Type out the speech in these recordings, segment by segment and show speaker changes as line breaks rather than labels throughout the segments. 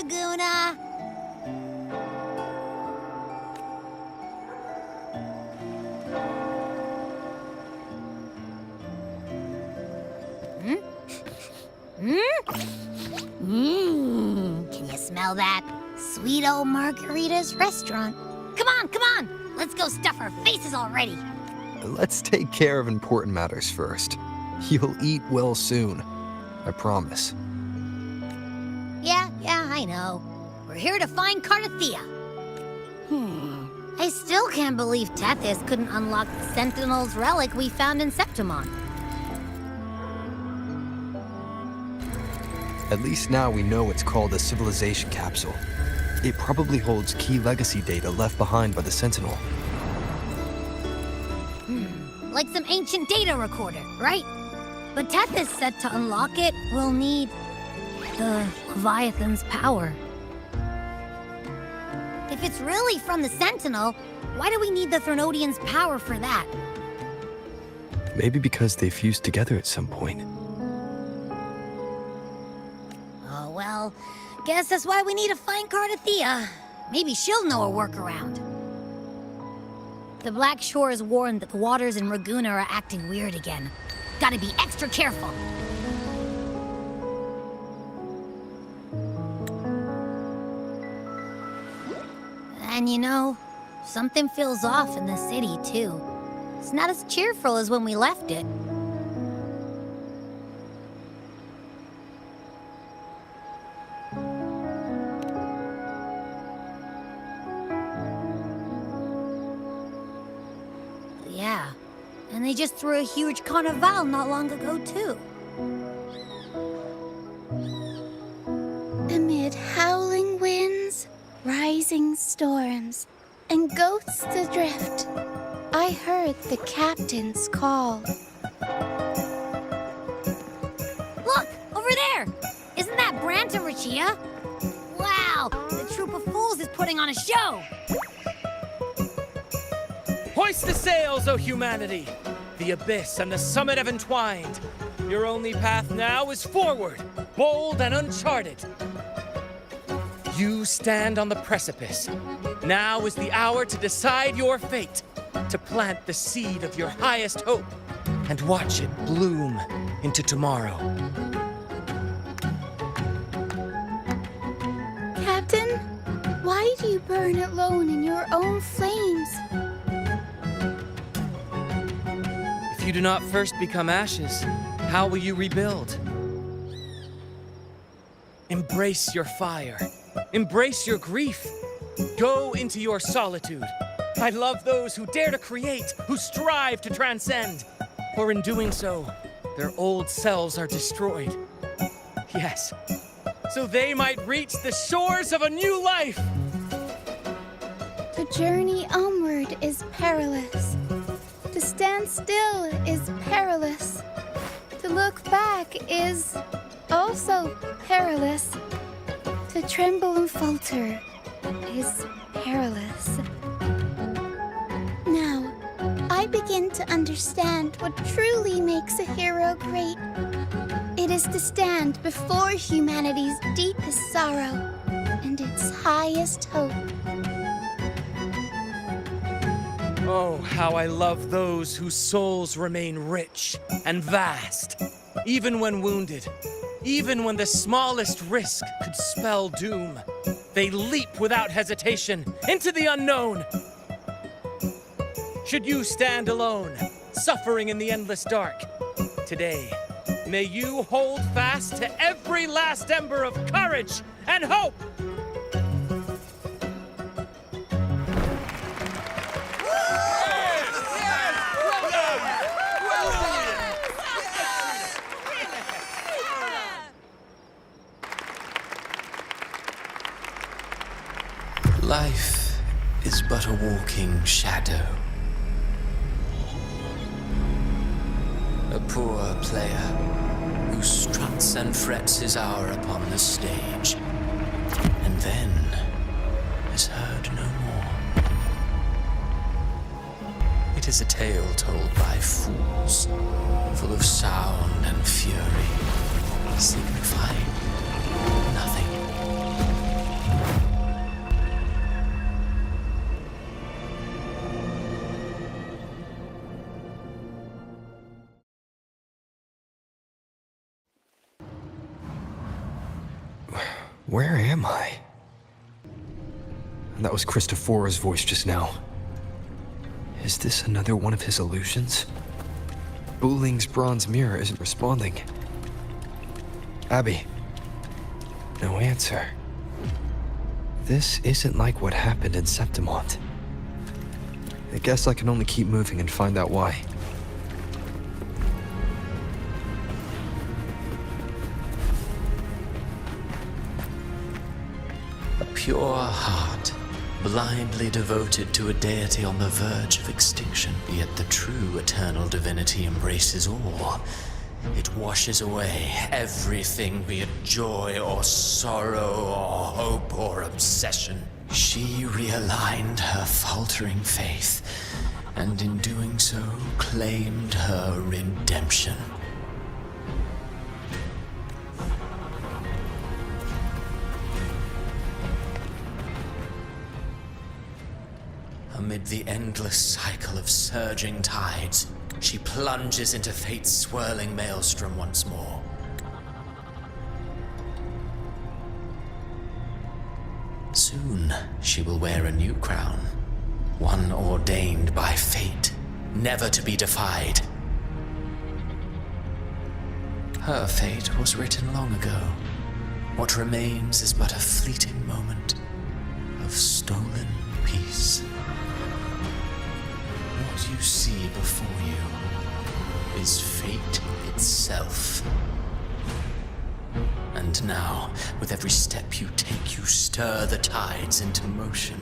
Raguna. Can you smell that? Sweet old Margarita's restaurant. Come on! Let's go stuff our faces already.
Let's take care of important matters first. You'll eat well soon. I promise.
Yeah, I know. We're here to find Cardathea. I still can't believe Tethys couldn't unlock the Sentinel's relic we found in Septimon.
At least now we know it's called a civilization capsule. It probably holds key legacy data left behind by the Sentinel.
Like some ancient data recorder, right? But Tethys said to unlock it, we'll need the Leviathan's power. If it's really from the Sentinel, why do we need the Threnodian's power for that?
Maybe because they fused together at some point.
Oh, well, guess that's why we need to find Cardathea. Maybe she'll know a workaround. The Black Shores warned that the waters in Raguna are acting weird again. Gotta be extra careful. And you know, something feels off in the city, too. It's not as cheerful as when we left it. Yeah, and they just threw a huge carnival not long ago, too.
Amid howling winds, rising storms, and ghosts adrift, I heard the captain's call.
Look, over there! Isn't that Brant and Rachia? Wow, the troop of fools is putting on a show!
Hoist the sails, O humanity! The abyss and the summit have entwined. Your only path now is forward, bold and uncharted. You stand on the precipice. Now is the hour to decide your fate, to plant the seed of your highest hope, and watch it bloom into tomorrow.
Captain, why do you burn alone in your own flames?
If you do not first become ashes, how will you rebuild? Embrace your fire. Embrace your grief. Go into your solitude. I love those who dare to create, who strive to transcend. For in doing so, their old selves are destroyed. Yes, so they might reach the shores of a new life.
The journey onward is perilous. To stand still is perilous. To look back is also perilous. To tremble and falter is perilous. Now, I begin to understand what truly makes a hero great. It is to stand before humanity's deepest sorrow and its highest hope.
Oh, how I love those whose souls remain rich and vast, even when wounded. Even when the smallest risk could spell doom, they leap without hesitation into the unknown. Should you stand alone, suffering in the endless dark, today, may you hold fast to every last ember of courage and hope.
Life is but a walking shadow. A poor player who struts and frets his hour upon the stage, and then is heard no more. It is a tale told by fools, full of sound and fury, signifying nothing.
Where am I? That was Christophora's voice just now. Is this another one of his illusions? Buling's bronze mirror isn't responding. Abby. No answer. This isn't like what happened in Septimont. I guess I can only keep moving and find out why.
A pure heart, blindly devoted to a deity on the verge of extinction. Yet the true eternal divinity embraces all. It washes away everything, be it joy or sorrow or hope or obsession. She realigned her faltering faith, and in doing so, claimed her redemption. Amid the endless cycle of surging tides, she plunges into fate's swirling maelstrom once more. Soon, she will wear a new crown, one ordained by fate, never to be defied. Her fate was written long ago. What remains is but a fleeting moment of stolen peace. What you see before you is fate itself. And now, with every step you take, you stir the tides into motion.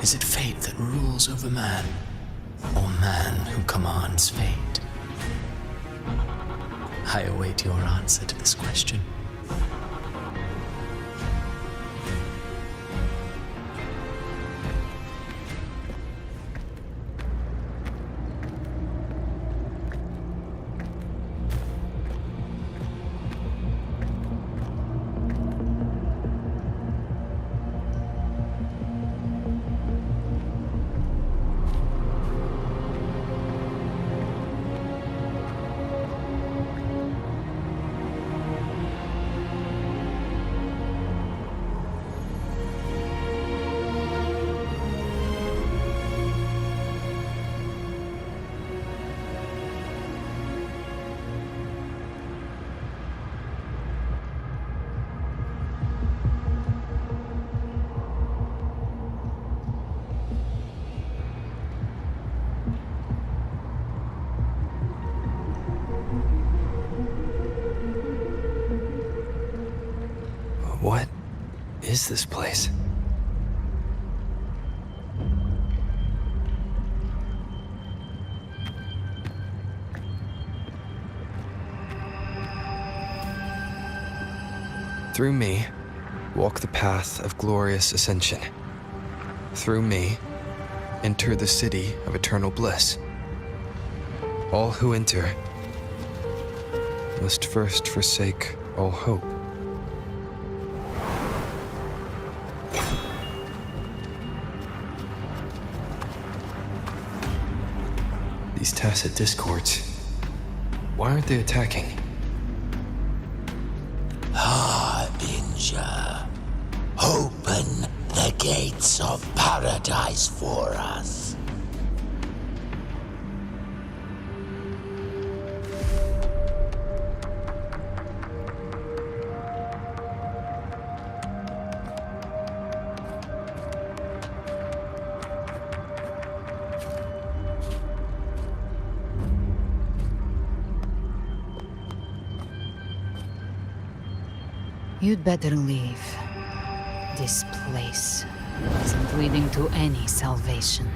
Is it fate that rules over man, or man who commands fate? I await your answer to this question.
What is this place? Through me, walk the path of glorious ascension. Through me, enter the city of eternal bliss. All who enter must first forsake all hope. These tacit discords, why aren't they attacking?
Harbinger, open the gates of paradise for us.
You'd better leave. This place isn't leading to any salvation.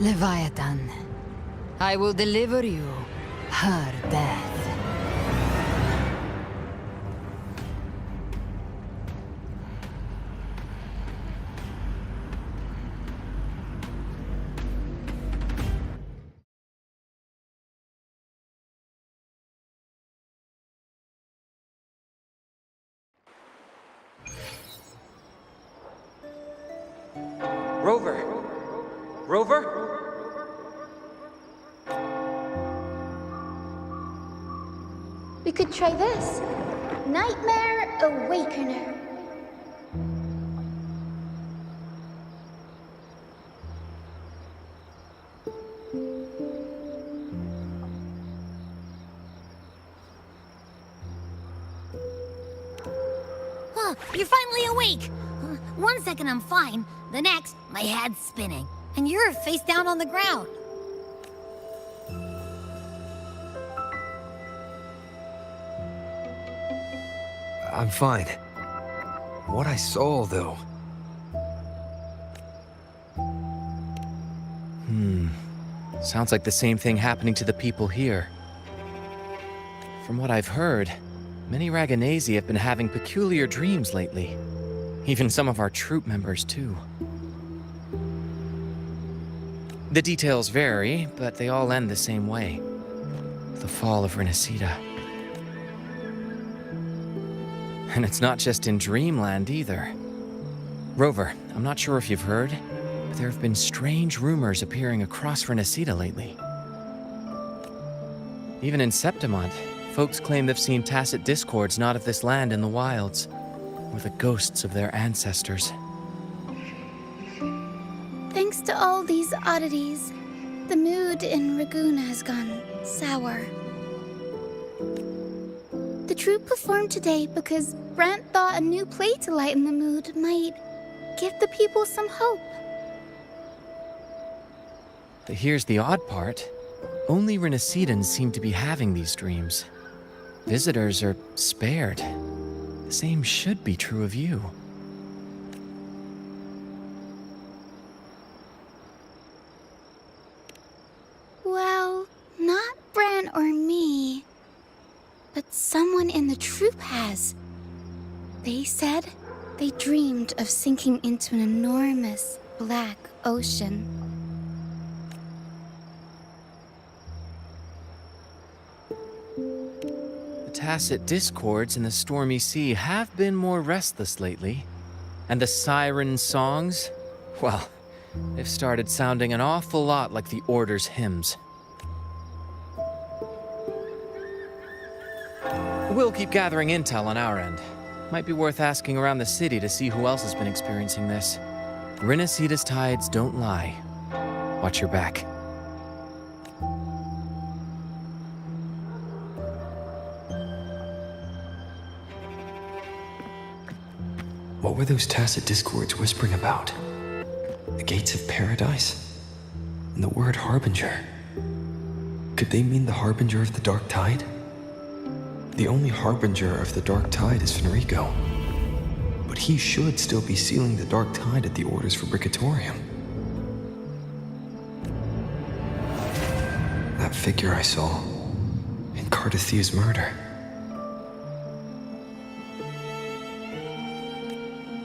Leviathan, I will deliver you her death.
Rover? Rover?
We could try this. Nightmare Awakener.
Huh, you're finally awake. 1 second I'm fine. The next, my head's spinning. And you're face down on the ground.
I'm fine. What I saw, though.
Sounds like the same thing happening to the people here. From what I've heard, many Raganesi have been having peculiar dreams lately. Even some of our troop members, too. The details vary, but they all end the same way. The fall of Renacida. And it's not just in Dreamland, either. Rover, I'm not sure if you've heard, but there have been strange rumors appearing across Renacida lately. Even in Septimont, folks claim they've seen tacit discords not of this land in the wilds, or the ghosts of their ancestors.
Thanks to all these oddities, the mood in Raguna has gone sour. The troupe performed today because Brant thought a new play to lighten the mood might give the people some hope.
But here's the odd part. Only Renacidans seem to be having these dreams. Visitors are spared. The same should be true of you.
Well, not Bran or me, but someone in the troupe has. They said they dreamed of sinking into an enormous black ocean.
The tacit discords in the stormy sea have been more restless lately. And the siren songs, well, they've started sounding an awful lot like the Order's hymns. We'll keep gathering intel on our end. Might be worth asking around the city to see who else has been experiencing this. Renacida's tides don't lie. Watch your back.
What were those tacit discords whispering about? The gates of paradise? And the word harbinger? Could they mean the harbinger of the dark tide? The only harbinger of the dark tide is Fenrico. But he should still be sealing the dark tide at the Order's Fabricatorium. That figure I saw in Cardathia's murder.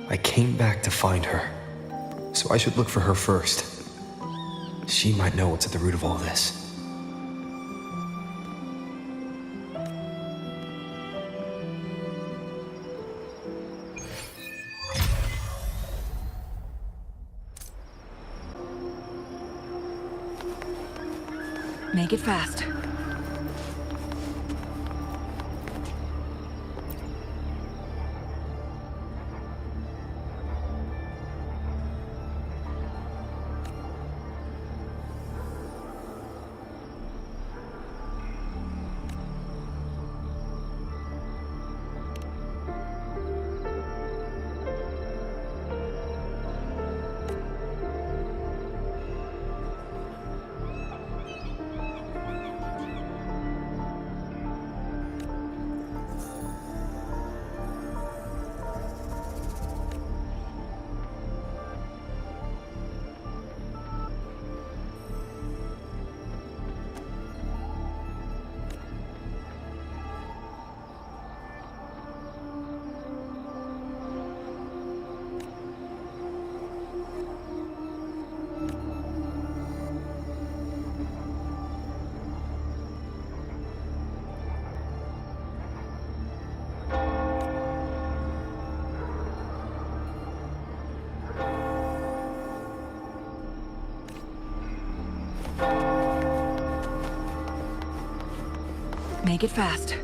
I came back to find her, so I should look for her first. She might know what's at the root of all this.
Make it fast. Make it fast.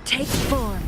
Take form.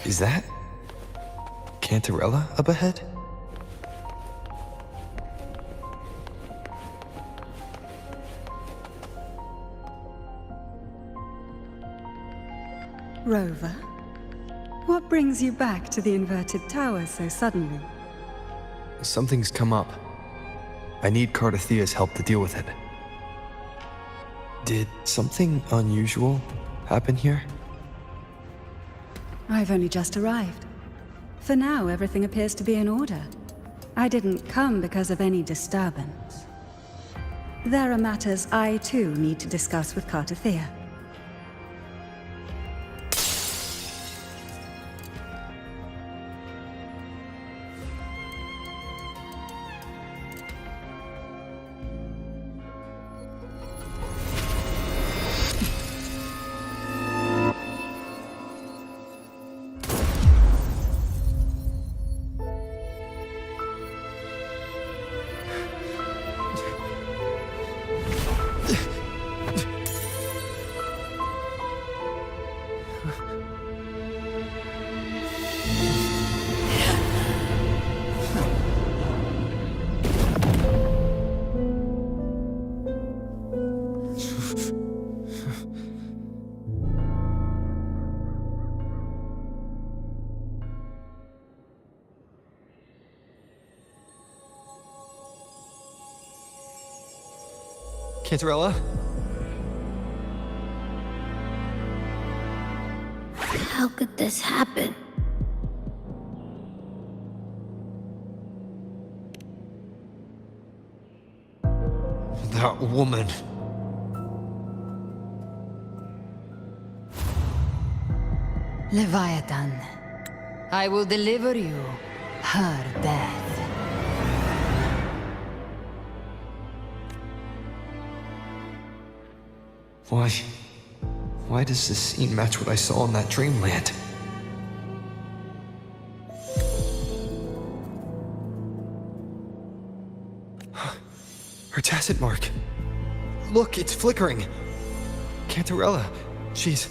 Is that Cantarella up ahead?
Rover, what brings you back to the inverted tower so suddenly?
Something's come up. I need Cardathea's help to deal with it. Did something unusual happen here?
I've only just arrived. For now, everything appears to be in order. I didn't come because of any disturbance. There are matters I, too, need to discuss with Cardathea.
Cantarella?
How could this happen?
That woman.
Leviathan, I will deliver you her death.
Why does this scene match what I saw in that dreamland? Her tacit mark. Look, it's flickering. Cantarella, she's...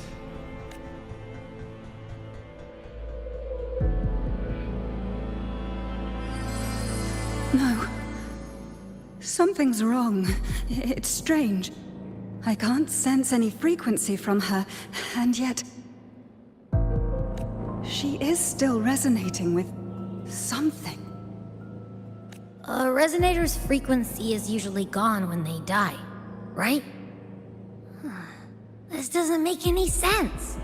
No. Something's wrong. It's strange. I can't sense any frequency from her, and yet... she is still resonating with something.
A resonator's frequency is usually gone when they die, right? This doesn't make any sense.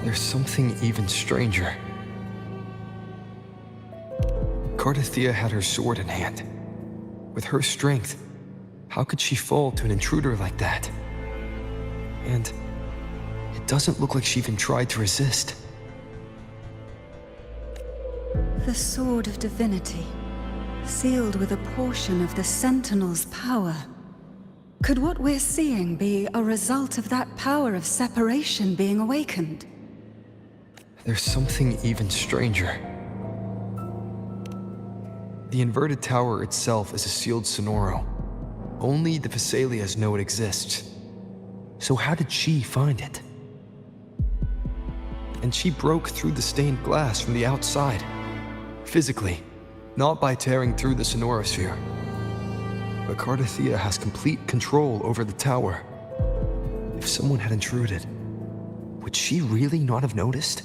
There's something even stranger. Cardathea had her sword in hand. With her strength, how could she fall to an intruder like that? And it doesn't look like she even tried to resist.
The Sword of Divinity, sealed with a portion of the Sentinel's power. Could what we're seeing be a result of that power of separation being awakened?
There's something even stranger. The inverted tower itself is a sealed sonoro. Only the Vesalias know it exists. So how did she find it? And she broke through the stained glass from the outside. Physically, not by tearing through the sonorosphere. But Cardathea has complete control over the tower. If someone had intruded, would she really not have noticed?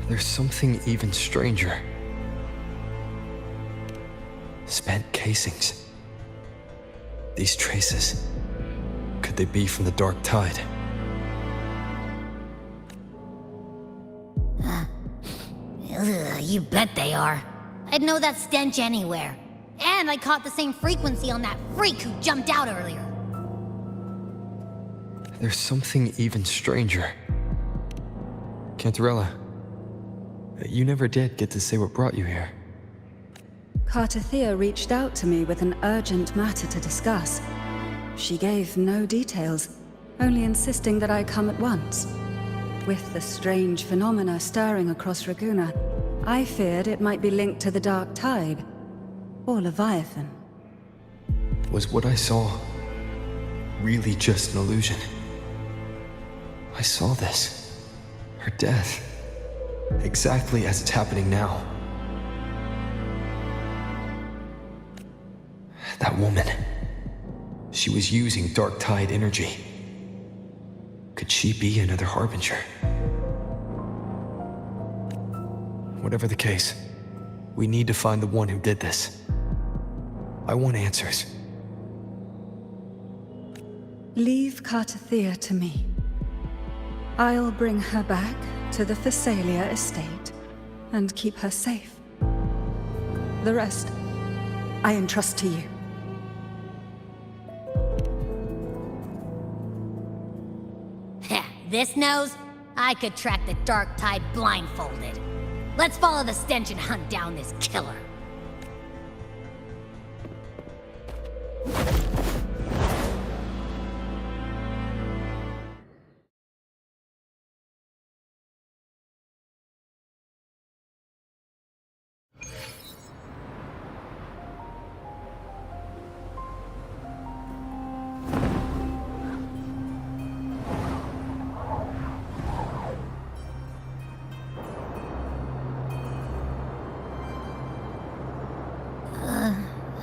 There's something even stranger. Spent casings. These traces, could they be from the Dark Tide?
You bet they are. I'd know that stench anywhere. And I caught the same frequency on that freak who jumped out earlier.
There's something even stranger. Cantarella, you never did get to say what brought you here.
Cardathea reached out to me with an urgent matter to discuss. She gave no details, only insisting that I come at once. With the strange phenomena stirring across Raguna, I feared it might be linked to the Dark Tide, or Leviathan.
Was what I saw really just an illusion? I saw this. Her death. Exactly as it's happening now. That woman. She was using Dark Tide energy. Could she be another Harbinger? Whatever the case, we need to find the one who did this. I want answers.
Leave Cardathea to me. I'll bring her back to the Phasalia estate and keep her safe. The rest, I entrust to you.
This nose? I could track the Dark Tide blindfolded. Let's follow the stench and hunt down this killer.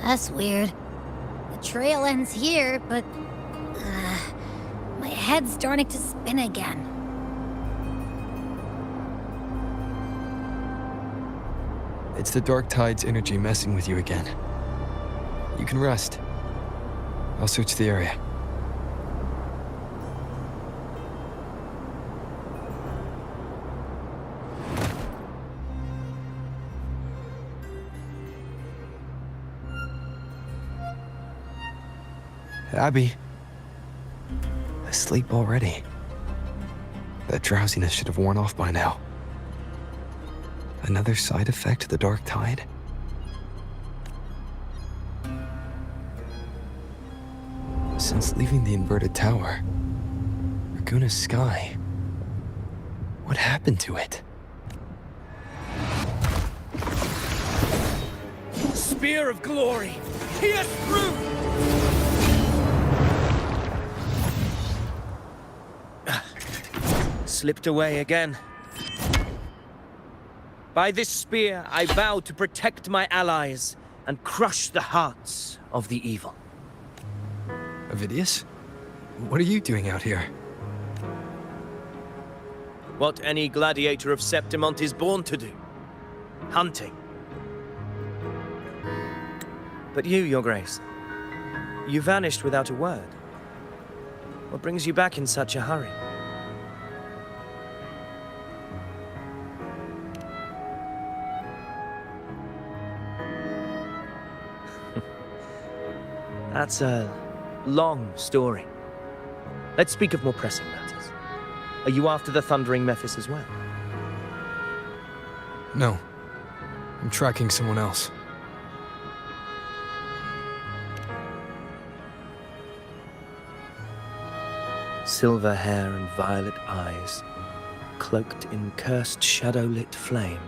That's weird. The trail ends here, but... my head's starting to spin again.
It's the Dark Tide's energy messing with you again. You can rest. I'll search the area. Abby. Asleep already. That drowsiness should have worn off by now. Another side effect of the dark tide? Since leaving the inverted tower, Raguna's sky, what happened to it?
Spear of glory! Pierce through! Slipped away again. By this spear, I vow to protect my allies and crush the hearts of the evil.
Avidius? What are you doing out here?
What any gladiator of Septimont is born to do. Hunting. But you, Your Grace, you vanished without a word. What brings you back in such a hurry? That's a long story. Let's speak of more pressing matters. Are you after the Thundering Mephis as well?
No. I'm tracking someone else.
Silver hair and violet eyes, cloaked in cursed shadow-lit flame.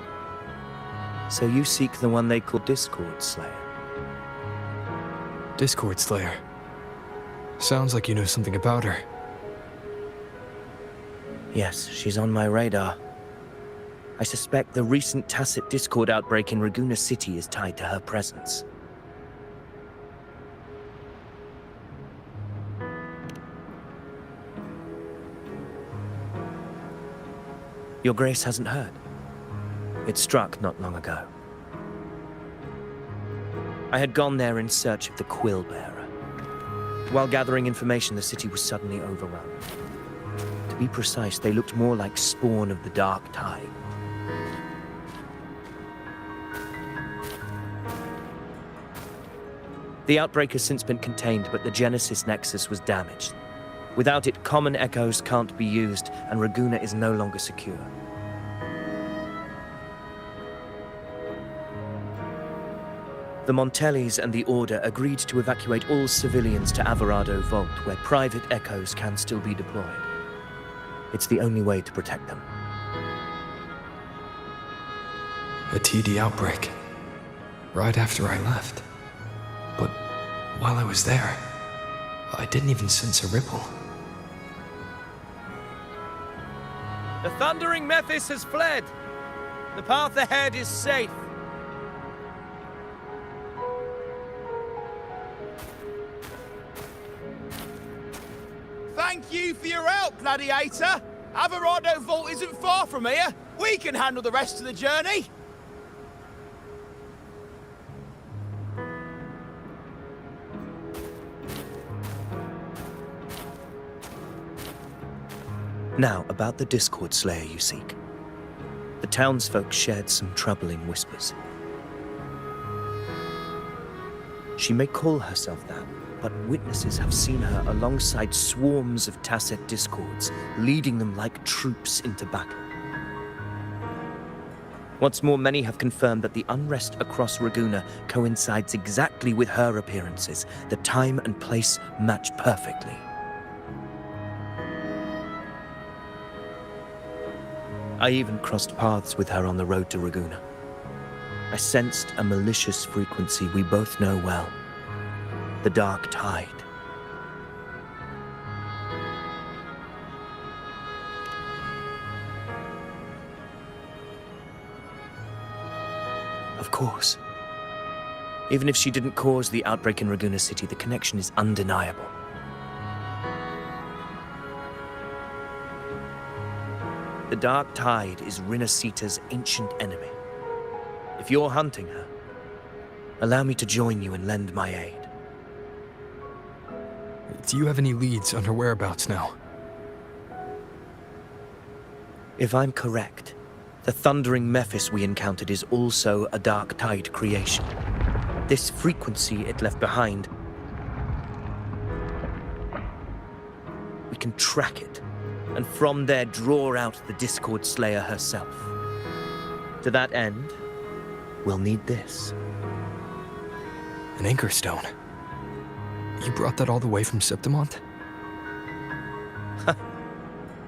So you seek the one they call Discord Slayer.
Discord Slayer. Sounds like you know something about her.
Yes, she's on my radar. I suspect the recent Tacit Discord outbreak in Raguna City is tied to her presence. Your Grace hasn't heard. It struck not long ago. I had gone there in search of the Quill Bearer. While gathering information, the city was suddenly overrun. To be precise, they looked more like spawn of the Dark Tide. The outbreak has since been contained, but the Genesis Nexus was damaged. Without it, common echoes can't be used, and Raguna is no longer secure. The Montellis and the Order agreed to evacuate all civilians to Averado Vault, where private echoes can still be deployed. It's the only way to protect them.
A TD outbreak. Right after I left. But while I was there, I didn't even sense a ripple.
The Thundering Mephis has fled. The path ahead is safe.
Thank you for your help, Gladiator. Averado Vault isn't far from here. We can handle the rest of the journey.
Now, about the Discord Slayer you seek. The townsfolk shared some troubling whispers. She may call herself that, but witnesses have seen her alongside swarms of Tacet Discords, leading them like troops into battle. What's more, many have confirmed that the unrest across Raguna coincides exactly with her appearances. The time and place match perfectly. I even crossed paths with her on the road to Raguna. I sensed a malicious frequency we both know well. The Dark Tide. Of course. Even if she didn't cause the outbreak in Raguna City, the connection is undeniable. The Dark Tide is Rinasita's ancient enemy. If you're hunting her, allow me to join you and lend my aid.
Do you have any leads on her whereabouts now?
If I'm correct, the Thundering Mephis we encountered is also a Dark Tide creation. This frequency it left behind
we can track it, and from there draw out the Discord Slayer herself. To that end, we'll need this.
An anchor stone. You brought that all the way from Septimont?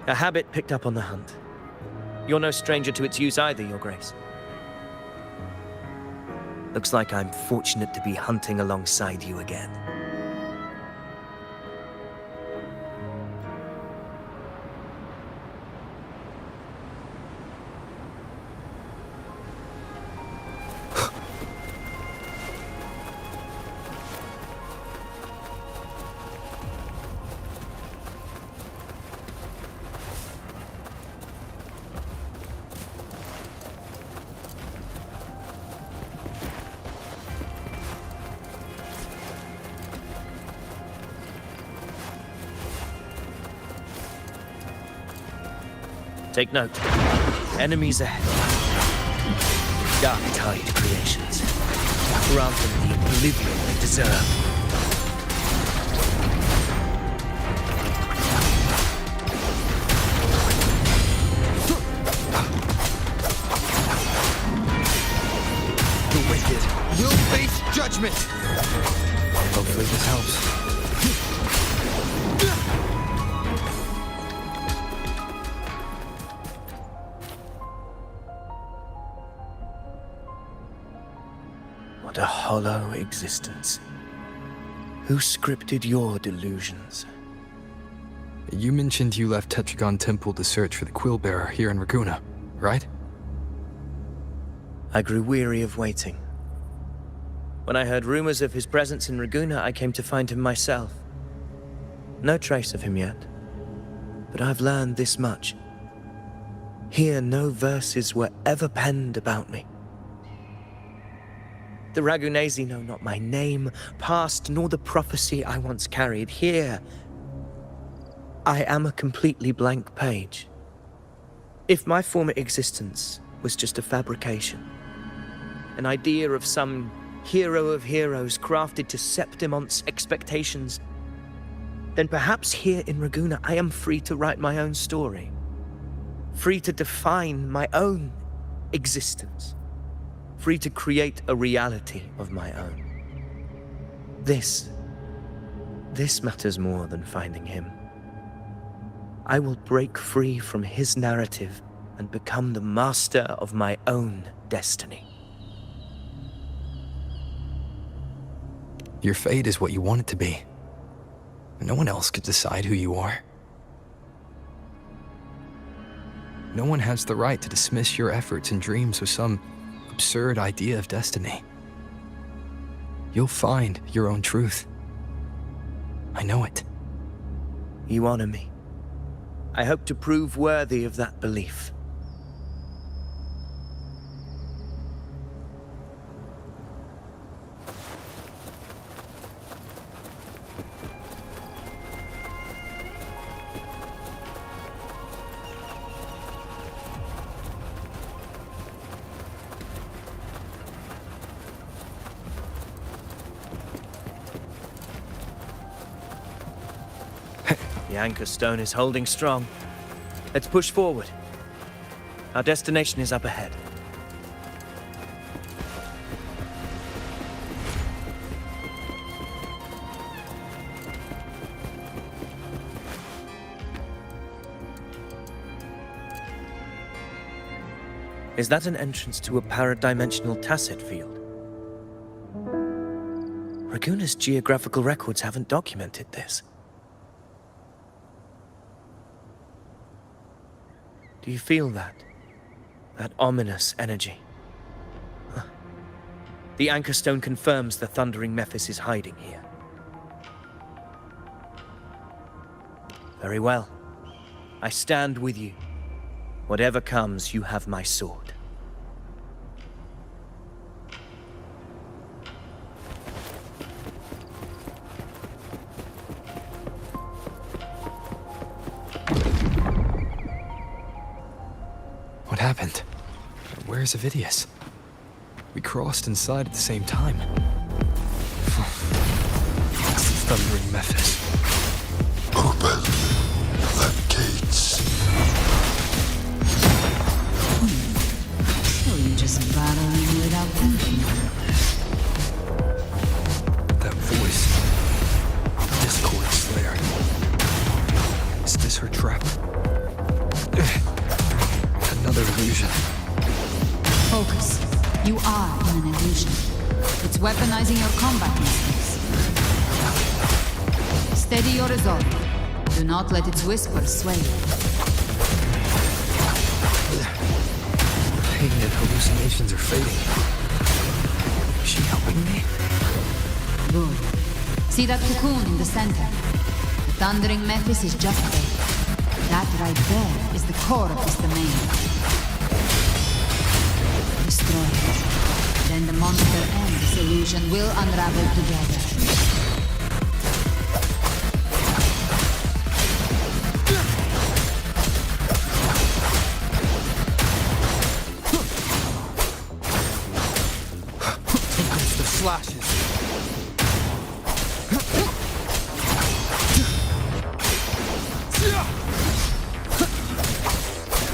A habit picked up on the hunt. You're no stranger to its use either, Your Grace. Looks like I'm fortunate to be hunting alongside you again. Take note. Enemies ahead. Dark Tide creations. Grant them the oblivion they deserve.
The wicked.
You'll face judgment!
Hopefully this helps.
What a hollow existence. Who scripted your delusions?
You mentioned you left Tetragon Temple to search for the Quill Bearer here in Raguna, right?
I grew weary of waiting. When I heard rumors of his presence in Raguna, I came to find him myself. No trace of him yet, but I've learned this much. Here, no verses were ever penned about me. The Ragunesi know not my name, past, nor the prophecy I once carried. Here, I am a completely blank page. If my former existence was just a fabrication, an idea of some hero of heroes crafted to Septimont's expectations, then perhaps here in Raguna I am free to write my own story, free to define my own existence, free to create a reality of my own. This matters more than finding him. I will break free from his narrative and become the master of my own destiny.
Your fate is what you want it to be. No one else could decide who you are. No one has the right to dismiss your efforts and dreams with some absurd idea of destiny. You'll find your own truth. I know it.
You honor me. I hope to prove worthy of that belief. The anchor stone is holding strong. Let's push forward. Our destination is up ahead. Is that an entrance to a paradimensional tacit field? Raguna's geographical records haven't documented this. Do you feel that? That ominous energy? Huh. The anchor stone confirms the thundering Mephis is hiding here. Very well. I stand with you. Whatever comes, you have my sword.
What happened? Where's Avidius? We crossed inside at the same time. It's the thundering Mephis.
Open
weaponizing your combat instincts. Steady your resolve. Do not let its whispers sway you.
Pain and hallucinations are fading. Is she helping me?
Good. See that cocoon in the center? The thundering Mephis is just there. That right there is the core of this domain. Destroy it. Then the monster and this illusion will unravel together.
The slashes.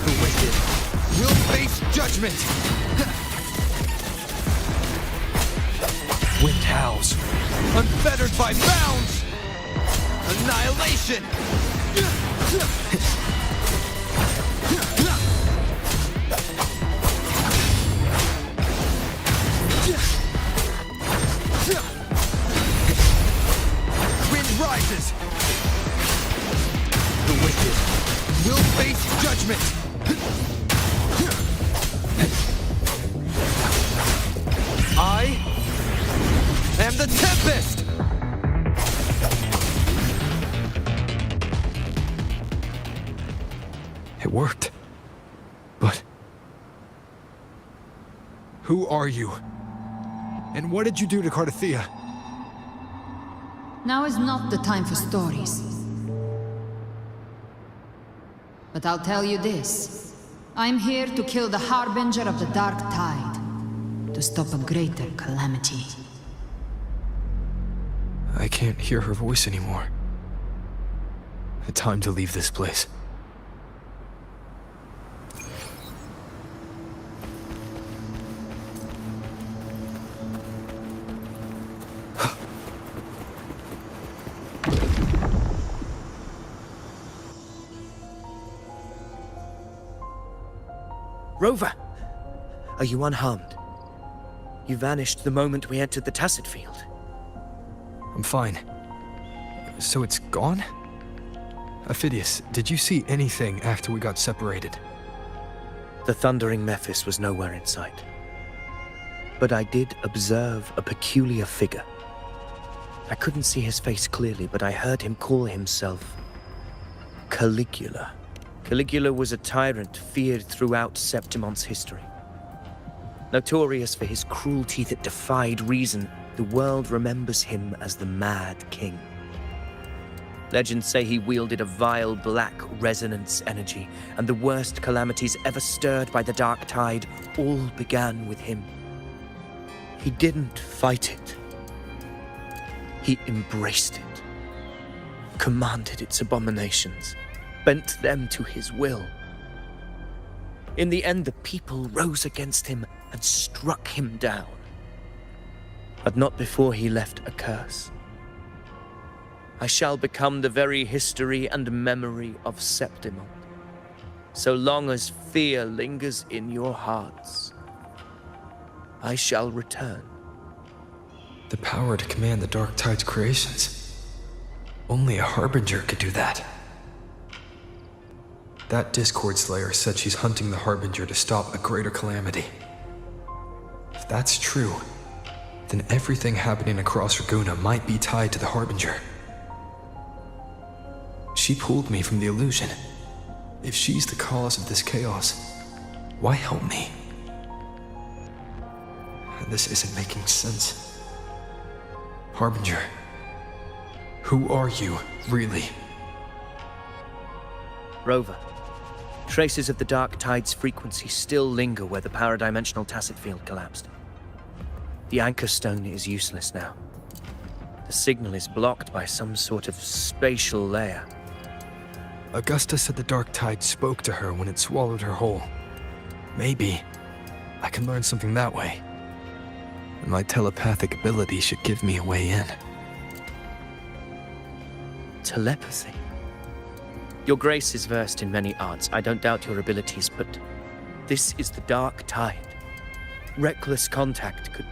The wicked will face judgment. Wind howls, unfettered by bounds. Annihilation. Wind rises. The wicked will face judgment. I am the Tempest! It worked. But... who are you? And what did you do to Cardathea?
Now is not the time for stories. But I'll tell you this. I'm here to kill the Harbinger of the Dark Tide. To stop a greater calamity.
I can't hear her voice anymore. Time to leave this place.
Rover! Are you unharmed? You vanished the moment we entered the Tacit Field.
I'm fine. So it's gone? Ophidius, did you see anything after we got separated?
The thundering Mephis was nowhere in sight. But I did observe a peculiar figure. I couldn't see his face clearly, but I heard him call himself Caligula. Caligula was a tyrant feared throughout Septimon's history. Notorious for his cruelty that defied reason, the world remembers him as the Mad King. Legends say he wielded a vile black resonance energy, and the worst calamities ever stirred by the Dark Tide all began with him. He didn't fight it. He embraced it, commanded its abominations, bent them to his will. In the end, the people rose against him and struck him down. But not before he left a curse. I shall become the very history and memory of Septimon. So long as fear lingers in your hearts, I shall return.
The power to command the Dark Tide's creations. Only a Harbinger could do that. That Discord Slayer said she's hunting the Harbinger to stop a greater calamity. If that's true, then everything happening across Raguna might be tied to the Harbinger. She pulled me from the illusion. If she's the cause of this chaos, why help me? This isn't making sense. Harbinger, who are you, really?
Rover, traces of the Dark Tide's frequency still linger where the paradimensional Tacit Field collapsed. The Anchor Stone is useless now. The signal is blocked by some sort of spatial layer.
Augusta said the Dark Tide spoke to her when it swallowed her whole. Maybe I can learn something that way. And my telepathic ability should give me a way in.
Telepathy? Your Grace is versed in many arts. I don't doubt your abilities, but this is the Dark Tide. Reckless contact could...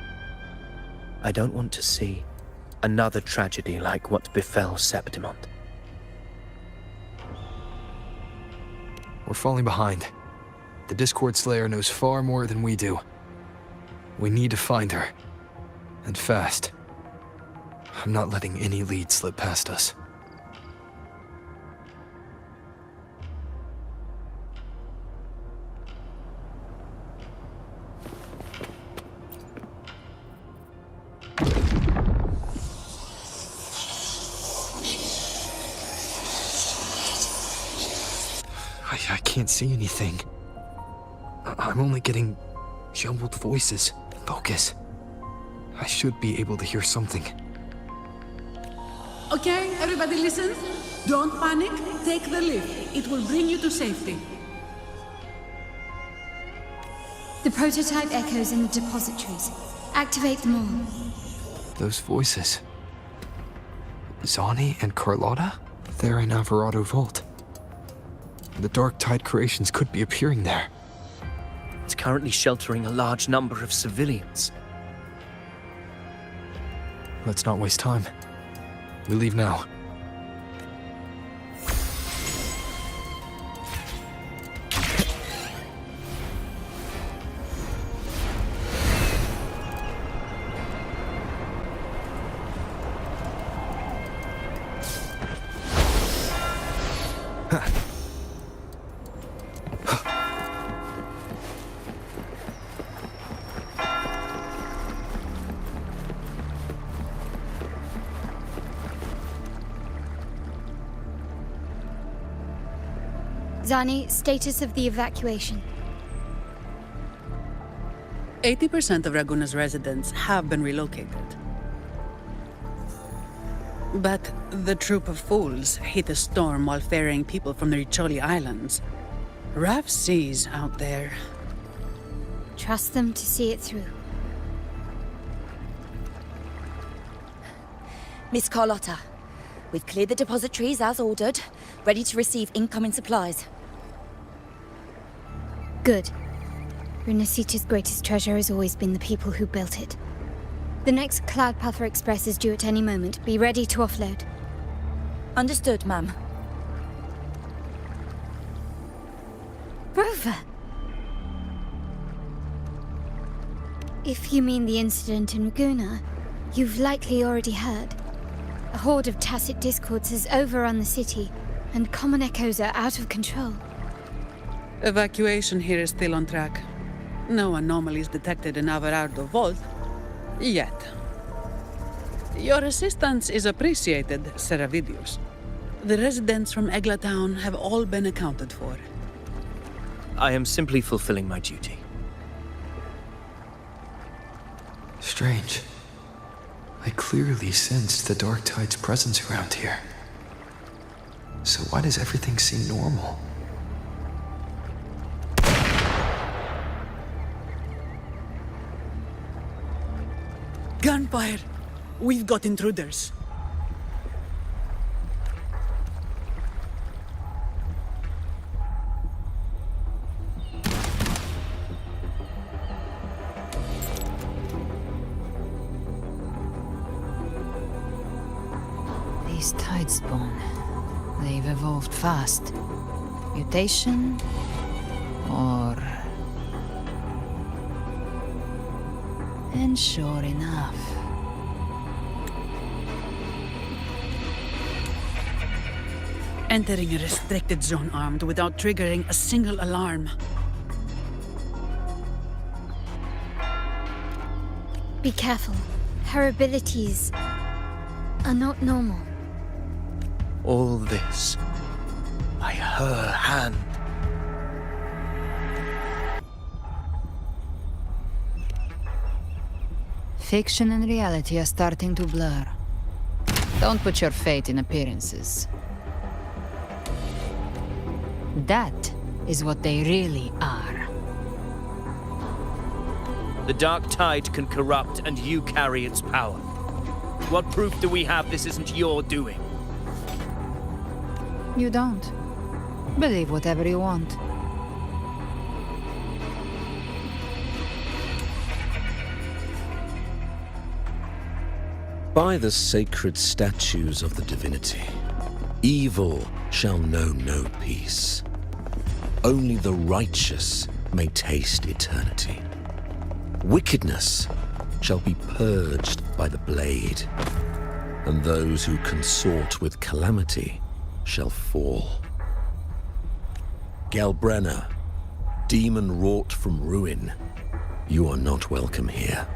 I don't want to see another tragedy like what befell Septimond.
We're falling behind. The Discord Slayer knows far more than we do. We need to find her. And fast. I'm not letting any lead slip past us. I can't see anything. I'm only getting jumbled voices. Focus. I should be able to hear something.
Okay, everybody listen. Don't panic. Take the lift. It will bring you to safety.
The prototype echoes in the depositories. Activate them all.
Those voices. Zani and Carlotta? They're in Alvarado Vault. The Dark Tide creations could be appearing there.
It's currently sheltering a large number of civilians.
Let's not waste time. We leave now.
Zani, status of the evacuation.
80% of Raguna's residents have been relocated. But the troop of fools hit a storm while ferrying people from the Riccioli Islands. Rough seas out there.
Trust them to see it through.
Miss Carlotta, we've cleared the depositories as ordered, ready to receive incoming supplies.
Good. Renacita's greatest treasure has always been the people who built it. The next Cloudpather Express is due at any moment. Be ready to offload.
Understood, ma'am.
Rover! If you mean the incident in Raguna, you've likely already heard. A horde of Tacit Discords has overrun the city, and common echoes are out of control.
Evacuation here is still on track. No anomalies detected in Alvarado Vault. Yet. Your assistance is appreciated, Seravidius. The residents from Egla Town have all been accounted for.
I am simply fulfilling my duty.
Strange. I clearly sensed the Dark Tide's presence around here. So why does everything seem normal?
Gunfire! We've got intruders.
These Tidespawn, they've evolved fast. Mutation? Or... And sure enough...
Entering a restricted zone armed without triggering a single alarm.
Be careful. Her abilities are not normal.
All this by her hand.
Fiction and reality are starting to blur. Don't put your faith in appearances. That is what they really are.
The Dark Tide can corrupt, and you carry its power. What proof do we have this isn't your doing?
You don't. Believe whatever you want.
By the sacred statues of the divinity, evil shall know no peace. Only the righteous may taste eternity. Wickedness shall be purged by the blade, and those who consort with calamity shall fall. Gelbrenna, demon wrought from ruin, you are not welcome here.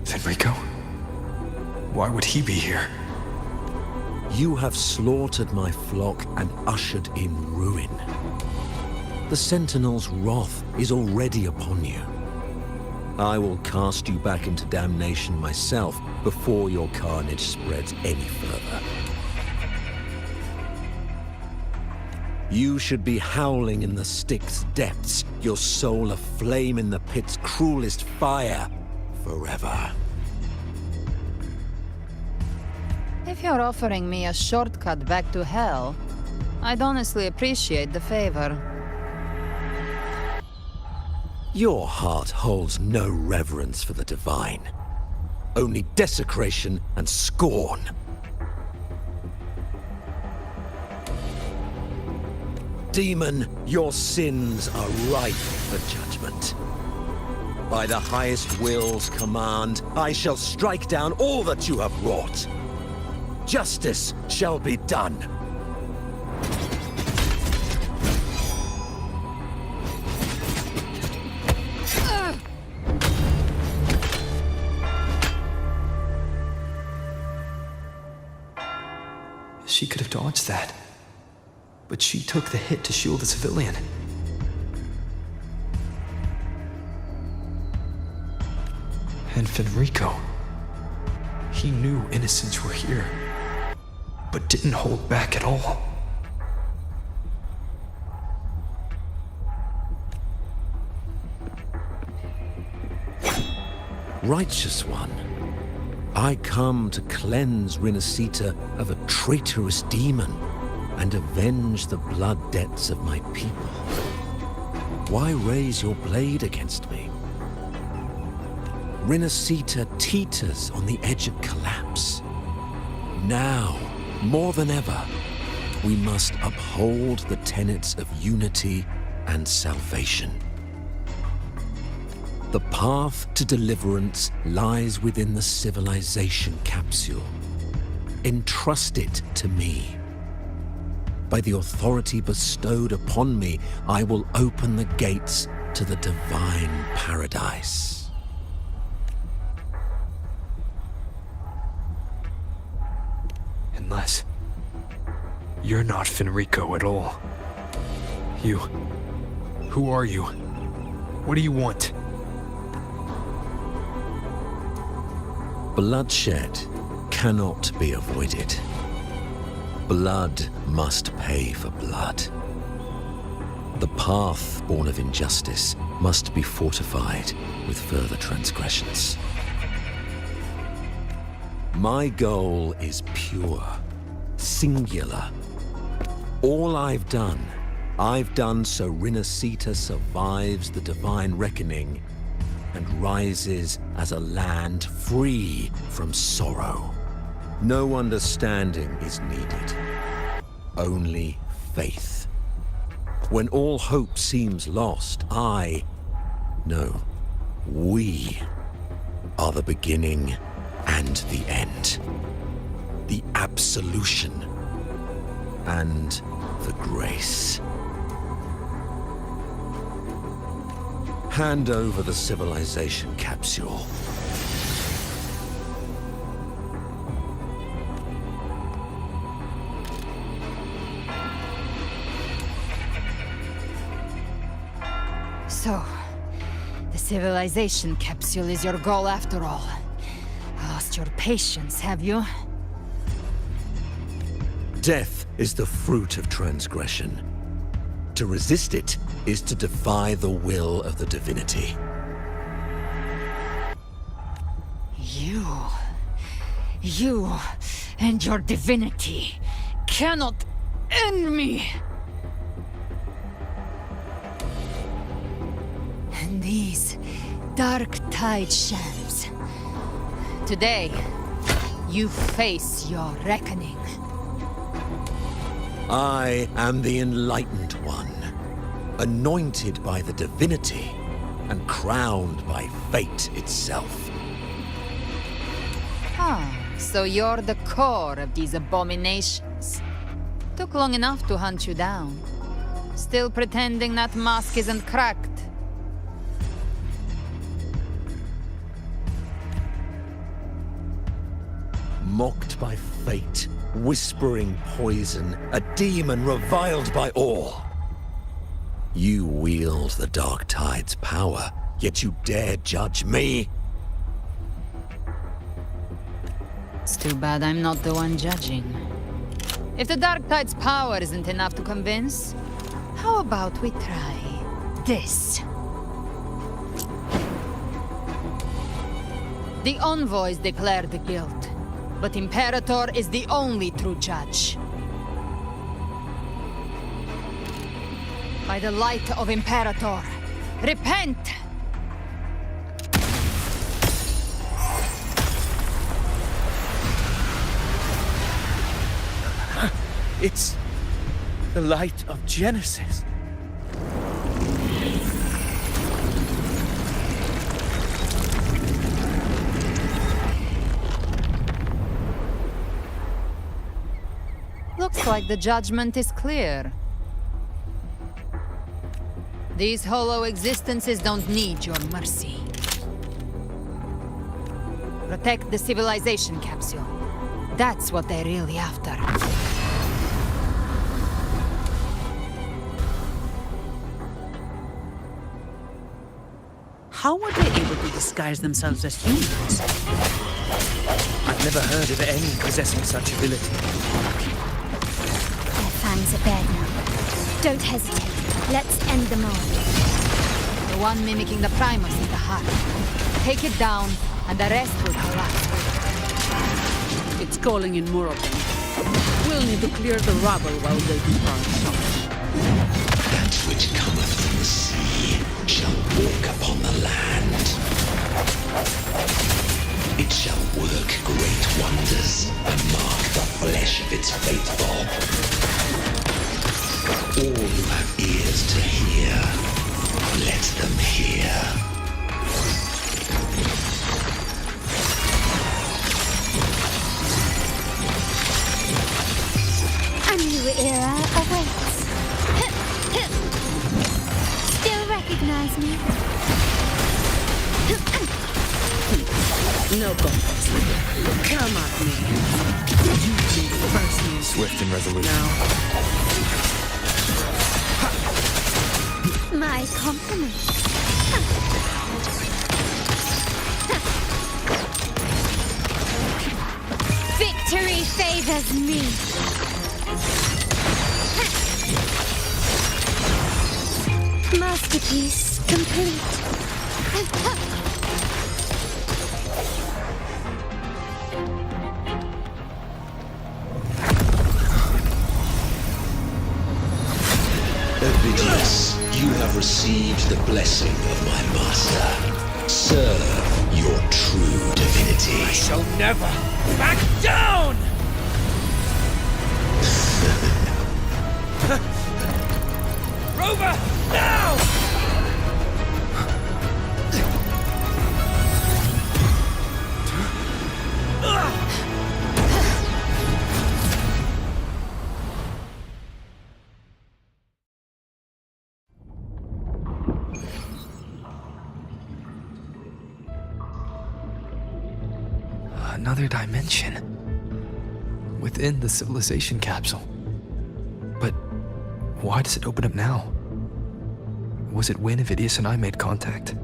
Fenrico? Why would he be here?
You have slaughtered my flock and ushered in ruin. The Sentinel's wrath is already upon you. I will cast you back into damnation myself before your carnage spreads any further. You should be howling in the Styx's depths, your soul aflame in the pit's cruelest fire, forever.
If you're offering me a shortcut back to hell, I'd honestly appreciate the favor.
Your heart holds no reverence for the divine. Only desecration and scorn. Demon, your sins are ripe for judgment. By the highest will's command, I shall strike down all that you have wrought. Justice shall be done.
She could have dodged that. But she took the hit to shield the civilian. And Fenrico. He knew innocents were here, but didn't hold back at all.
Righteous One, I come to cleanse Renacita of a traitorous demon and avenge the blood debts of my people. Why raise your blade against me? Renacita teeters on the edge of collapse. Now, more than ever, we must uphold the tenets of unity and salvation. The path to deliverance lies within the civilization capsule. Entrust it to me. By the authority bestowed upon me, I will open the gates to the divine paradise.
Unless you're not Fenrico at all. You. Who are you? What do you want?
Bloodshed cannot be avoided. Blood must pay for blood. The path born of injustice must be fortified with further transgressions. My goal is pure, singular. All I've done so Renacita survives the divine reckoning and rises as a land free from sorrow. No understanding is needed, only faith. When all hope seems lost, we are the beginning and the end. The absolution and the grace. Hand over the civilization capsule.
So, the civilization capsule is your goal after all. Lost your patience, have you?
Death is the fruit of transgression. To resist it is to defy the will of the divinity.
You and your divinity cannot end me! And these dark tide shams, today, you face your reckoning.
I am the Enlightened One, anointed by the divinity and crowned by fate itself.
Ah, so you're the core of these abominations. Took long enough to hunt you down. Still pretending that mask isn't cracked.
Mocked by fate, whispering poison, a demon reviled by all. You wield the Dark Tide's power, yet you dare judge me?
It's too bad I'm not the one judging. If the Dark Tide's power isn't enough to convince, how about we try this? The envoys declare the guilt, but Imperator is the only true judge. By the light of Imperator, repent!
It's the light of Genesis.
Looks like the judgment is clear. These hollow existences don't need your mercy. Protect the civilization capsule. That's what they're really after.
How were they able to disguise themselves as humans?
I've never heard of any possessing such ability.
Their fangs are bared now. Don't hesitate. Let's end them all.
The one mimicking the Primus is the heart. Take it down, and the rest will collapse.
It's calling in more of them. We'll need to clear the rubble while they depart.
That which cometh from the sea shall walk upon the land. It shall work great wonders and mark the flesh of its faithful. All who have ears to hear, let them hear.
A new era awaits. Still recognize me?
No contest. Come at me. You think first move.
Swift and resolute.
Now.
My compliments. Victory favors me. Masterpiece complete.
Ovidius, you have received the blessing of my master. Serve your true divinity.
I shall never back down! Rover, now!
Another dimension. Within the civilization capsule. But why does it open up now? Was it when Ovidius and I made contact?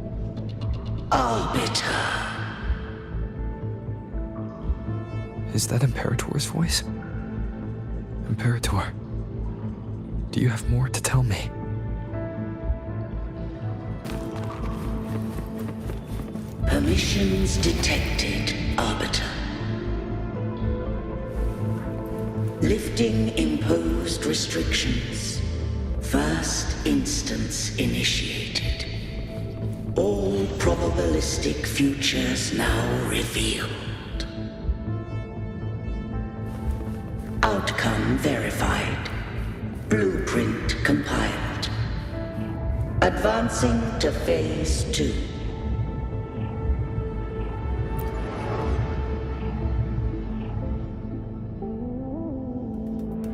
Arbiter.
Is that Imperator's voice? Imperator, do you have more to tell me?
Permissions detected, Arbiter. Lifting imposed restrictions. First instance initiated. All probabilistic futures now revealed.
Outcome verified. Blueprint compiled. Advancing to Phase 2.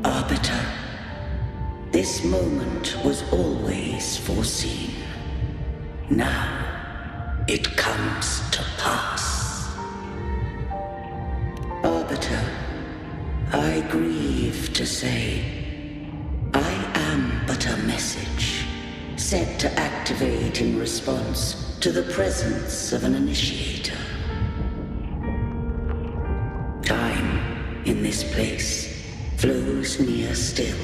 Arbiter, this moment was always foreseen. Now, it comes to pass. Arbiter, I grieve to say, I am but a message, set to activate in response to the presence of an initiator. Time, in this place, flows near still.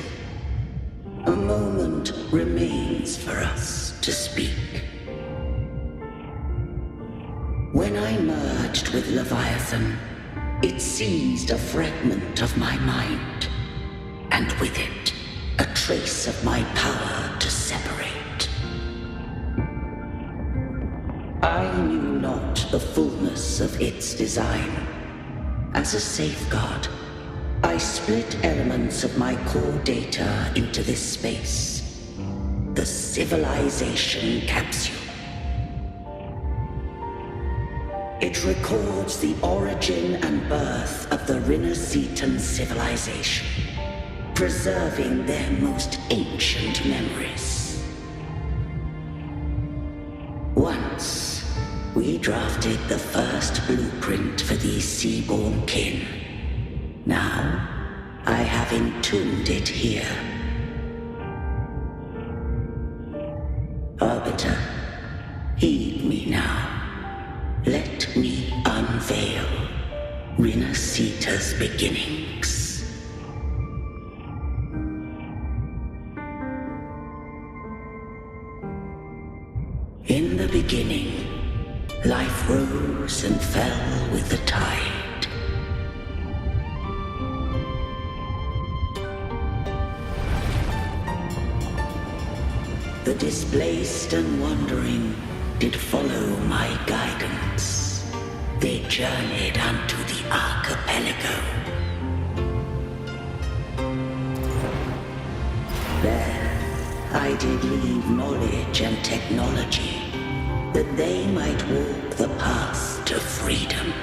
A moment remains for us to speak. When I merged with Leviathan, it seized a fragment of my mind, and with it, a trace of my power to separate. I knew not the fullness of its design. As a safeguard, I split elements of my core data into this space, the civilization capsule. It records the origin and birth of the Renacetan civilization, preserving their most ancient memories. Once, we drafted the first blueprint for these seaborn kin. Now, I have entombed it here. Arbiter, heed me now. Let me unveil Renacita's beginnings. In the beginning, life rose and fell with the tide. The displaced and wandering did follow my guidance. They journeyed unto the archipelago. There, I did leave knowledge and technology, that they might walk the path to freedom.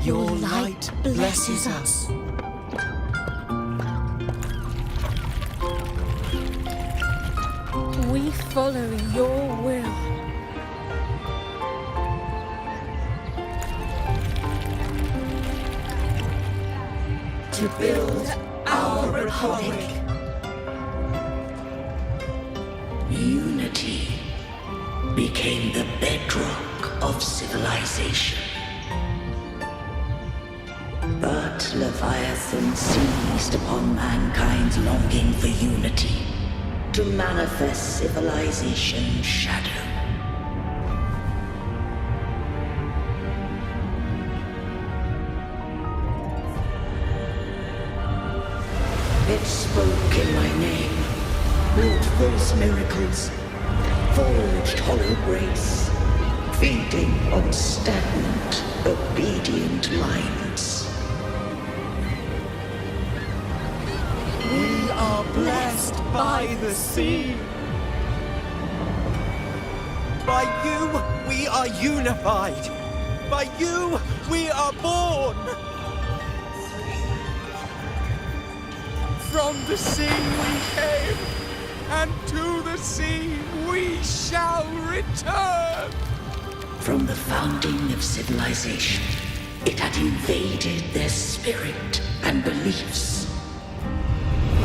Your light blesses us.
We follow your will.
To build our republic. Unity became the bedrock of civilization. But Leviathan seized upon mankind's longing for unity to manifest civilization's shadow. It spoke in my name, wrought false miracles, forged hollow grace, feeding on stagnant, obedient minds.
We are blessed by the sea. By you, we are unified. By you, we are born. From the sea we came, and to the sea we shall return.
From the founding of civilization, it had invaded their spirit and beliefs.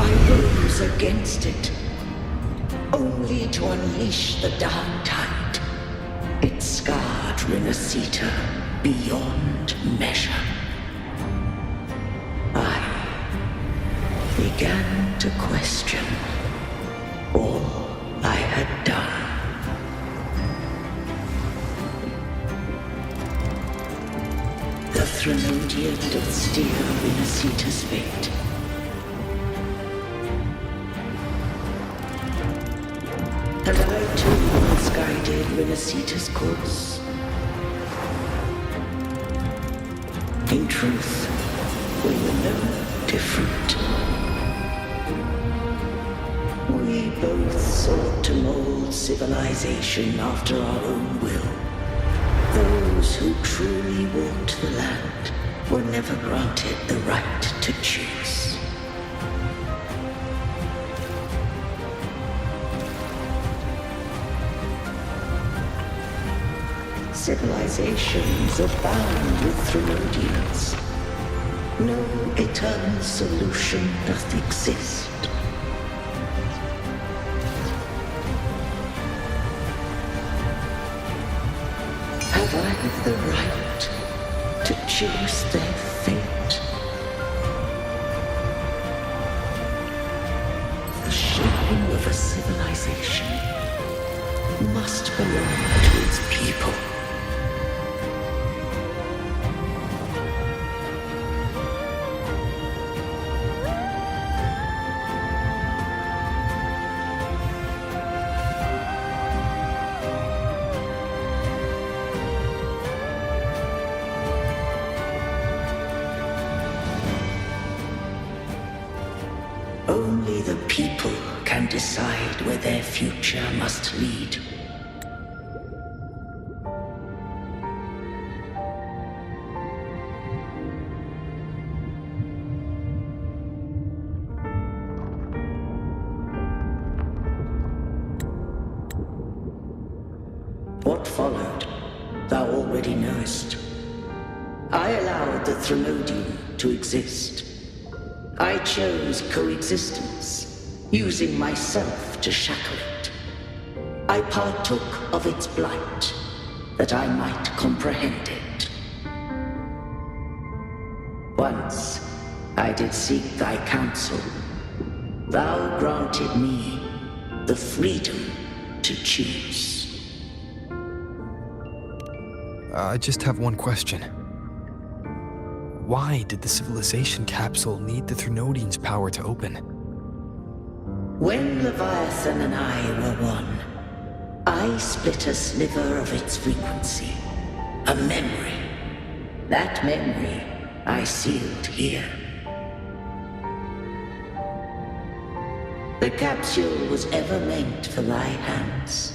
I rose against it, only to unleash the dark tide. It scarred Renacita beyond measure. I began to question all I had done. The Threnodian did steer Renacita's fate. And I too misguided Renacita's course. In truth, we were no different. We both sought to mold civilization after our own will. Those who truly walked the land were never granted the right to choose. Civilizations abound with Thermodians. No eternal solution doth exist. Have I the right to choose their fate? The shaping of a civilization must belong to its people. Only the people can decide where their future must lead. What followed, thou already knowest. I allowed the Thermodian to exist. I chose coexistence, using myself to shackle it. I partook of its blight, that I might comprehend it. Once I did seek thy counsel. Thou granted me the freedom to choose.
I just have one question. Why did the civilization capsule need the Thermodian's power to open?
When Leviathan and I were one, I split a sliver of its frequency. A memory. That memory I sealed here. The capsule was ever meant for thy hands.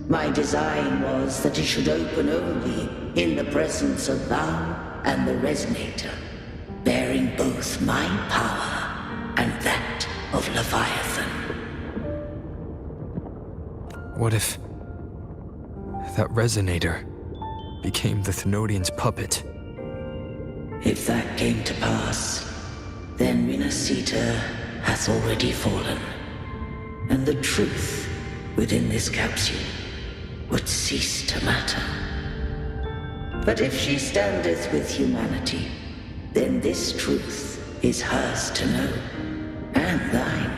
My design was that it should open only in the presence of thou and the resonator, bearing both my power and that of Leviathan.
What if that resonator became the Thermodian's puppet?
If that came to pass, then Renacita hath already fallen, and the truth within this capsule would cease to matter. But if she standeth with humanity, then this truth is hers to know, and thine.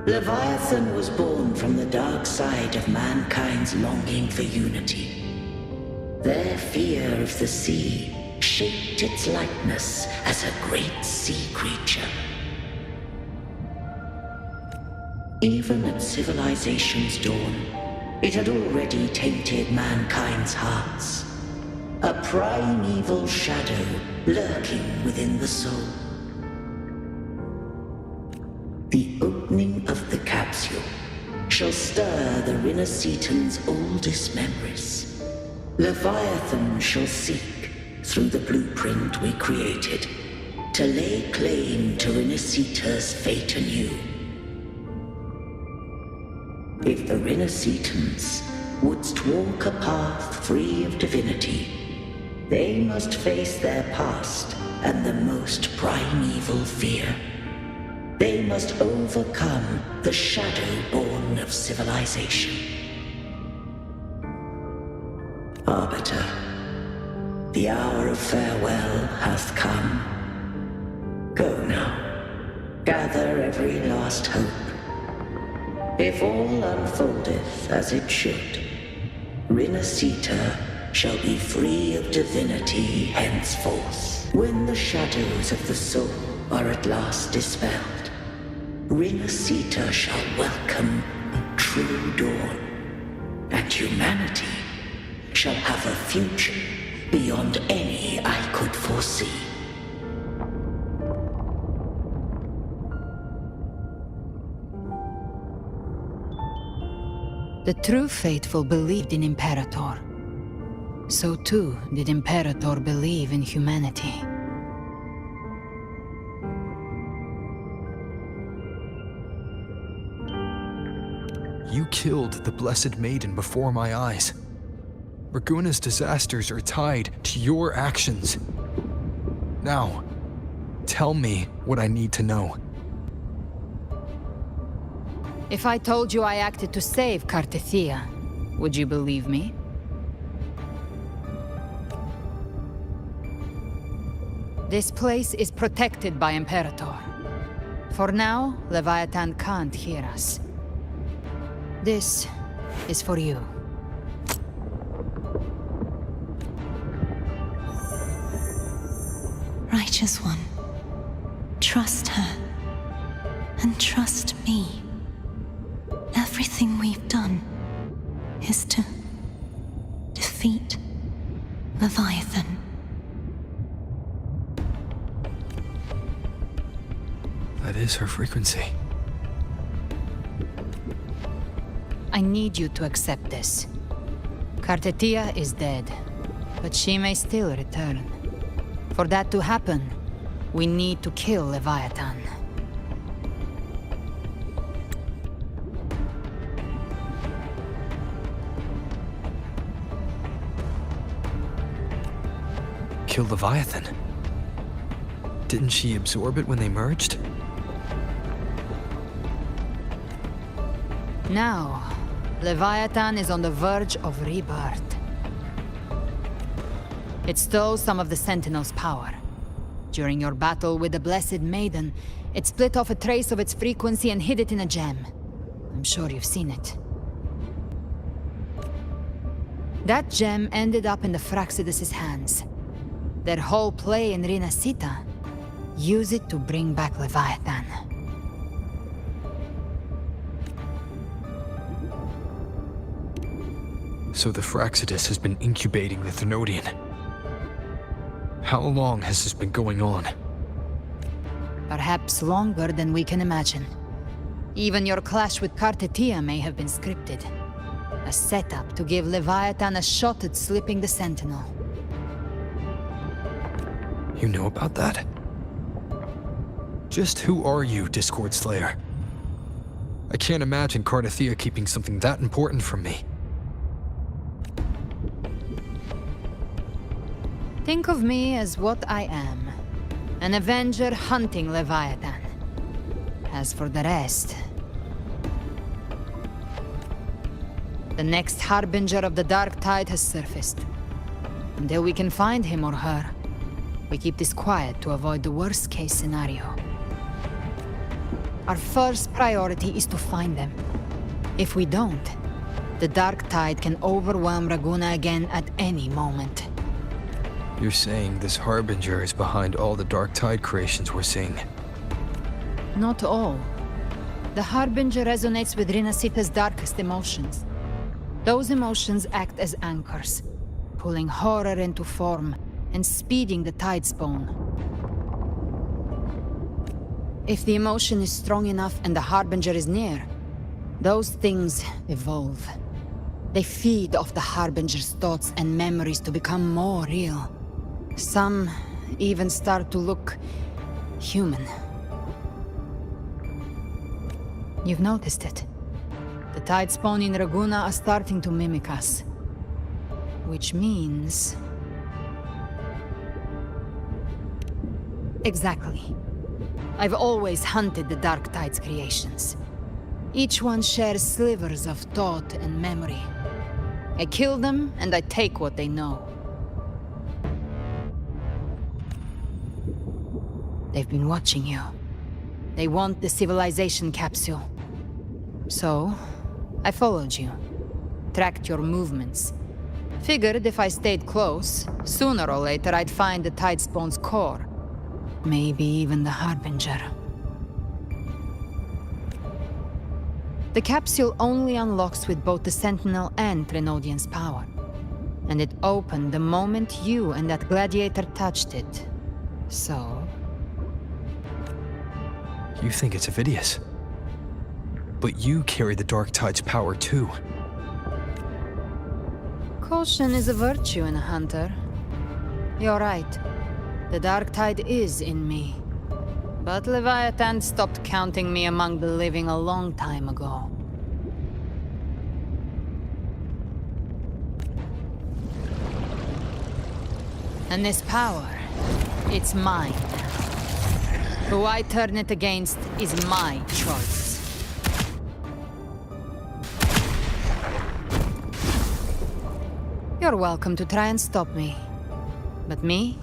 Leviathan was born from the dark side of mankind's longing for unity. Their fear of the sea shaped its likeness as a great sea creature. Even at civilization's dawn, it had already tainted mankind's hearts. A primeval shadow lurking within the soul. The opening of the capsule shall stir the Renacetan's oldest memories. Leviathan shall seek, through the blueprint we created, to lay claim to Renacita's fate anew. If the Renacitans wouldst walk a path free of divinity, they must face their past and the most primeval fear. They must overcome the shadow born of civilization. Arbiter, the hour of farewell hath come. Go now, gather every last hope. If all unfoldeth as it should, Renacita shall be free of divinity henceforth. When the shadows of the soul are at last dispelled, Renacita shall welcome a true dawn, and humanity shall have a future beyond any I could foresee.
The true faithful believed in Imperator. So too did Imperator believe in humanity.
You killed the Blessed Maiden before my eyes. Raguna's disasters are tied to your actions. Now, tell me what I need to know.
If I told you I acted to save Cartethia, would you believe me? This place is protected by Imperator. For now, Leviathan can't hear us. This is for you.
Righteous One, trust her, and trust me. Everything we've done is to defeat Leviathan.
That is her frequency.
I need you to accept this. Cartethia is dead, but she may still return. For that to happen, we need to kill Leviathan.
Kill Leviathan? Didn't she absorb it when they merged?
Now, Leviathan is on the verge of rebirth. It stole some of the Sentinel's power. During your battle with the Blessed Maiden, it split off a trace of its frequency and hid it in a gem. I'm sure you've seen it. That gem ended up in the Fraxidus' hands. Their whole play in Rinasita, use it to bring back Leviathan.
So the Fraxidus has been incubating the Thenodian. How long has this been going on?
Perhaps longer than we can imagine. Even your clash with Cartethia may have been scripted. A setup to give Leviathan a shot at slipping the Sentinel.
You know about that? Just who are you, Discord Slayer? I can't imagine Cartethia keeping something that important from me.
Think of me as what I am. An Avenger hunting Leviathan. As for the rest... The next Harbinger of the Dark Tide has surfaced. Until we can find him or her, we keep this quiet to avoid the worst-case scenario. Our first priority is to find them. If we don't, the Dark Tide can overwhelm Raguna again at any moment.
You're saying this Harbinger is behind all the Dark Tide creations we're seeing?
Not all. The Harbinger resonates with Rinasita's darkest emotions. Those emotions act as anchors, pulling horror into form and speeding the tide spawn. If the emotion is strong enough and the Harbinger is near, those things evolve. They feed off the Harbinger's thoughts and memories to become more real. Some even start to look human. You've noticed it. The tide spawn in Raguna are starting to mimic us. Which means... Exactly. I've always hunted the Dark Tide's creations. Each one shares slivers of thought and memory. I kill them, and I take what they know. They've been watching you. They want the civilization capsule. So, I followed you. Tracked your movements. Figured if I stayed close, sooner or later I'd find the Tidespawn's core. Maybe even the Harbinger. The capsule only unlocks with both the Sentinel and Thenodian's power. And it opened the moment you and that gladiator touched it. So...
You think it's Avidius. But you carry the Dark Tide's power too.
Caution is a virtue in a hunter. You're right. The Dark Tide is in me. But Leviathan stopped counting me among the living a long time ago. And this power, it's mine. Who I turn it against is my choice. You're welcome to try and stop me. But me?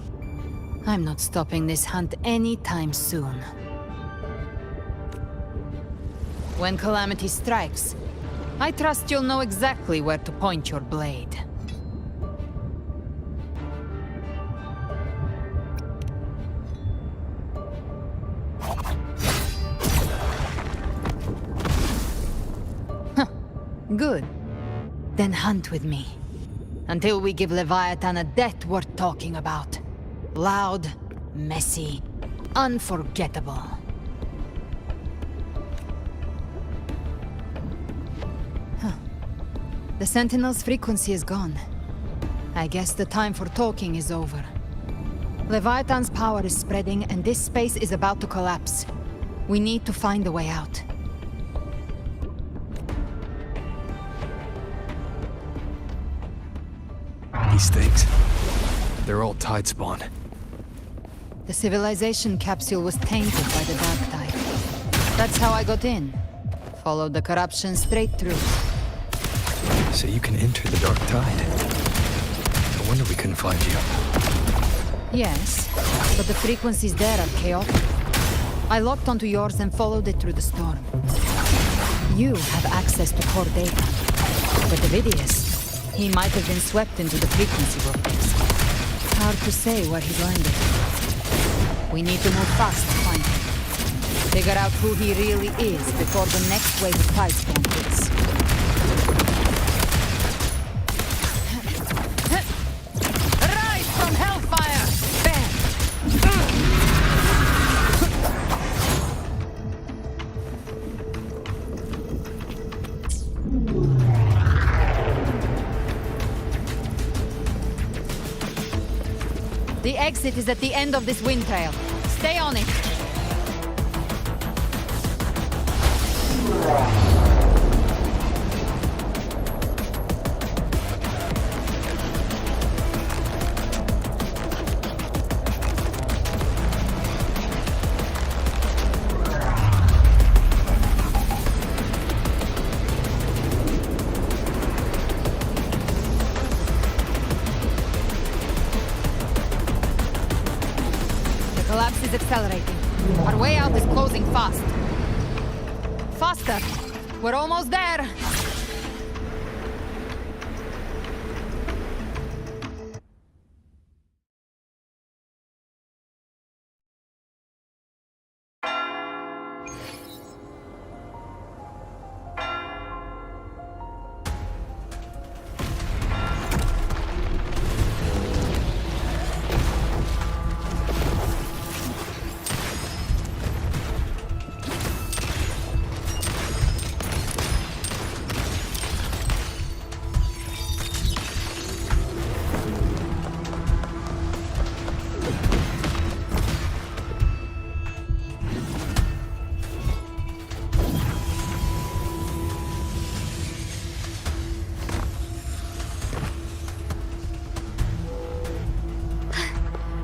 I'm not stopping this hunt anytime soon. When calamity strikes, I trust you'll know exactly where to point your blade. Good. Then hunt with me. Until we give Leviathan a death worth talking about. Loud, messy, unforgettable. The Sentinel's frequency is gone. I guess the time for talking is over. Leviathan's power is spreading and this space is about to collapse. We need to find a way out.
These things, they're all Tide spawn.
The civilization capsule was tainted by the Dark Tide. That's how I got in. Followed the corruption straight through.
So you can enter the Dark Tide. No wonder we couldn't find you.
Yes, but the frequencies there are chaotic. I locked onto yours and followed it through the storm. You have access to core data. But Avidius, he might have been swept into the frequency vortex. Hard to say where he landed. We need to move fast to find him. Figure out who he really is before the next wave of Tide spawn hits. Rise from hellfire! The exit is at the end of this wind trail. Stay on it. The collapse is accelerating. Our way out is closing fast. Faster! We're almost there!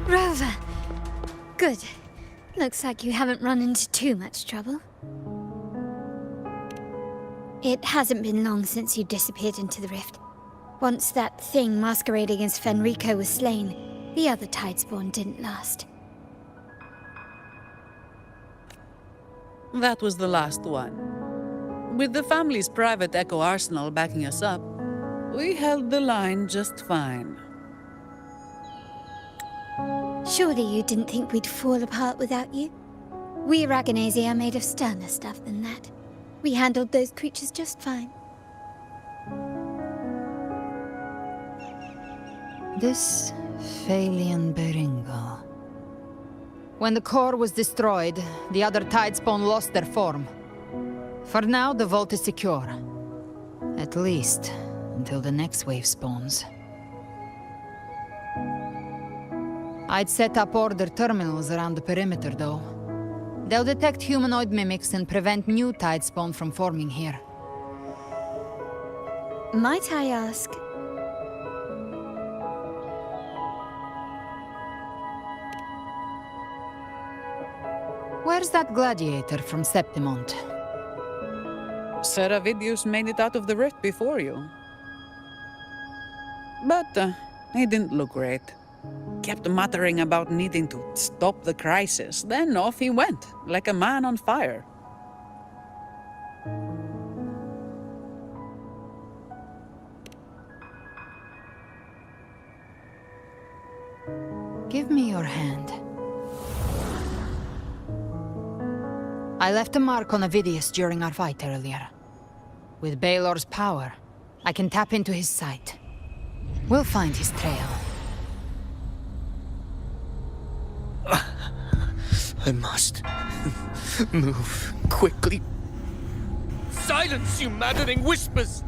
Rover! Good. Looks like you haven't run into too much trouble. It hasn't been long since you disappeared into the rift. Once that thing masquerading as Fenrico was slain, the other Tidespawn didn't last.
That was the last one. With the family's private Echo arsenal backing us up, we held the line just fine.
Surely you didn't think we'd fall apart without you? We Aragonese are made of sterner stuff than that. We handled those creatures just fine.
This Phalian Beringal. When the core was destroyed, the other Tidespawn lost their form. For now, the vault is secure. At least, until the next wave spawns. I'd set up order terminals around the perimeter, though. They'll detect humanoid mimics and prevent new Tidespawn from forming here.
Might I ask?
Where's that gladiator from Septimont?
Seravidius made it out of the rift before you. But he didn't look great. Kept muttering about needing to stop the crisis, then off he went, like a man on fire.
Give me your hand. I left a mark on Avidius during our fight earlier. With Baelor's power, I can tap into his sight. We'll find his trail.
I must move quickly.
Silence, you maddening whispers!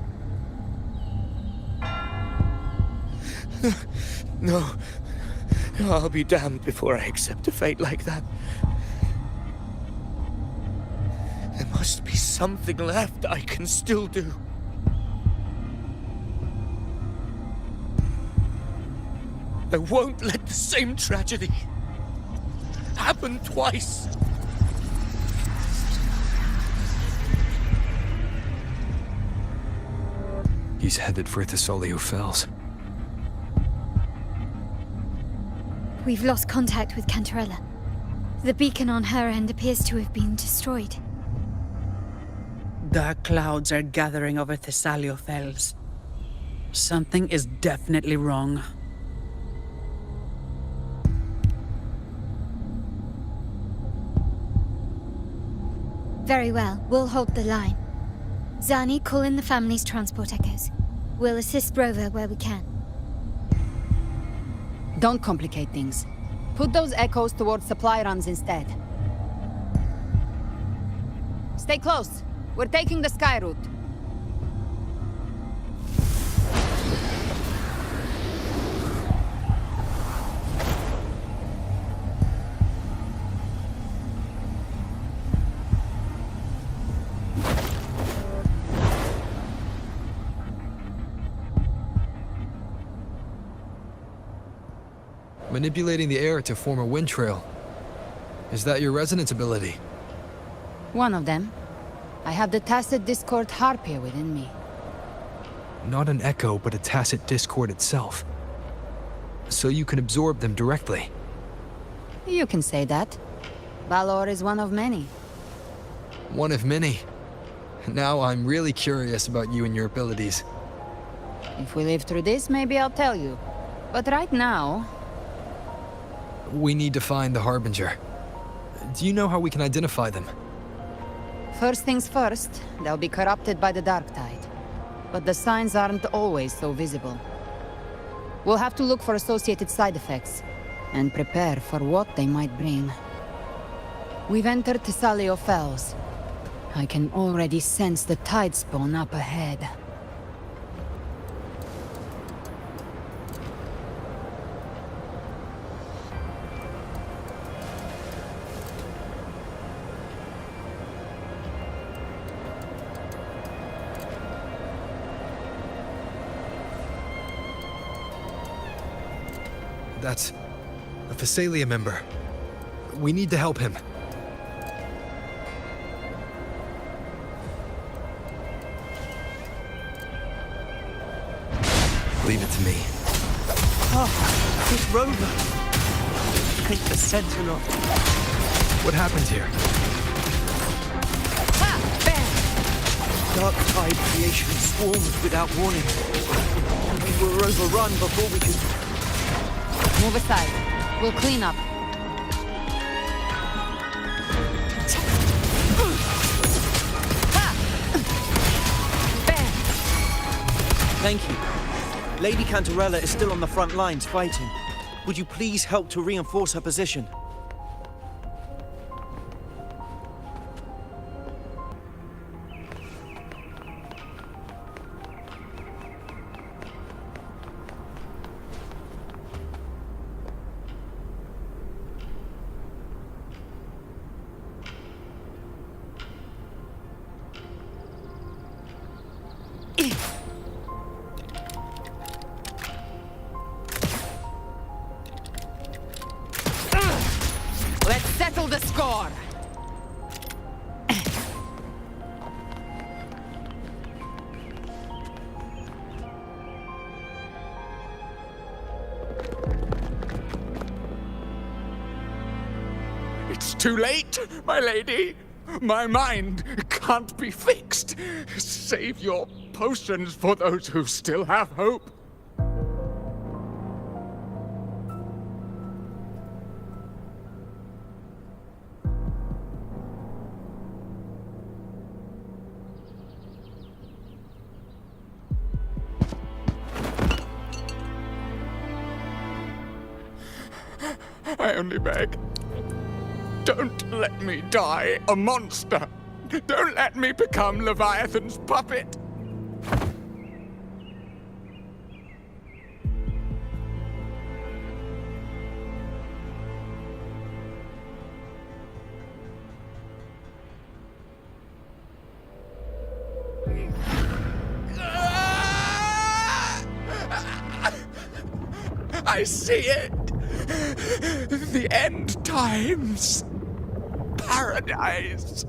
No. I'll be damned before I accept a fate like that. There must be something left I can still do. I won't let the same tragedy happen twice.
He's headed for Thessalio Fells.
We've lost contact with Cantarella. The beacon on her end appears to have been destroyed.
Dark clouds are gathering over Thessalio Fells. Something is definitely wrong.
Very well, we'll hold the line. Zani, call in the family's transport echoes. We'll assist Rover where we can.
Don't complicate things. Put those echoes towards supply runs instead. Stay close. We're taking the sky route.
Manipulating the air to form a wind trail. Is that your resonance ability?
One of them. I have the Tacit Discord Harpia within me.
Not an echo, but a Tacit Discord itself. So you can absorb them directly.
You can say that. Balor is one of many.
One of many. Now I'm really curious about you and your abilities.
If we live through this, maybe I'll tell you. But right now...
We need to find the Harbinger. Do you know how we can identify them?
First things first, they'll be corrupted by the Dark Tide. But the signs aren't always so visible. We'll have to look for associated side effects, and prepare for what they might bring. We've entered Thessalio Fells. I can already sense the Tidespawn up ahead.
That's a Thessalia member. We need to help him. Leave it to me.
Oh, it's Rover. Thank the Sentinel.
What happened here?
Dark Tide creation swarmed without warning. We were overrun before we could...
Move aside. We'll clean up.
Thank you.
Lady Cantarella is still on the front lines fighting. Would you please help to reinforce her position?
Let's settle the score!
It's too late, my lady. My mind can't be fixed. Save your potions for those who still have hope. I only beg. Don't let me die a monster. Don't let me become Leviathan's puppet. I see it. The end times. Paradise.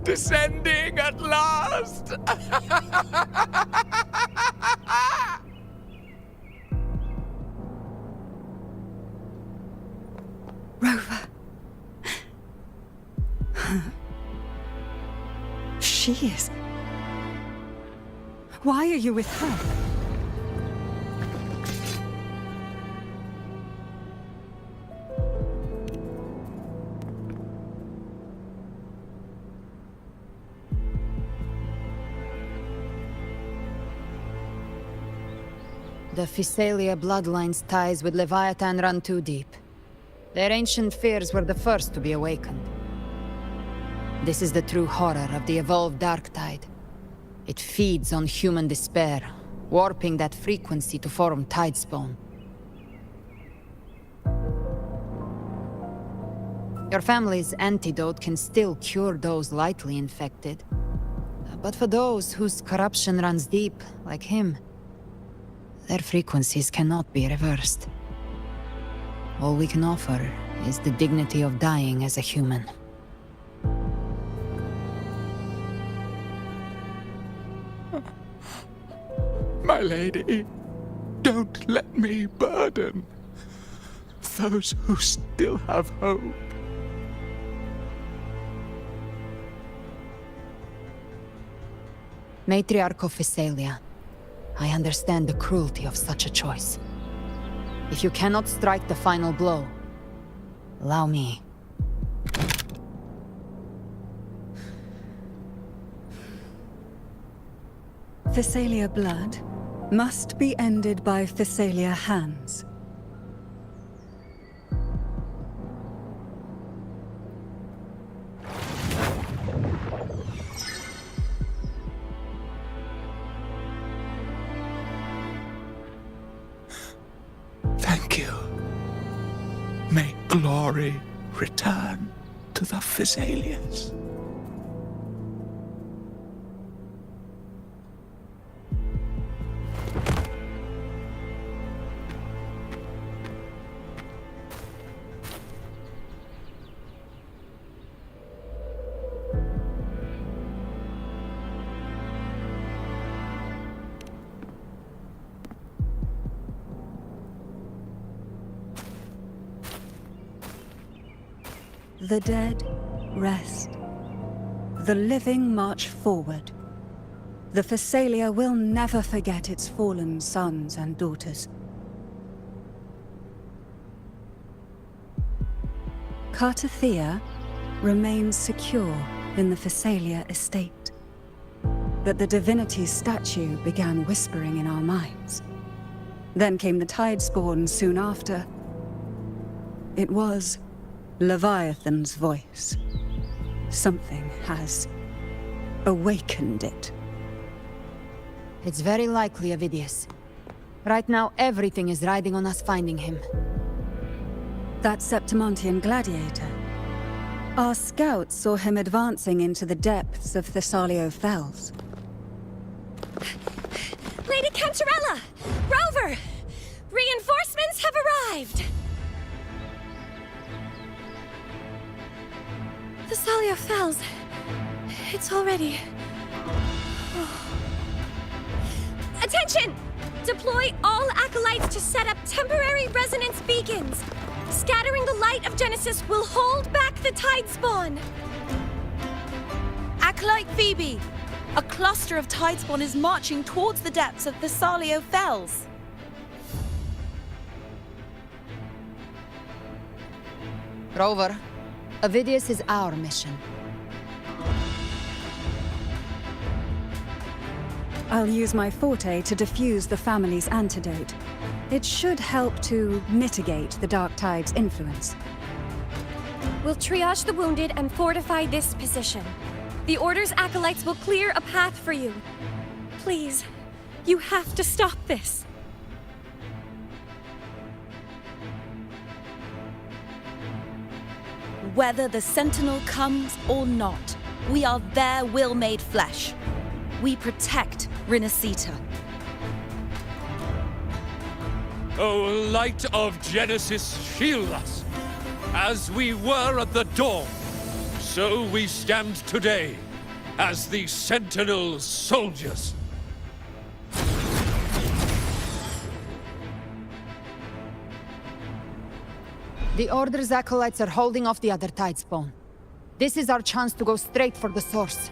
Descending at last.
Rover. She is. Why are you with her?
The Physalia bloodline's ties with Leviathan run too deep. Their ancient fears were the first to be awakened. This is the true horror of the evolved Dark Tide. It feeds on human despair, warping that frequency to form Tidespawn. Your family's antidote can still cure those lightly infected. But for those whose corruption runs deep, like him, their frequencies cannot be reversed. All we can offer is the dignity of dying as a human.
My lady, don't let me burden those who still have hope.
Matriarch of Physalia, I understand the cruelty of such a choice. If you cannot strike the final blow, allow me.
Physalia blood must be ended by Physalia hands.
Thank you. May glory return to the Physalians.
The dead rest. The living march forward. The Physalia will never forget its fallen sons and daughters. Cartathea remains secure in the Physalia estate. But the divinity's statue began whispering in our minds. Then came the tide spawn soon after. It was Leviathan's voice. Something has awakened it.
It's very likely, Avidius. Right now, everything is riding on us finding him.
That Septimontian gladiator. Our scouts saw him advancing into the depths of Thessalio Fells.
Lady Cantarella! Rover! Reinforcements have arrived! Thessalio Fells. It's already... Attention! Deploy all acolytes to set up temporary resonance beacons. Scattering the light of Genesis will hold back the tide spawn.
Acolyte Phoebe, a cluster of tide spawn is marching towards the depths of Thessalio Fells.
Rover, Avidius is our mission.
I'll use my forte to defuse the family's antidote. It should help to mitigate the Dark Tide's influence.
We'll triage the wounded and fortify this position. The Order's acolytes will clear a path for you. Please, you have to stop this.
Whether the Sentinel comes or not, we are their will made flesh. We protect Renacita.
O light of Genesis, shield us. As we were at the dawn, so we stand today as the Sentinel soldiers.
The Order's acolytes are holding off the other tide spawn. This is our chance to go straight for the source.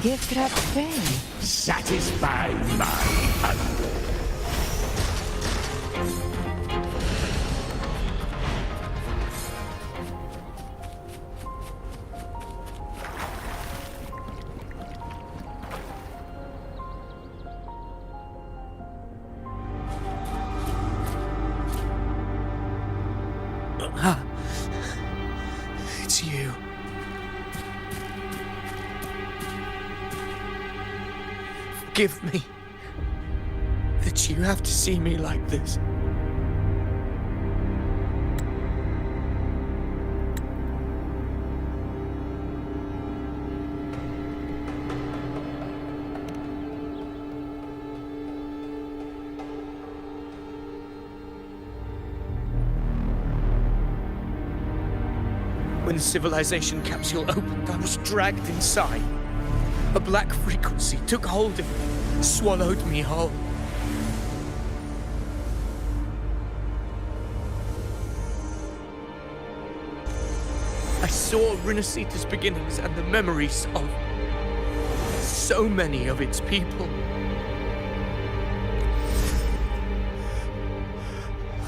Gift wrap fame.
Satisfy my hunger.
It's you. Forgive me that you have to see me like this. When the civilization capsule opened, I was dragged inside. A black frequency took hold of me, swallowed me whole. I saw Renacita's beginnings and the memories of so many of its people.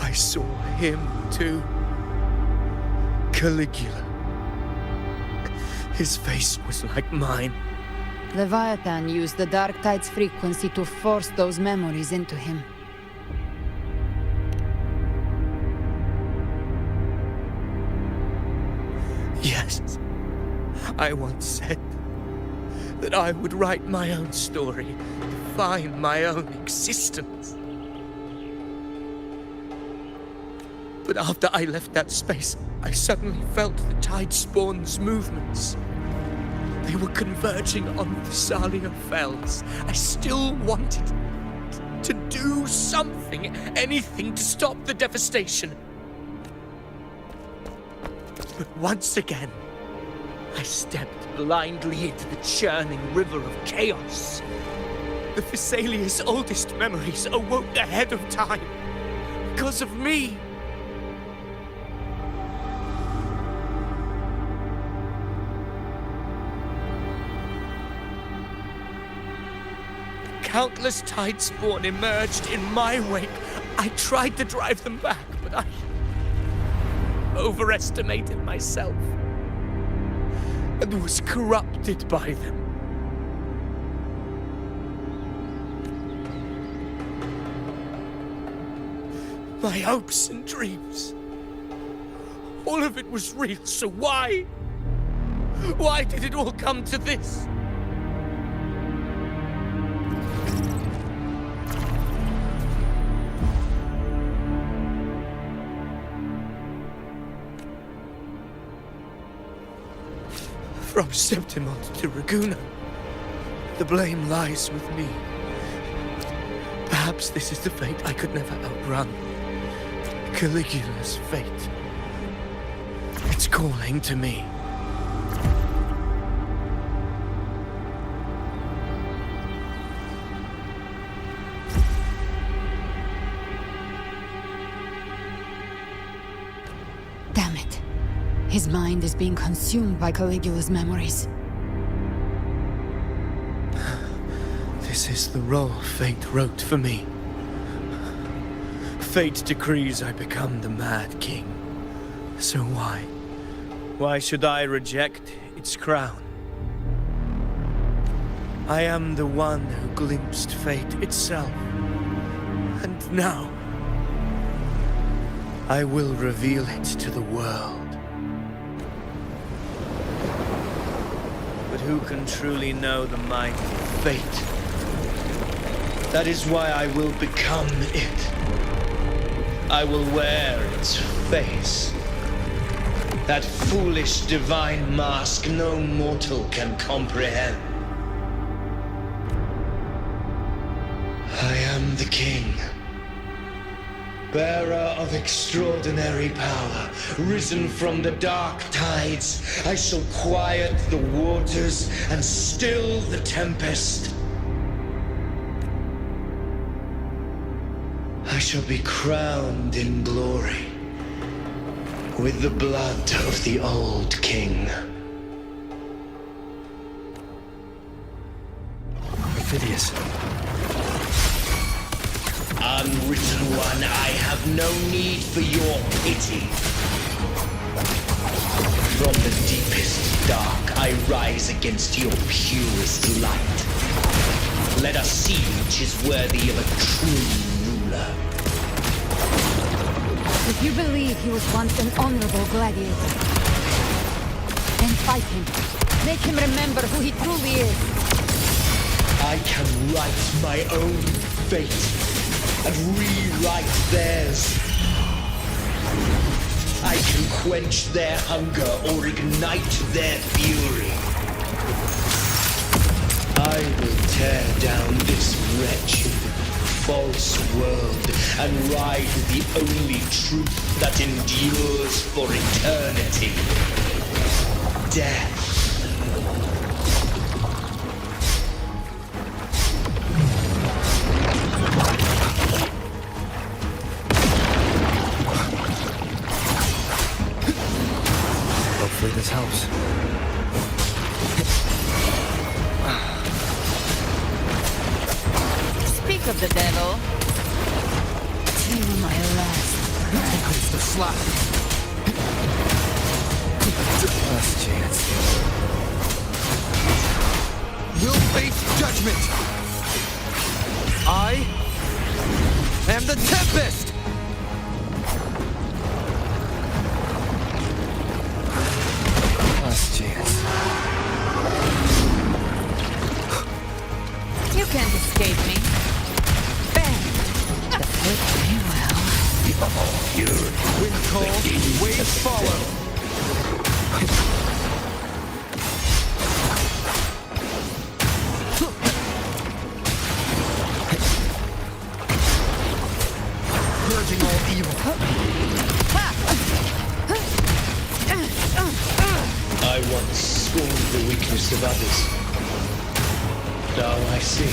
I saw him too. Caligula. His face was like mine.
Leviathan used the Dark Tide's frequency to force those memories into him.
Yes, I once said that I would write my own story, define my own existence. But after I left that space, I suddenly felt the tide spawn's movements. They were converging on the Thessalio Fells. I still wanted to do something, anything to stop the devastation. But once again, I stepped blindly into the churning river of chaos. The Thessalia's oldest memories awoke ahead of time because of me. countless tidespawn emerged in my wake. I tried to drive them back, but I overestimated myself and was corrupted by them. My hopes and dreams, all of it was real, so why? Why did it all come to this? From Septimont to Raguna, the blame lies with me. Perhaps this is the fate I could never outrun. Caligula's fate. It's calling to me.
Damn it. His mind is being consumed by Caligula's memories.
This is the role fate wrote for me. Fate decrees I become the Mad King. So why? Why should I reject its crown? I am the one who glimpsed fate itself. And now, I will reveal it to the world. But who can truly know the mind of fate? That is why I will become it. I will wear its face. That foolish divine mask no mortal can comprehend. I am the king, bearer of extraordinary power, risen from the dark tides. I shall quiet the waters and still the tempest. I shall be crowned in glory with the blood of the old king.
Phidias.
Unwritten one, I have no need for your pity. From the deepest dark, I rise against your purest light. Let us see which is worthy of a true ruler.
If you believe he was once an honorable gladiator, then fight him. Make him remember who he truly is.
I can write my own fate and rewrite theirs. I can quench their hunger or ignite their fury. I will tear down this wretched, false world and ride the only truth that endures for eternity. Death.
Hopefully this helps.
Speak of the devil. Till my last breath.
The slap. Last chance. We'll face judgment. I am the Tempest. Last chance.
You can't escape me. Bang! The fate may well.
Wind call, waves follow. Purging all evil.
I once scorned the weakness of others. Now I see.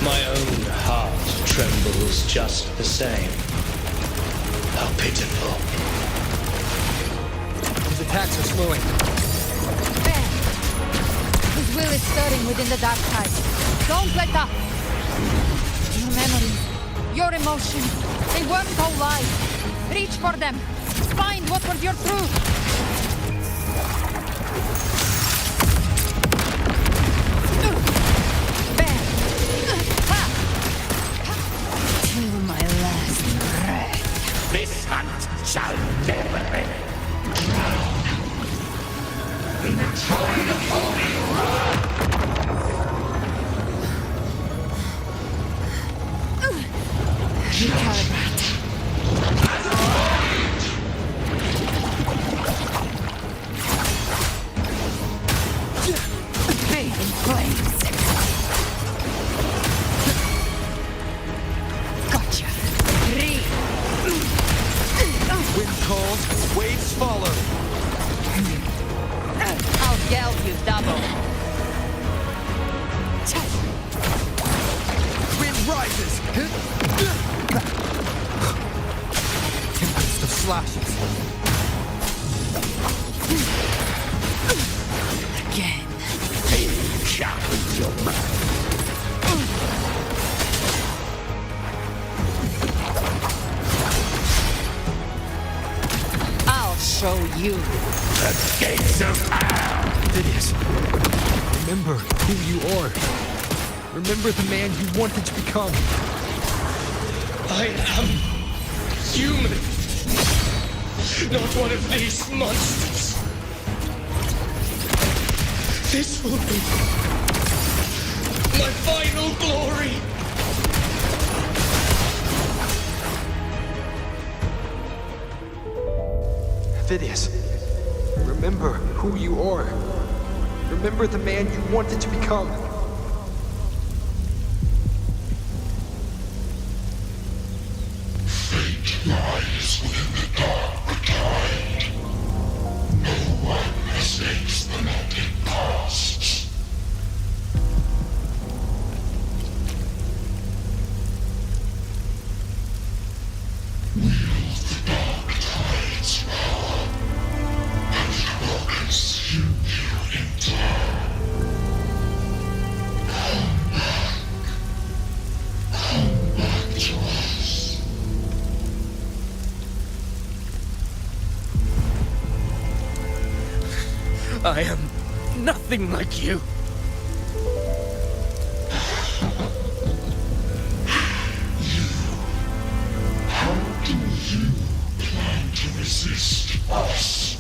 My own heart trembles just the same. How pitiful.
His attacks are slowing.
Bang! His will is stirring within the dark tide. Don't let up! Your memories, your emotions, they won't go wide. Reach for them. Find what was your truth. There. Ha! Till my last breath.
This hunt shall never end. In the tide of holy wrath.
Recalibrate. Bathe in flames. Gotcha.
Wind calls, waves follow.
I'll geld you double.
Wind rises. Tempest of slashes.
Again.
Sharpens your mind.
I'll show you.
The gates of hell.
Phidias, remember who you are. Remember the man you wanted to become.
I am human. Not one of these monsters. This will be my final glory.
Phidias, remember who you are. Remember the man you wanted to become.
Fate lies within the dark tide. No one escapes the melting past. Wield the dark tide's power, and it will consume you in turn. Come back to us.
I am nothing like you.
How do you plan to resist us?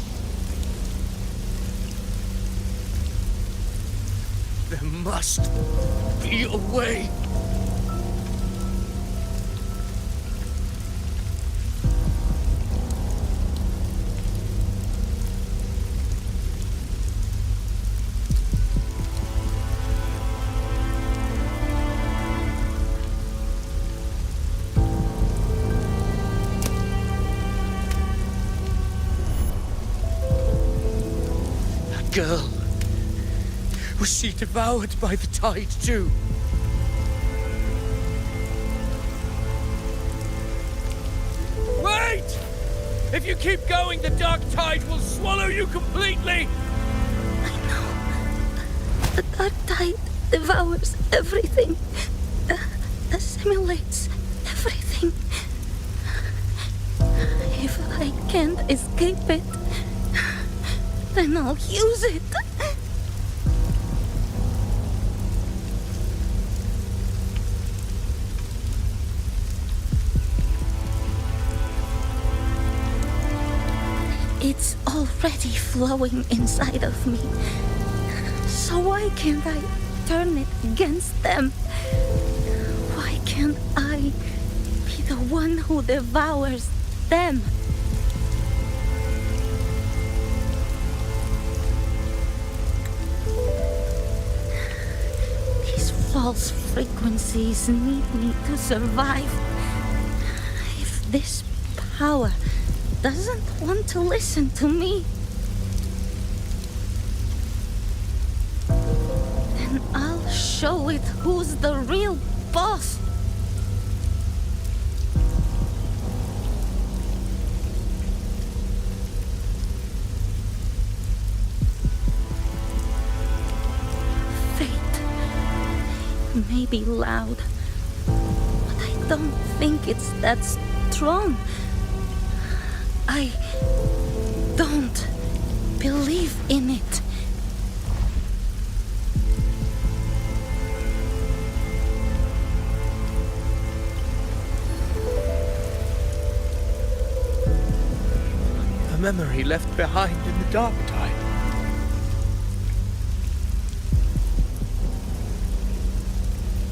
There must be a way. Girl. Was she devoured by the tide too? Wait! If you keep going, the dark tide will swallow you completely!
The dark tide devours everything, assimilates everything. If I can't escape it, then I'll use it. It's already flowing inside of me. So why can't I turn it against them? Why can't I be the one who devours them? These false frequencies need me to survive. If this power doesn't want to listen to me, then I'll show it who's the real boss. Fate
may be loud, but I don't think it's that strong. I don't believe in it.
A memory left behind in the dark tide.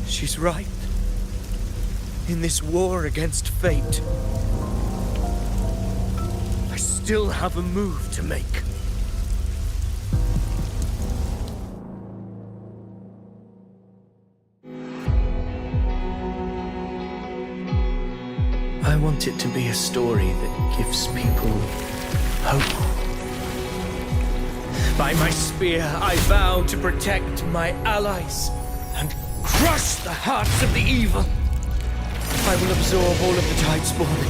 She's right. In this war against fate, I still have a move to make. I want it to be a story that gives people hope. By my spear, I vow to protect my allies and crush the hearts of the evil. I will absorb all of the tide spawn.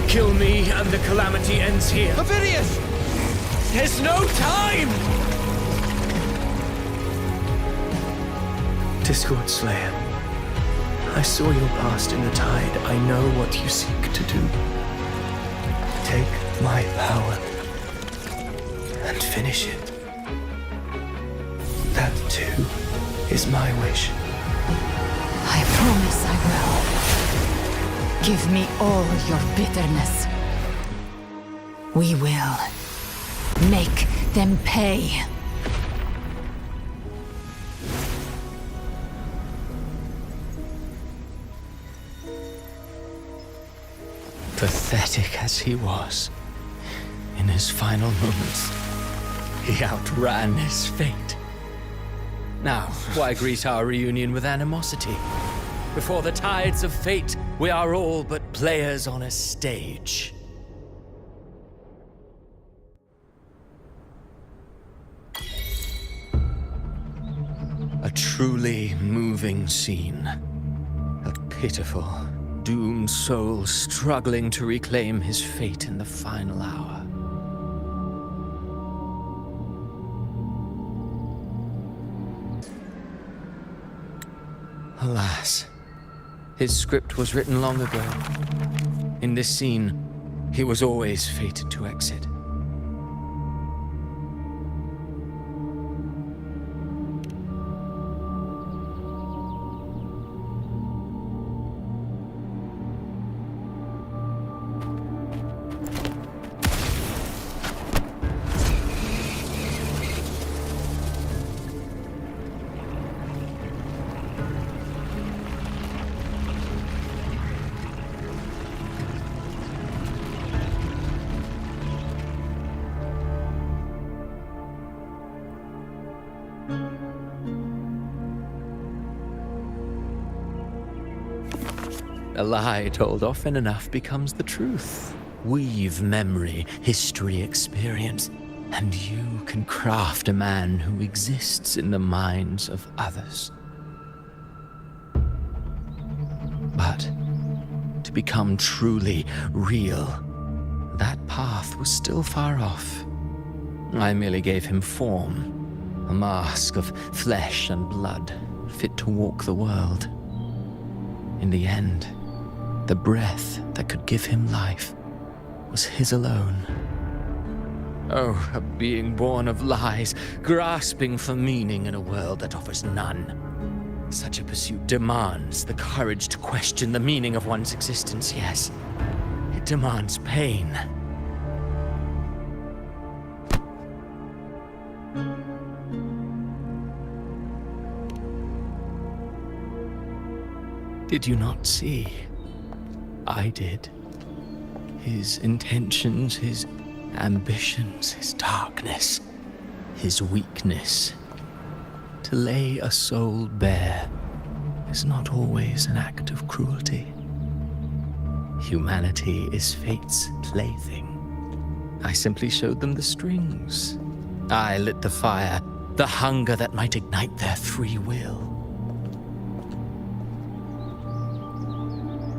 Kill me and the calamity ends here.
Ovidius!
There's no time! Discord Slayer, I saw your past in the tide. I know what you seek to do. Take my power and finish it. That too is my wish.
I promise I will. Give me all your bitterness. We will make them pay.
Pathetic as he was, in his final moments, he outran his fate. Now, why greet our reunion with animosity? Before the tides of fate, we are all but players on a stage. A truly moving scene. A pitiful, doomed soul struggling to reclaim his fate in the final hour. Alas, his script was written long ago. In this scene, he was always fated to exit. A lie told often enough becomes the truth. Weave memory, history, experience, and you can craft a man who exists in the minds of others. But to become truly real, that path was still far off. I merely gave him form, a mask of flesh and blood, fit to walk the world. In the end, the breath that could give him life was his alone. Oh, a being born of lies, grasping for meaning in a world that offers none. Such a pursuit demands the courage to question the meaning of one's existence, yes. It demands pain. Did you not see? I did. His intentions, his ambitions, his darkness, his weakness. To lay a soul bare is not always an act of cruelty. Humanity is fate's plaything. I simply showed them the strings. I lit the fire, the hunger that might ignite their free will.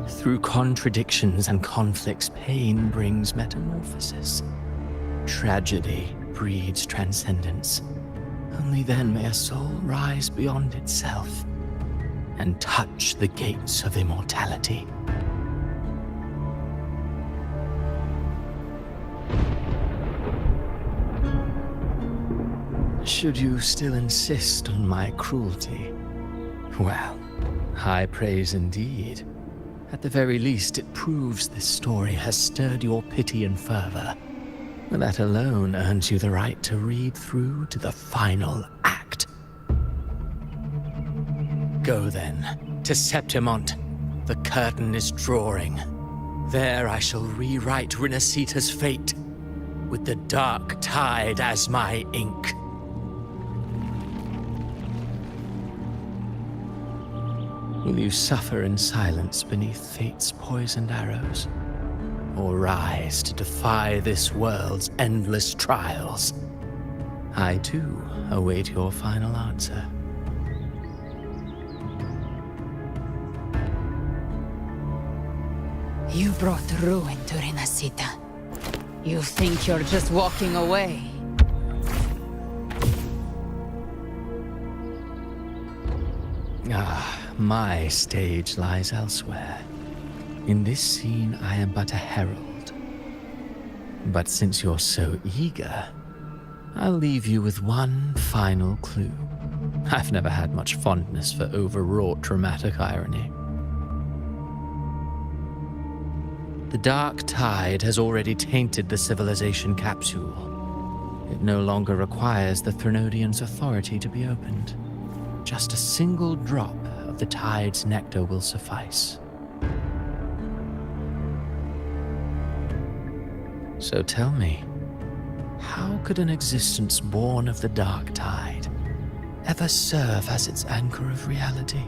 Through contradictions and conflicts, pain brings metamorphosis. Tragedy breeds transcendence. Only then may a soul rise beyond itself and touch the gates of immortality. Should you still insist on my cruelty, well, high praise indeed. At the very least, it proves this story has stirred your pity and fervor. That alone earns you the right to read through to the final act. Go then, to Septimont. The curtain is drawing. There I shall rewrite Renacita's fate, with the dark tide as my ink. Will you suffer in silence beneath fate's poisoned arrows? Or rise to defy this world's endless trials? I too await your final answer.
You brought ruin to Renacita. You think you're just walking away?
My stage lies elsewhere. In this scene, I am but a herald. But since you're so eager, I'll leave you with one final clue. I've never had much fondness for overwrought dramatic irony. The dark tide has already tainted the civilization capsule. It no longer requires the Threnodians' authority to be opened. Just a single drop of the tide's nectar will suffice. So tell me, how could an existence born of the dark tide ever serve as its anchor of reality?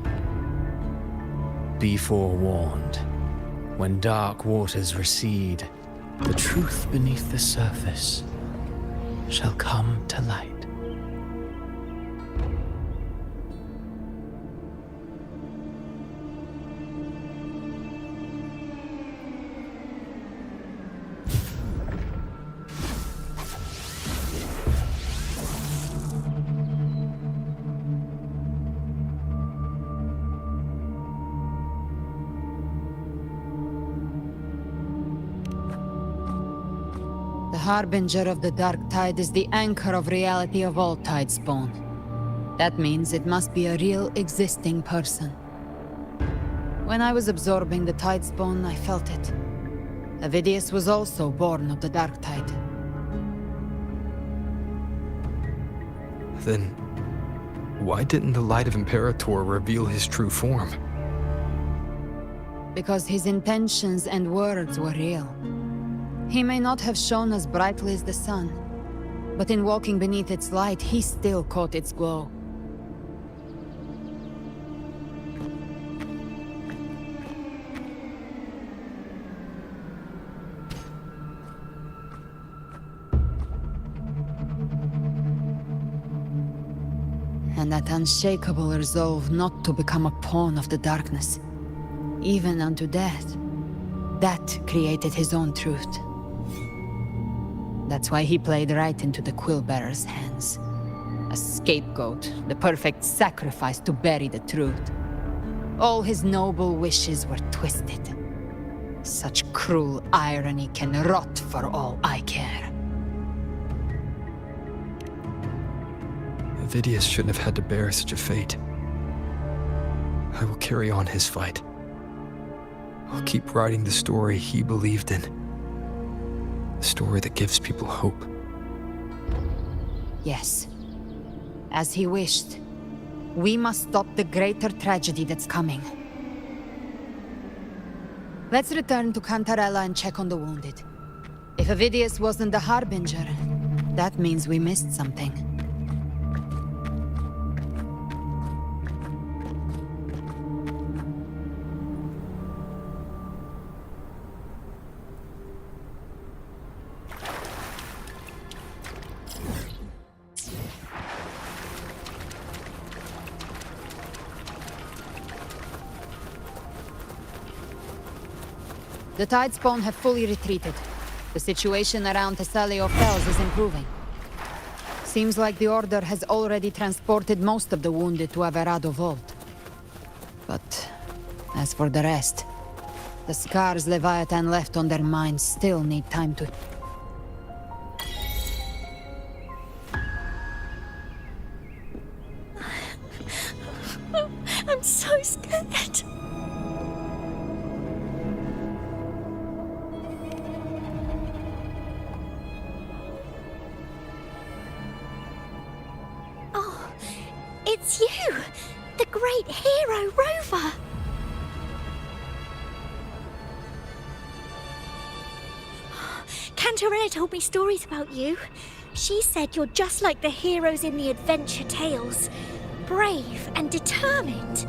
Be forewarned. When dark waters recede, the truth beneath the surface shall come to light.
The harbinger of the dark tide is the anchor of reality of all Tidespawn. That means it must be a real existing person. When I was absorbing the Tidespawn, I felt it. Avidius was also born of the dark tide.
Then, why didn't the light of Imperator reveal his true form?
Because his intentions and words were real. He may not have shone as brightly as the sun, but in walking beneath its light, he still caught its glow. And that unshakable resolve not to become a pawn of the darkness, even unto death, that created his own truth. That's why he played right into the Quill-Bearer's hands. A scapegoat, the perfect sacrifice to bury the truth. All his noble wishes were twisted. Such cruel irony can rot for all I care.
Avidius shouldn't have had to bear such a fate. I will carry on his fight. I'll keep writing the story he believed in. A story that gives people hope.
Yes. As he wished. We must stop the greater tragedy that's coming. Let's return to Cantarella and check on the wounded. If Avidius wasn't the Harbinger, that means we missed something. The Tidespawn have fully retreated. The situation around Thessalio Fells is improving. Seems like the Order has already transported most of the wounded to Averado Vault. But as for the rest, the scars Leviathan left on their minds still need time to...
I'm so scared. Oh, it's you! The great hero, Rover! Cantarella told me stories about you. She said you're just like the heroes in the adventure tales. Brave and determined.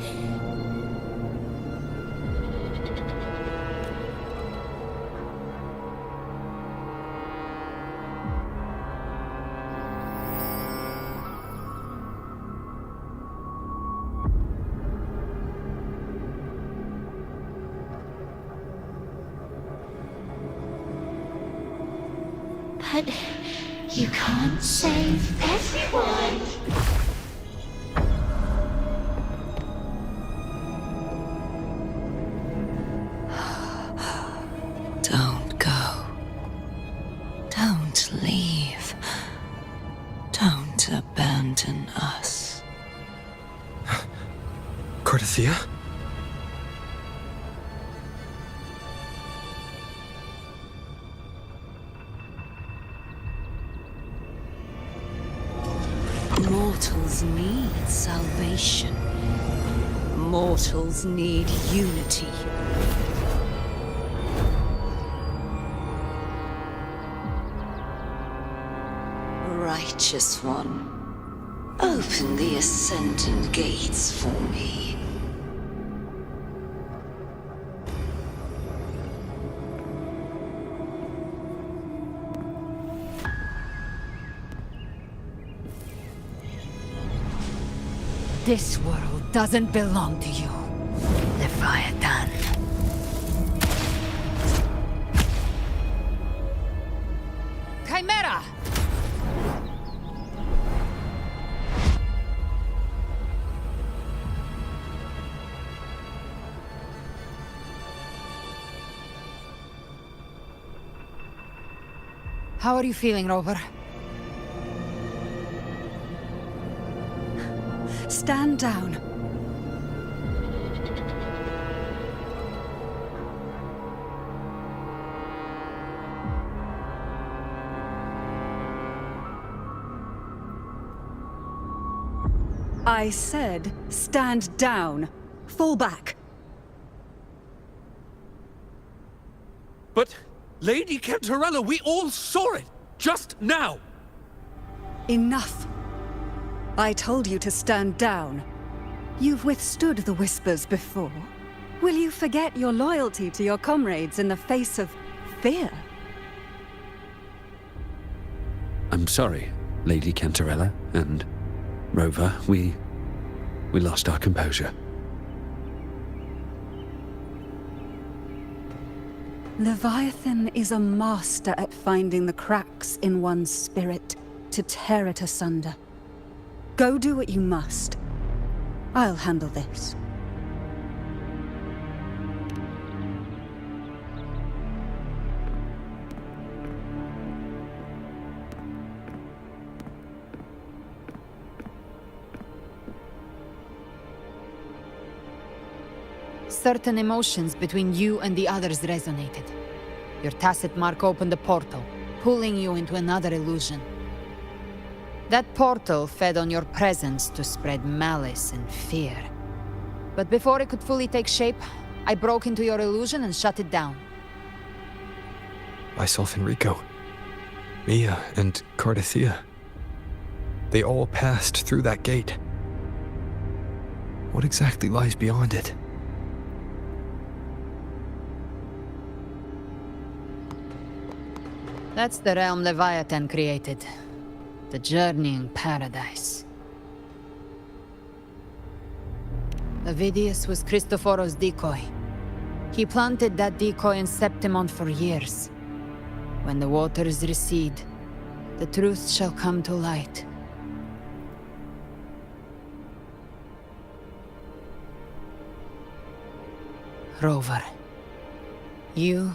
But you can't save everyone. Don't go. Don't leave. Don't abandon us.
Cardathia?
Mortals need salvation. Mortals need unity. Righteous One, open the Ascendant Gates for me.
This world doesn't belong to you, Leviathan. Chimera! How are you feeling, Rover?
Stand down. I said, stand down. Fall back.
But, Lady Cantarella, we all saw it! Just now!
Enough. I told you to stand down. You've withstood the whispers before. Will you forget your loyalty to your comrades in the face of fear?
I'm sorry, Lady Cantarella and Rover. We lost our composure.
Leviathan is a master at finding the cracks in one's spirit to tear it asunder. Go do what you must. I'll handle this.
Certain emotions between you and the others resonated. Your tacit mark opened a portal, pulling you into another illusion. That portal fed on your presence to spread malice and fear. But before it could fully take shape, I broke into your illusion and shut it down.
Myself and Rico, Mia and Cardathia. They all passed through that gate. What exactly lies beyond it?
That's the realm Leviathan created. The journeying paradise. Avidius was Cristoforo's decoy. He planted that decoy in Septimon for years. When the waters recede, the truth shall come to light, Rover. You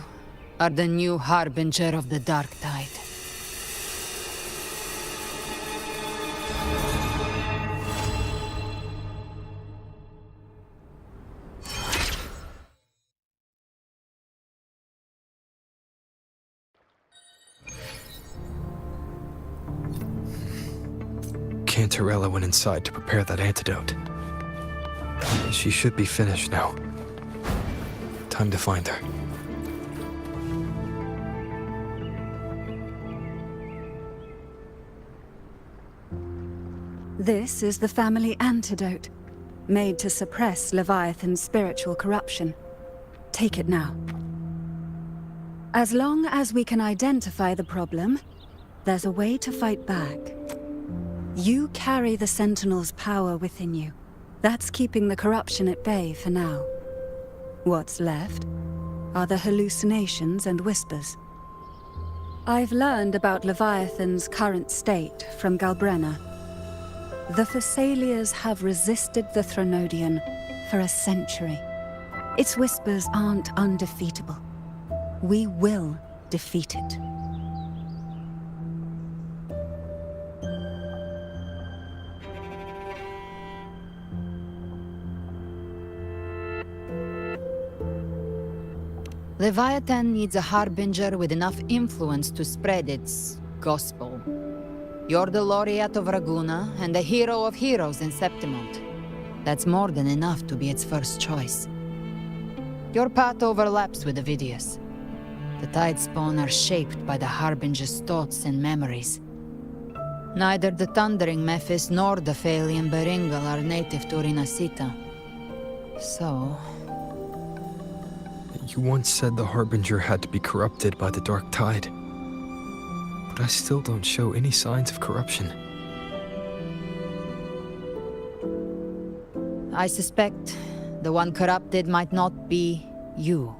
are the new harbinger of the Dark Tide.
Cantarella went inside to prepare that antidote. She should be finished now. Time to find her.
This is the family antidote, made to suppress Leviathan's spiritual corruption. Take it now. As long as we can identify the problem, there's a way to fight back. You carry the Sentinel's power within you. That's keeping the corruption at bay for now. What's left are the hallucinations and whispers. I've learned about Leviathan's current state from Galbrenna. The Thessalias have resisted the Thronodian for a century. Its whispers aren't undefeatable. We will defeat it.
Leviathan needs a harbinger with enough influence to spread its gospel. You're the laureate of Raguna and the hero of heroes in Septimont. That's more than enough to be its first choice. Your path overlaps with Ovidius. The Tidespawn are shaped by the harbinger's thoughts and memories. Neither the Thundering Mephis nor the Phalian Beringal are native to Rinasita. So...
You once said the Harbinger had to be corrupted by the Dark Tide. But I still don't show any signs of corruption.
I suspect the one corrupted might not be you.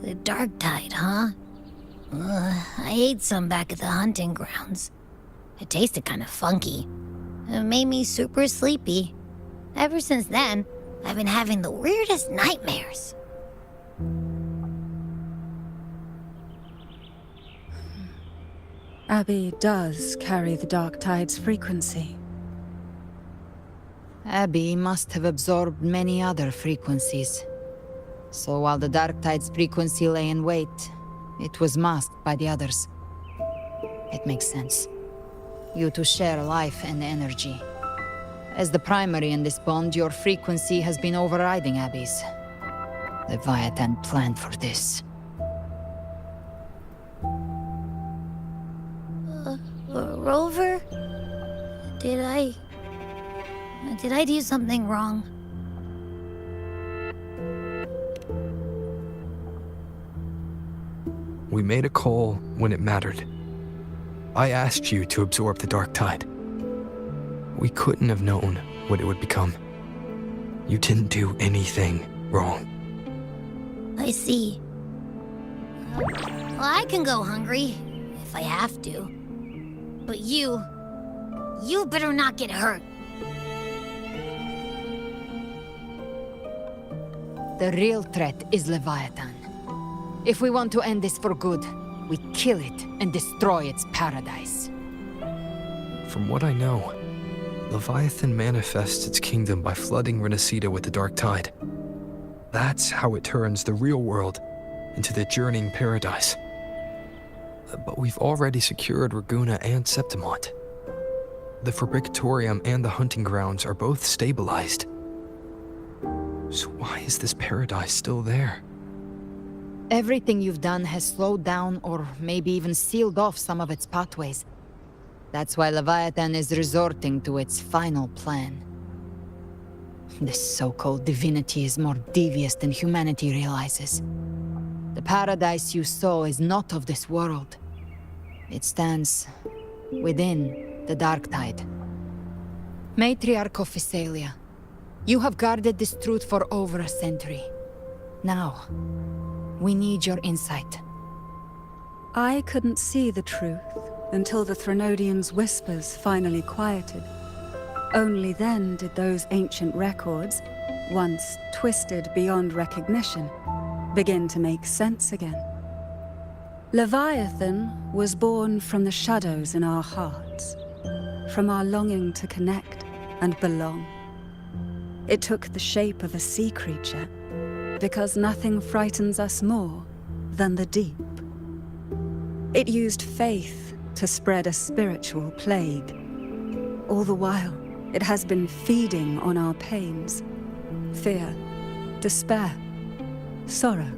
The Dark Tide, huh? I ate some back at the hunting grounds. It tasted kind of funky. It made me super sleepy. Ever since then, I've been having the weirdest nightmares.
Abby does carry the Dark Tide's frequency.
Abby must have absorbed many other frequencies. So while the Dark Tide's frequency lay in wait, it was masked by the others. It makes sense. You two share life and energy. As the primary in this bond, your frequency has been overriding Abby's. Leviathan planned for this.
Rover? Did I do something wrong?
We made a call when it mattered. I asked you to absorb the Dark Tide. We couldn't have known what it would become. You didn't do anything wrong.
I see. Well, I can go hungry, if I have to. But you better not get hurt.
The real threat is Leviathan. If we want to end this for good, we kill it and destroy its paradise.
From what I know, Leviathan manifests its kingdom by flooding Rinasita with the Dark Tide. That's how it turns the real world into the journeying paradise. But we've already secured Raguna and Septimont. The Fabricatorium and the hunting grounds are both stabilized. So why is this paradise still there?
Everything you've done has slowed down or maybe even sealed off some of its pathways. That's why Leviathan is resorting to its final plan. This so-called divinity is more devious than humanity realizes. The paradise you saw is not of this world. It stands within the Dark Tide. Matriarch of Physalia, you have guarded this truth for over a century. Now, we need your insight.
I couldn't see the truth until the Threnodians' whispers finally quieted. Only then did those ancient records, once twisted beyond recognition, begin to make sense again. Leviathan was born from the shadows in our hearts, from our longing to connect and belong. It took the shape of a sea creature, because nothing frightens us more than the deep. It used faith to spread a spiritual plague. All the while, it has been feeding on our pains, fear, despair, sorrow.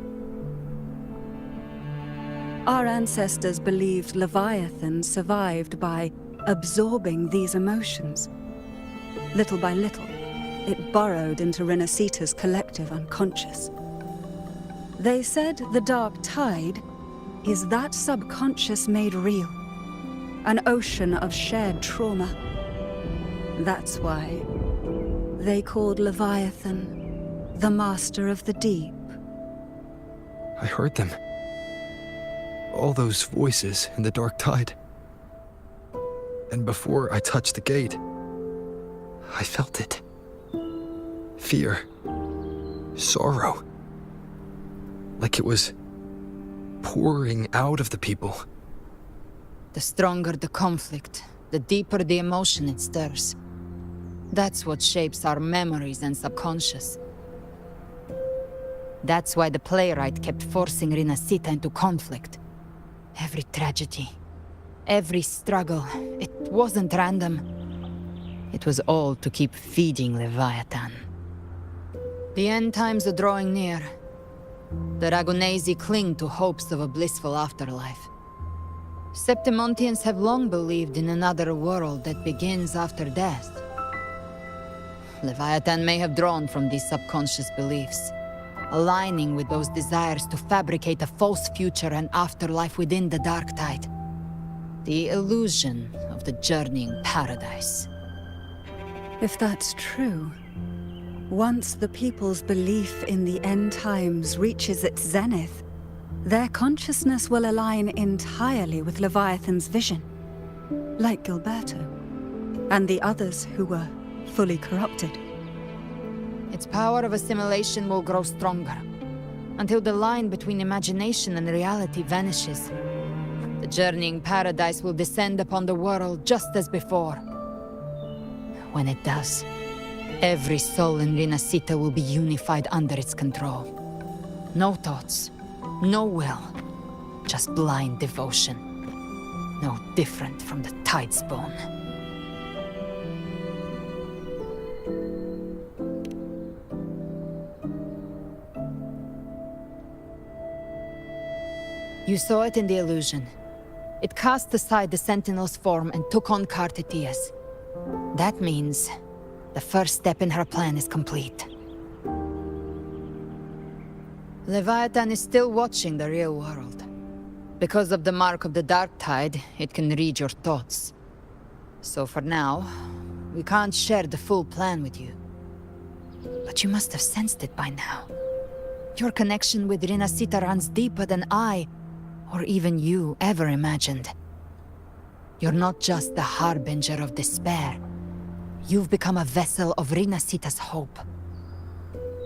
Our ancestors believed Leviathan survived by absorbing these emotions. Little by little, it burrowed into Renacita's collective unconscious. They said the dark tide is that subconscious made real, an ocean of shared trauma. That's why they called Leviathan the Master of the Deep.
I heard them. All those voices in the dark tide. And before I touched the gate, I felt it. Fear. Sorrow. Like it was pouring out of the people.
The stronger the conflict, the deeper the emotion it stirs. That's what shapes our memories and subconscious. That's why the playwright kept forcing Renacita into conflict. Every tragedy, every struggle, it wasn't random. It was all to keep feeding Leviathan. The end times are drawing near. The Ragonesi cling to hopes of a blissful afterlife. Septimontians have long believed in another world that begins after death. Leviathan may have drawn from these subconscious beliefs, aligning with those desires to fabricate a false future and afterlife within the dark tide. The illusion of the journeying paradise.
If that's true, once the people's belief in the end times reaches its zenith, their consciousness will align entirely with Leviathan's vision, like Gilberto, and the others who were fully corrupted.
Its power of assimilation will grow stronger, until the line between imagination and reality vanishes. The journeying paradise will descend upon the world just as before. When it does, every soul in Renacita will be unified under its control. No thoughts, no will, just blind devotion. No different from the Tidespawn. You saw it in the illusion. It cast aside the Sentinel's form and took on Cartetias. That means the first step in her plan is complete. Leviathan is still watching the real world. Because of the mark of the Dark Tide, it can read your thoughts. So for now, we can't share the full plan with you. But you must have sensed it by now. Your connection with Renacita runs deeper than I, or even you, ever imagined. You're not just the harbinger of despair. You've become a vessel of Renacita's hope.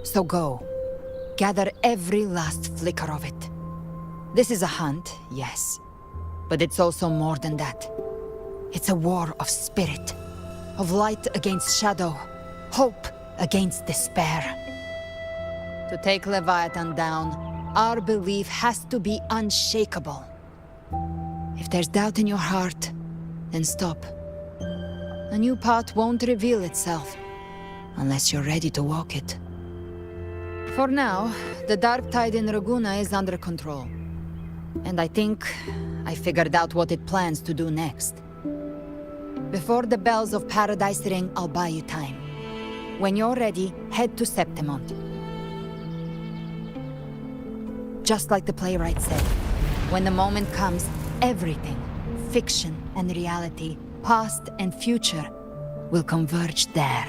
So go. Gather every last flicker of it. This is a hunt, yes. But it's also more than that. It's a war of spirit. Of light against shadow. Hope against despair. To take Leviathan down, our belief has to be unshakable. If there's doubt in your heart, then stop. A new path won't reveal itself, unless you're ready to walk it. For now, the dark tide in Raguna is under control. And I think I figured out what it plans to do next. Before the bells of Paradise ring, I'll buy you time. When you're ready, head to Septimont. Just like the playwright said, when the moment comes, everything, fiction and reality, past and future, will converge there.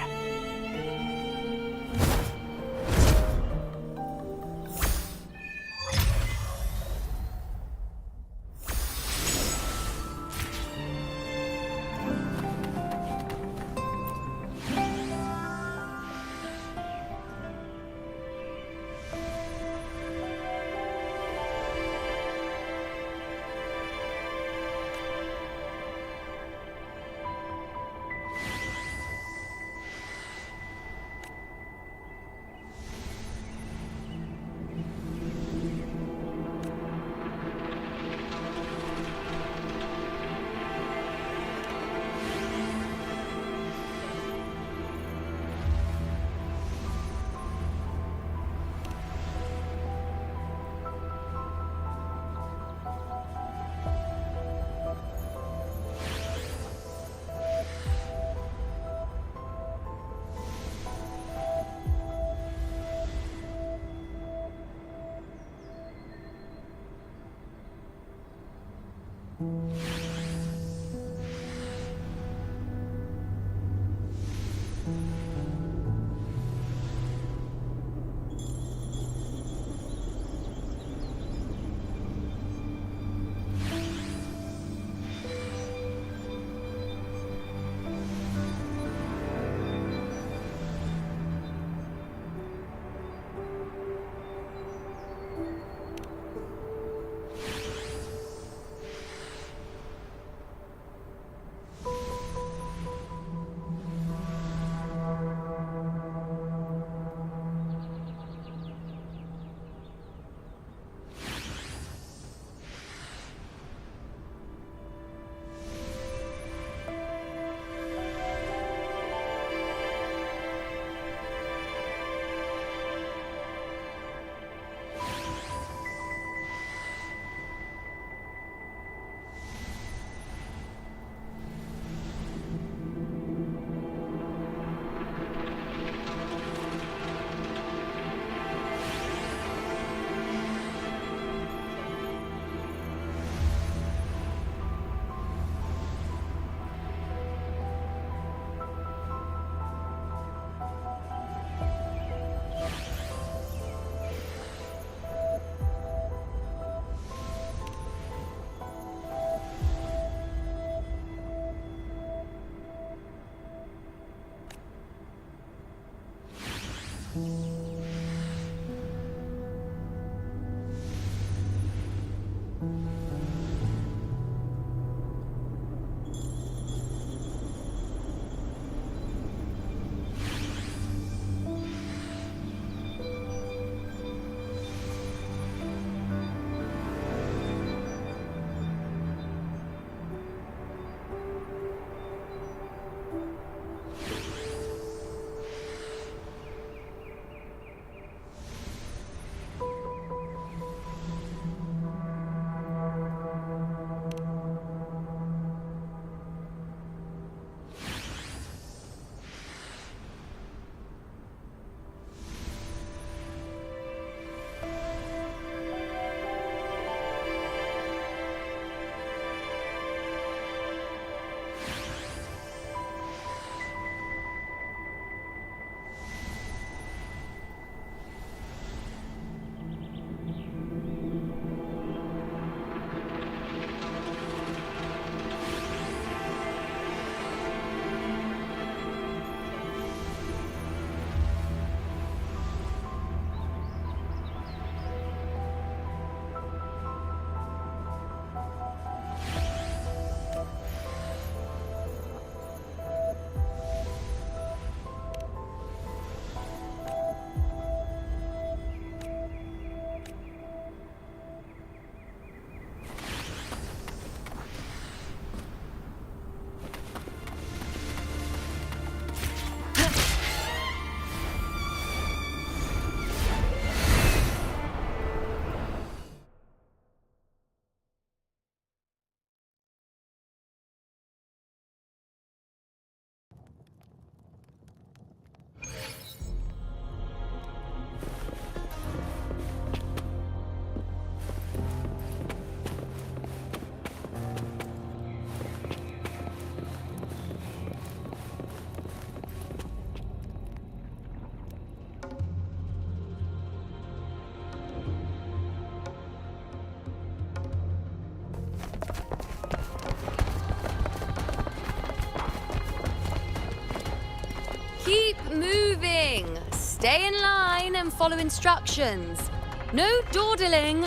Keep moving. Stay in line and follow instructions. No dawdling.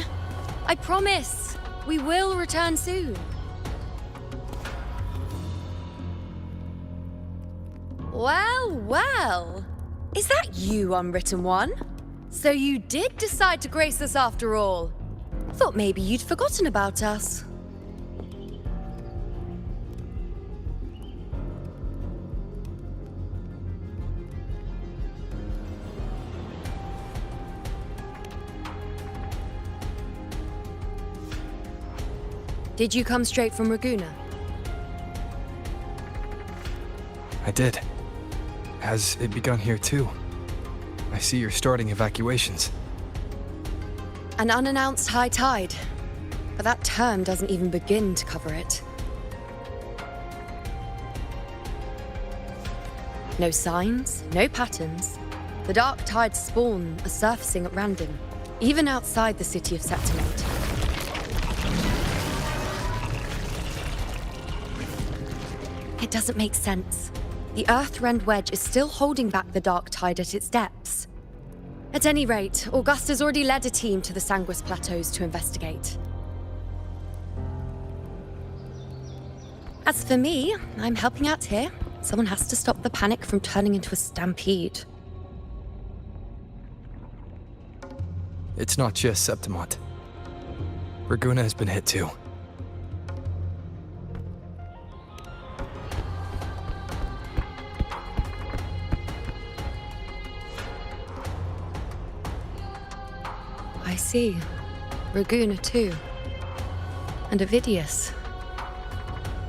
I promise, we will return soon. Well, well. Is that you, Unwritten One? So you did decide to grace us after all. Thought maybe you'd forgotten about us. Did you come straight from Raguna?
I did. Has it begun here too? I see you're starting evacuations.
An unannounced high tide. but that term doesn't even begin to cover it. No signs, no patterns. The dark tide's spawn are surfacing at random, even outside the city of Septimont. It doesn't make sense. The Earth-rend wedge is still holding back the dark tide at its depths. At any rate, Augusta's already led a team to the Sanguis Plateaus to investigate. As for me, I'm helping out here. Someone has to stop the panic from turning into a stampede.
It's not just Septimont. Raguna has been hit too.
I see. Raguna too. And Ovidius.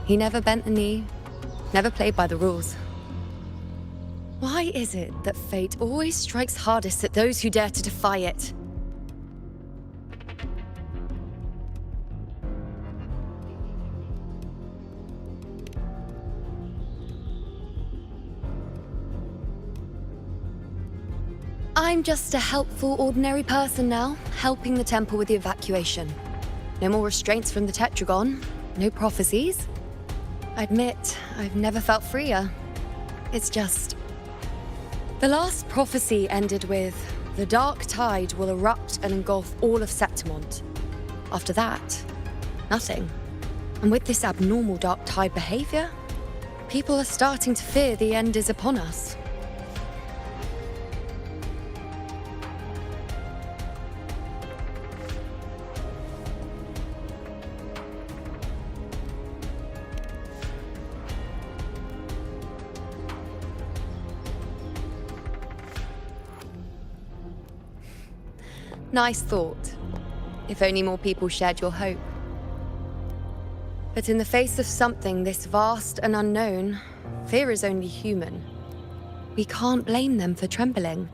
He never bent the knee, never played by the rules. Why is it that fate always strikes hardest at those who dare to defy it? I'm just a helpful, ordinary person now, helping the temple with the evacuation. No more restraints from the Tetragon, no prophecies. I admit, I've never felt freer. It's just... The last prophecy ended with, the dark tide will erupt and engulf all of Septimont. After that, nothing. And with this abnormal dark tide behavior, people are starting to fear the end is upon us. Nice thought. If only more people shared your hope. But in the face of something this vast and unknown, fear is only human. We can't blame them for trembling.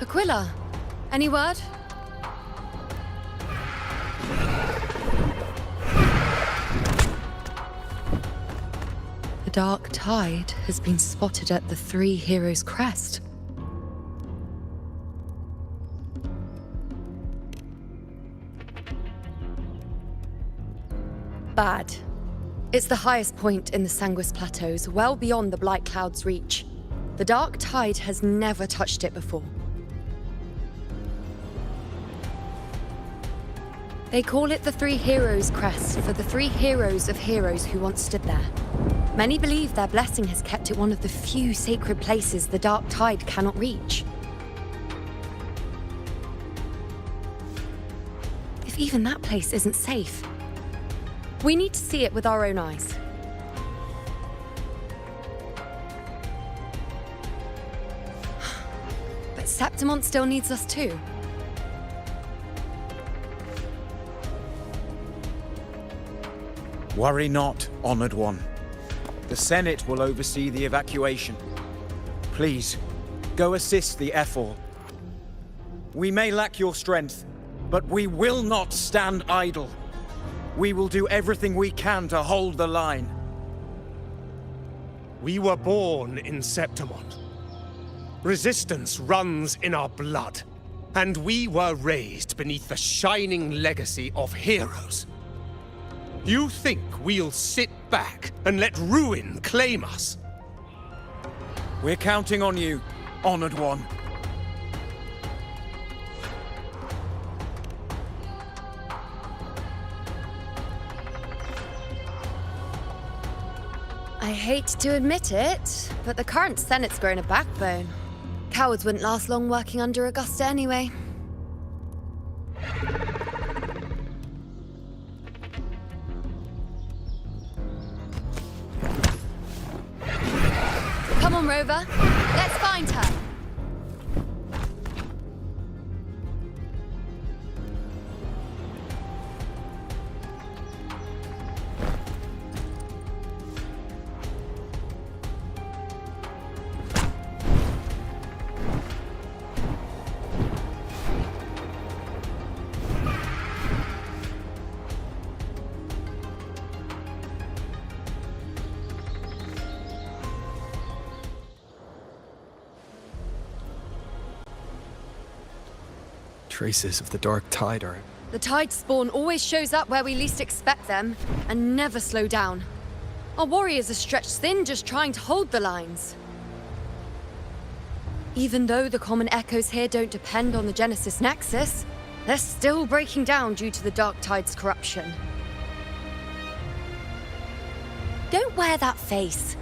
Aquila, any word? The dark tide has been spotted at the Three Heroes' crest. Bad. It's the highest point in the Sanguis Plateaus, well beyond the Blight Cloud's reach. The dark tide has never touched it before. They call it the Three Heroes' Crest for the three heroes of heroes who once stood there. Many believe their blessing has kept it one of the few sacred places the dark tide cannot reach. If even that place isn't safe, we need to see it with our own eyes. But Septimont still needs us too.
Worry not, Honored One. The Senate will oversee the evacuation. Please, go assist the Ephor. We may lack your strength, but we will not stand idle. We will do everything we can to hold the line.
We were born in Septimont. Resistance runs in our blood. And we were raised beneath the shining legacy of heroes. You think we'll sit back and let ruin claim us?
We're counting on you, Honored One.
I hate to admit it, but the current Senate's grown a backbone. Cowards wouldn't last long working under Augusta anyway. Come on, Rover. Let's find her.
Traces of the dark tide are...
The tide spawn always shows up where we least expect them, and never slow down. Our warriors are stretched thin just trying to hold the lines. Even though the common echoes here don't depend on the Genesis Nexus, they're still breaking down due to the dark tide's corruption. Don't wear that face.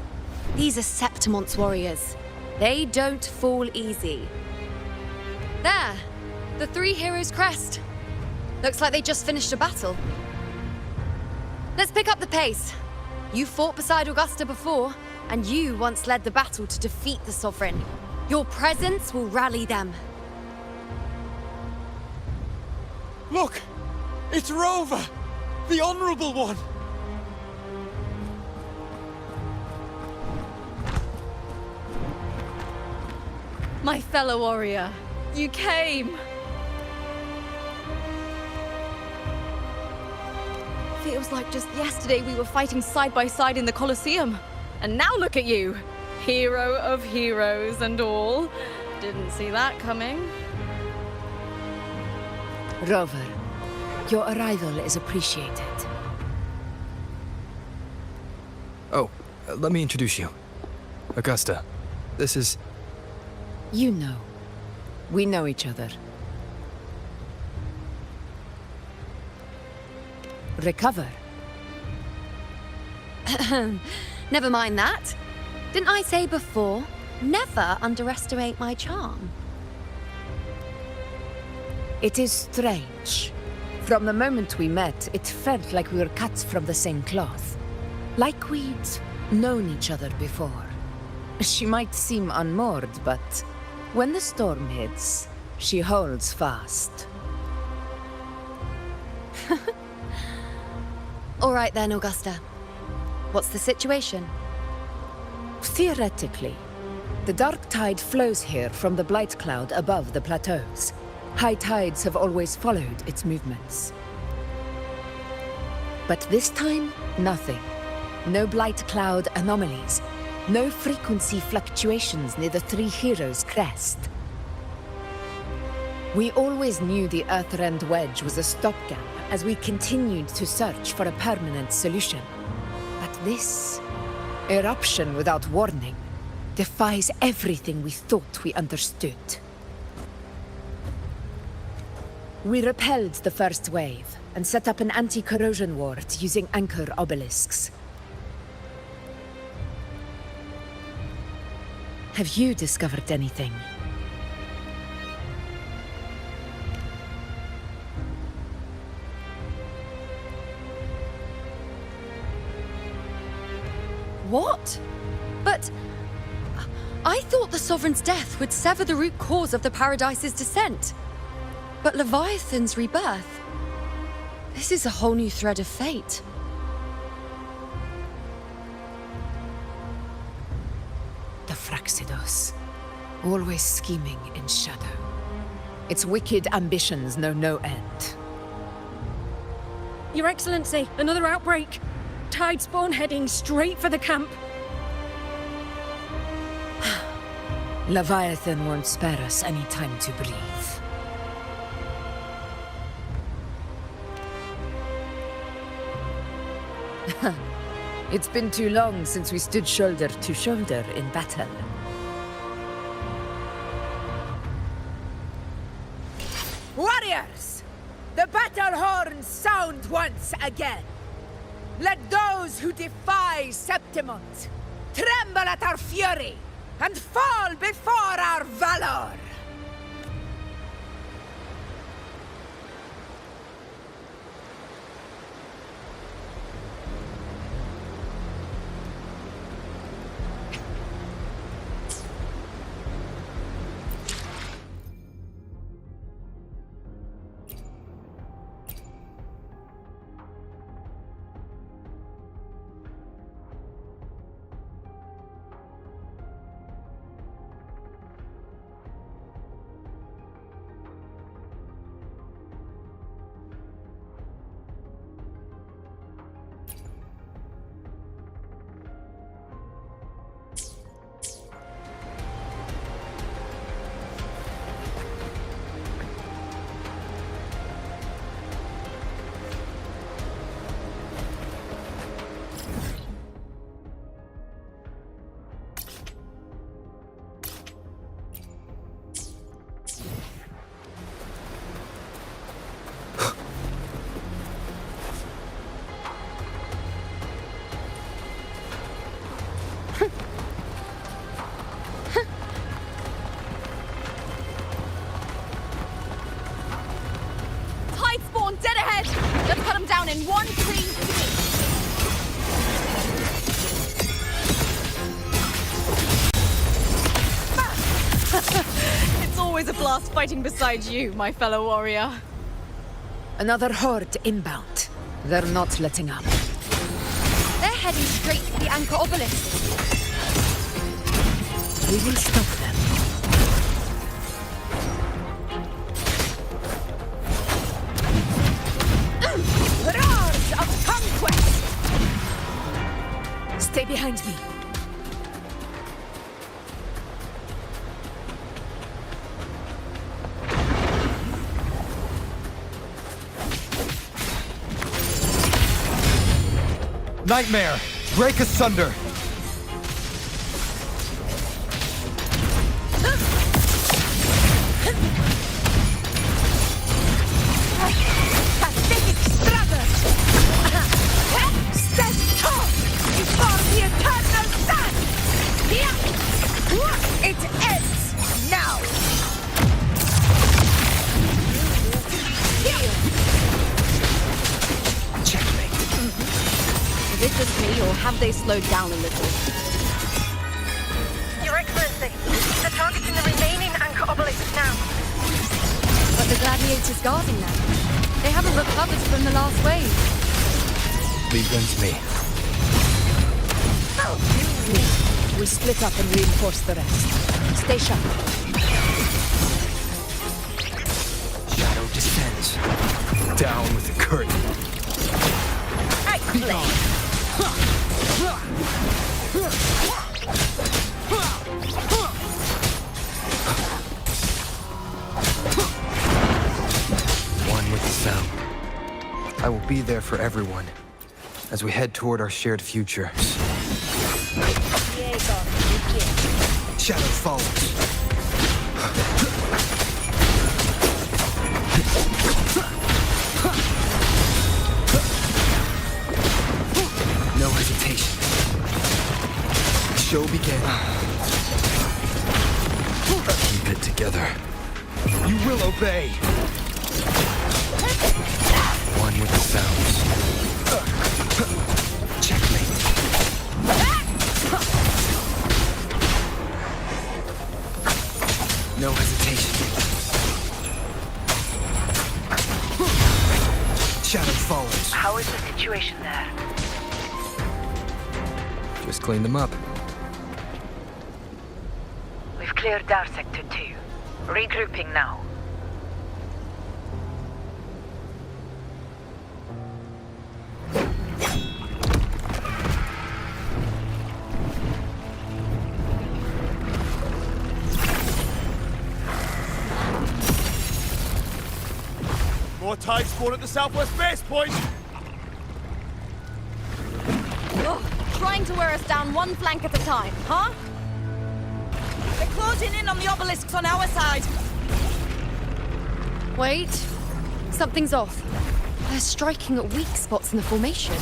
These are Septimon's warriors. They don't fall easy. There! The three heroes' crest. Looks like they just finished a battle. Let's pick up the pace. You fought beside Augusta before, and you once led the battle to defeat the Sovereign. Your presence will rally them.
Look! It's Rover! The Honorable One!
My fellow warrior, you came! Feels like just yesterday we were fighting side by side in the Colosseum. And now look at you! Hero of heroes and all. Didn't see that coming.
Rover, your arrival is appreciated.
Oh, let me introduce you. Augusta, this is...
You know. We know each other. Recover.
Never mind that. Didn't I say before, never underestimate my charm?
It is strange. From the moment we met, it felt like we were cut from the same cloth. Like we'd known each other before. She might seem unmoored, but when the storm hits, she holds fast.
All right then, Augusta. What's the situation?
Theoretically, the dark tide flows here from the blight cloud above the plateaus. High tides have always followed its movements. But this time, nothing. No blight cloud anomalies. No frequency fluctuations near the Three Heroes' crest. We always knew the Earthrend Wedge was a stopgap as we continued to search for a permanent solution. But this eruption without warning defies everything we thought we understood. We repelled the first wave and set up an anti-corrosion ward using anchor obelisks. Have you discovered anything?
What? But... I thought the Sovereign's death would sever the root cause of the Paradise's descent. But Leviathan's rebirth... This is a whole new thread of fate.
The Fraxidos. Always scheming in shadow. Its wicked ambitions know no end.
Your Excellency, another outbreak. Tide spawn heading straight for the camp.
Leviathan won't spare us any time to breathe. It's been too long since we stood shoulder to shoulder in battle.
Warriors! The battle horns sound once again. Let those who defy Septimont tremble at our fury and fall before our valor!
blast fighting beside you, my fellow warrior.
Another horde inbound. They're not letting up.
They're heading straight for the Anchor Obelisk.
We will stop them.
Roars of conquest!
Stay behind me.
Nightmare! Break asunder!
Pathetic struggle! Stand tall before the eternal sun! It ends now!
Is it just me, or have they slowed down a little?
Your Excellency, they're targeting the remaining Anchor Obelisk now.
But the gladiators guarding them. They haven't recovered from the last wave.
Leave them to me.
We split up and reinforce the rest. Stay sharp.
Shadow descends. Down with the curtain. One with the sound. I will be there for everyone as we head toward our shared future. Shadow follows. No hesitation. The show began. Keep it together. You will obey. One with the sounds. Checkmate. No hesitation. Shadow follows.
How is the situation there?
Just clean them up.
We've cleared our Sector 2. Regrouping now.
More tide spawn at the southwest base point!
Ugh, trying to wear us down one flank at a time, huh?
They're closing in on the obelisks on our side.
Wait. Something's off. They're striking at weak spots in the formation.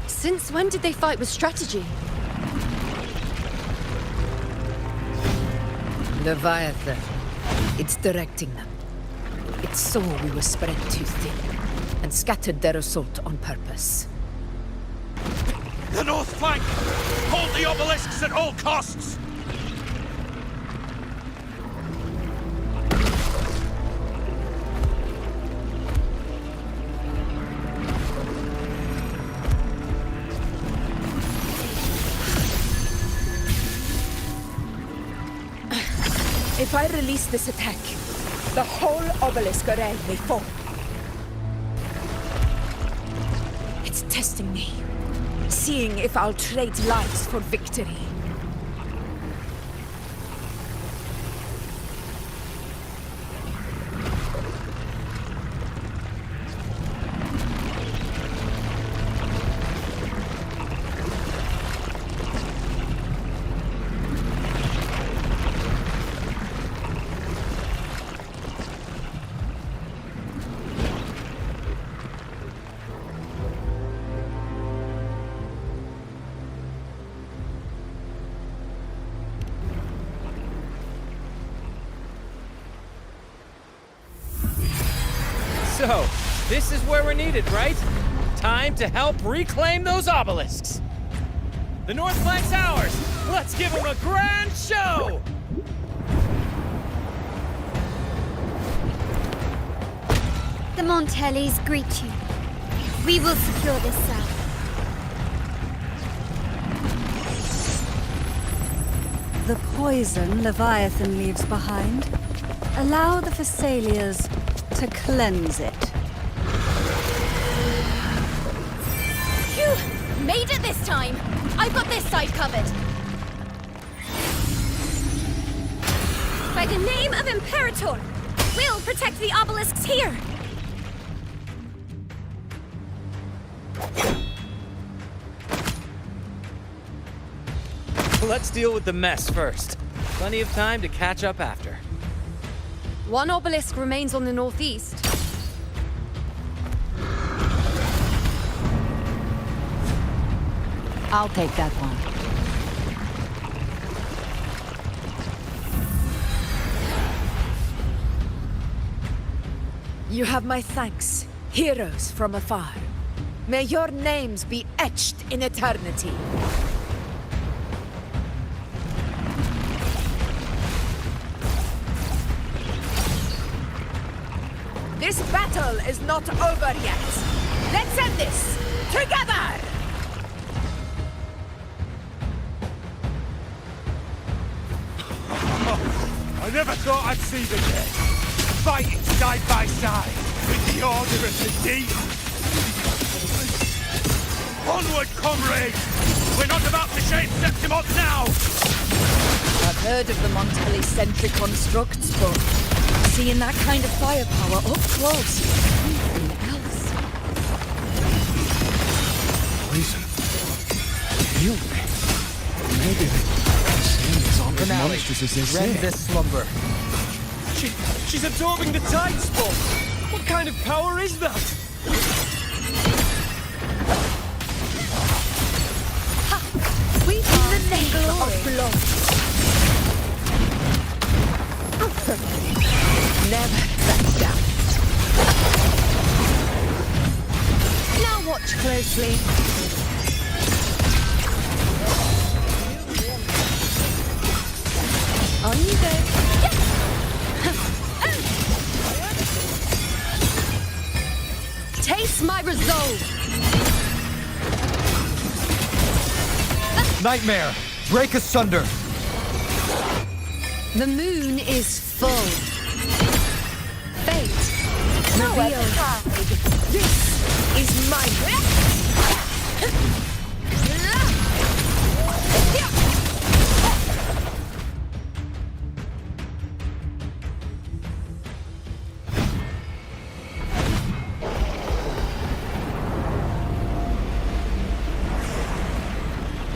Since when did they fight with strategy?
Leviathan. It's directing them. It saw we were spread too thin, and scattered their assault on purpose.
The north flank! Hold the obelisks at all costs!
If I release this attack, the whole obelisk array may fall. It's testing me, seeing if I'll trade lives for victory.
So, this is where we're needed, right? Time to help reclaim those obelisks. The North Flank's ours! Let's give them a grand show!
The Montellis greet you. We will secure this cell.
The poison Leviathan leaves behind, allow the Thessalians to cleanse it.
Phew! Made it this time! I've got this side covered! By the name of Imperator, we'll protect the obelisks here!
Let's deal with the mess first. Plenty of time to catch up after.
One obelisk remains on the northeast.
I'll take that one.
You have my thanks, heroes from afar. May your names be etched in eternity. This battle is not over yet. Let's end this together!
I never thought I'd see the dead fighting side by side with the Order of the Deep. Onward, comrades! We're not about to shave Septimont now!
I've heard of the Montelli-centric constructs, but seeing that kind of firepower up close is something else.
Poison. Heal me. Maybe the sand aren't as monstrous as they say.
Rend this slumber. She's absorbing the tide spawn! What kind of power is that?
We are the name of blood. Never back down. Now watch closely. On you go.
Taste my resolve!
Nightmare! Break asunder!
The moon is full. Fate, reveal.
This is mine.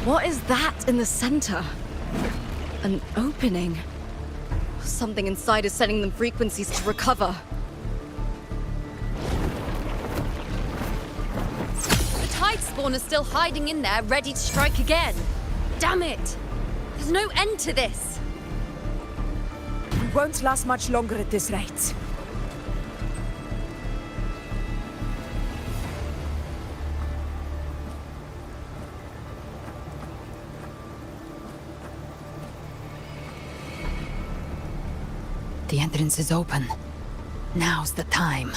What is that in the center? An opening. Something inside is sending them frequencies to recover.
The tide spawn is still hiding in there, ready to strike again. Damn it! There's no end to this.
We won't last much longer at this rate.
The entrance is open. Now's the time.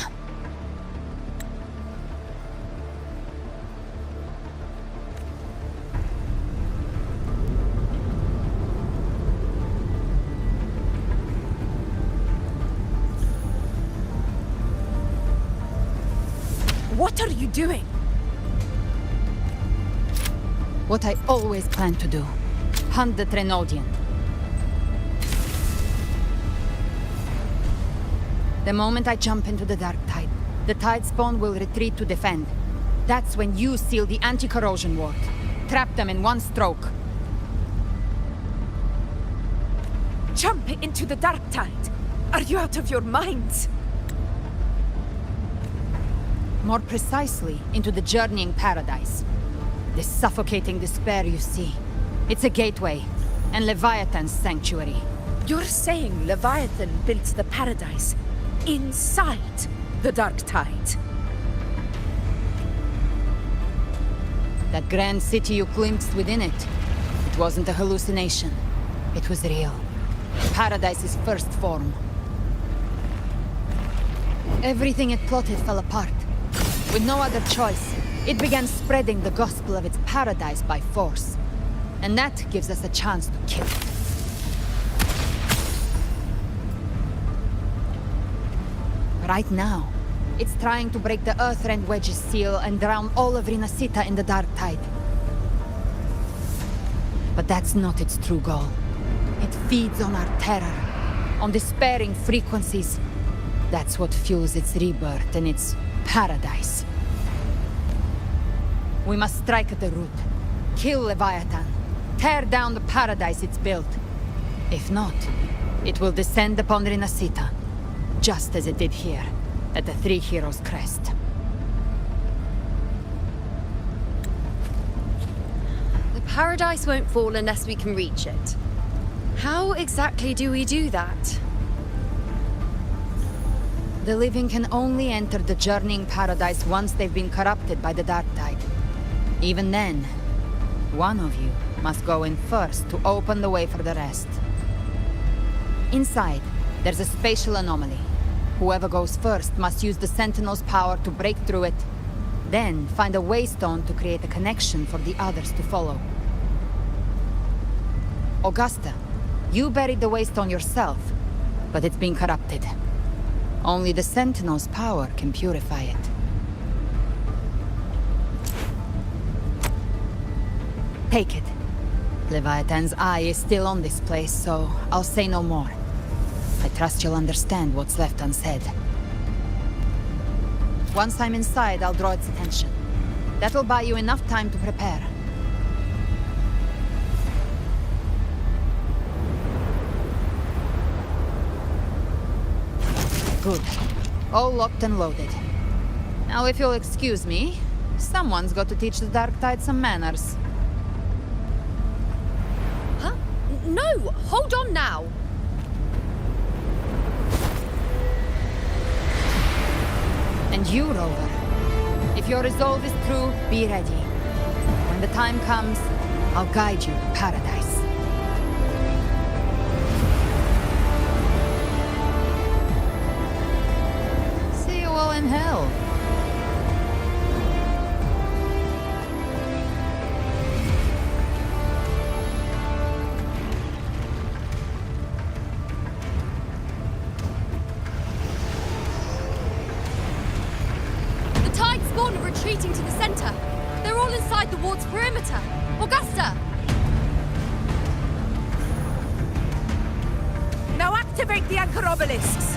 What are you doing?
What I always planned to do. Hunt the Trenodian. The moment I jump into the dark tide, the tide spawn will retreat to defend. That's when you seal the anti-corrosion ward. Trap them in one stroke.
Jump into the dark tide. Are you out of your minds?
More precisely, into the journeying paradise. The suffocating despair you see. It's a gateway, and Leviathan's sanctuary.
You're saying Leviathan built the paradise inside the dark tide?
That grand city you glimpsed within it, it wasn't a hallucination. It was real. Paradise's first form. Everything it plotted fell apart. With no other choice, it began spreading the gospel of its paradise by force. And that gives us a chance to kill it. Right now, it's trying to break the Earthrend Wedge's seal and drown all of Renacita in the dark tide. But that's not its true goal. It feeds on our terror, on despairing frequencies. That's what fuels its rebirth and its paradise. We must strike at the root, kill Leviathan, tear down the paradise it's built. If not, it will descend upon Renacita, just as it did here, at the Three Heroes' Crest.
The paradise won't fall unless we can reach it. How exactly do we do that?
The living can only enter the journeying paradise once they've been corrupted by the dark tide. Even then, one of you must go in first to open the way for the rest. Inside, there's a spatial anomaly. Whoever goes first must use the Sentinel's power to break through it, then find a waystone to create a connection for the others to follow. Augusta, you buried the waystone yourself, but it's been corrupted. Only the Sentinel's power can purify it. Take it. Leviathan's eye is still on this place, so I'll say no more. I trust you'll understand what's left unsaid. Once I'm inside, I'll draw its attention. That'll buy you enough time to prepare. Good. All locked and loaded. Now, if you'll excuse me, someone's got to teach the Dark Tide some manners.
Huh? No! Hold on now!
And you, Rover. If your resolve is true, be ready. When the time comes, I'll guide you to paradise. See you all in hell.
Spawn are retreating to the center. They're all inside the ward's perimeter. Augusta!
Now activate the anchor obelisks!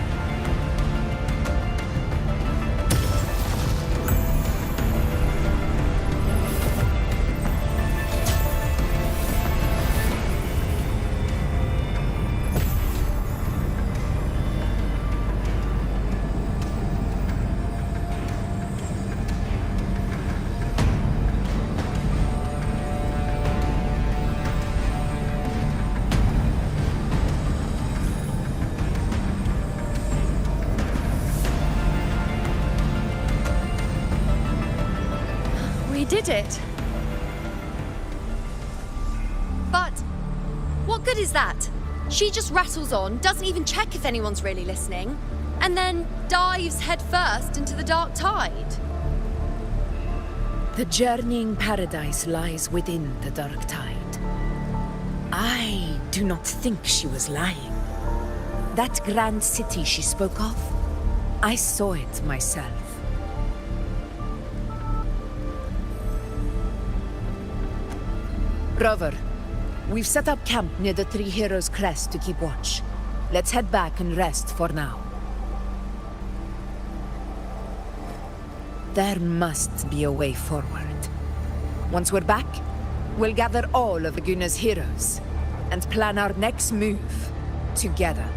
Did it. But what good is that? She just rattles on, doesn't even check if anyone's really listening, and then dives headfirst into the dark tide.
The journeying paradise lies within the dark tide. I do not think she was lying. That grand city she spoke of, I saw it myself. Rover, we've set up camp near the Three Heroes' Crest to keep watch. Let's head back and rest for now. There must be a way forward. Once we're back, we'll gather all of Laguna's heroes and plan our next move together.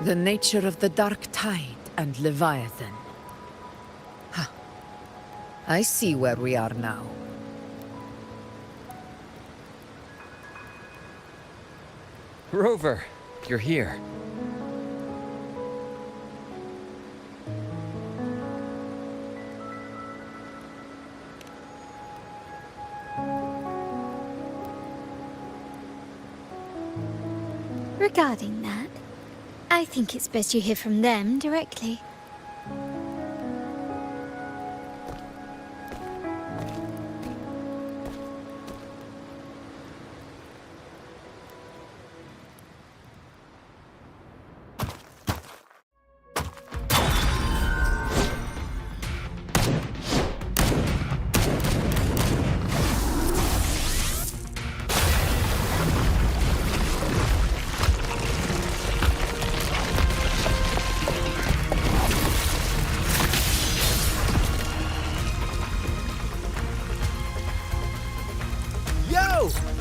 The nature of the dark tide and Leviathan. Ha! I see where we are now.
Rover, you're here.
Regarding that, I think it's best you hear from them directly.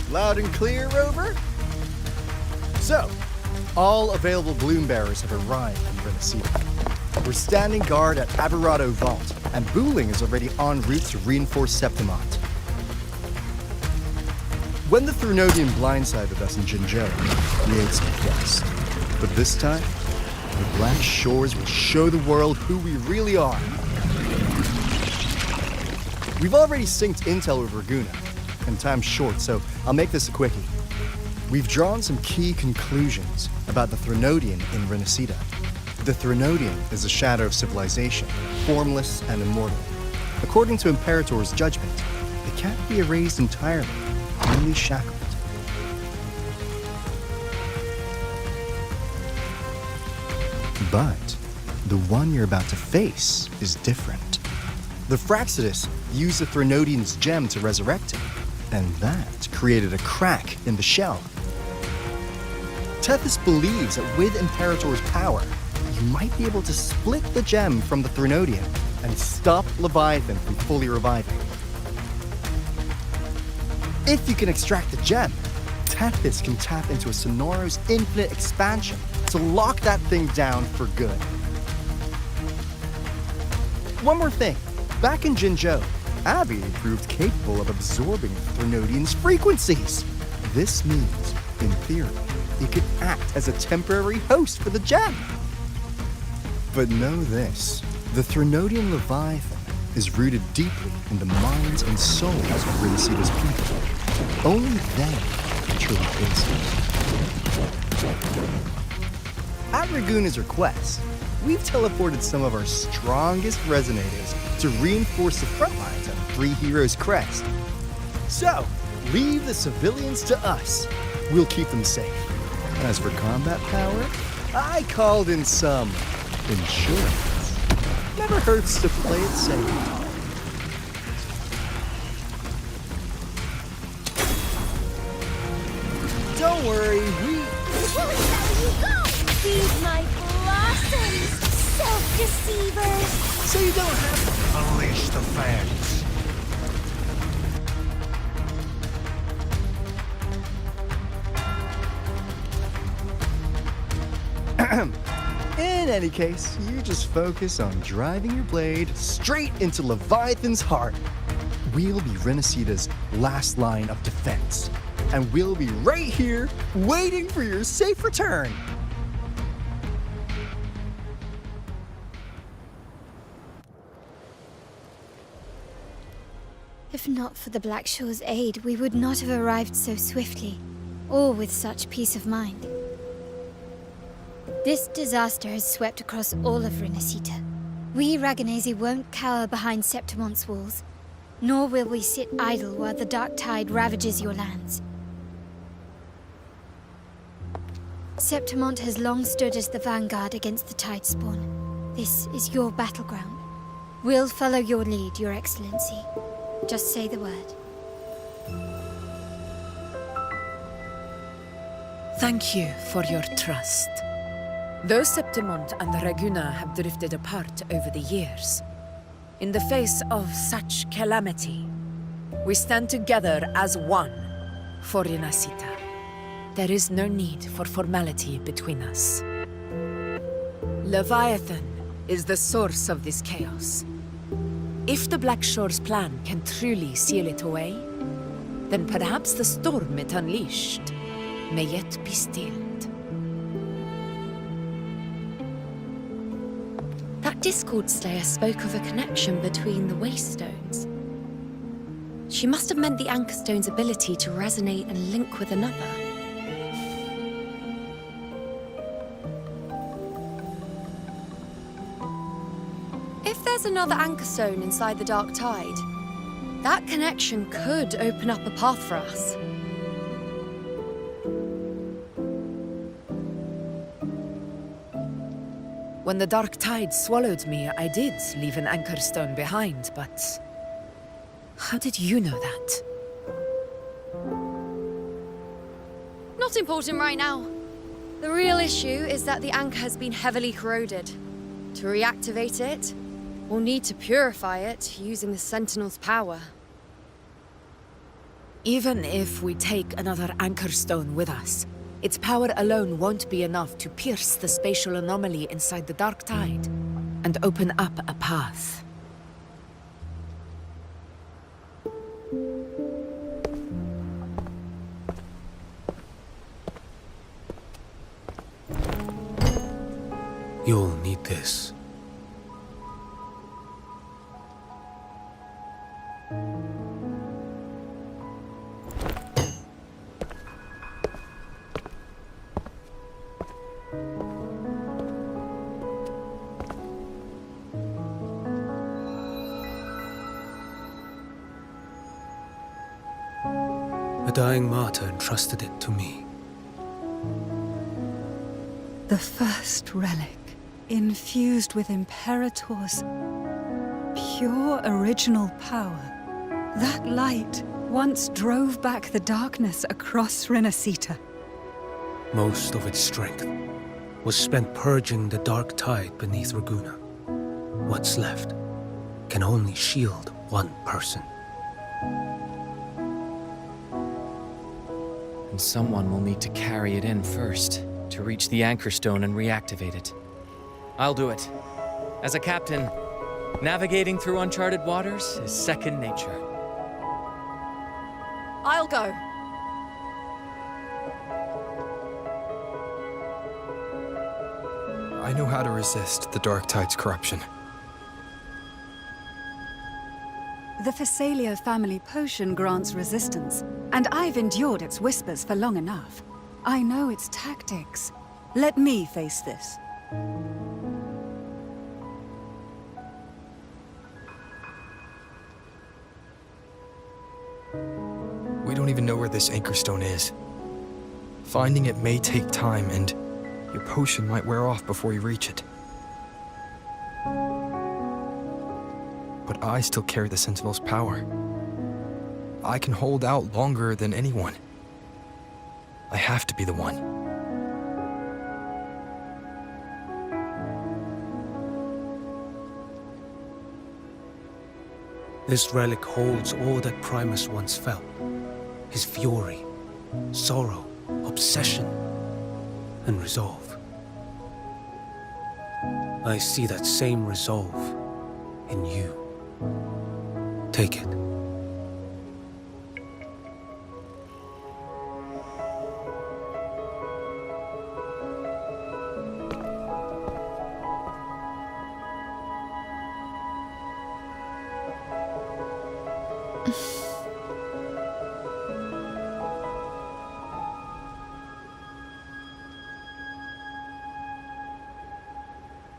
Loud and clear, Rover? So, all available bloom bearers have arrived in Renacita. We're standing guard at Averado Vault, and Booling is already en route to reinforce Septimont. When the Threnodian blindsided us in Jinzhou, we ate some dust. But this time, the Black Shores will show the world who we really are. We've already synced intel with Raguna, and time's short, so I'll make this a quickie. We've drawn some key conclusions about the Threnodian in Renacita. The Threnodian is a shadow of civilization, formless and immortal. According to Imperator's judgment, they can't be erased entirely, only shackled. But the one you're about to face is different. The Fraxidus used the Threnodian's gem to resurrect him, and that created a crack in the shell. Tethys believes that with Imperator's power, you might be able to split the gem from the Threnodian and stop Leviathan from fully reviving. If you can extract the gem, Tethys can tap into a Sonoro's infinite expansion to lock that thing down for good. One more thing. Back in Jinzhou, Abby proved capable of absorbing Threnodian's frequencies. This means, in theory, it could act as a temporary host for the gem. But know this, the Threnodian Leviathan is rooted deeply in the minds and souls of Renacita's people. Only they can truly face it. At Raguna's request, we've teleported some of our strongest resonators to reinforce the front lines at Three Heroes Crest. So, leave the civilians to us. We'll keep them safe. As for combat power, I called in some insurance. Never hurts to play it safe. Don't worry, we...
Won't let you go! Feed my blossoms, self-deceivers!
So you don't have to
unleash the fans.
In any case, you just focus on driving your blade straight into Leviathan's heart. We'll be Renacita's last line of defense, and we'll be right here waiting for your safe return.
If not for the Black Shore's aid, we would not have arrived so swiftly, or with such peace of mind. This disaster has swept across all of Renacita. We Raganese won't cower behind Septimont's walls, nor will we sit idle while the dark tide ravages your lands. Septimont has long stood as the vanguard against the tide spawn. This is your battleground. We'll follow your lead, Your Excellency. Just say the word.
Thank you for your trust. Though Septimont and Raguna have drifted apart over the years, in the face of such calamity, we stand together as one for Renacita. There is no need for formality between us. Leviathan is the source of this chaos. If the Black Shore's plan can truly seal it away, then perhaps the storm it unleashed may yet be stilled.
That Discord Slayer spoke of a connection between the Waystones. She must have meant the Anchor Stone's ability to resonate and link with another. there's another anchor stone inside the Dark Tide, that connection could open up a path for us.
When the Dark Tide swallowed me, I did leave an anchor stone behind, but... how did you know that?
Not important right now. The real issue is that the anchor has been heavily corroded. To reactivate it, we'll need to purify it using the Sentinel's power.
Even if we take another anchor stone with us, its power alone won't be enough to pierce the spatial anomaly inside the Dark Tide and open up a path.
You'll need this. A dying martyr entrusted it to me.
The first relic, infused with Imperator's pure original power. That light once drove back the darkness across Renacita.
Most of its strength was spent purging the Dark Tide beneath Raguna. What's left can only shield one person.
And someone will need to carry it in first, to reach the anchor stone and reactivate it. I'll do it. As a captain, navigating through uncharted waters is second nature.
I'll go.
I know how to resist the Dark Tide's corruption.
The Phasalia family potion grants resistance, and I've endured its whispers for long enough. I know its tactics. Let me face this.
We don't even know where this anchor stone is. Finding it may take time, and your potion might wear off before you reach it. But I still carry the Sentinel's power. I can hold out longer than anyone. I have to be the one.
This relic holds all that Primus once felt. His fury, sorrow, obsession, and resolve. I see that same resolve in you. Take it.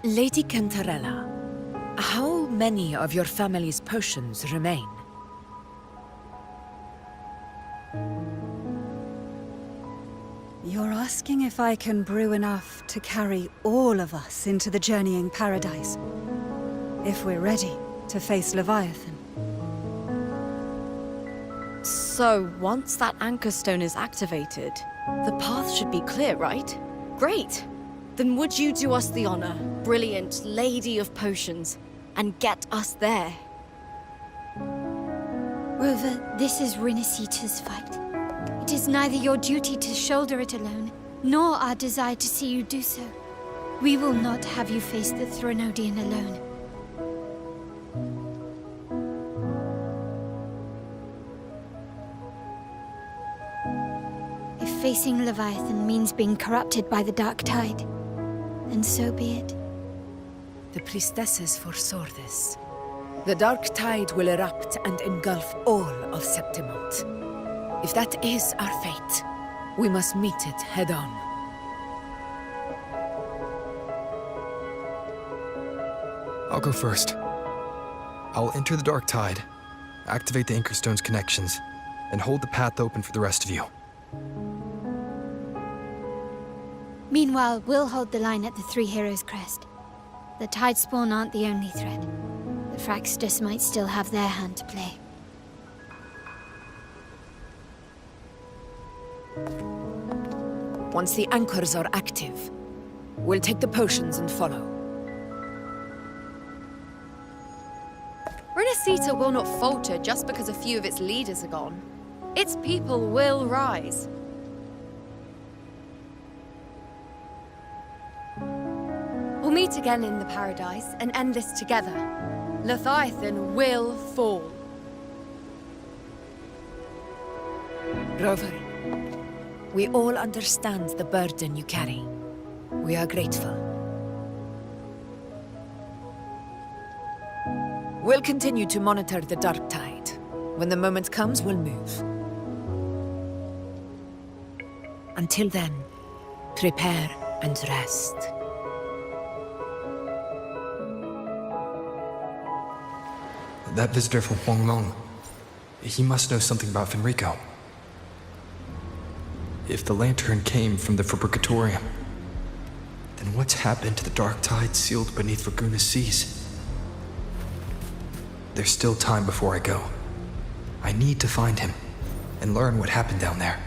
Lady Cantarella, how many of your family's potions remain?
You're asking if I can brew enough to carry all of us into the journeying paradise. If we're ready to face Leviathan.
So, once that anchor stone is activated, the path should be clear, right? Great! Then would you do us the honor, brilliant Lady of Potions, and get us there?
Rover, this is Renacita's fight. It is neither your duty to shoulder it alone, nor our desire to see you do so. We will not have you face the Threnodian alone. If facing Leviathan means being corrupted by the Dark Tide, then so be it.
The priestesses foresaw this. The Dark Tide will erupt and engulf all of Septimont. If that is our fate, we must meet it head-on.
I'll go first. I'll enter the Dark Tide, activate the Anchorstone's connections, and hold the path open for the rest of you.
Meanwhile, we'll hold the line at the Three Heroes Crest. The Tide Spawn aren't the only threat. The Fraxters might still have their hand to play.
Once the anchors are active, we'll take the potions and follow.
Renacita will not falter just because a few of its leaders are gone. Its people will rise. We'll meet again in the Paradise and end this together. Leviathan will fall.
Rover, we all understand the burden you carry. We are grateful. We'll continue to monitor the Dark Tide. When the moment comes, we'll move. Until then, prepare and rest.
That visitor from Huanglong, he must know something about Fenrico. If the lantern came from the Fabricatorium, then what's happened to the Dark Tide sealed beneath Raguna's seas? There's still time before I go. I need to find him and learn what happened down there.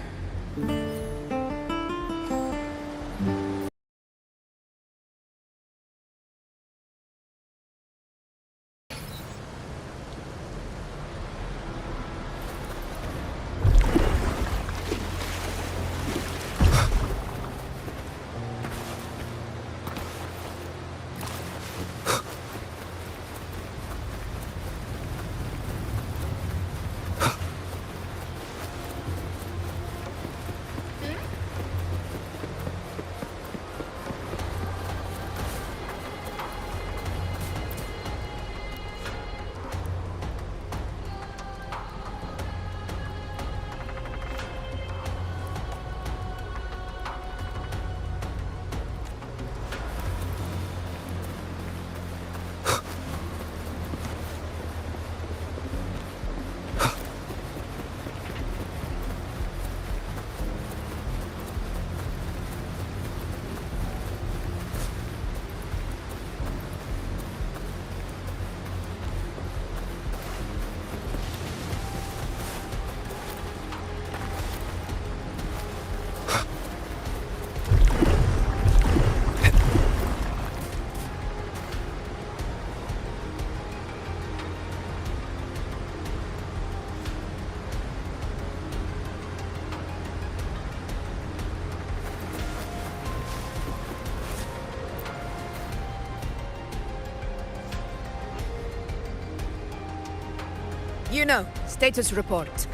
You know, status report.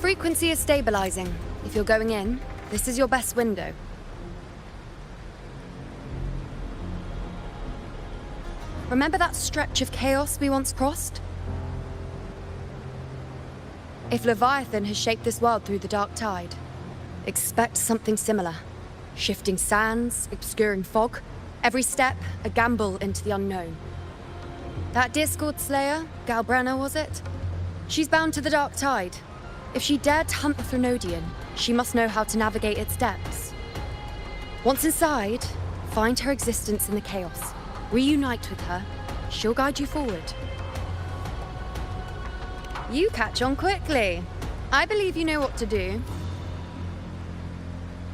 Frequency is stabilizing. If you're going in, this is your best window. Remember that stretch of chaos we once crossed? If Leviathan has shaped this world through the Dark Tide, expect something similar. Shifting sands, obscuring fog, every step a gamble into the unknown. That Discord Slayer, Galbrenna was it? She's bound to the Dark Tide. If she dared to hunt the Threnodian, she must know how to navigate its depths. Once inside, find her existence in the chaos. Reunite with her. She'll guide you forward. You catch on quickly. I believe you know what to do.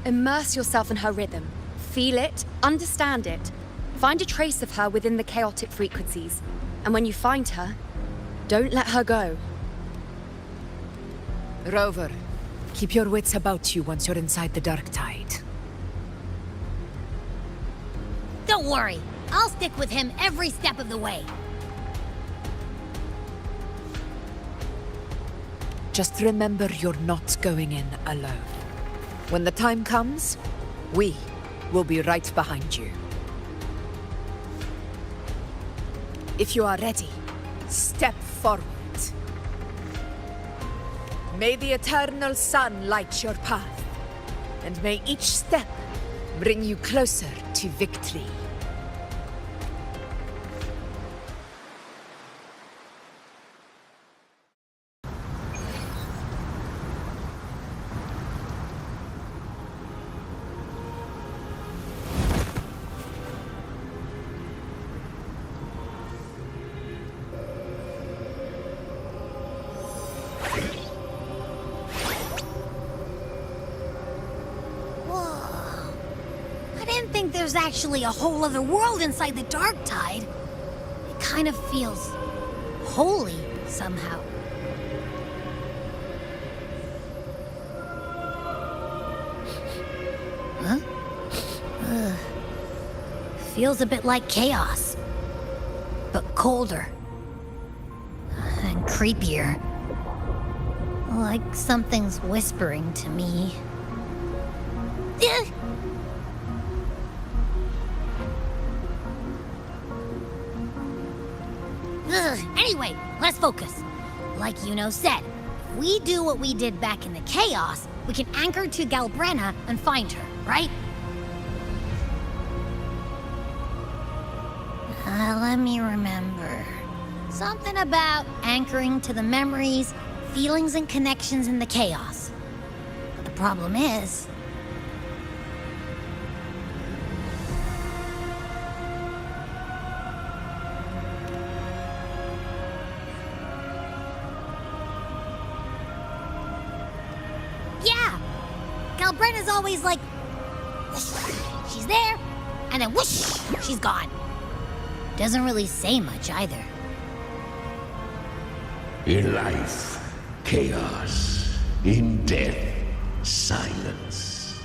Immerse yourself in her rhythm. Feel it, understand it. Find a trace of her within the chaotic frequencies. And when you find her, don't let her go.
Rover, keep your wits about you once you're inside the Dark Tide.
Don't worry. I'll stick with him every step of the way.
Just remember you're not going in alone. When the time comes, we will be right behind you. If you are ready, step forward. May the eternal sun light your path. and may each step bring you closer to victory.
There's actually a whole other world inside the Dark Tide. It kind of feels holy somehow. Huh? Ugh. Feels a bit like chaos, but colder and creepier. Like something's whispering to me. Anyway, let's focus. Like Yuno said, if we do what we did back in the Chaos, we can anchor to Galbrenna and find her, right? Let me remember. Something about anchoring to the memories, feelings, and connections in the Chaos. But the problem is... Galbrenna's always like, whoosh, she's there, and then whoosh, she's gone. Doesn't really say much either.
In life, chaos. In death, silence.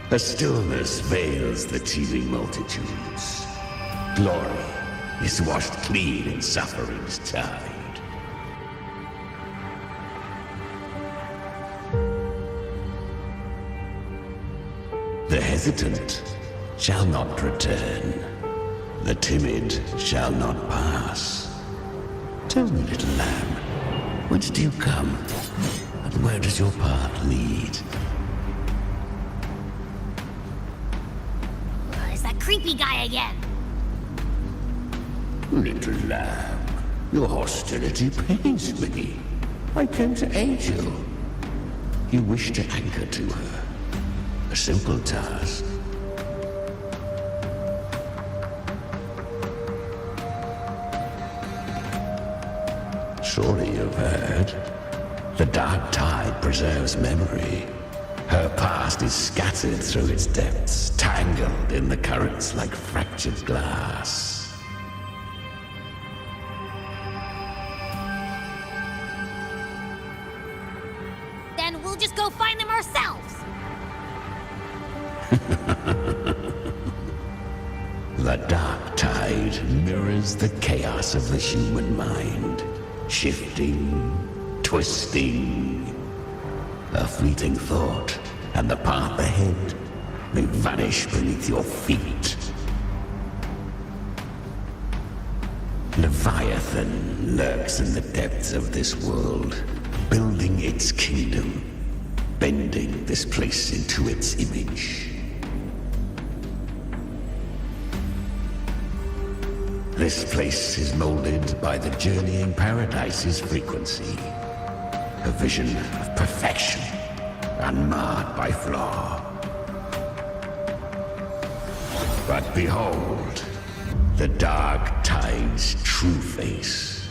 A stillness veils the teeming multitudes. Glory is washed clean in suffering's tide. The hesitant shall not return. The timid shall not pass. Tell me, little lamb, whence do you come? And where does your path lead?
It's that creepy guy again.
Little lamb, your hostility pains me. I came to aid you. You wish to anchor to her. A simple task. Surely you've heard. The Dark Tide preserves memory. Her past is scattered through its depths, tangled in the currents like fractured glass.
Then we'll just go find them ourselves.
The Dark Tide mirrors the chaos of the human mind. Shifting, twisting. A fleeting thought, and the path ahead may vanish beneath your feet. Leviathan lurks in the depths of this world, building its kingdom, bending this place into its image. This place is molded by the journeying paradise's frequency. A vision of perfection, unmarred by flaw. But behold, the Dark Tide's true face.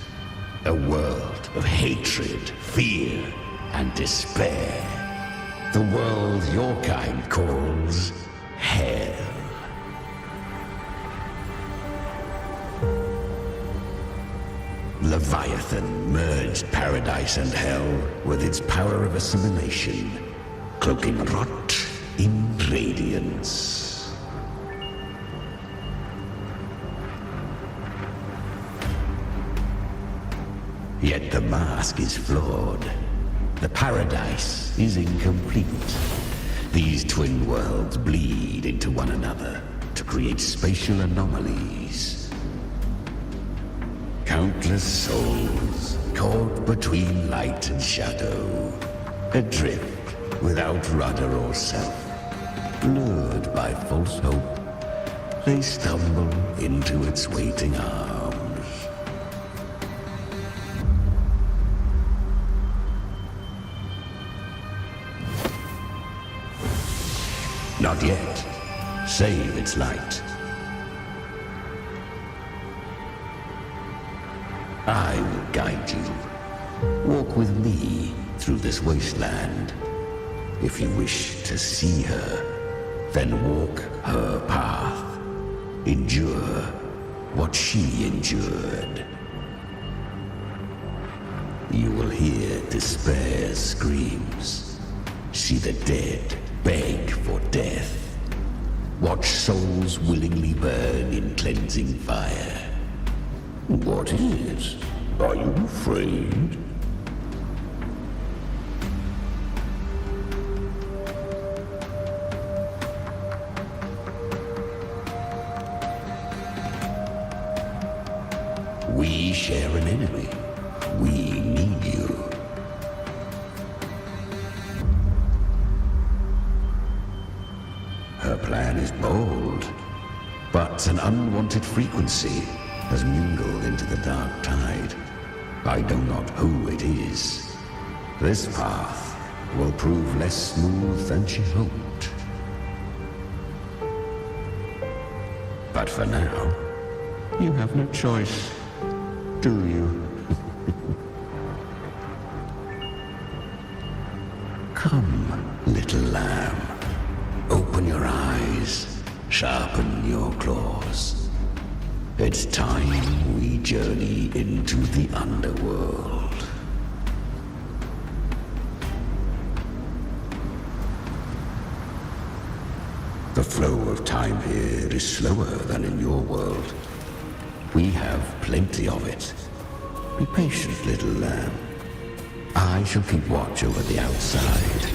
A world of hatred, fear, and despair. The world your kind calls Hell. Leviathan merged paradise and hell with its power of assimilation, cloaking rot in radiance. Yet the mask is flawed. The paradise is incomplete. These twin worlds bleed into one another to create spatial anomalies. Countless souls caught between light and shadow, adrift without rudder or self. lured by false hope, they stumble into its waiting arms. Not yet. Save its light. I will guide you. Walk with me through this wasteland. If you wish to see her, then walk her path. Endure what she endured. You will hear despair's screams. See the dead beg for death. Watch souls willingly burn in cleansing fire. What is? Are you afraid? We share an enemy. We need you. Her plan is bold, but an unwanted frequency has mingled into the dark tide. I know not who it is. This path will prove less smooth than she hoped. But for now, you have no choice, do you? Come, little lamb. Open your eyes, sharpen your claws. It's time we journey into the underworld. The flow of time here is slower than in your world. We have plenty of it. Be patient, little lamb. I shall keep watch over the outside.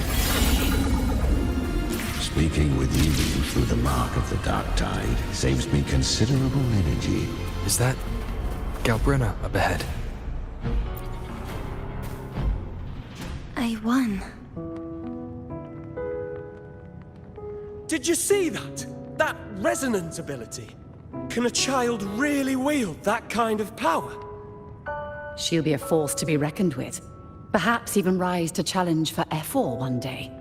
Speaking with you through the mark of the dark tide saves me considerable energy.
Is that Galbrenna up ahead?
I won.
Did you see that? That resonance ability? Can a child really wield that kind of power?
She'll be a force to be reckoned with. Perhaps even rise to challenge for F4 one day.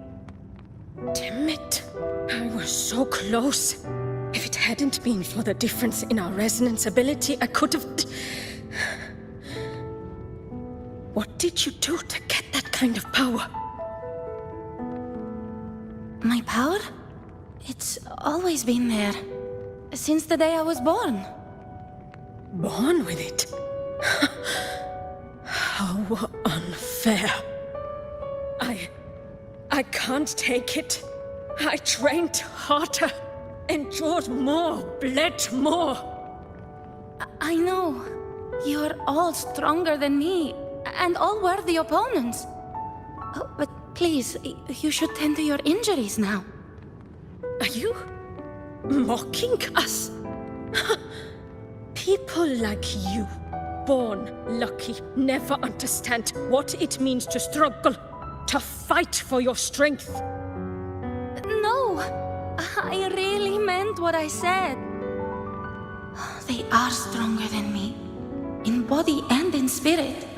Damn it. I was so close. If it hadn't been for the difference in our resonance ability, I could have... What did you do to get that kind of power?
My power? It's always been there. Since the day I was born.
Born with it? How unfair. I can't take it. I trained harder, endured more, bled more.
I know. You're all stronger than me, and all worthy opponents. Oh, but please, you should tend to your injuries now.
Are you mocking us? People like you, born lucky, never understand what it means to struggle, to fight for your strength.
No, I really meant what I said. They are stronger than me, in body and in spirit.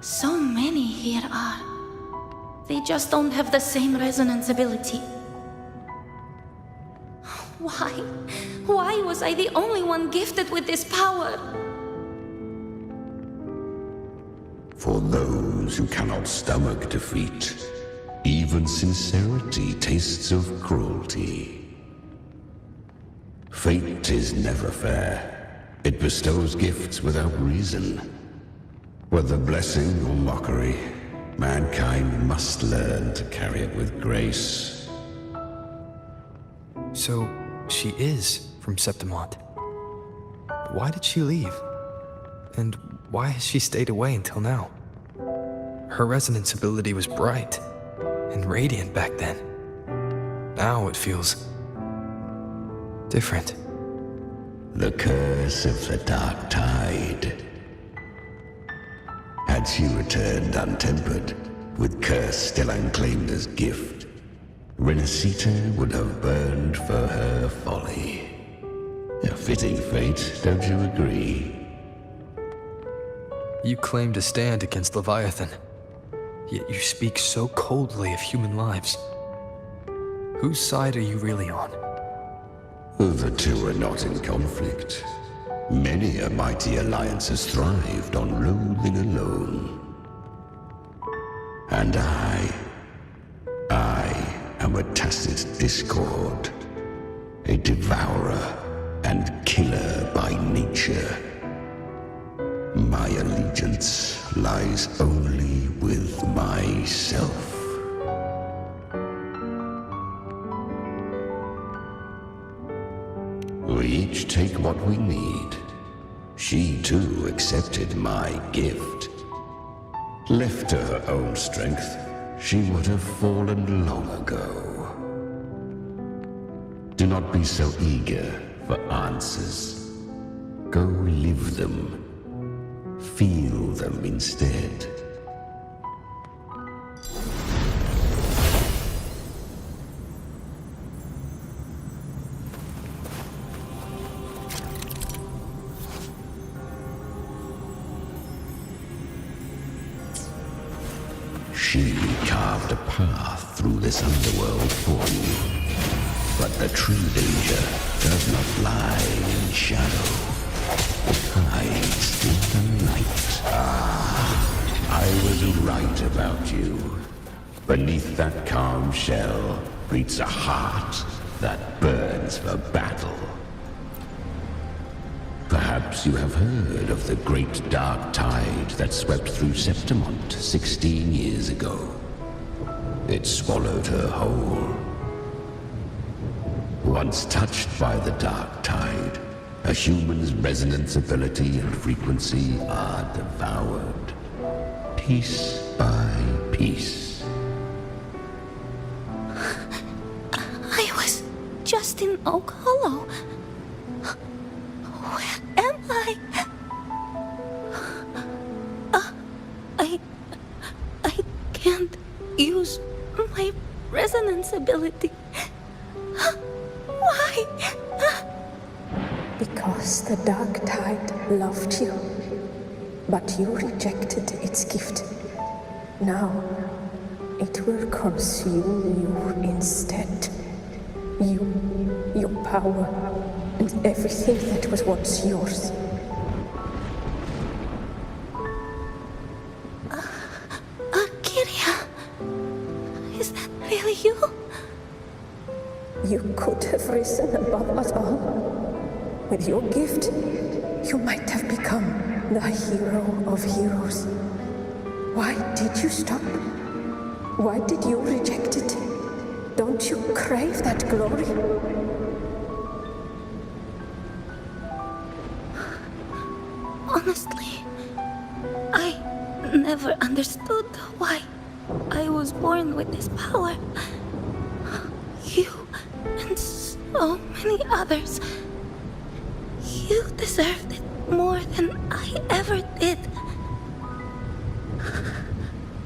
So many here are. They just don't have the same resonance ability. Why? Why was I the only one gifted with this power?
For those who cannot stomach defeat, even sincerity tastes of cruelty. Fate is never fair. It bestows gifts without reason. Whether blessing or mockery, mankind must learn to carry it with grace.
So, she is from Septimont. Why did she leave? And why has she stayed away until now? Her resonance ability was bright and radiant back then. Now it feels different.
The curse of the dark tide. Had she returned untempered, with curse still unclaimed as gift, Renacita would have burned for her folly. A fitting fate, don't you agree?
You claim to stand against Leviathan, yet you speak so coldly of human lives. Whose side are you really on?
The two are not in conflict. Many a mighty alliance has thrived on loathing alone. And I am a tacit discord, a devourer and killer by nature. My allegiance lies only with myself. We each take what we need. She too accepted my gift. Left to her own strength, she would have fallen long ago. Do not be so eager for answers. Go live them. Feel them instead. She carved a path through this underworld for you. But the true danger does not lie in shadow. It hides in the night. I was right about you. Beneath that calm shell beats a heart that burns for battle. Perhaps you have heard of the great dark tide that swept through Septimont 16 years ago. It swallowed her whole. Once touched by the dark tide, a human's resonance ability and frequency are devoured, piece by piece.
I was just in Oak Hollow. Where am I? I can't use my resonance ability. Why?
Because the dark tide loved you, but you rejected its gift. Now, it will consume you instead. You, your power, and everything that was once yours.
Kiria, is that really you?
You could have risen above us all. With your gift, you might have become the hero of heroes. Why did you stop? Why did you reject it? Don't you crave that glory?
Honestly, I never understood why I was born with this power. You and so many others, you deserved it more than I ever did.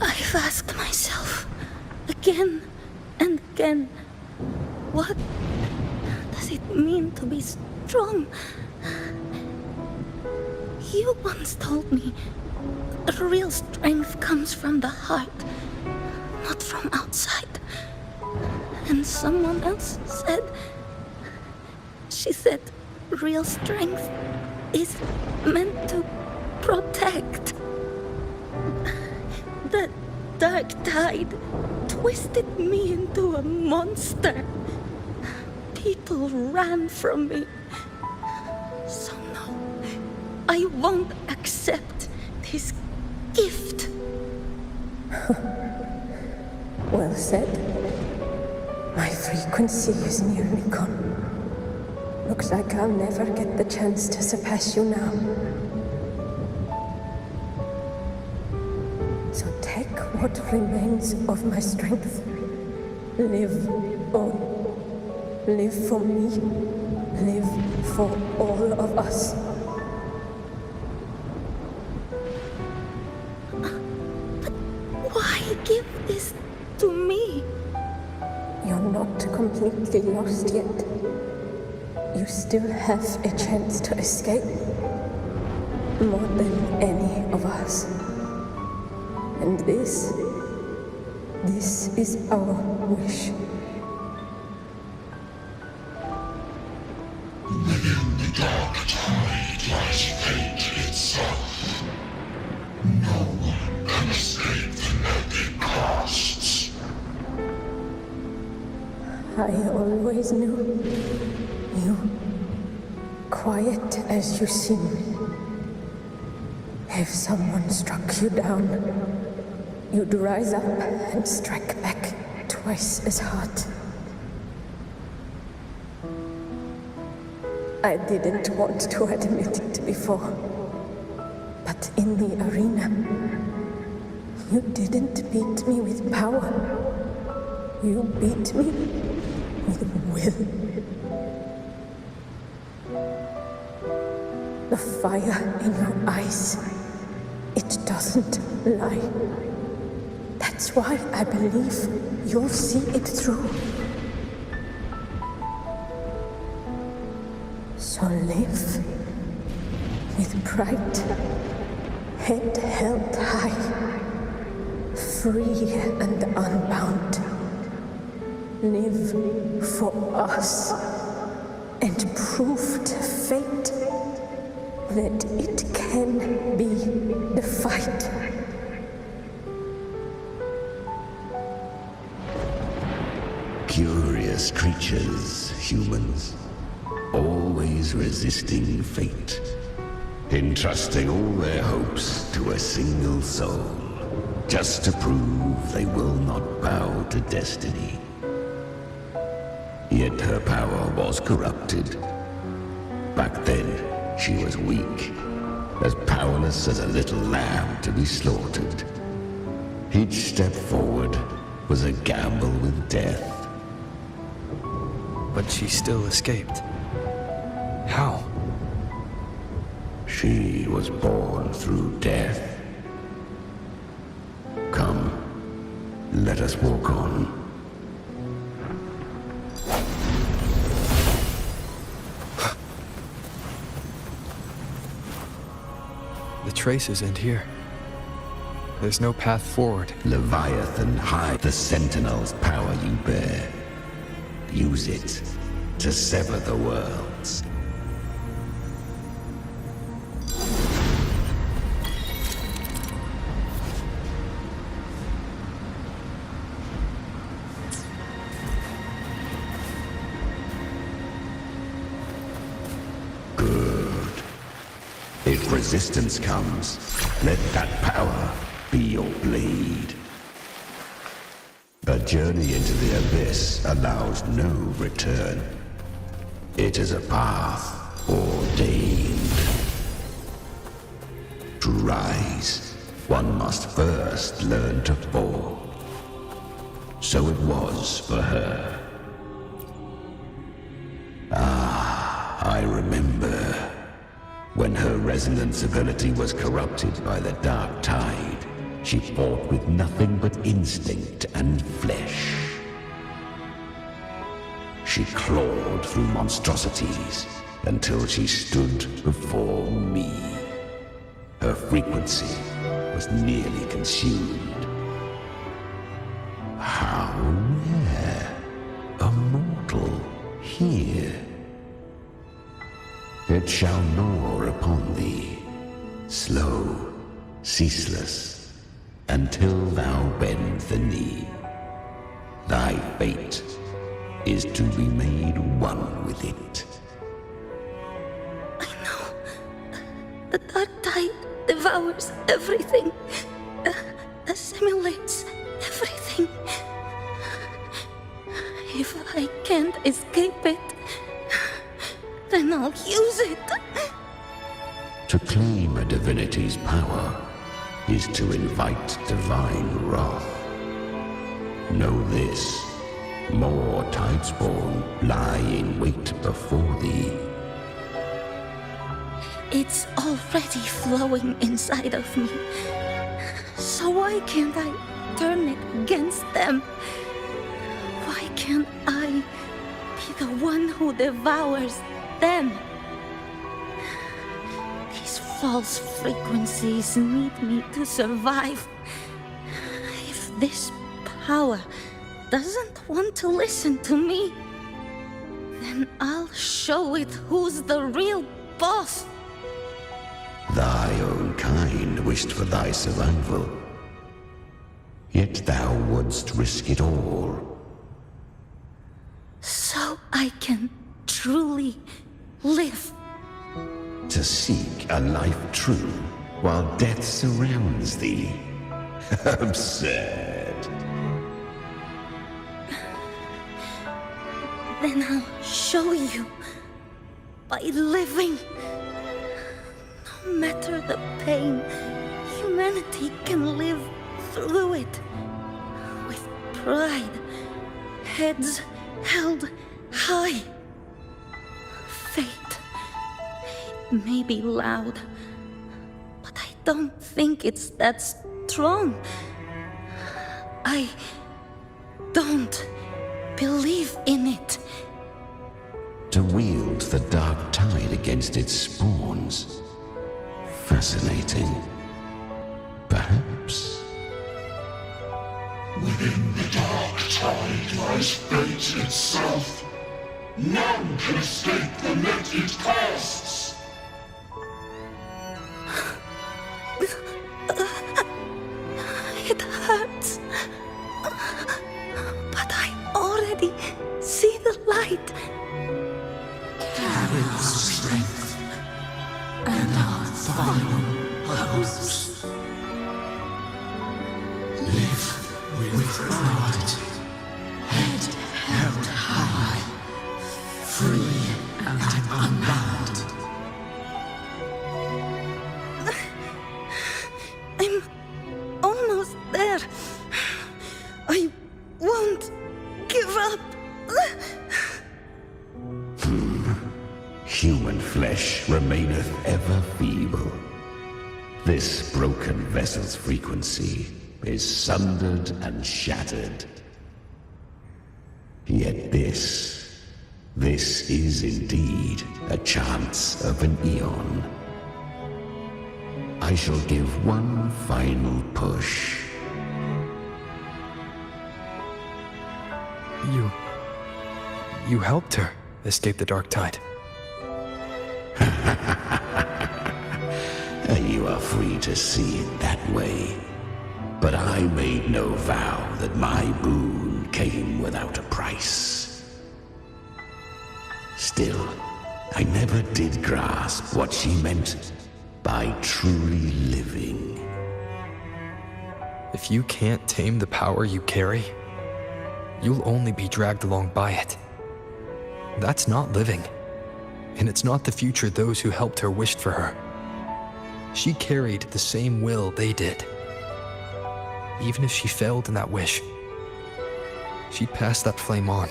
I've asked myself again and again, what does it mean to be strong? You once told me real strength comes from the heart, not from outside. And someone else said, she said, real strength is meant to protect. The dark tide twisted me into a monster. People ran from me. So no, I won't accept this gift.
Well said. My frequency is nearly gone. Looks like I'll never get the chance to surpass you now. So take what remains of my strength. Live on. Live for me. Live for all of us.
But why give this to me?
You're not completely lost yet. You still have a chance to escape. More than any of us. And this is our wish.
Within the dark tide lies fate itself. No one can escape the net it casts.
I always knew you, quiet as you seem. If someone struck you down, you'd rise up and strike back twice as hard. I didn't want to admit it before, but in the arena, you didn't beat me with power. You beat me with will. The fire in your eyes, it doesn't lie. That's why I believe you'll see it through. So live with pride, head held high, free and unbound. Live for us and prove to fate that it can be defied.
Curious creatures, humans, always resisting fate, entrusting all their hopes to a single soul, just to prove they will not bow to destiny. Yet her power was corrupted. Back then, she was weak, as powerless as a little lamb to be slaughtered. Each step forward was a gamble with death.
But she still escaped. How?
She was born through death. Come, let us walk on.
The traces end here. There's no path forward.
Leviathan, hide the Sentinel's power you bear. Use it to sever the worlds. Good. If resistance comes, let that power be your blade. A journey into the abyss allows no return. It is a path ordained. To rise, one must first learn to fall. So it was for her. I remember. When her resonance ability was corrupted by the dark tide, she fought with nothing but instinct and flesh. She clawed through monstrosities until she stood before me. Her frequency was nearly consumed. How rare! A mortal here. It shall gnaw upon thee, slow, ceaseless, until thou bend the knee. Thy fate is to be made one with it.
I know. The dark tide devours everything, assimilates everything. If I can't escape it, then I'll use it.
To claim a divinity's power is to invite divine wrath. Know this, more Tidespawn lie in wait before thee.
It's already flowing inside of me. So why can't I turn it against them? Why can't can I be the one who devours them? These false frequencies need me to survive. If this power doesn't want to listen to me, then I'll show it who's the real boss.
Thy own kind wished for thy survival. Yet thou wouldst risk it all.
So I can truly live.
To seek a life true while death surrounds thee. Absurd.
Then I'll show you by living. No matter the pain, humanity can live through it. With pride, heads held high. Fate, it may be loud, but I don't think it's that strong. I don't believe in it.
To wield the dark tide against its spawns. Fascinating. Perhaps.
Within the dark tide lies fate itself. None can escape the net it casts.
It hurts. But I already see the light.
Carry our strength and our final hopes. Live with pride, head held high, free and unbound.
I'm almost there. I won't give up.
Human flesh remaineth ever feeble. This broken vessel's frequency is sundered and shattered. Yet this is indeed a chance of an eon. I shall give one final push.
You helped her escape the dark tide.
You are free to see it that way. But I made no vow that my boon came without a price. Still, I never did grasp what she meant by truly living.
If you can't tame the power you carry, you'll only be dragged along by it. That's not living. And it's not the future those who helped her wished for her. She carried the same will they did. Even if she failed in that wish, she'd pass that flame on.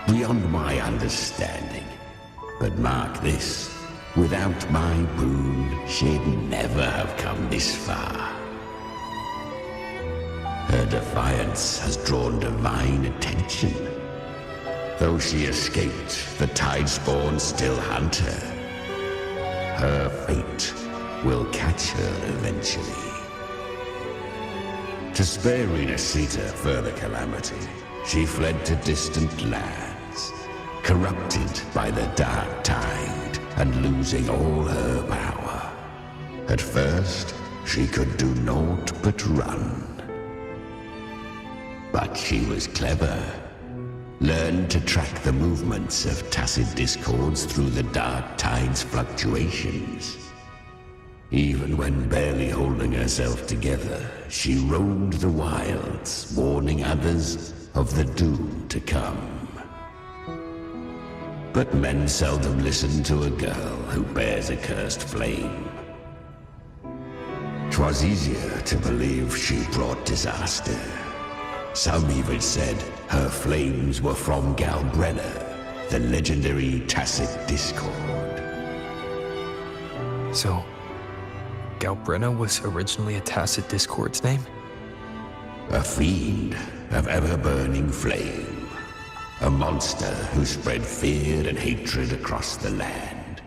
Beyond my understanding. But mark this, without my boon, she'd never have come this far. Her defiance has drawn divine attention. Though she escaped, the tide spawn still hunt her. Her fate will catch her eventually. To spare Renasita further calamity, she fled to distant lands, corrupted by the dark tide and losing all her power. At first, she could do naught but run. But she was clever. Learned to track the movements of tacit discords through the dark tide's fluctuations. Even when barely holding herself together, she roamed the wilds, warning others of the doom to come. But men seldom listen to a girl who bears a cursed flame. 'Twas easier to believe she brought disaster. Some even said her flames were from Galbrenna, the legendary tacit discord.
So, Galbrenna was originally a tacit discord's name?
A fiend, of ever-burning flame. A monster who spread fear and hatred across the land,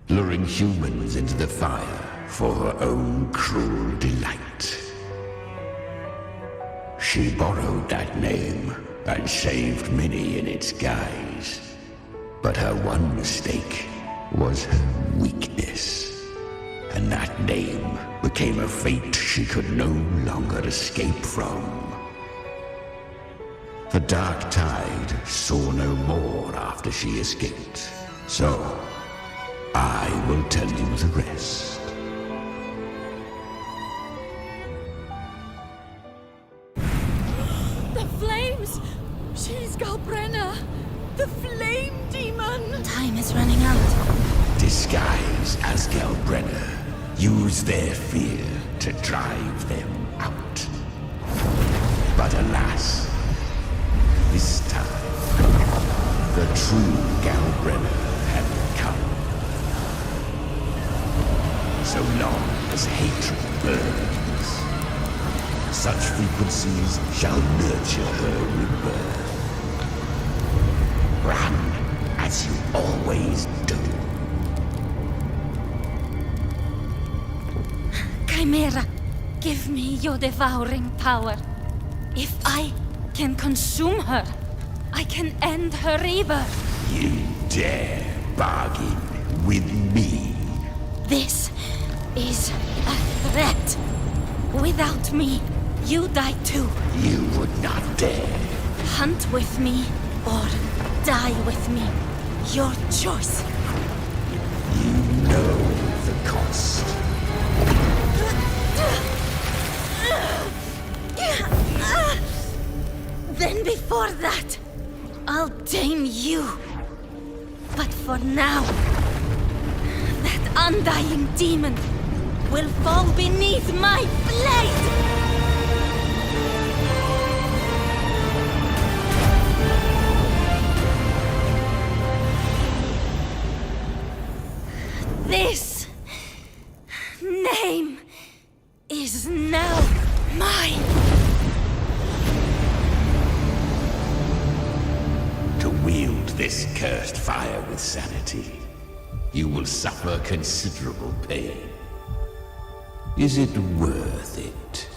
luring humans into the fire for her own cruel delight. She borrowed that name and saved many in its guise. But her one mistake was her weakness. And that name became a fate she could no longer escape from. The Dark Tide saw no more after she escaped. So, I will tell you the rest.
The flames! She's Galbrenna! The flame demon!
Time is running out.
Disguise as Galbrenna. Use their fear to drive them out. But alas, this time, the true Galbrenna had come. So long as hatred burns, such frequencies shall nurture her rebirth. Run as you always do.
Chimera, give me your devouring power. If I can consume her, I can end her rebirth.
You dare bargain with me?
This is a threat. Without me, you die too.
You would not dare.
Hunt with me or die with me. Your choice.
You know the cost.
Then before that, I'll tame you. But for now, that undying demon will fall beneath my blade! This name is now mine.
To wield this cursed fire with sanity, you will suffer considerable pain. Is it worth it?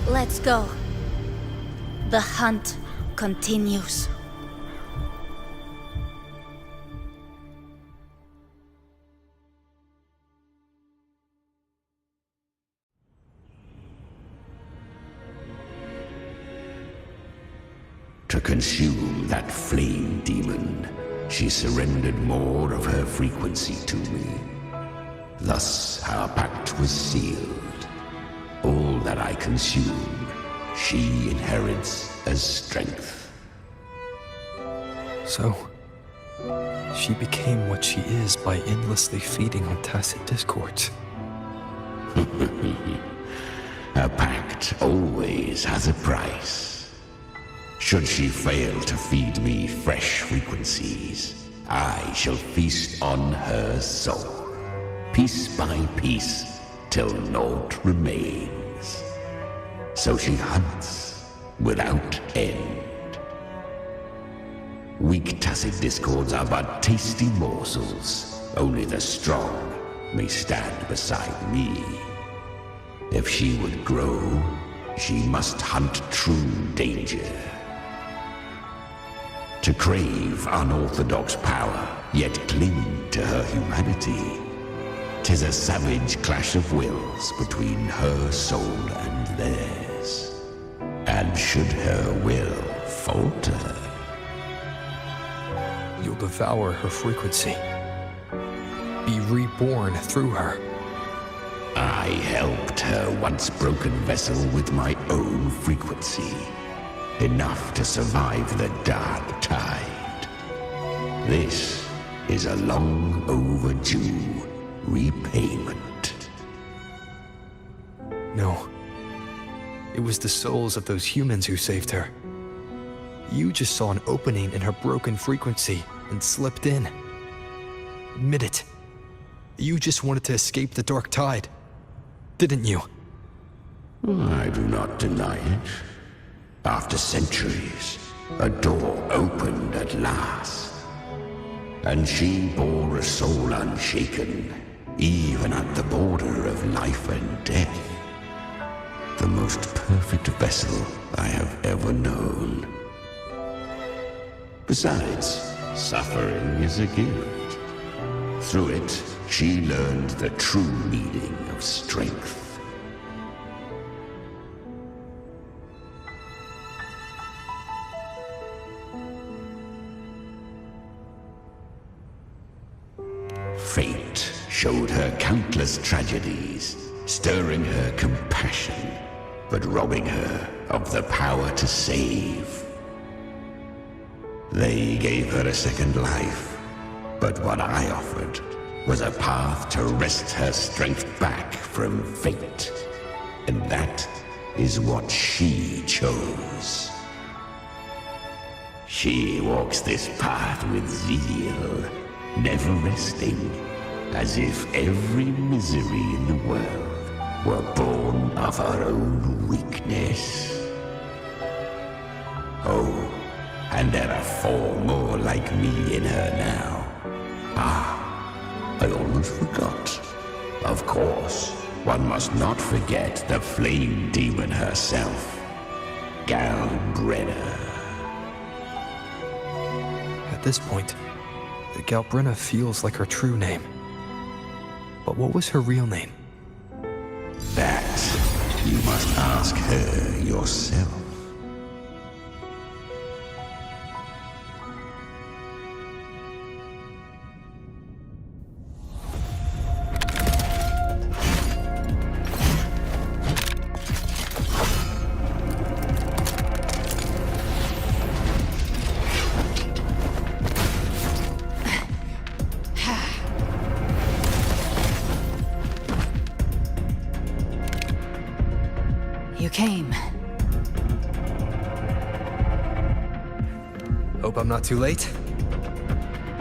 Let's go. The hunt continues.
To consume that flame demon, she surrendered more of her frequency to me. Thus our pact was sealed. All that I consume, she inherits as strength.
So, she became what she is by endlessly feeding on tacit discords.
A pact always has a price. Should she fail to feed me fresh frequencies, I shall feast on her soul, piece by piece, till naught remains. So she hunts without end. Weak tacit discords are but tasty morsels. Only the strong may stand beside me. If she would grow, she must hunt true danger. To crave unorthodox power, yet cling to her humanity, 'tis a savage clash of wills between her soul and theirs. And should her will falter,
You'll devour her frequency. Be reborn through her.
I helped her once broken vessel with my own frequency. Enough to survive the Dark Tide. This is a long overdue repayment.
No. It was the souls of those humans who saved her. You just saw an opening in her broken frequency and slipped in. Admit it. You just wanted to escape the dark tide, didn't you?
I do not deny it. After centuries, a door opened at last. And she bore a soul unshaken, even at the border of life and death. The most perfect vessel I have ever known. Besides, suffering is a gift. Through it, she learned the true meaning of strength. Fate showed her countless tragedies, stirring her compassion, but robbing her of the power to save. They gave her a second life, but what I offered was a path to wrest her strength back from fate. And that is what she chose. She walks this path with zeal, never resting, as if every misery in the world were born of her own weakness. Oh, and there are 4 more like me in her now. Ah, I almost forgot. Of course, one must not forget the flame demon herself, Galbrenna.
At this point, Galbrenna feels like her true name. But what was her real name?
That you must ask her yourself.
You came.
Hope I'm not too late.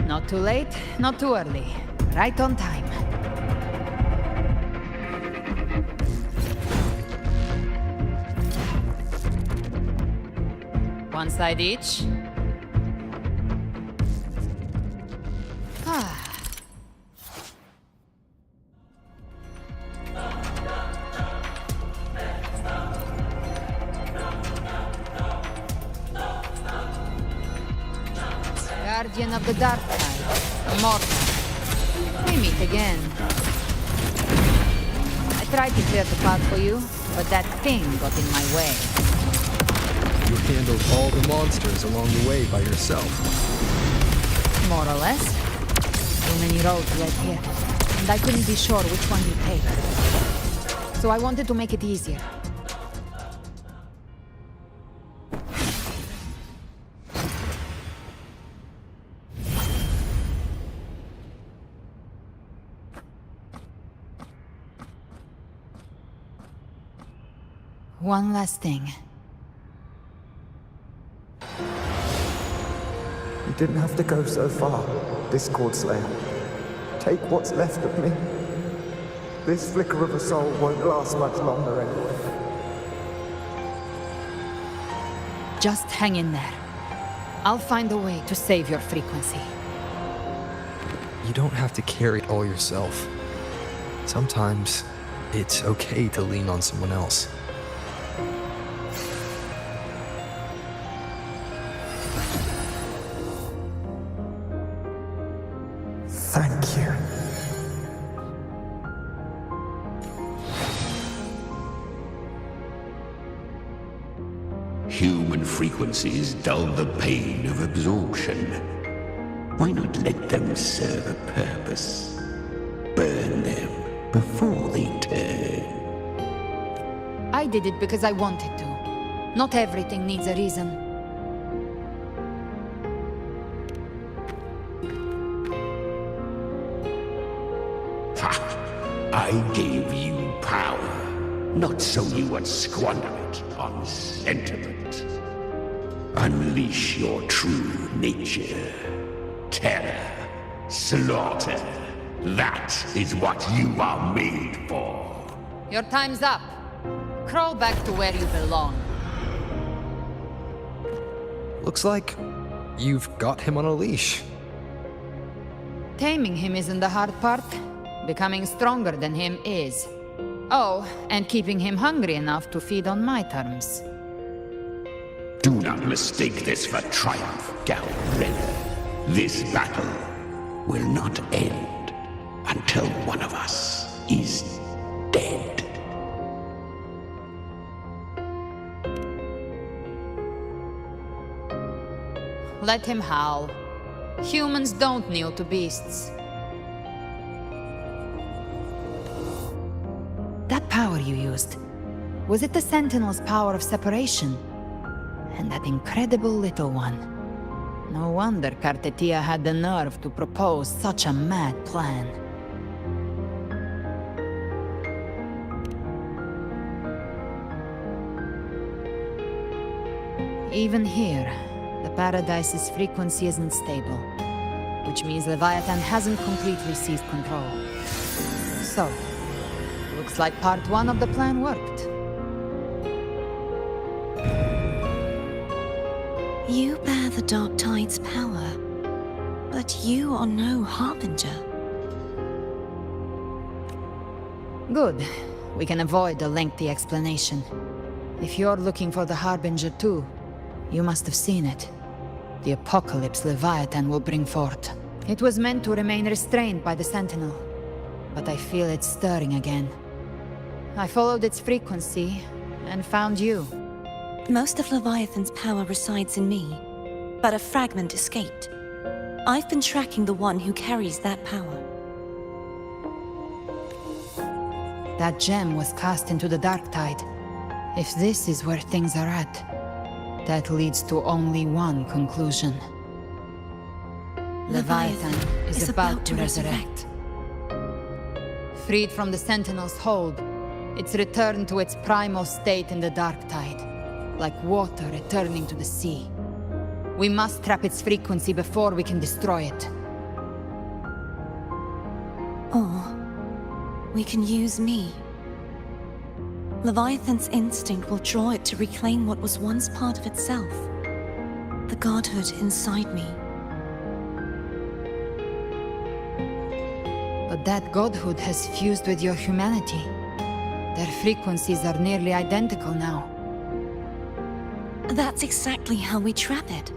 Not too late, not too early. Right on time. One side each. Ah. Guardian of the Dark Tide, Mortal. We meet again. I tried to clear the path for you, but that thing got in my way.
You handled all the monsters along the way by yourself.
More or less. Too many roads led here, and I couldn't be sure which one you'd take. So I wanted to make it easier. One last thing.
You didn't have to go so far, Discord Slayer. Take what's left of me. This flicker of a soul won't last much longer anyway.
Just hang in there. I'll find a way to save your frequency.
You don't have to carry it all yourself. Sometimes, it's okay to lean on someone else.
Thank you.
Human frequencies dull the pain of absorption. Why not let them serve a purpose? Burn them before they turn.
I did it because I wanted to. Not everything needs a reason.
I gave you power, not so you would squander it on sentiment. Unleash your true nature. Terror, slaughter. That is what you are made for.
Your time's up. Crawl back to where you belong.
Looks like you've got him on a leash.
Taming him isn't the hard part. Becoming stronger than him is. Oh, and keeping him hungry enough to feed on my terms.
Do not mistake this for triumph, Galreda. This battle will not end until one of us is dead.
Let him howl. Humans don't kneel to beasts. That power you used, was it the Sentinel's power of separation? And that incredible little one. No wonder Kartetia had the nerve to propose such a mad plan. Even here, the Paradise's frequency isn't stable, which means Leviathan hasn't completely seized control. So, looks like part 1 of the plan worked.
You bear the Dark Tide's power, but you are no Harbinger.
Good. We can avoid a lengthy explanation. If you're looking for the Harbinger too, you must have seen it. The apocalypse Leviathan will bring forth. It was meant to remain restrained by the Sentinel, but I feel it stirring again. I followed its frequency, and found you.
Most of Leviathan's power resides in me, but a fragment escaped. I've been tracking the one who carries that power.
That gem was cast into the Dark Tide. If this is where things are at, that leads to only one conclusion. Leviathan is about to resurrect. Freed from the Sentinel's hold, it's returned to its primal state in the Dark Tide, like water returning to the sea. We must trap its frequency before we can destroy it.
Or we can use me. Leviathan's instinct will draw it to reclaim what was once part of itself. The godhood inside me.
But that godhood has fused with your humanity. Their frequencies are nearly identical now.
That's exactly how we trap it.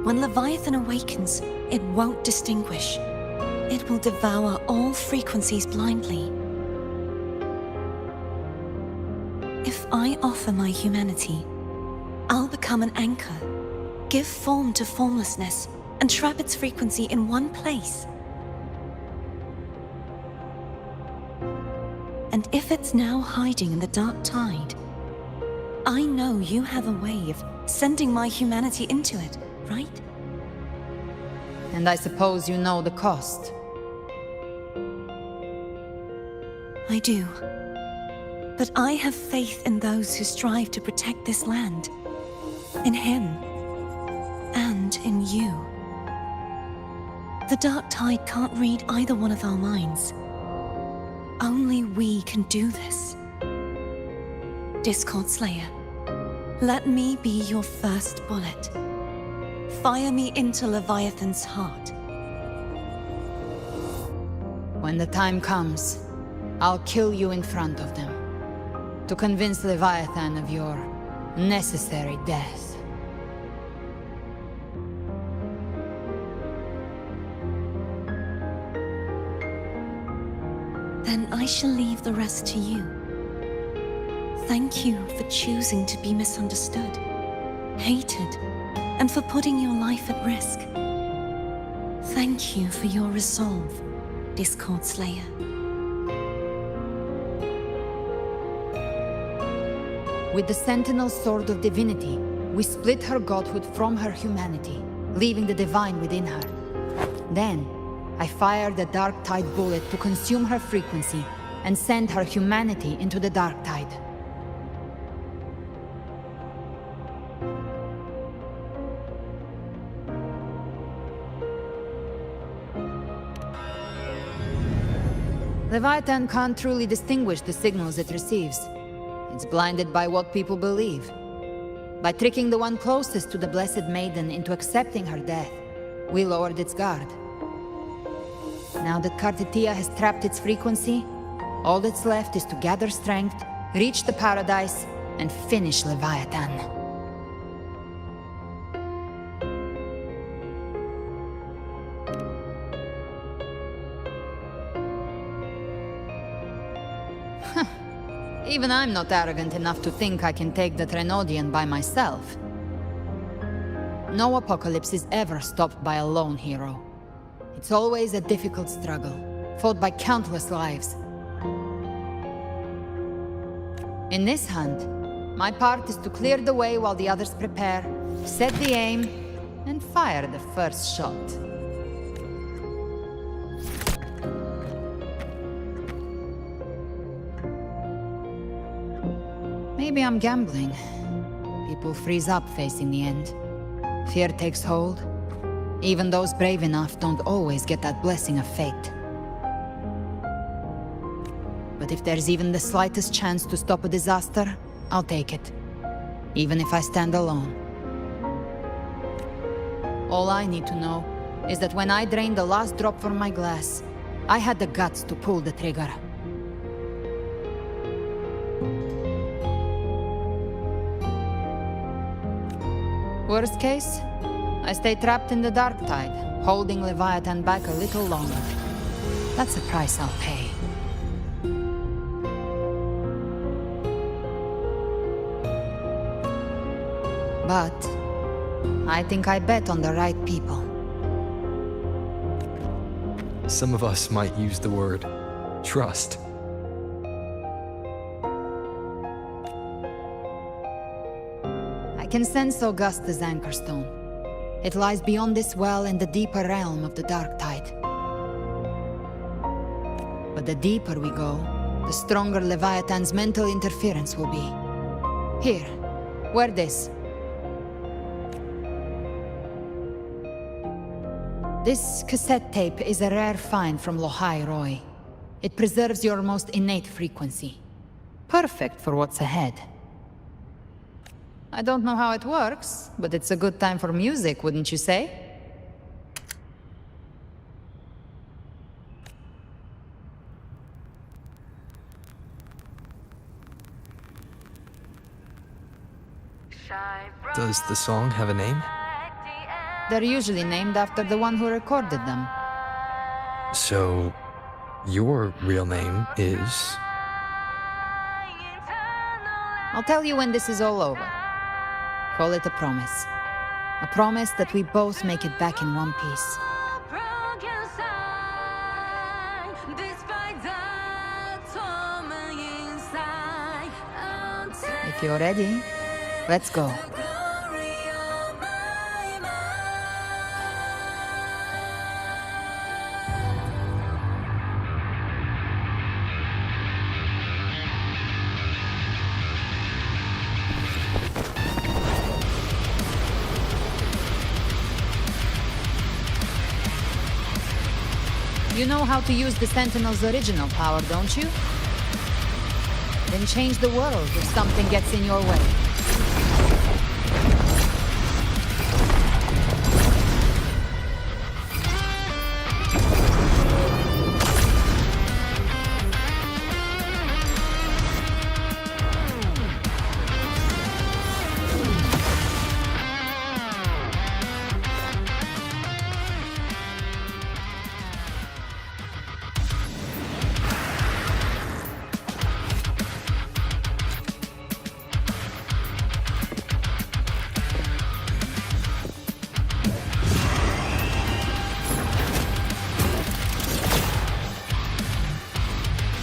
When Leviathan awakens, it won't distinguish. It will devour all frequencies blindly. If I offer my humanity, I'll become an anchor, give form to formlessness, and trap its frequency in one place. And if it's now hiding in the Dark Tide, I know you have a way of sending my humanity into it, right?
And I suppose you know the cost.
I do. But I have faith in those who strive to protect this land. In him. And in you. The Dark Tide can't read either one of our minds. Only we can do this. Discord Slayer, let me be your first bullet. Fire me into Leviathan's heart.
When the time comes, I'll kill you in front of them. To convince Leviathan of your necessary death.
Then I shall leave the rest to you. Thank you for choosing to be misunderstood, hated, and for putting your life at risk. Thank you for your resolve, Discord Slayer.
With the Sentinel's Sword of Divinity, we split her godhood from her humanity, leaving the divine within her. Then, I fired the Dark Tide bullet to consume her frequency and send her humanity into the Dark Tide. Leviathan can't truly distinguish the signals it receives. It's blinded by what people believe. By tricking the one closest to the Blessed Maiden into accepting her death, we lowered its guard. Now that Kartithia has trapped its frequency, all that's left is to gather strength, reach the paradise, and finish Leviathan. Even I'm not arrogant enough to think I can take the Trenodian by myself. No apocalypse is ever stopped by a lone hero. It's always a difficult struggle, fought by countless lives. In this hunt, my part is to clear the way while the others prepare, set the aim, and fire the first shot. Maybe I'm gambling. People freeze up facing the end. Fear takes hold. Even those brave enough don't always get that blessing of fate. But if there's even the slightest chance to stop a disaster, I'll take it. Even if I stand alone. All I need to know is that when I drained the last drop from my glass, I had the guts to pull the trigger. Worst case, I stay trapped in the dark tide, holding Leviathan back a little longer. That's the price I'll pay. But I think I bet on the right people.
Some of us might use the word trust.
I can sense Augusta's Anchorstone. It lies beyond this well in the deeper realm of the Dark Tide. But the deeper we go, the stronger Leviathan's mental interference will be. Here, wear this. This cassette tape is a rare find from Lohai Roy. It preserves your most innate frequency. Perfect for what's ahead. I don't know how it works, but it's a good time for music, wouldn't you say?
Does the song have a name?
They're usually named after the one who recorded them.
So, your real name is...
I'll tell you when this is all over. Call it a promise. A promise that we both make it back in one piece. If you're ready, let's go. You know how to use the Sentinel's original power, don't you? Then change the world if something gets in your way.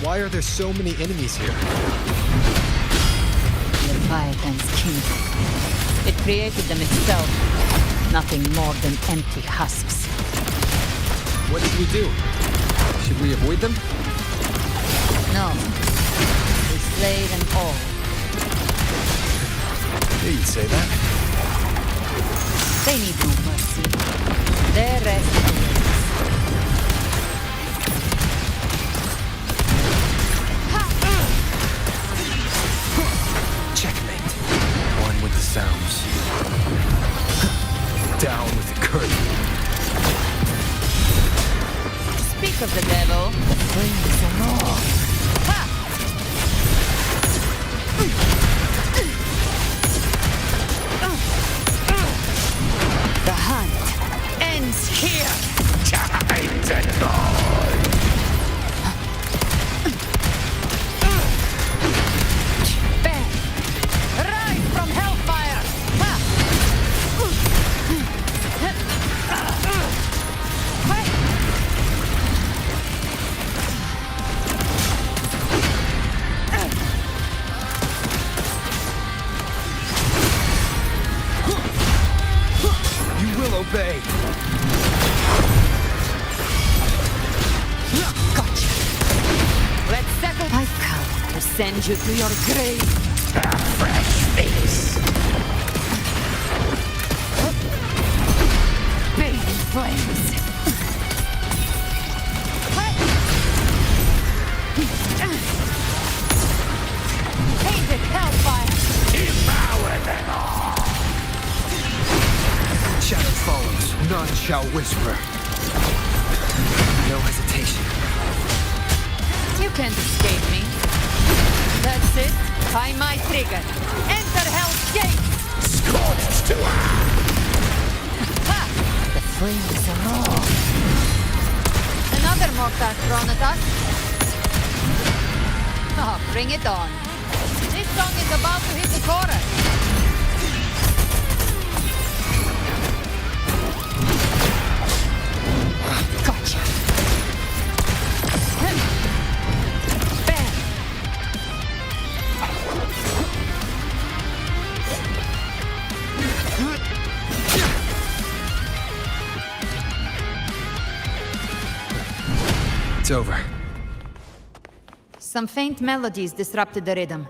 Why are there so many enemies here?
Leviathan's kingdom. It created them itself. Nothing more than empty husks.
What did we do? Should we avoid them?
No. We slay them all.
Yeah, you'd say that.
They need no mercy. Their rest awaits.
sounds. Down with the curtain.
Speak of the devil, the flame is aloft. Ha! The hunt ends here.
Time to go.
Ben, rise from hellfire. Ha!
You will obey.
Gotcha. Let's settle. I've come to send you to your grave.
A fresh face.
Big flames. Painted hellfire.
Devour them all.
Shadow follows, none shall whisper. No hesitation.
You can't escape me. That's it. Find my trigger. Enter Hell's Gate.
Scorched to
Ha! The flames are all. Another mortar thrown at us. Oh, bring it on. This song is about to hit the chorus. Gotcha. Bam.
It's over.
Some faint melodies disrupted the rhythm.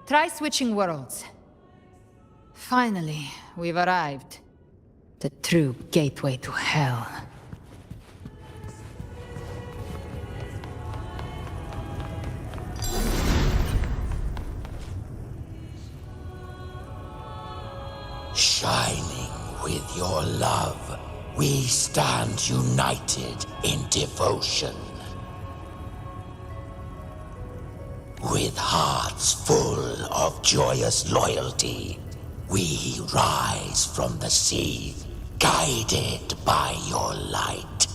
Try switching worlds.
Finally, we've arrived. The true gateway to hell.
Shining with your love, we stand united in devotion. With hearts full of joyous loyalty, we rise from the sea, guided by your light.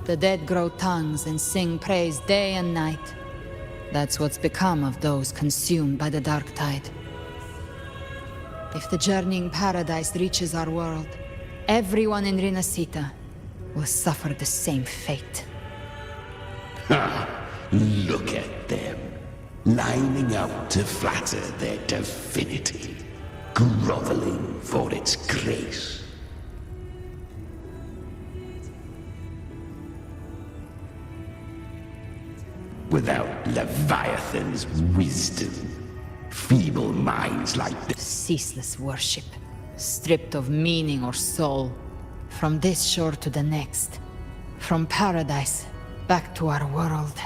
The dead grow tongues and sing praise day and night. That's what's become of those consumed by the dark tide. If the journeying paradise reaches our world, everyone in Rinasita will suffer the same fate.
Ha! Look at them, lining up to flatter their divinity, groveling for its grace. Without Leviathan's wisdom, feeble minds like this.
Ceaseless worship, stripped of meaning or soul, from this shore to the next, from paradise back to our world.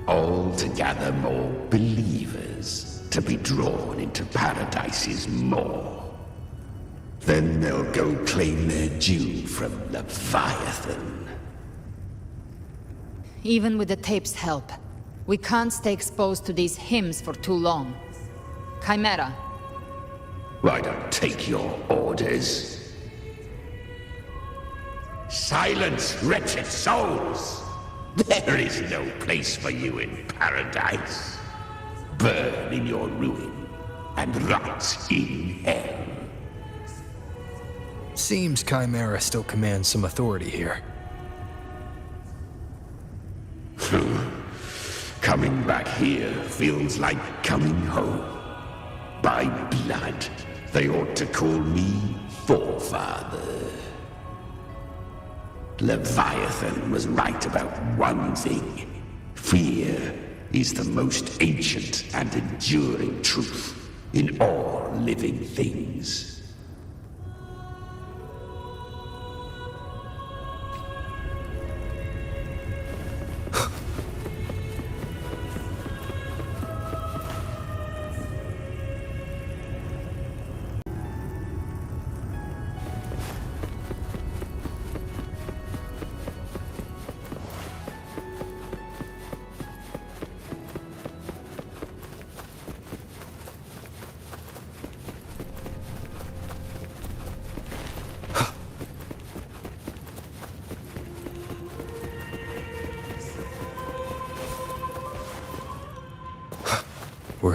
All to gather more believers to be drawn into Paradise's maw. Then they'll go claim their due from Leviathan.
Even with the tape's help, we can't stay exposed to these hymns for too long. Chimera.
I don't take your orders. Silence, wretched souls! There is no place for you in paradise. Burn in your ruin and rot in hell.
Seems Chimera still commands some authority here.
Coming back here feels like coming home. By blood, they ought to call me Forefather. Leviathan was right about one thing. Fear is the most ancient and enduring truth in all living things.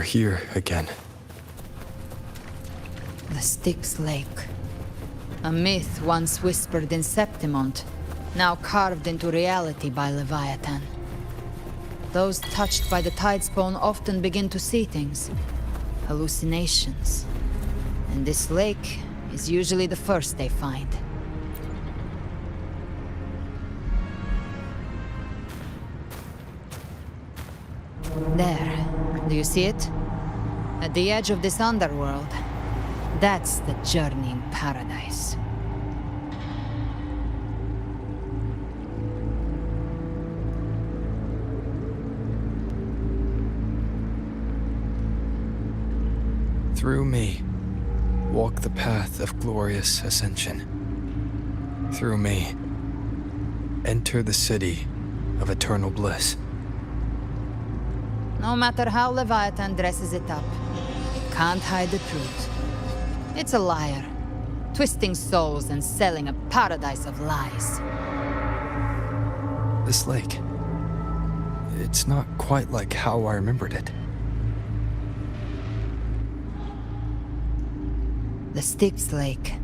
we're here again.
The Styx Lake. A myth once whispered in Septimont, now carved into reality by Leviathan. Those touched by the Tidespawn often begin to see things. Hallucinations. And this lake is usually the first they find. There. Do you see it? At the edge of this underworld. That's the journeying paradise.
Through me, walk the path of glorious ascension. Through me, enter the city of eternal bliss.
No matter how Leviathan dresses it up, it can't hide the truth. It's a liar, twisting souls and selling a paradise of lies.
This lake, it's not quite like how I remembered it.
The Styx Lake.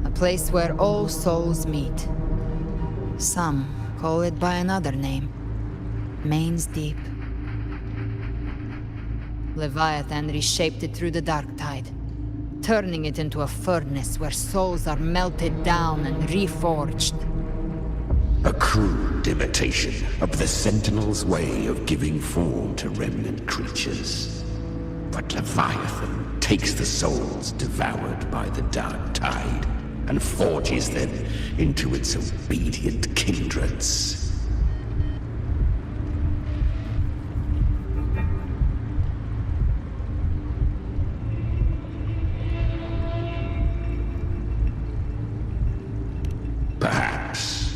A place where all souls meet. Some call it by another name. Main's Deep. Leviathan reshaped it through the dark tide, turning it into a furnace where souls are melted down and reforged.
A crude imitation of the Sentinel's way of giving form to remnant creatures. But Leviathan takes the souls devoured by the dark tide and forges them into its obedient kindreds. Perhaps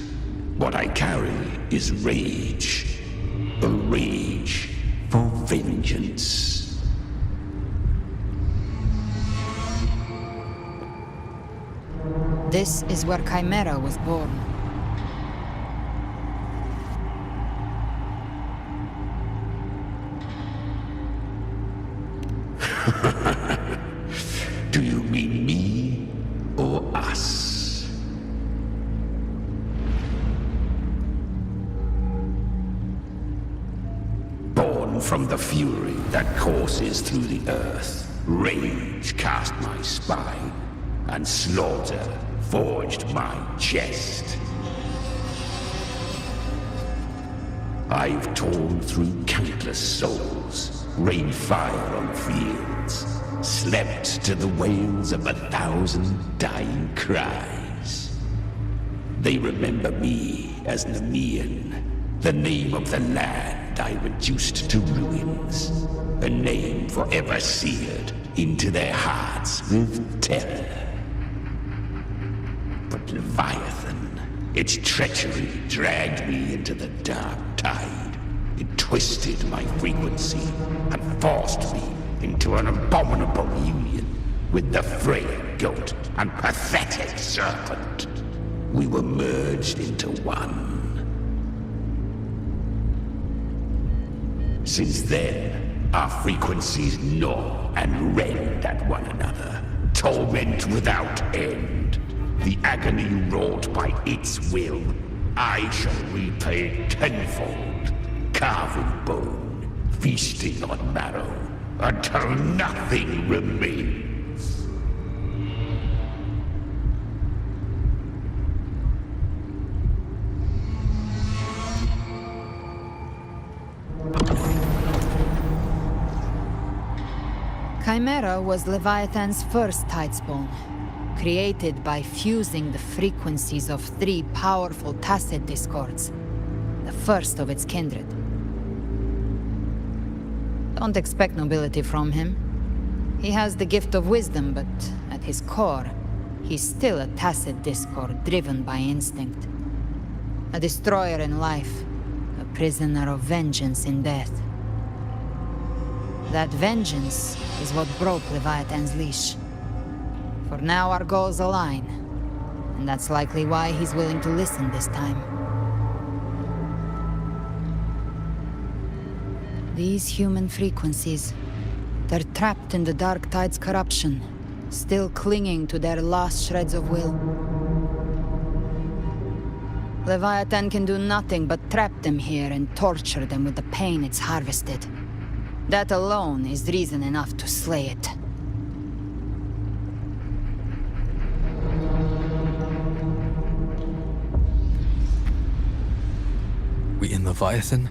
what I carry is rage. A rage for vengeance.
This is where Chimera was born.
Do you mean me or us? Born from the fury that courses through the earth, rage cast my spine, and slaughter forged my chest. I've torn through countless souls, rained fire on fields, slept to the wails of 1,000 dying cries. They remember me as Nemean, the name of the land I reduced to ruins, a name forever seared into their hearts with terror. But Leviathan, its treachery dragged me into the dark tide. It twisted my frequency and forced me into an abominable union with the frail goat and pathetic serpent. We were merged into one. Since then, our frequencies gnaw and rend at one another, torment without end. The agony wrought by its will, I shall repay tenfold, carving bone, feasting on marrow, until nothing remains.
Chimera was Leviathan's first Tidespawn, created by fusing the frequencies of 3 powerful tacit discords, the first of its kindred. Don't expect nobility from him. He has the gift of wisdom, but at his core, he's still a tacit discord driven by instinct. A destroyer in life, a prisoner of vengeance in death. That vengeance is what broke Leviathan's leash. For now our goals align, and that's likely why he's willing to listen this time. These human frequencies, They're trapped in the Dark Tide's corruption, still clinging to their last shreds of will. Leviathan can do nothing but trap them here and torture them with the pain it's harvested. That alone is reason enough to slay it.
We in Leviathan?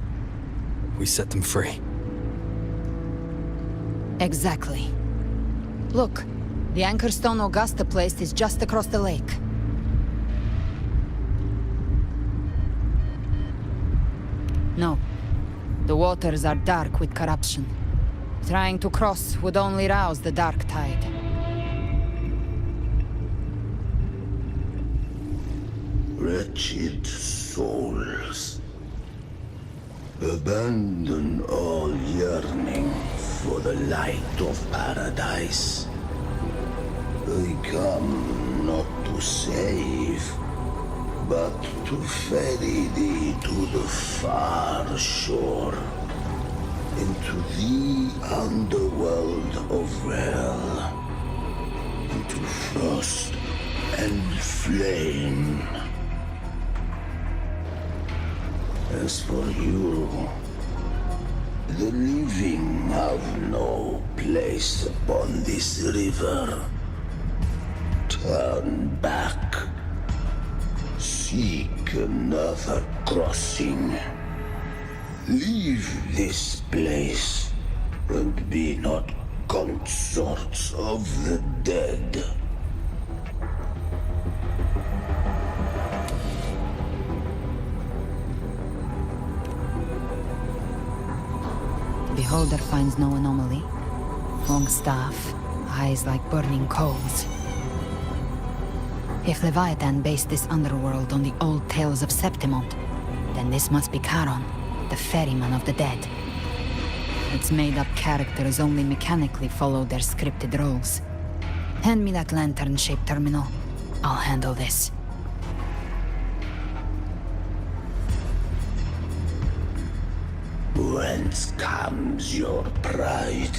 We set them free.
Exactly. Look, the Anchorstone Augusta placed is just across the lake. No. The waters are dark with corruption. Trying to cross would only rouse the Dark Tide.
Wretched souls, abandon all yearning for the light of paradise. I come not to save, but to ferry thee to the far shore, into the underworld of hell, into frost and flame. As for you, the living have no place upon this river. Turn back. Seek another crossing. Leave this place, and be not consorts of the dead.
Beholder finds no anomaly. Long staff, eyes like burning coals. If Leviathan based this underworld on the old tales of Septimont, then this must be Charon, the ferryman of the dead. Its made-up characters only mechanically follow their scripted roles. Hand me that lantern-shaped terminal. I'll handle this.
Whence comes your pride?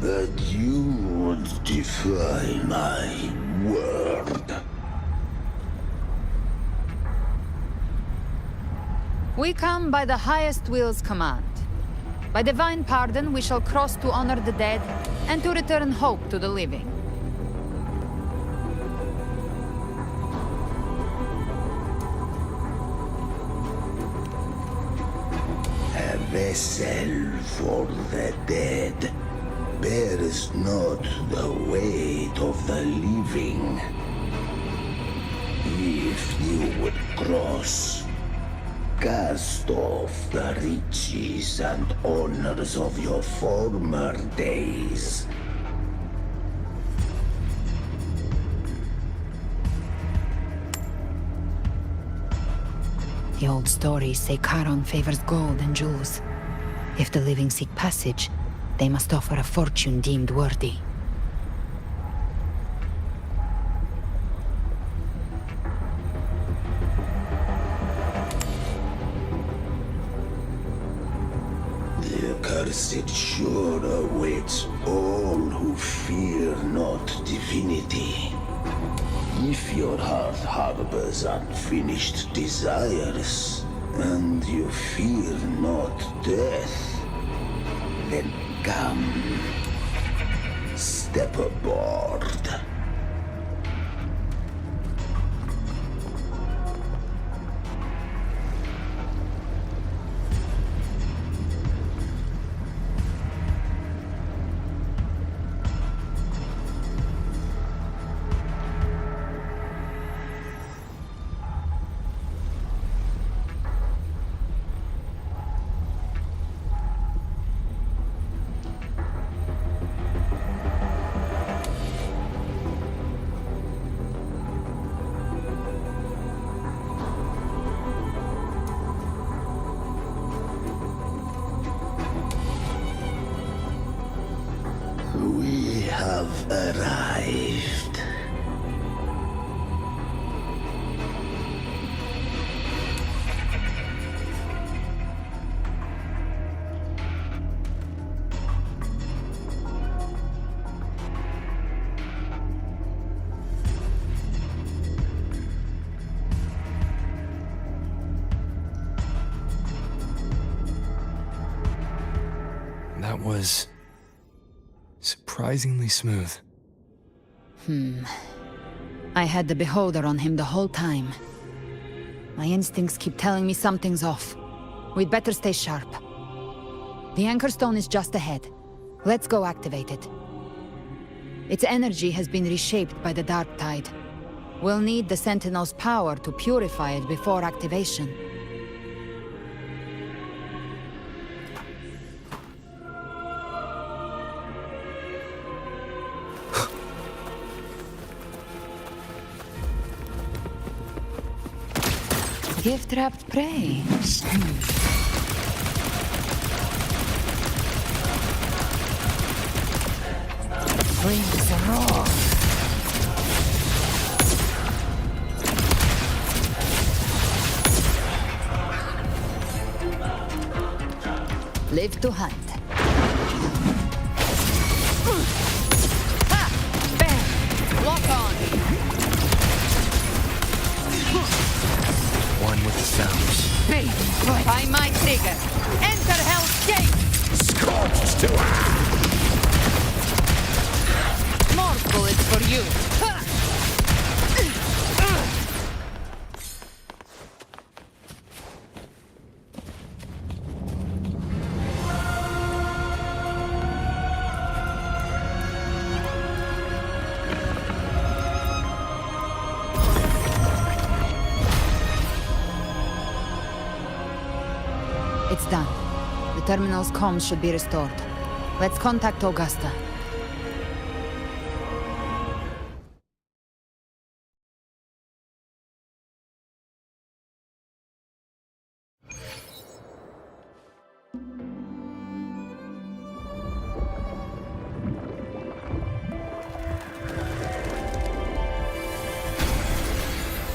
That you would defy my word?
We come by the highest will's command. By divine pardon, we shall cross to honor the dead and to return hope to the living.
A vessel for the dead bears not the weight of the living. If you would cross, cast off the riches and honors of your former days.
The old stories say Charon favors gold and jewels. If the living seek passage, they must offer a fortune deemed worthy.
The accursed shore awaits all who fear not divinity. If your heart harbors unfinished desires, and you fear not death, then come, step aboard. We have arrived.
was surprisingly smooth.
I had the beholder on him the whole time. My instincts keep telling me something's off. We'd better stay sharp. The anchor stone is just ahead. Let's go activate it. Its energy has been reshaped by the dark tide. We'll need the Sentinel's power to purify it before activation. Gift-wrapped prey. Flames roar. Live to hunt. Ha! Bam! Lock on!
One with the sounds.
Hey, by my trigger. Enter Hell's Gate!
Scorched to
More bullets for you. Ha! It's done. The terminal's comms should be restored. Let's contact Augusta.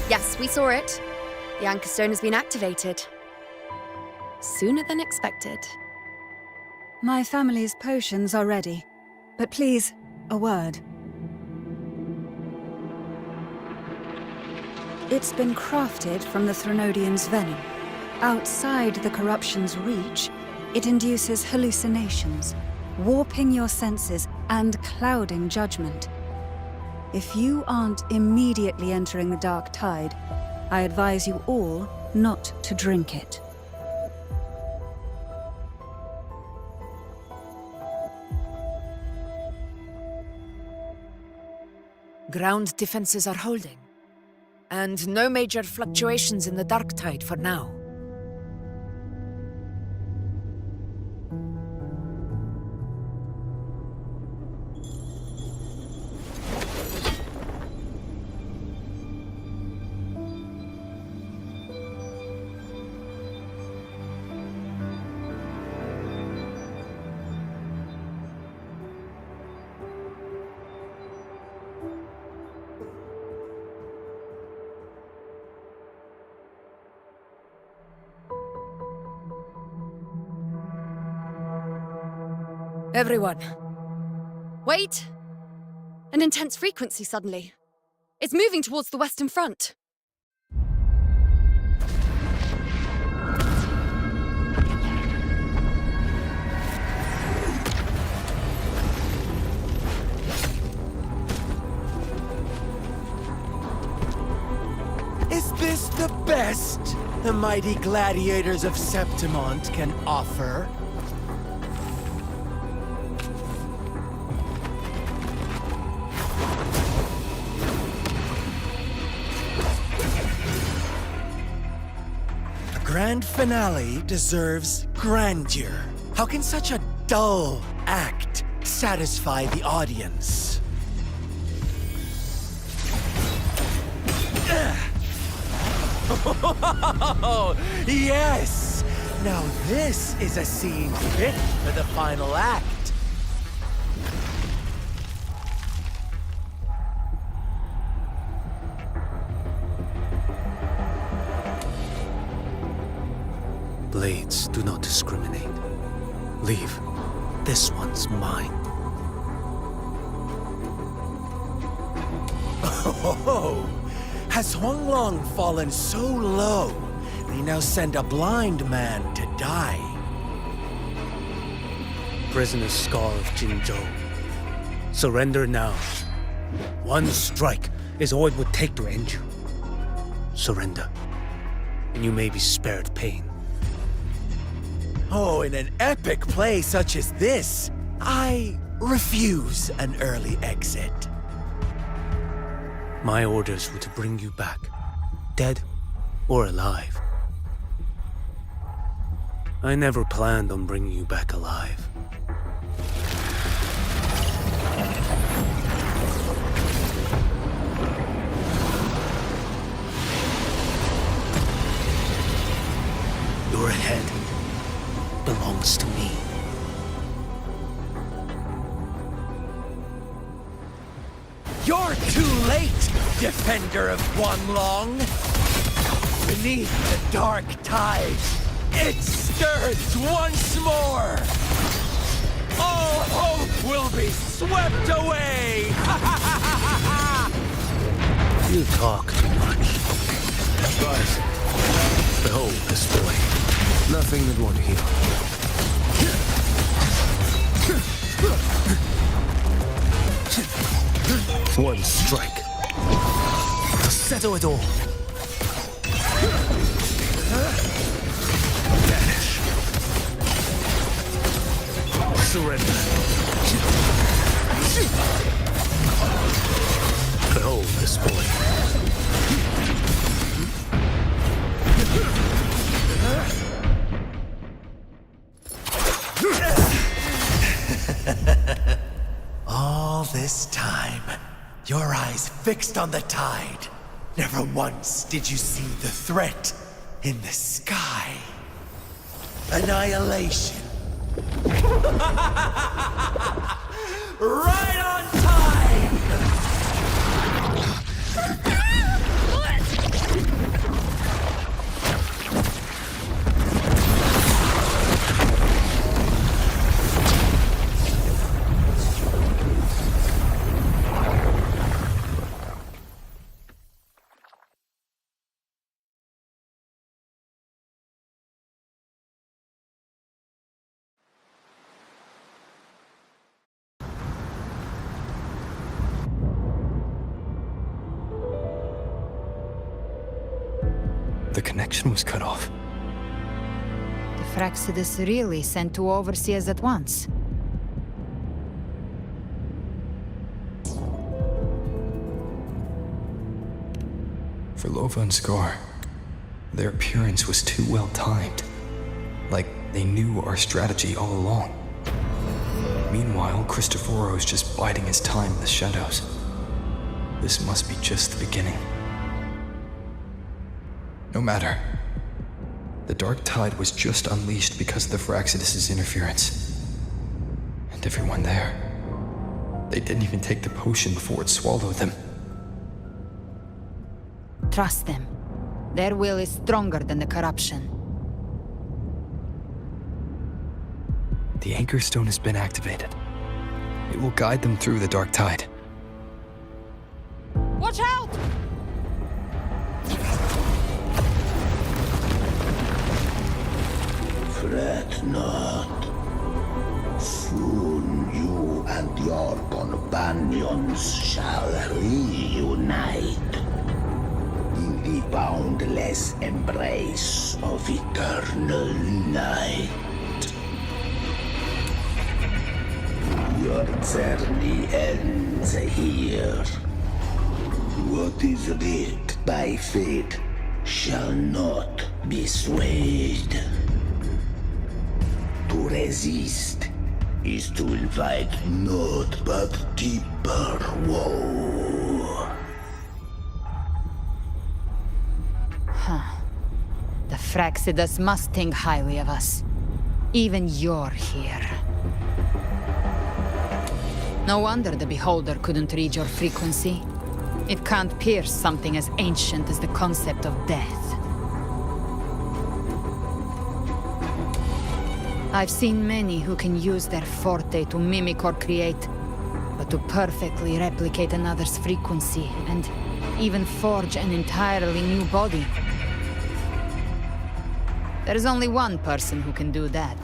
Yes, we saw it. The anchor stone has been activated. Sooner than expected.
My family's potions are ready. But please, a word. It's been crafted from the Threnodian's venom. Outside the corruption's reach, it induces hallucinations, warping your senses and clouding judgment. If you aren't immediately entering the dark tide, I advise you all not to drink it.
Ground defenses are holding. And no major fluctuations in the dark tide for now. Everyone.
Wait! An intense frequency suddenly. It's moving towards the Western Front.
Is this the best the mighty gladiators of Septimont can offer? Grand finale deserves grandeur. How can such a dull act satisfy the audience? Oh, yes! Now this is a scene fit for the final act.
Blades do not discriminate. Leave. This one's mine.
Oh, has Huanglong fallen so low, they now send a blind man to die?
prisoner's scar of Jinzhou. Surrender now. One strike is all it would take to end you. Surrender, and you may be spared pain.
Oh, in an epic play such as this, I refuse an early exit.
My orders were to bring you back, dead or alive. I never planned on bringing you back alive. Your head belongs to me.
You're too late, defender of Guanlong! Beneath the dark tide, it stirs once more! All hope will be swept away!
You talk too much. Guys, behold this boy. Nothing that won't heal. One strike to settle it all. Vanish. Surrender. Behold this boy.
All this time, your eyes fixed on the tide. Never once did you see the threat in the sky. Annihilation. Right on time!
The connection was cut off.
The Fraxidus really sent two overseers at once.
For Lova and Scar, their appearance was too well timed. Like they knew our strategy all along. Meanwhile, Cristoforo's just biding his time in the shadows. This must be just the beginning. No matter. The dark tide was just unleashed because of the Fraxidus' interference. And everyone there, they didn't even take the potion before it swallowed them.
Trust them. Their will is stronger than the corruption.
The Anchor Stone has been activated. It will guide them through the dark tide.
Watch out!
Fret not. Soon you and your companions shall reunite in the boundless embrace of eternal night. Your journey ends here. What is writ by fate shall not be swayed. To resist is to invite naught but deeper woe.
The Fraxidus must think highly of us. Even you're here. No wonder the Beholder couldn't read your frequency. It can't pierce something as ancient as the concept of death. I've seen many who can use their forte to mimic or create, but to perfectly replicate another's frequency and even forge an entirely new body. There's only one person who can do that.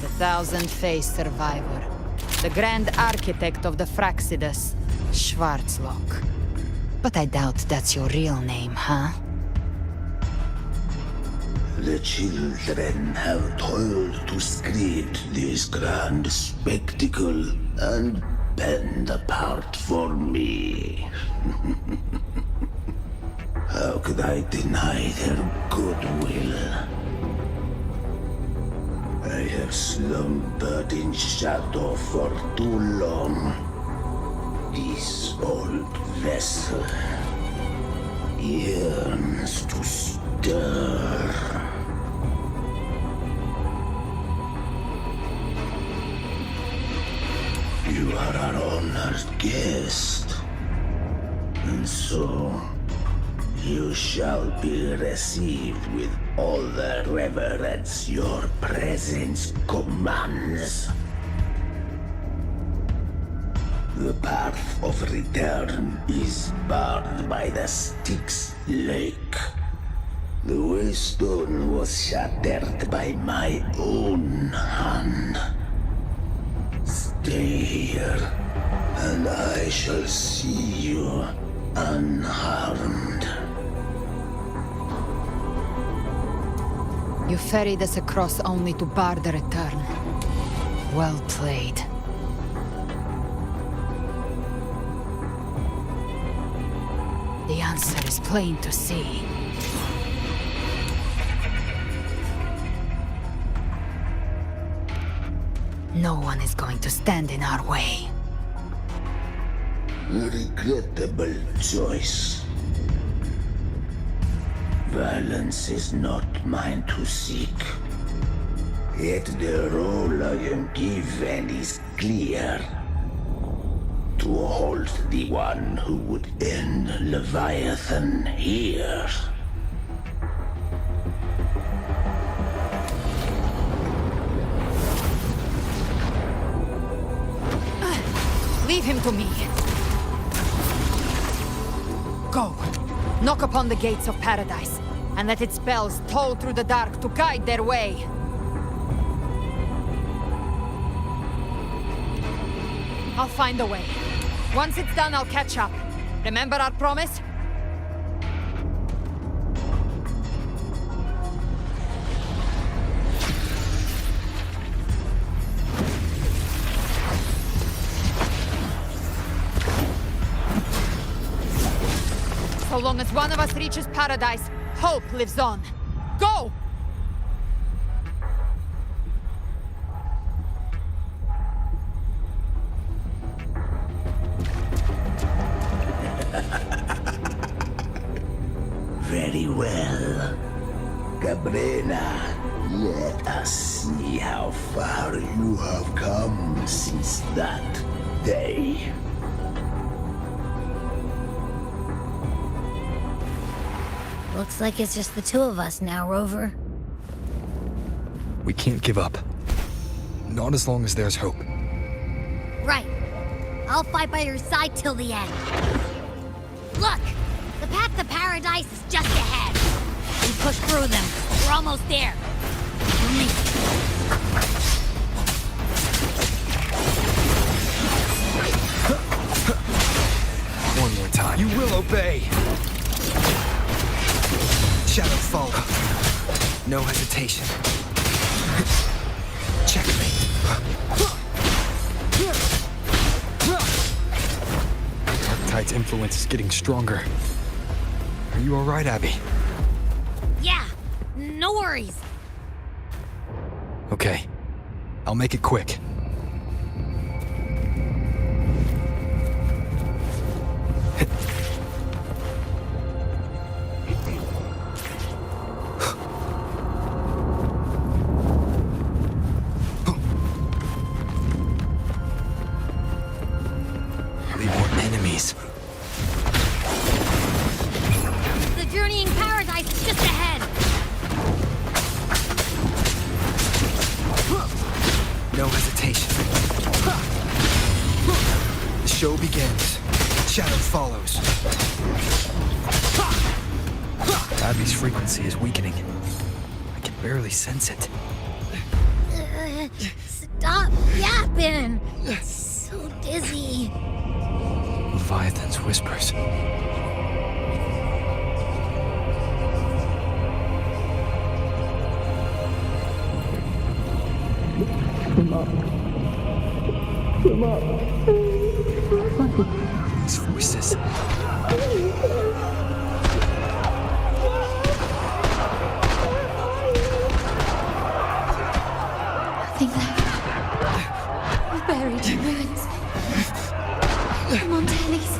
The Thousand-faced survivor. The grand architect of the Fraxidus, Schwarzlock. But I doubt that's your real name, huh?
The children have toiled to script this grand spectacle and bend apart for me. How could I deny their goodwill? I have slumbered in shadow for too long. This old vessel yearns to stir. You are our honored guest, and so you shall be received with all the reverence your presence commands. The path of return is barred by the Styx Lake. The waystone was shattered by my own hand. Stay here, and I shall see you unharmed.
You ferried us across only to bar the return. Well played. The answer is plain to see. No one is going to stand in our way.
A regrettable choice. Violence is not mine to seek. Yet the role I am given is clear. To halt the one who would end Leviathan here.
Leave him to me. Go. Knock upon the gates of paradise, and let its bells toll through the dark to guide their way. I'll find a way. Once it's done, I'll catch up. Remember our promise? So long as one of us reaches paradise, hope lives on. Go!
Very well. Cabrera, let us see how far you have come since that day.
Looks like it's just the two of us now, Rover.
We can't give up. Not as long as there's hope.
Right. I'll fight by your side till the end. Look! The path to paradise is just ahead. We push through them. We're almost there. We'll make it.
One more time. You will obey! Shadow fall. No hesitation. Checkmate. Archetype's influence is getting stronger. Are you alright, Abby?
Yeah, no worries.
Okay. I'll make it quick.
The journeying paradise is just ahead.
No hesitation. The show begins. Shadow follows. Abby's frequency is weakening. I can barely sense it.
Stop yapping! It's so dizzy.
Leviathan's whispers.
Come up. Come up.
These voices.
Nothing left. We're buried in ruins. Come on, Tennies.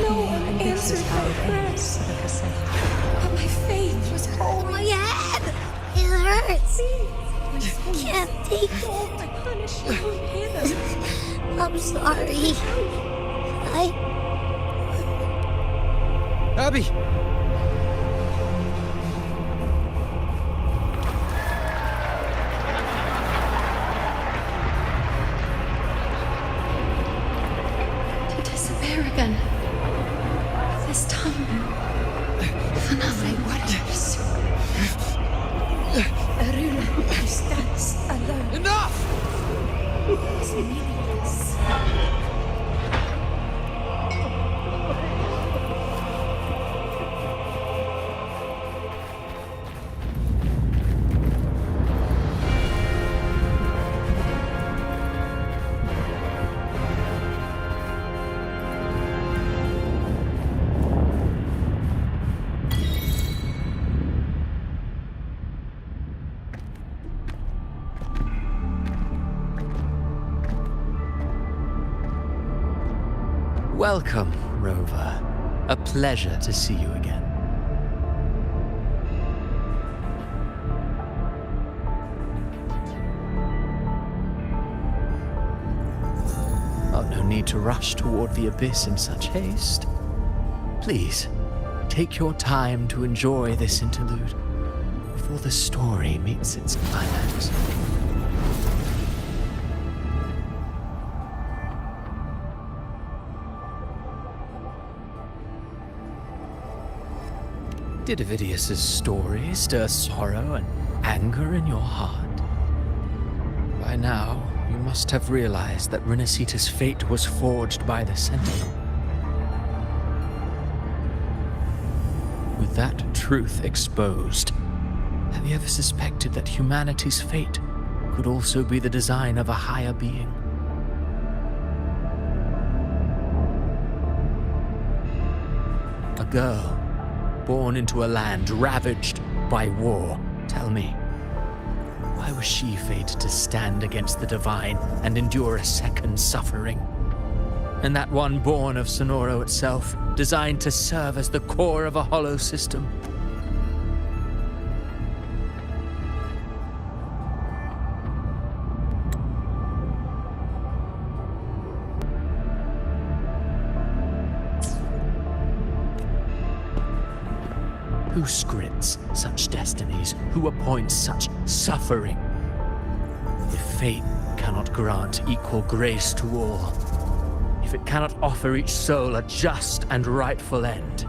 No one answered my prayers. But my faith was
Oh, my head! It hurts! I can't take it.
I punish you in
I'm sorry.
Abby!
To disappear again. This time, for nothing.
waters. A ruler who stands alone.
Enough!
Is meaningless.
Welcome, Rover. A pleasure to see you again. Oh, no need to rush toward the abyss in such haste. Please, take your time to enjoy this interlude before the story meets its climax. Did Ovidius's story stir sorrow and anger in your heart? By now, you must have realized that Renacita's fate was forged by the Sentinel. With that truth exposed, have you ever suspected that humanity's fate could also be the design of a higher being? A girl born into a land ravaged by war. Tell me, why was she fated to stand against the divine and endure a second suffering? And that one born of Sonoro itself, designed to serve as the core of a hollow system? Who scripts such destinies? Who appoints such suffering? If fate cannot grant equal grace to all, if it cannot offer each soul a just and rightful end,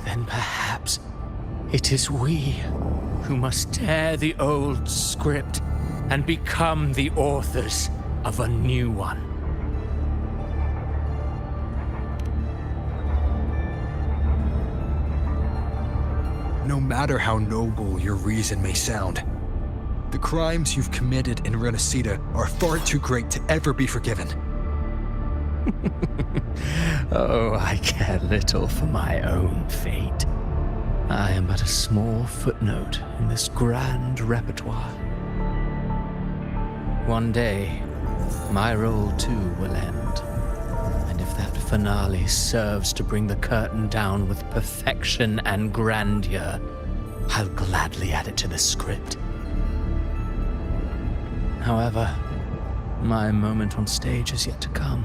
then perhaps it is we who must tear the old script and become the authors of a new one.
No matter how noble your reason may sound, the crimes you've committed in Renacita are far too great to ever be forgiven.
Oh, I care little for my own fate. I am but a small footnote in this grand repertoire. One day, my role too will end. And if that finale serves to bring the curtain down with perfection and grandeur, I'll gladly add it to the script. However, my moment on stage is yet to come.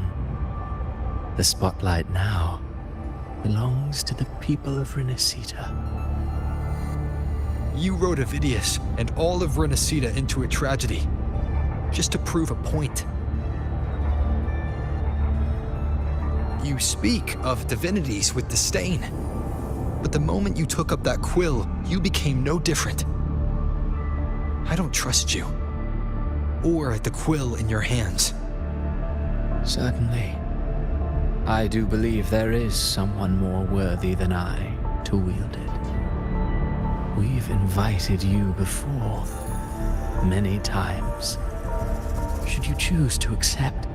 The spotlight now belongs to the people of Renacita.
You rode Avidius and all of Renacita into a tragedy, just to prove a point. You speak of divinities with disdain, but the moment you took up that quill, you became no different. I don't trust you, or the quill in your hands.
Certainly. I do believe there is someone more worthy than I to wield it. We've invited you before, many times. Should you choose to accept,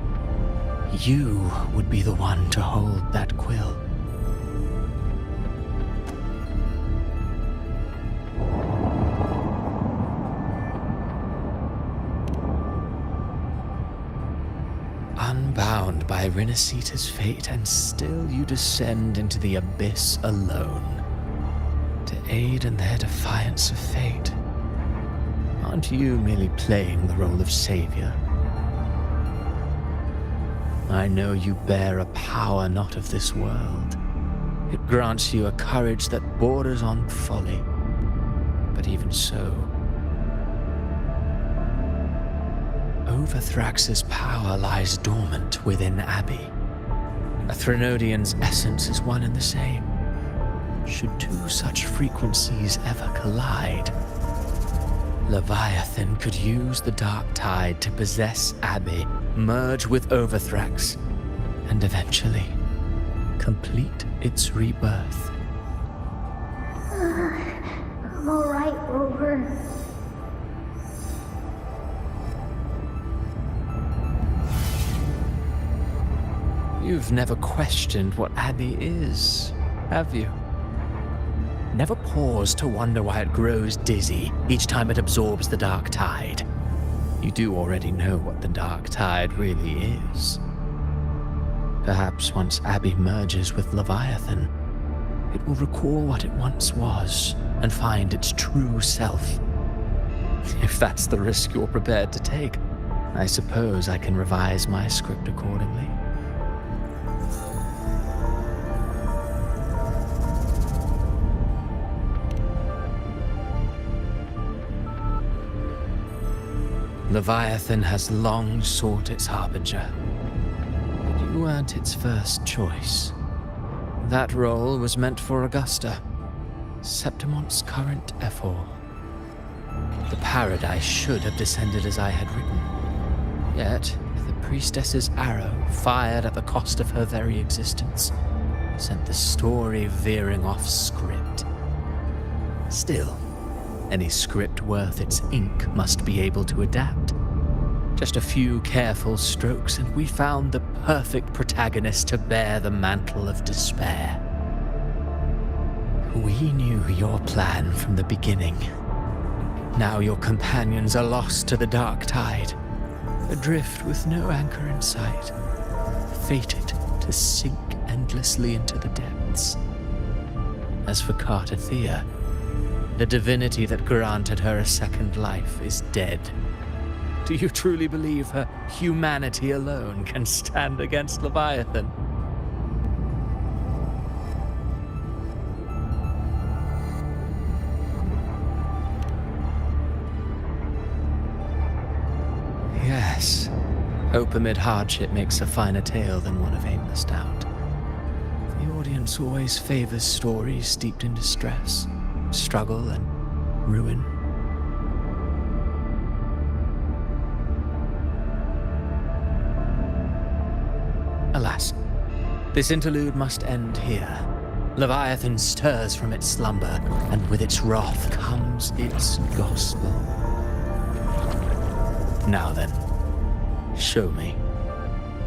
you would be the one to hold that quill. Unbound by Renacita's fate, and still you descend into the abyss alone, to aid in their defiance of fate. Aren't you merely playing the role of savior? I know you bear a power not of this world. It grants you a courage that borders on folly. But even so, Overthrax's power lies dormant within Abbey. A Threnodian's essence is one and the same. Should two such frequencies ever collide, Leviathan could use the dark tide to possess Abbey, merge with Overthrax, and eventually complete its rebirth.
I'm alright, Rover.
You've never questioned what Abbey is, have you? Never paused to wonder why it grows dizzy each time it absorbs the dark tide. You do already know what the dark tide really is. Perhaps once Abbey merges with Leviathan, it will recall what it once was and find its true self. If that's the risk you're prepared to take, I suppose I can revise my script accordingly. Leviathan has long sought its harbinger, but you weren't its first choice. That role was meant for Augusta, Septimont's current Ephor. The paradise should have descended as I had written. Yet, the priestess's arrow, fired at the cost of her very existence, sent the story veering off script. Still, any script worth its ink must be able to adapt. Just a few careful strokes, and we found the perfect protagonist to bear the mantle of despair. We knew your plan from the beginning. Now your companions are lost to the dark tide, adrift with no anchor in sight, fated to sink endlessly into the depths. As for Cartathea, the divinity that granted her a second life is dead. Do you truly believe her humanity alone can stand against Leviathan? Yes, hope amid hardship makes a finer tale than one of aimless doubt. The audience always favors stories steeped in distress, struggle, and ruin. Alas, this interlude must end here. Leviathan stirs from its slumber, and with its wrath comes its gospel. Now then, show me.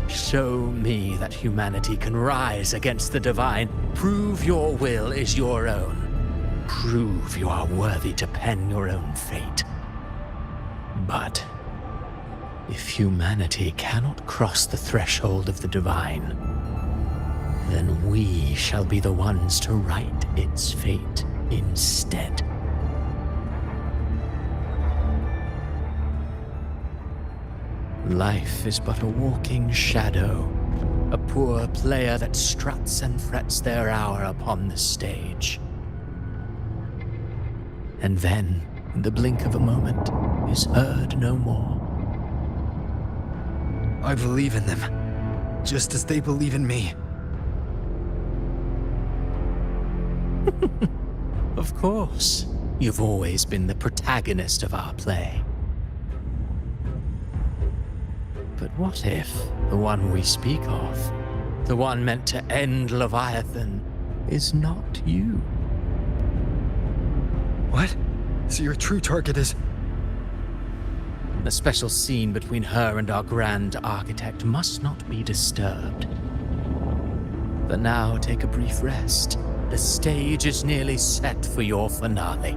Show me that humanity can rise against the divine. Prove your will is your own. Prove you are worthy to pen your own fate. But if humanity cannot cross the threshold of the divine, then we shall be the ones to write its fate instead. Life is but a walking shadow, A poor player that struts and frets their hour upon the stage. And then, in the blink of a moment, is heard no more.
I believe in them, just as they believe in me.
Of course. You've always been the protagonist of our play. But what if the one we speak of, the one meant to end Leviathan, is not you?
What? So your true target is...
The special scene between her and our Grand Architect must not be disturbed. But now take a brief rest. The stage is nearly set for your finale.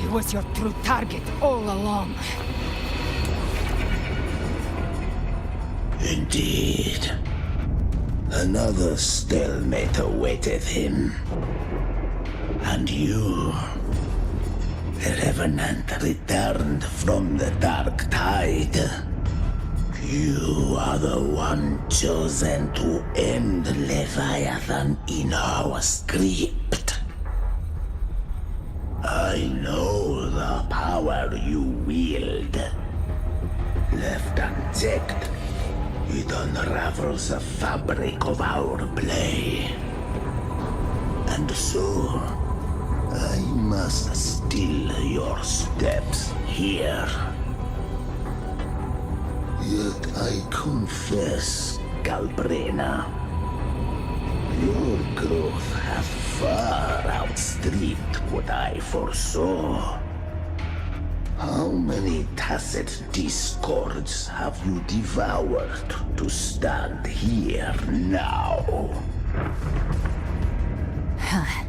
Was your true target all along.
Indeed. Another stalemate awaited him. And you, the Revenant returned from the Dark Tide. You are the one chosen to end Leviathan in our script. I know the power you wield. Left unchecked, it unravels the fabric of our play. And so, I must still your steps here. Yet I confess, Galbrena, your growth has far outstripped what I foresaw. How many tacit discords have you devoured to stand here now?
Huh.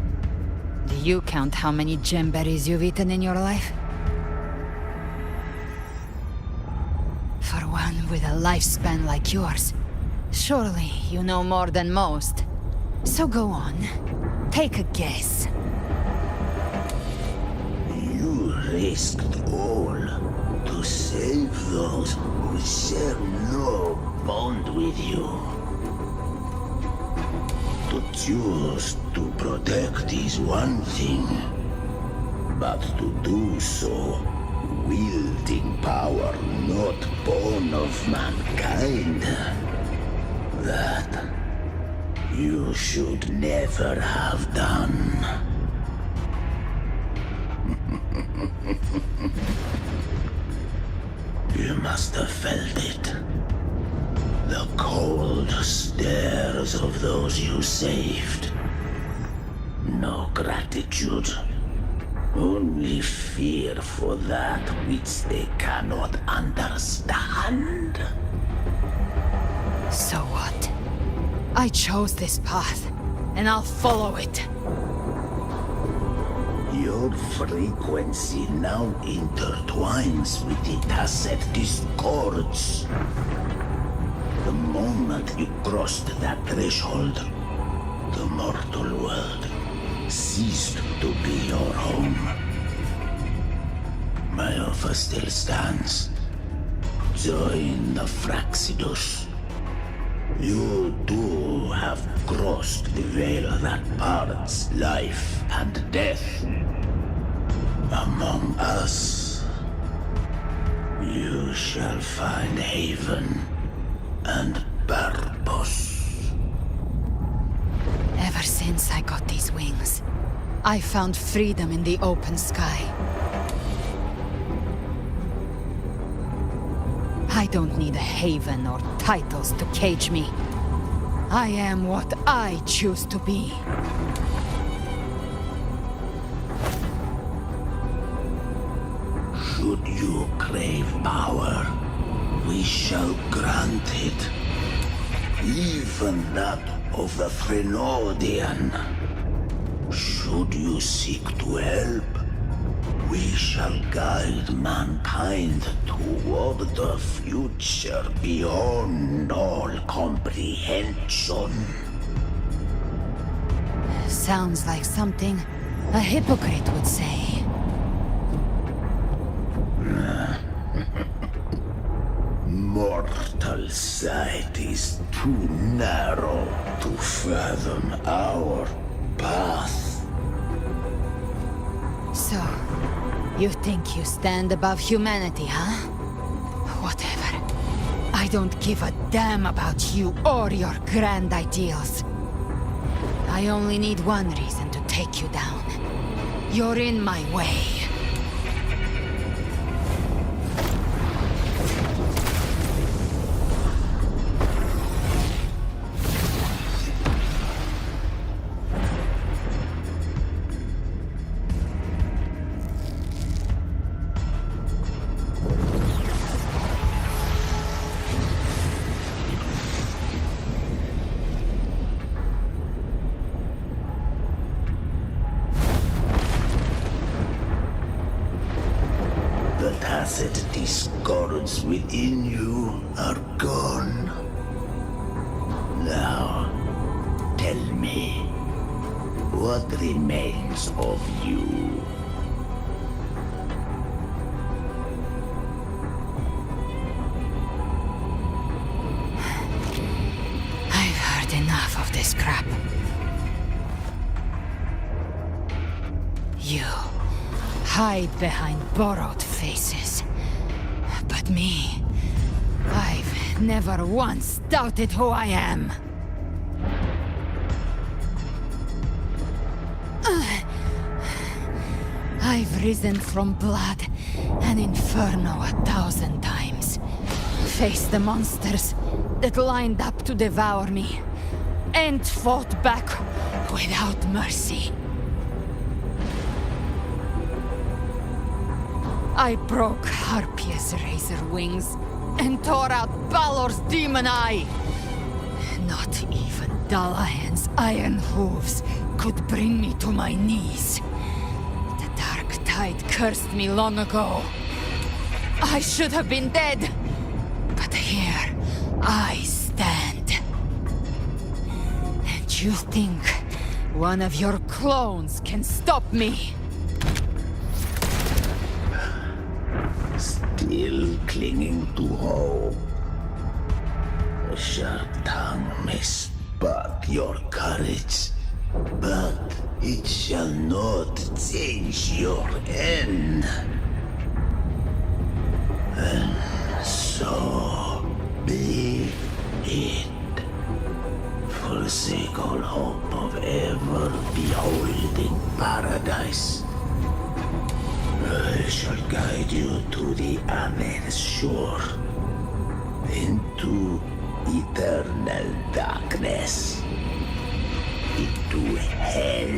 Do you count how many gemberries you've eaten in your life? For one with a lifespan like yours, surely you know more than most. So go on. Take a guess.
You risked all to save those who share no bond with you. To choose to protect is one thing, but to do so wielding power not born of mankind, that you should never have done. You must have felt it. The cold stares of those you saved. No gratitude. Only fear for that which they cannot understand.
So what? I chose this path, and I'll follow it.
Your frequency now intertwines with the tacit discords. The moment you crossed that threshold, the mortal world ceased to be your home. My offer still stands. Join the Fraxidus. You too have crossed the veil that parts life and death. Among us, you shall find haven and purpose.
Ever since I got these wings, I found freedom in the open sky. I don't need a haven or titles to cage me. I am what I choose to be.
Should you crave power, we shall grant it. Even that of the Frenodian. Should you seek to help, we shall guide mankind toward the future beyond all comprehension.
Sounds like something a hypocrite would say.
Mortal sight is too narrow to fathom our path.
So, you think you stand above humanity, huh? Whatever. I don't give a damn about you or your grand ideals. I only need one reason to take you down. You're in my way.
The tacit discords within you are gone. Now, tell me, what remains of you?
I've heard enough of this crap. You hide behind borrowed faces. But me, I've never once doubted who I am. I've risen from blood and inferno 1,000 times. Faced the monsters that lined up to devour me, and fought back without mercy. I broke Harpia's razor wings and tore out Balor's demon eye. Not even Dalahan's iron hooves could bring me to my knees. The dark tide cursed me long ago. I should have been dead, but here I stand. And you think one of your clones can stop me?
Still clinging to hope. A sharp tongue may spark your courage, but it shall not change your end. And so be it. Forsake all hope of ever beholding paradise. I shall guide you to the Amet's shore, into eternal darkness, into hell.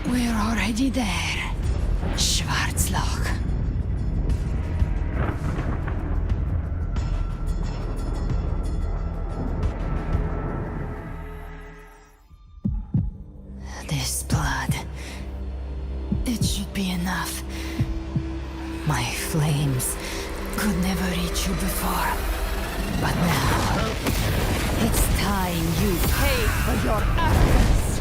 We're already there, Schwarzloch. This blood, it should be enough. My flames could never reach you before, but now it's time you pay for your actions.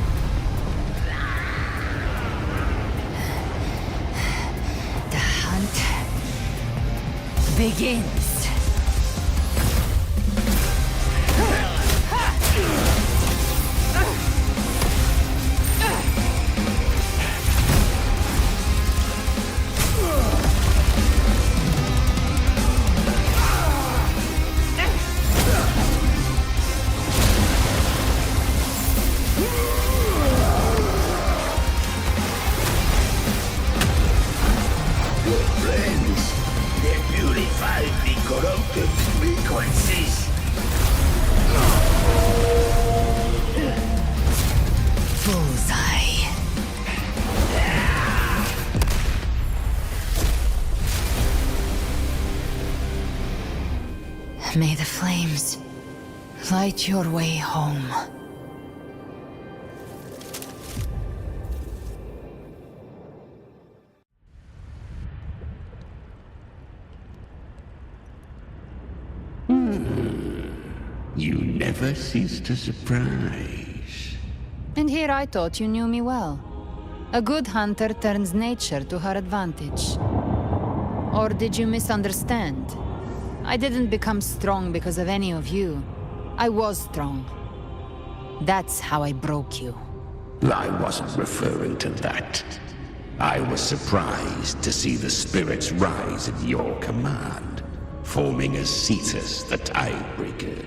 The hunt begins.
frequencies!
Bullseye. May the flames light your way home.
You never cease to surprise.
And here I thought you knew me well. A good hunter turns nature to her advantage. Or did you misunderstand? I didn't become strong because of any of you. I was strong. That's how I broke you.
I wasn't referring to that. I was surprised to see the spirits rise at your command, forming as Cetus the Tidebreaker.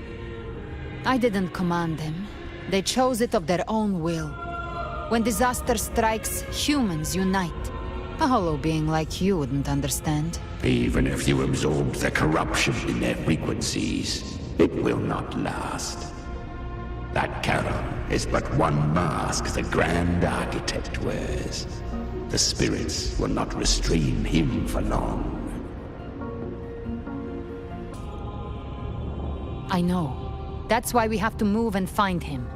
I didn't command them. They chose it of their own will. When disaster strikes, humans unite. A hollow being like you wouldn't understand.
Even if you absorb the corruption in their frequencies, it will not last. That Charon is but one mask the Grand Architect wears. The spirits will not restrain him for long.
I know. That's why we have to move and find him.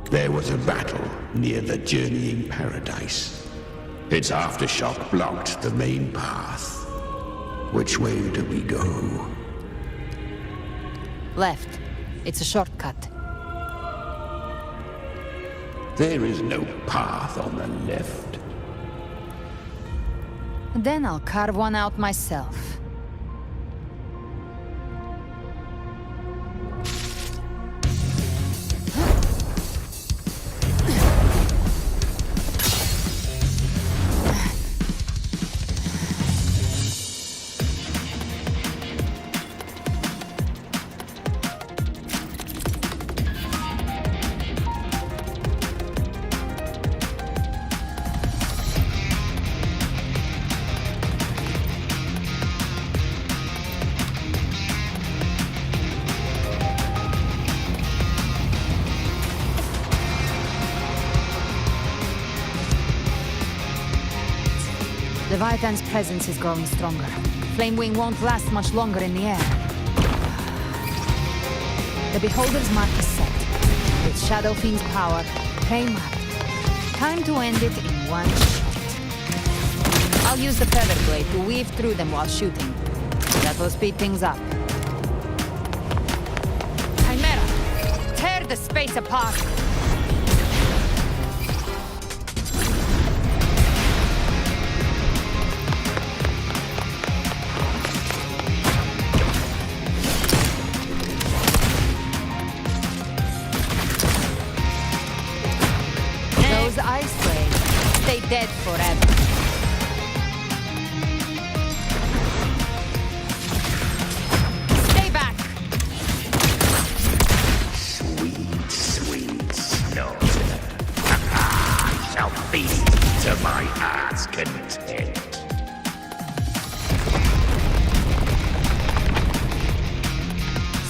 There was a battle near the Journeying Paradise. Its aftershock blocked the main path. Which way do we go?
Left. It's a shortcut.
There is no path on the left.
Then I'll carve one out myself. The Leviathan's presence is growing stronger. Flamewing won't last much longer in the air. The Beholder's mark is set. With Shadow Fiend's power, prey marked. Time to end it in one shot. I'll use the Feather Blade to weave through them while shooting. That will speed things up. Chimera! Tear the space apart! Those ice blades stay dead forever. Stay back!
Sweet, sweet slaughter. I shall feast to my heart's content.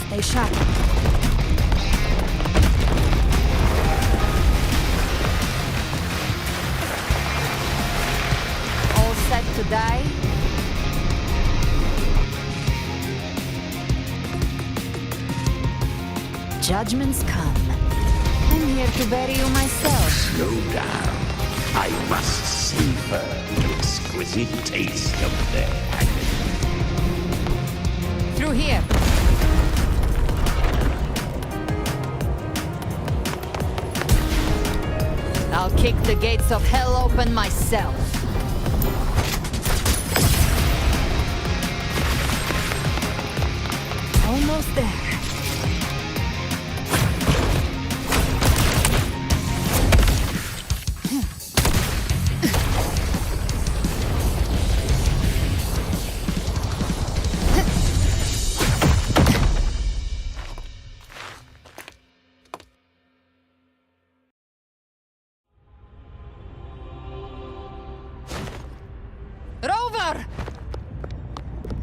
Stay sharp. All set to die? Judgments come. I'm here to bury you myself.
Slow down. I must savor the exquisite taste of their agony.
Through here. I'll kick the gates of hell open myself. Almost there.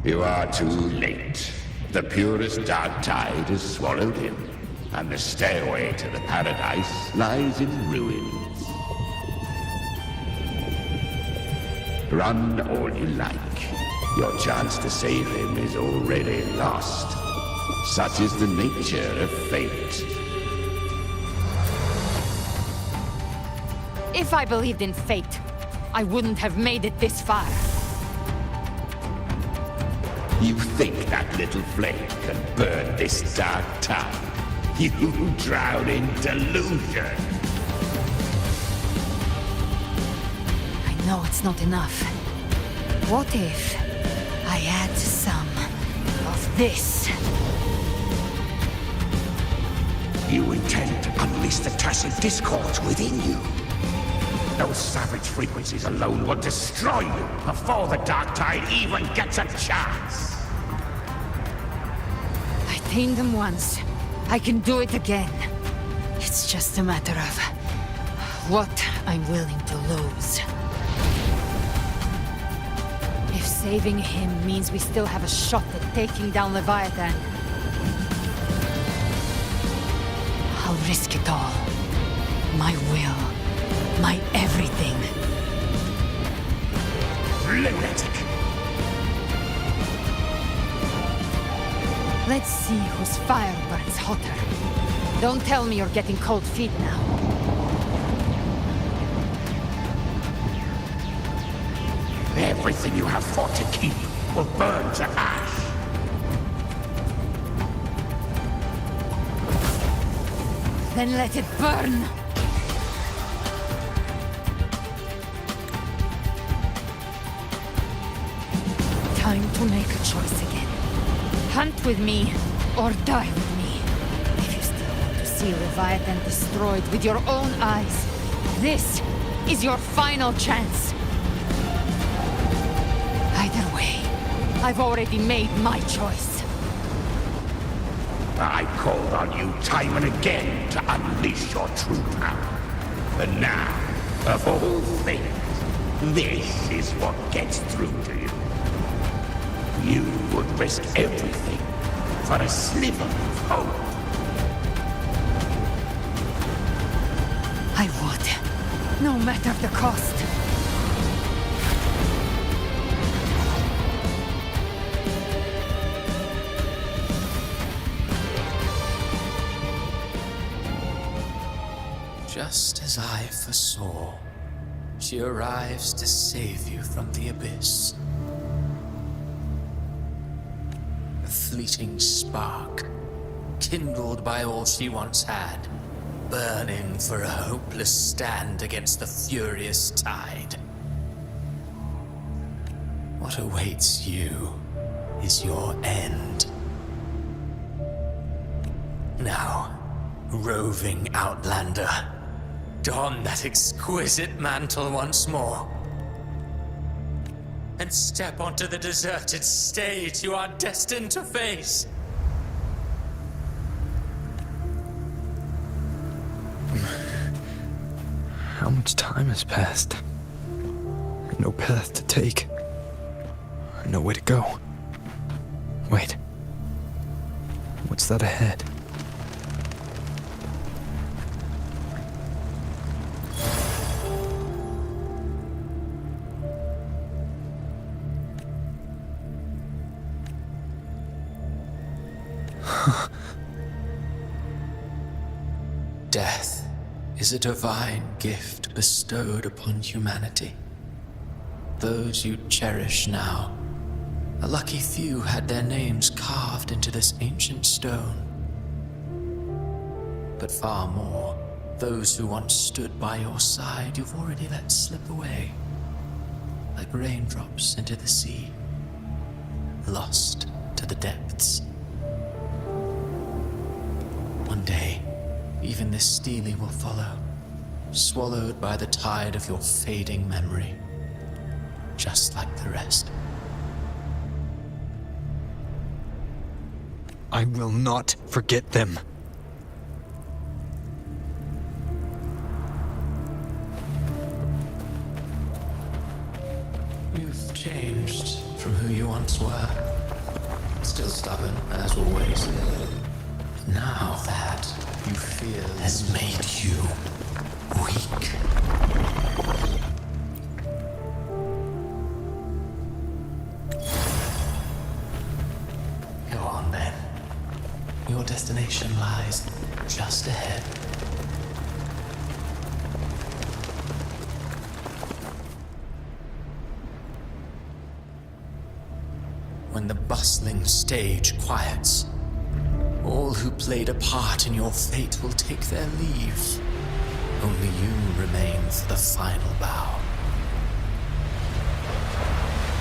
You are too late. The purest dark tide has swallowed him, and the stairway to the paradise lies in ruins. Run all you like. Your chance to save him is already lost. Such is the nature of fate.
If I believed in fate, I wouldn't have made it this far.
You think that little flame can burn this dark tide? You drown in delusion.
I know it's not enough. What if I add some of this?
You intend to unleash the tacit discords within you. Those savage frequencies alone will destroy you before the dark tide even gets a chance.
I tamed them once. I can do it again. It's just a matter of what I'm willing to lose. If saving him means we still have a shot at taking down Leviathan, I'll risk it all. My will, my everything.
Lunatic!
Let's see whose fire burns hotter. Don't tell me you're getting cold feet now.
Everything you have fought to keep will burn to ash.
Then let it burn! Time to make a choice again. Hunt with me, or die with me. If you still want to see Leviathan destroyed with your own eyes, this is your final chance. Either way, I've already made my choice.
I called on you time and again to unleash your true power. But now, of all things, this is what gets through to you. You would risk everything for a sliver of hope.
I would, no matter the cost.
Just as I foresaw, she arrives to save you from the abyss. A fleeting spark, kindled by all she once had, burning for a hopeless stand against the furious tide. What awaits you is your end. Now, roving outlander, don that exquisite mantle once more, and step onto the deserted stage you are destined to face.
How much time has passed? No path to take. Nowhere to go. Wait. What's that ahead?
Death is a divine gift bestowed upon humanity. Those you cherish now, a lucky few had their names carved into this ancient stone. But far more, those who once stood by your side you've already let slip away, like raindrops into the sea, lost to the depths. One day, even this stele will follow, swallowed by the tide of your fading memory, just like the rest.
I will not forget them.
You've changed from who you once were. Still
still stubborn, as always. Now that you feel has made you weak. Go on then. Your destination lies just ahead. When the bustling stage quiets, all who played a part in your fate will take their leave. Only you remain for the final bow.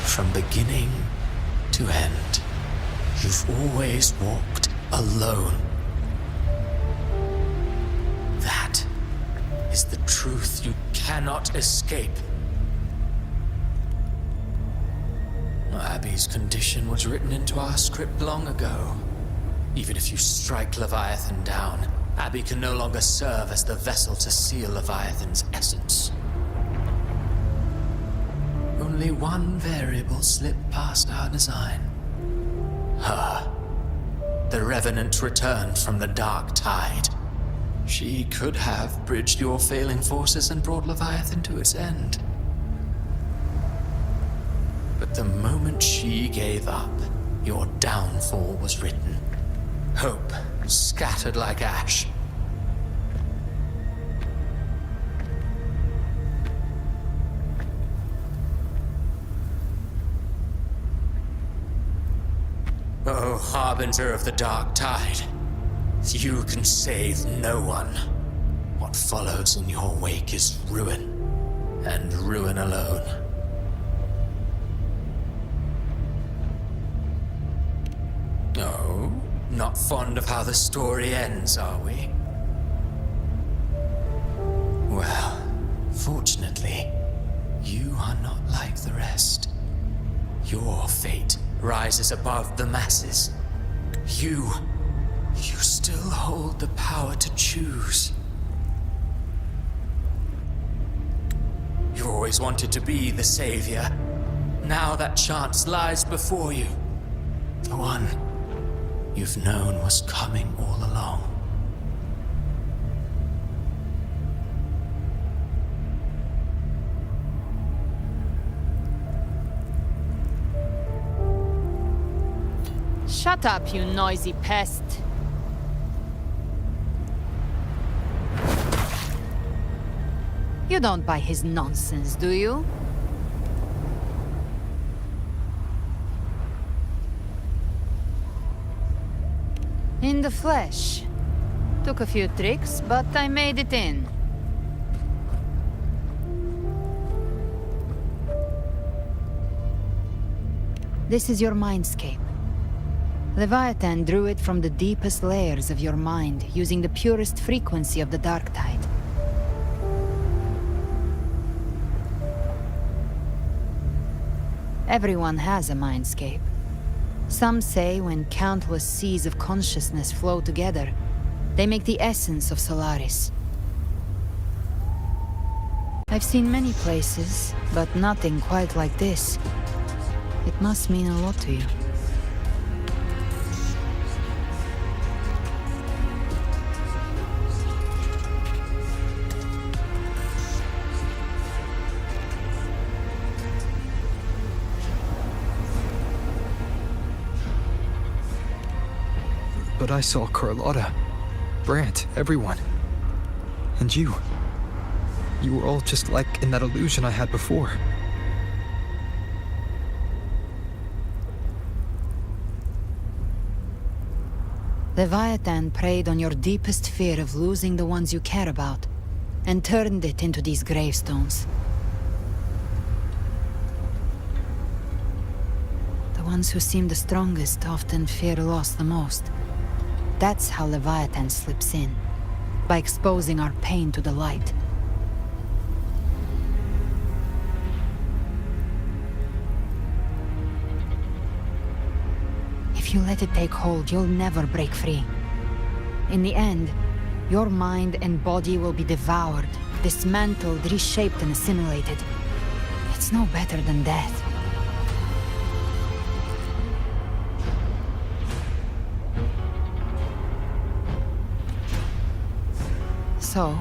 From beginning to end, you've always walked alone. That is the truth you cannot escape. Abby's condition was written into our script long ago. Even if you strike Leviathan down, Abby can no longer serve as the vessel to seal Leviathan's essence. Only one variable slipped past our design. Her. The Revenant returned from the Dark Tide. She could have bridged your failing forces and brought Leviathan to its end. But the moment she gave up, your downfall was written. Hope scattered like ash. Oh, Harbinger of the Dark Tide, you can save no one. What follows in your wake is ruin, and ruin alone. Oh, not fond of how the story ends, are we? Well, fortunately, you are not like the rest. Your fate rises above the masses. You still hold the power to choose. You always wanted to be the savior. Now that chance lies before you. The one you've known was coming all along.
Shut up, you noisy pest. You don't buy his nonsense, do you? In the flesh. Took a few tricks, but I made it in. This is your mindscape. Leviathan drew it from the deepest layers of your mind, using the purest frequency of the Dark Tide. Everyone has a mindscape. Some say when countless seas of consciousness flow together, they make the essence of Solaris. I've seen many places, but nothing quite like this. It must mean a lot to you.
But I saw Carlotta, Brant, everyone. And you. You were all just like in that illusion I had before.
Leviathan preyed on your deepest fear of losing the ones you care about, and turned it into these gravestones. The ones who seem the strongest often fear loss the most. That's how Leviathan slips in, by exposing our pain to the light. If you let it take hold, you'll never break free. In the end, your mind and body will be devoured, dismantled, reshaped, and assimilated. It's no better than death. So,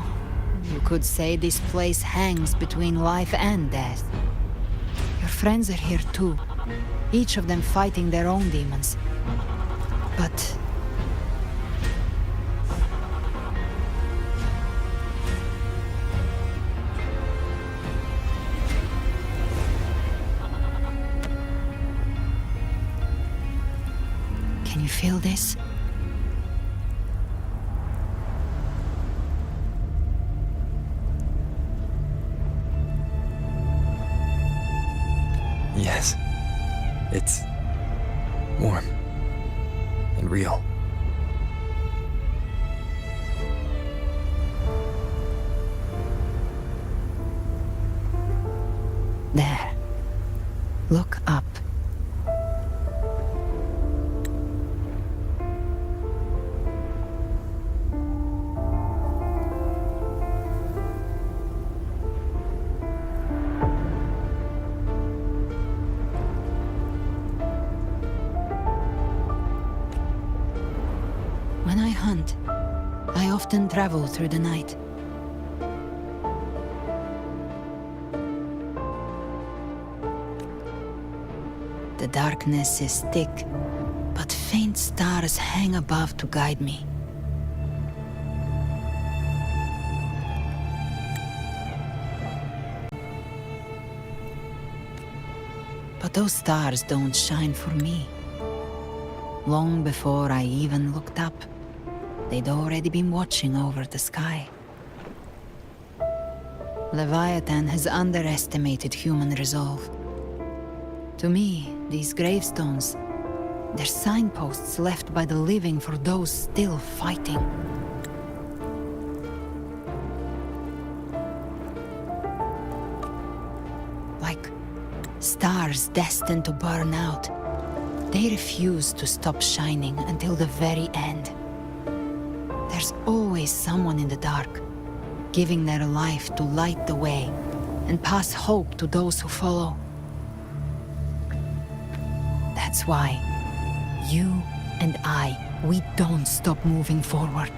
you could say this place hangs between life and death. Your friends are here too, each of them fighting their own demons. But... can you feel this?
Yes. It's warm and real.
There. Look up. When I hunt, I often travel through the night. The darkness is thick, but faint stars hang above to guide me. But those stars don't shine for me. Long before I even looked up, they'd already been watching over the sky. Leviathan has underestimated human resolve. To me, these gravestones, they're signposts left by the living for those still fighting. Like stars destined to burn out, they refuse to stop shining until the very end. There's always someone in the dark, giving their life to light the way and pass hope to those who follow. That's why you and we don't stop moving forward.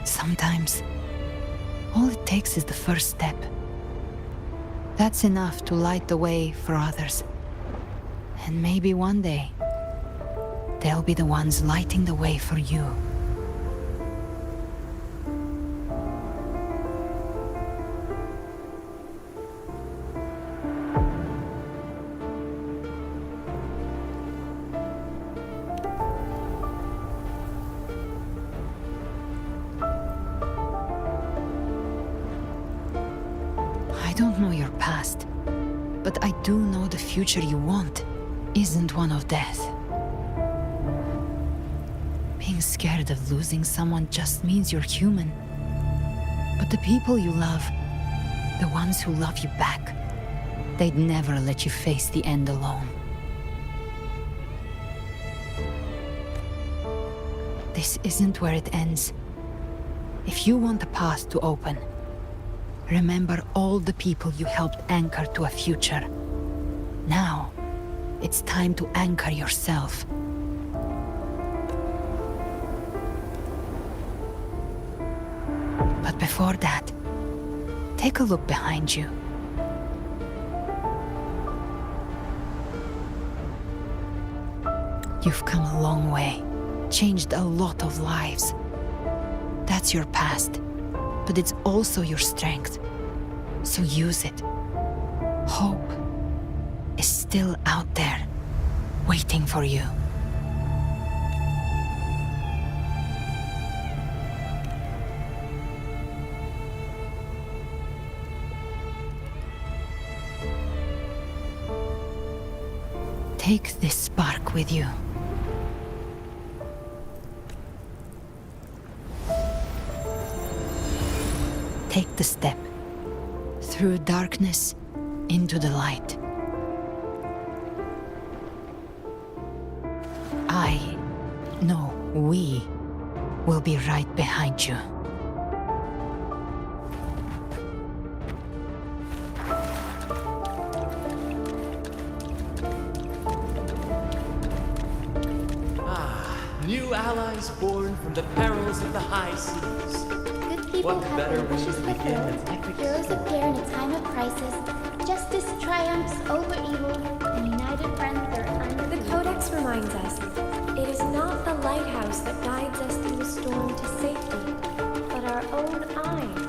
Sometimes, all it takes is the first step. That's enough to light the way for others. And maybe one day, they'll be the ones lighting the way for you. I don't know your past, but I do know the future you want isn't one of death. Being scared of losing someone just means you're human. But the people you love, the ones who love you back, they'd never let you face the end alone. This isn't where it ends. If you want the path to open, remember all the people you helped anchor to a future. Now, it's time to anchor yourself. But before that, take a look behind you. You've come a long way, changed a lot of lives. That's your past, but it's also your strength. So use it. Hope is still out there, waiting for you. Take this spark with you. Take the step through darkness into the light. We will be right behind you.
New allies born from the perils of the high seas.
Good people
What
have
better
their
way
wishes
to begin
fulfilled.
than epic
Heroes
story?
appear in a time of crisis. Justice triumphs over evil, and united friends are under
The Codex reminds us, it is not the lighthouse that guides us through the storm to safety, but our own eyes.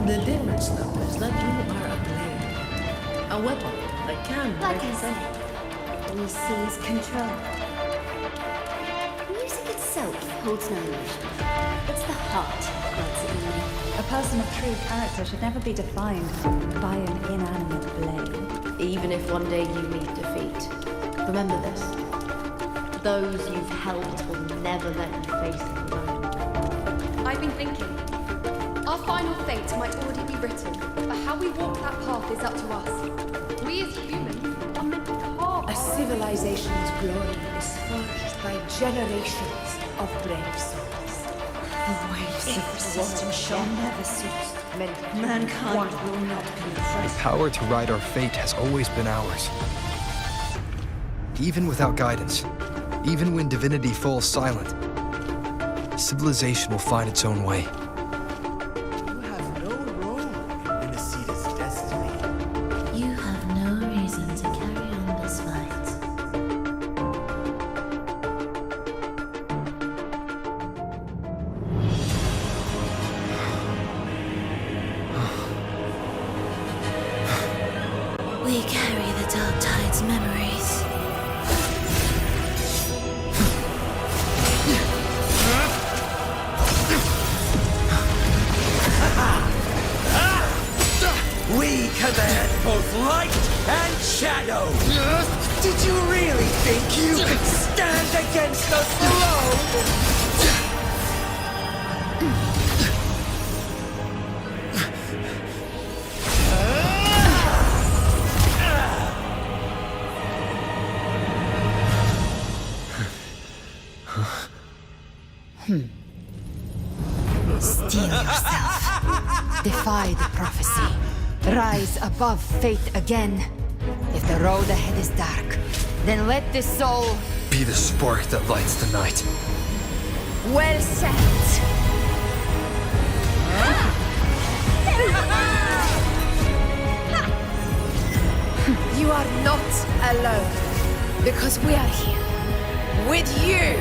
The difference, though, is that you are a blade. A weapon that can
Like
break
I said, we seize control. Music itself holds no emotion. It's the heart that grants it meaning.
A person of true character should never be defined by an inanimate blade.
Even if one day you meet defeat, remember this. Those you've helped will never let you face it alone.
I've been thinking. Our final fate might already be written, but how we walk that path is up to us. We as humans are meant to carve
A civilization's glory is forged by generations of brave souls.
The waves of resistance shall never cease. Mankind will not be
The
oppressed.
power to ride our fate has always been ours. Even without guidance, even when divinity falls silent, civilization will find its own way.
You have no role in Minnesita's destiny.
You have no reason to carry on this fight. We carry the Dark Tide's memories.
We command both light and shadow! Did you really think you could stand against us alone?
Steel yourself. Defy the prophecy. Rise above fate again. If the road ahead is dark, then let this soul
Be the spark that lights the night.
well set.
You are not alone, because we are here with you.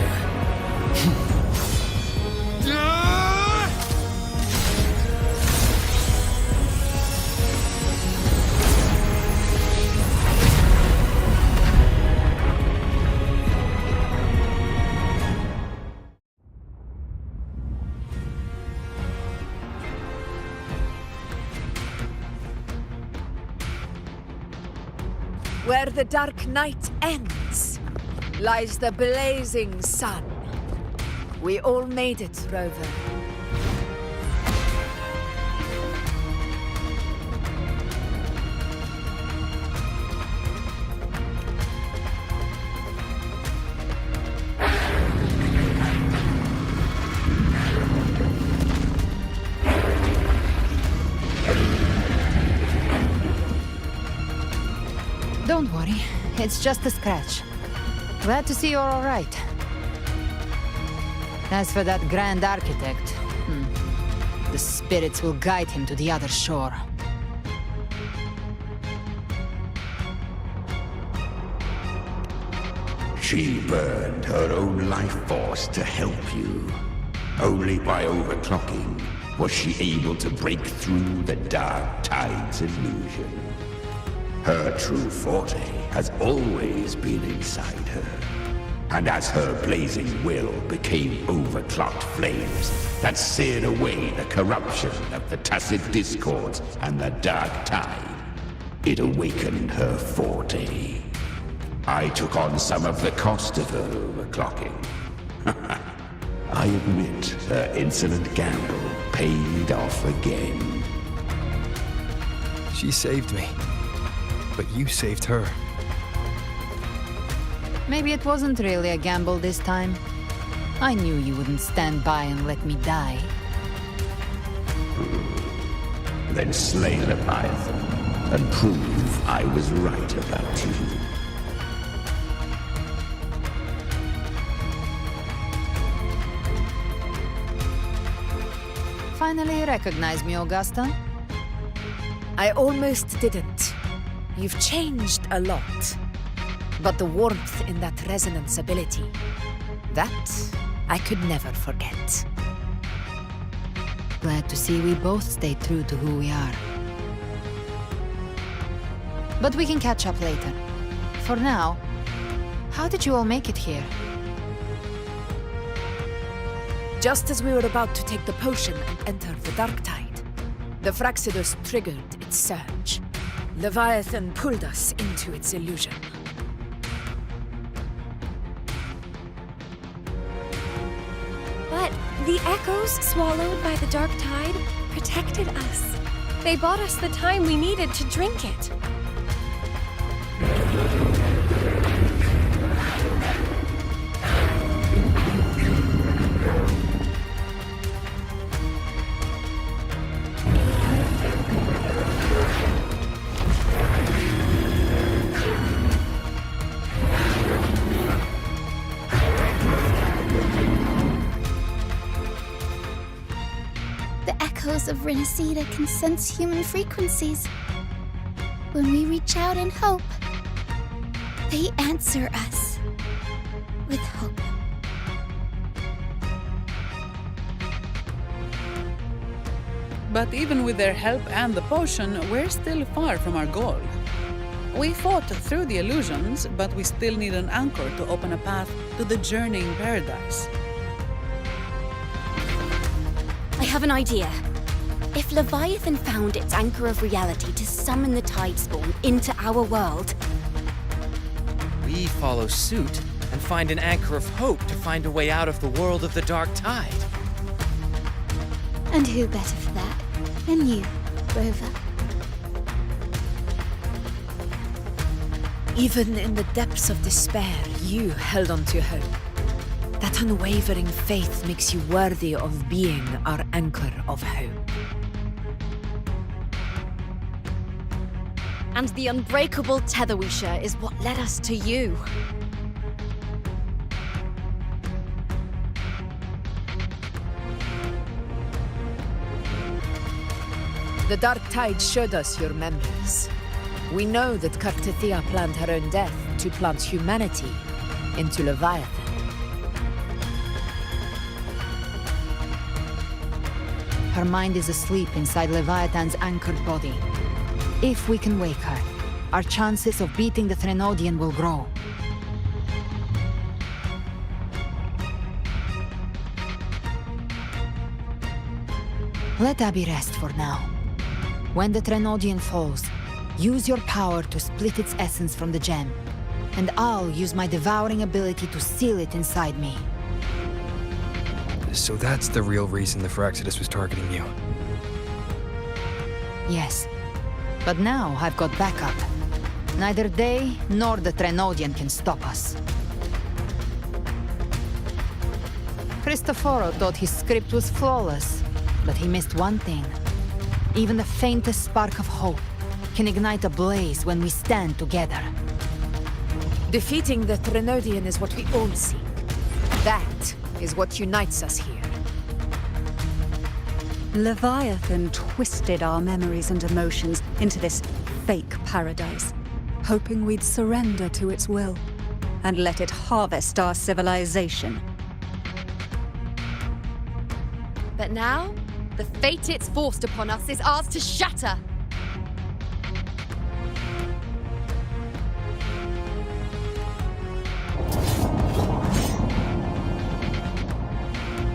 Where the dark night ends, lies the blazing sun. We all made it, Rover.
Don't worry, it's just a scratch. Glad to see you're all right. As for that Grand Architect, the spirits will guide him to the other shore.
She burned her own life force to help you. Only by overclocking was she able to break through the Dark Tide's illusion. Her true forte has always been inside her. And as her blazing will became overclocked flames that seared away the corruption of the tacit discords and the Dark Tide, it awakened her forte. I took on some of the cost of her overclocking. I admit her insolent gamble paid off again.
She saved me, but you saved her.
Maybe it wasn't really a gamble this time. I knew you wouldn't stand by and let me die.
Then slay Leviathan and prove I was right about you.
finally recognize me, Augusta?
I almost didn't. You've changed a lot. But the warmth in that resonance ability, that I could never forget.
Glad to see we both stayed true to who we are. But we can catch up later. For now, how did you all make it here?
Just as we were about to take the potion and enter the dark tide, the Fractsidus triggered its surge. Leviathan pulled us into its illusion.
But the echoes swallowed by the dark tide protected us. They bought us the time we needed to drink it.
Of Renacida can sense human frequencies. When we reach out in hope, they answer us with hope.
But even with their help and the potion, we're still far from our goal. We fought through the illusions, but we still need an anchor to open a path to the journeying paradise.
I have an idea. If Leviathan found its anchor of reality to summon the tide spawn into our world,
We follow suit and find an anchor of hope to find a way out of the world of the dark tide.
And who better for that than you, Rover?
Even in the depths of despair, you held on to hope. That unwavering faith makes you worthy of being our anchor of hope.
and the unbreakable tether we share is what led us to you.
The dark tide showed us your memories. We know that Kartithia planned her own death to plant humanity into Leviathan.
Her mind is asleep inside Leviathan's anchored body. If we can wake her, our chances of beating the Threnodian will grow. Let Abby rest for now. When the Threnodian falls, use your power to split its essence from the gem, and I'll use my devouring ability to seal it inside me.
So that's the real reason the Fractsidus was targeting you.
Yes. But now I've got backup. Neither they nor the Threnodian can stop us. Cristoforo thought his script was flawless, but he missed one thing. Even the faintest spark of hope can ignite a blaze when we stand together.
Defeating the Threnodian is what we all seek. That is what unites us here.
Leviathan twisted our memories and emotions into this fake paradise, hoping we'd surrender to its will and let it harvest our civilization.
But now, the fate it's forced upon us is ours to shatter.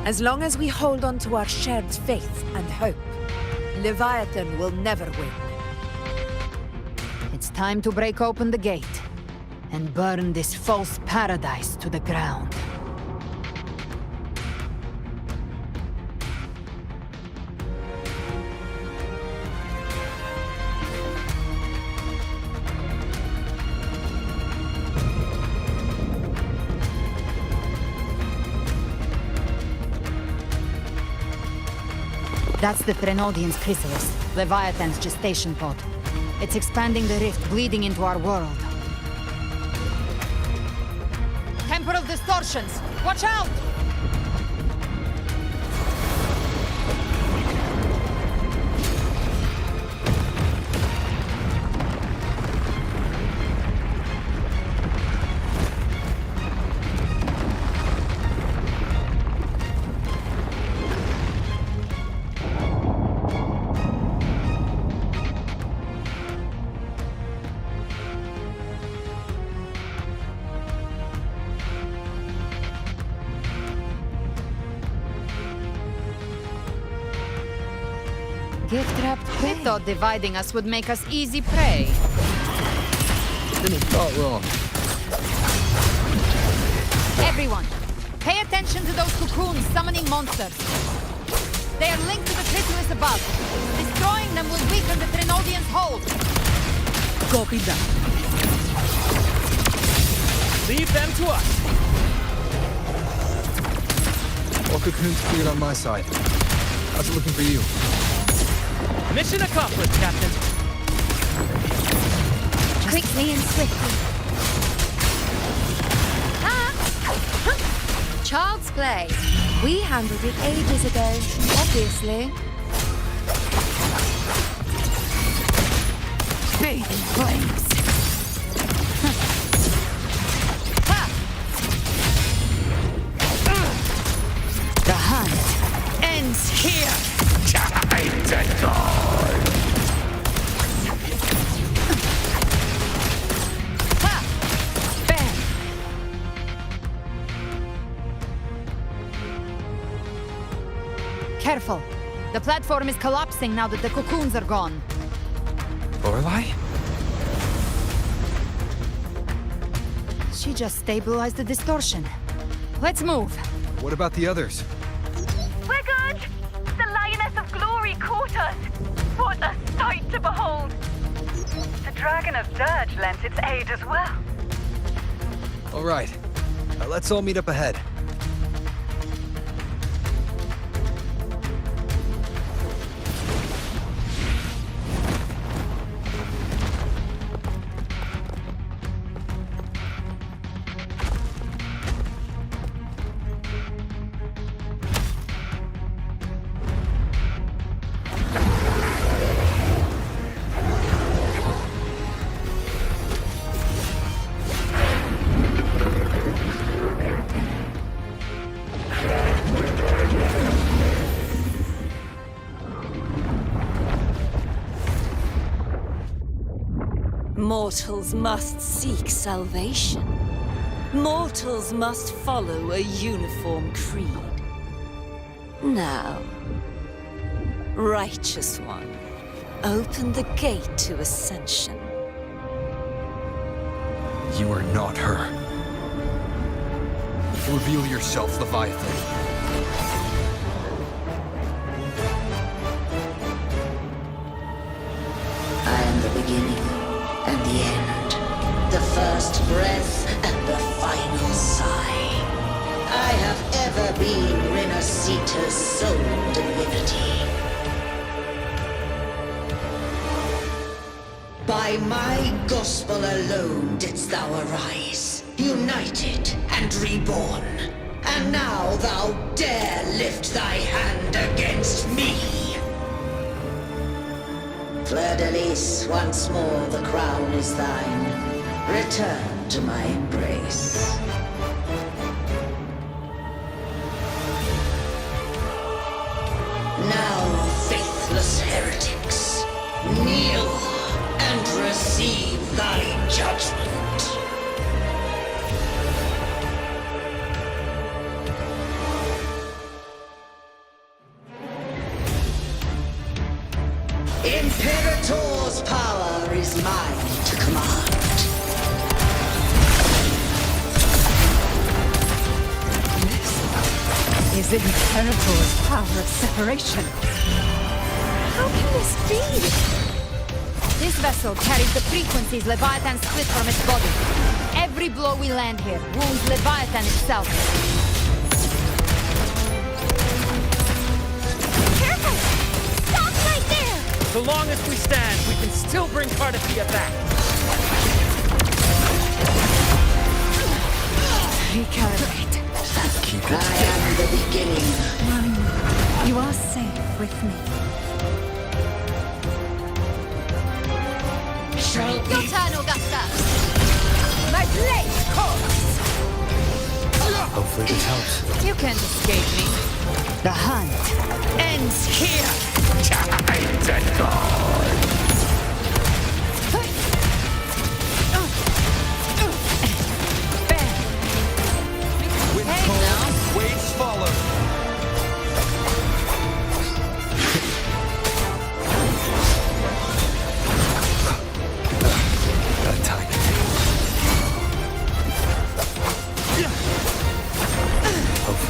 As long as we hold on to our shared faith and hope, Leviathan will never win.
It's time to break open the gate and burn this false paradise to the ground. That's the Threnodian's chrysalis, Leviathan's gestation pod. It's expanding the rift, bleeding into our world. Temporal distortions! Watch out! gift-wrapped quick. They thought dividing us would make us easy prey.
Didn't thought wrong.
Everyone, pay attention to those cocoons summoning monsters. They are linked to the chrysalis above. Destroying them will weaken the Trinodians' hold.
Copy that.
Leave them to us.
All cocoons cleared on my side. How's it looking for you?
Mission accomplished, Captain.
Quickly and swiftly.
Child's play. We handled it ages ago, obviously.
Bathe in flames. The hunt ends here.
Time to die.
Bam. Careful. The platform is collapsing now that the cocoons are gone.
Lorelei?
She just stabilized the distortion. Let's move.
What about the others?
We're good! The Lioness of Glory caught us! What a sight to behold! The Dragon of Dirge lent its aid as well.
All right. Let's all meet up ahead.
Mortals must seek salvation. Mortals must follow a uniform creed. Now, Righteous One, open the gate to ascension.
You are not her. Reveal yourself, Leviathan.
I am the beginning and the end, the first breath and the final sigh. I have ever been Renacita's sole divinity. By my gospel alone didst thou arise, united and reborn. And now thou dare lift thy hand against me. Fleur-de-Lis, once more the crown is thine. Return to my embrace. Now, faithless heretics, kneel and receive thy judgment. Imperator's power is mine to command.
Is Imperator's power of separation?
How can this be?
This vessel carries the frequencies Leviathan split from its body. Every blow we land here wounds Leviathan itself.
Careful! Stop right there!
So long as we stand, we can still bring Cardathia back.
Recalibrate.
Keep it I am the beginning.
You are safe with me.
Shall
Your
be
turn, Augusta! My blade calls!
Hopefully this helps.
You can't escape me. The hunt ends here!
time to die.
Wind cold, waves follow.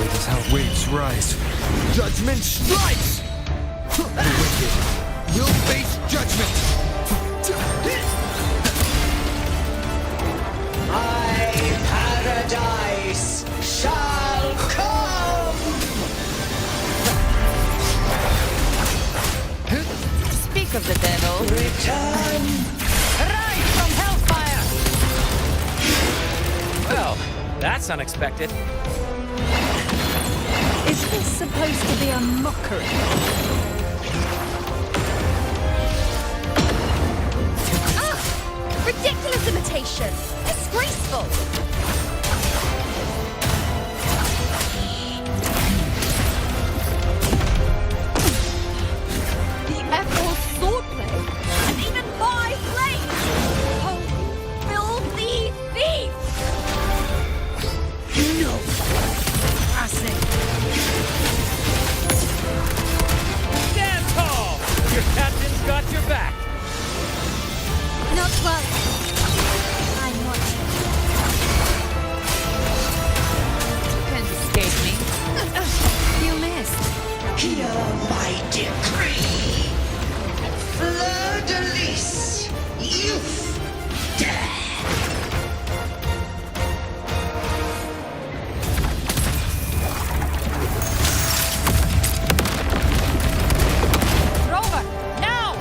Cold as how waves rise. Judgment strikes! The wicked will face judgment!
My paradise shall come!
Speak of the devil.
Return!
Rise from hellfire!
Well, that's unexpected.
Is this supposed to be a mockery?
Ridiculous imitation! Disgraceful! The Ephor swordplay! And even my blade! Oh, filthy thief!
No!
I say.
Stand tall! Your captain's got your back.
Not well. I'm watching.
Can't escape me. You missed.
Hear my decree! Fleur de lis, youth, death!
Rover, now!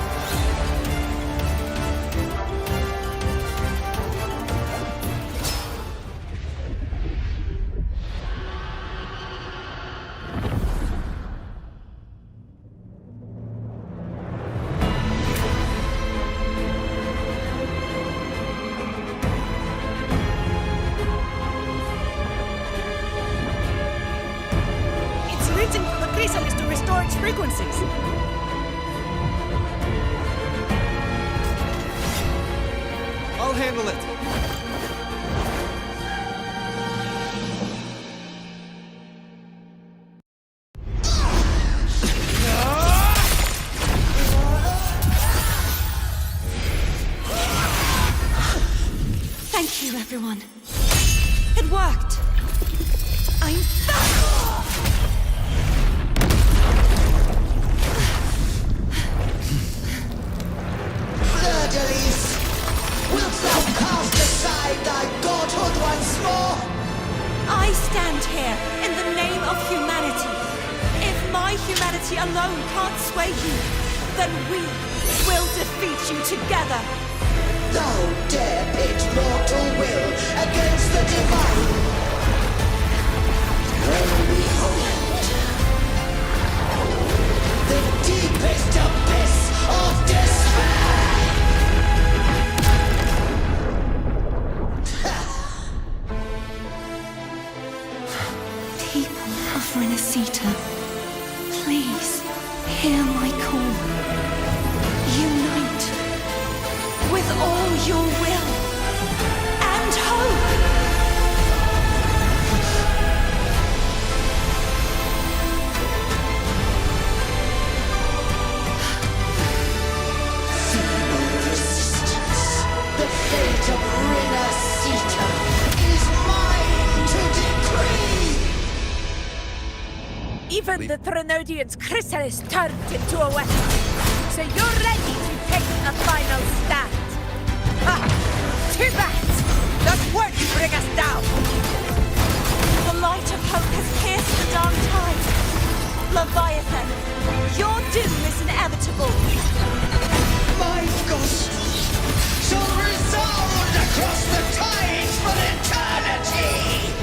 It's written for the chrysalis to restore its frequencies.
I'll handle it.
Thank you, everyone. It worked. I'm back!
Fleur de lis, wilt thou cast aside thy godhood once more?
I stand here in the name of humanity. If my humanity alone can't sway you, then we will defeat you together.
Thou dare pit mortal will against the divine. Well, behold, the deepest abyss of despair!
People of Renacita, please hear my call. Unite with all your will and hope.
Feeble resistance, the fate of Renacita is mine to decree!
Even the Trinodian's chrysalis turned into a weapon. So you're ready to take a final stand. Ha! Too bad! Those words bring us down!
The light of hope has pierced the dark tide. Leviathan, your doom is inevitable.
My ghost shall resound across the tides for eternity!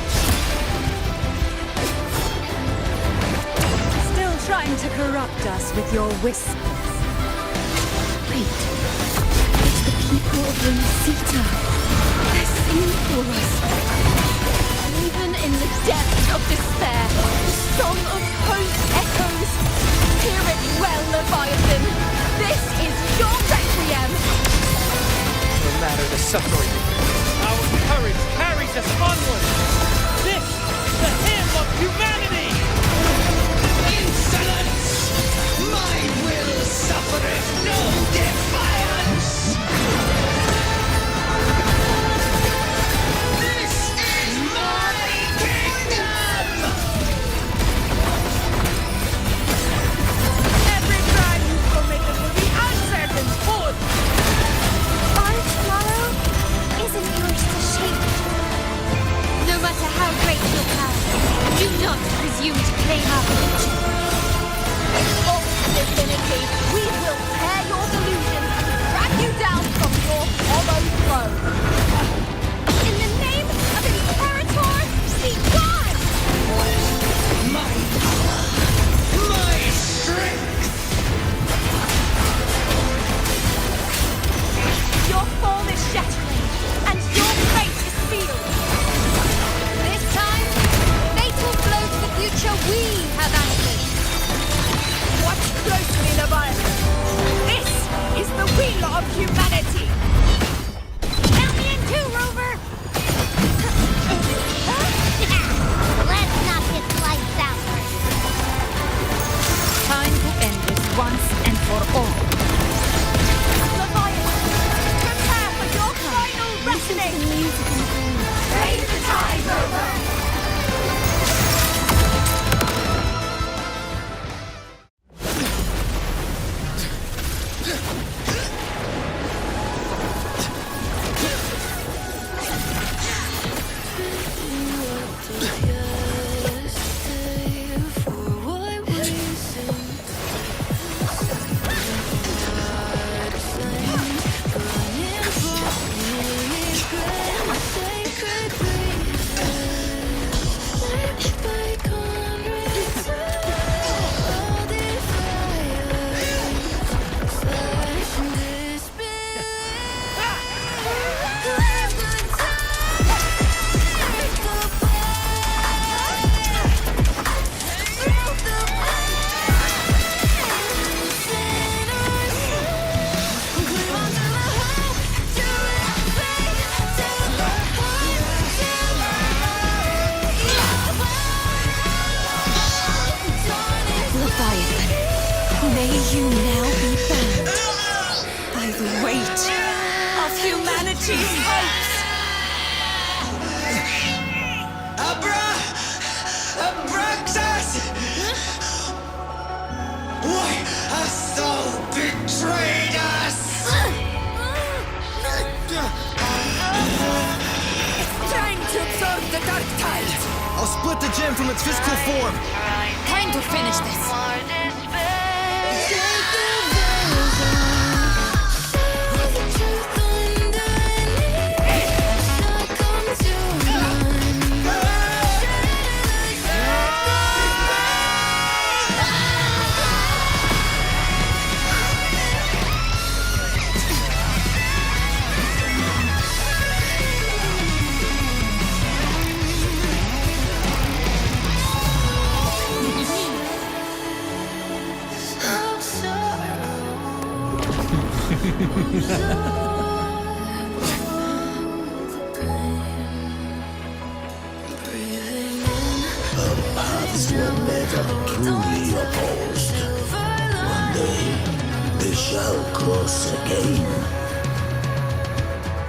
Still trying to corrupt us with your whispers.
Wait, it's the people of Renacita. They're singing for us. Even in the depths of despair, the song of hope echoes. Hear it well, Leviathan. This is your requiem.
No matter the suffering, our courage carries us onward. This is the hymn of humanity.
Insolence! My will suffereth no defiance! This is my kingdom!
presume to claim our religion. Oh, divinity, we will tear your delusions and drag you down from your hollow throne. In the name of the Imperator, be gone!
My power, my strength!
Your form is shattering, and your fate is sealed. This time, fate will flow to the future we have anchored.
Watch closely, Leviathan. This is the wheel of humanity.
Count me in too, Rover!
Let's not get sliced out first.
Time to end this once and for all.
Leviathan, prepare for your final reckoning. Raise the tide, Rover.
Leviathan, may you now be bound by the weight of humanity's hopes.
Abraxas! Why has Sol betrayed us?
It's time to absorb the dark tide.
I'll split the gem from its physical form.
Time to finish this.
Our paths were never truly opposed. One day, they shall cross again.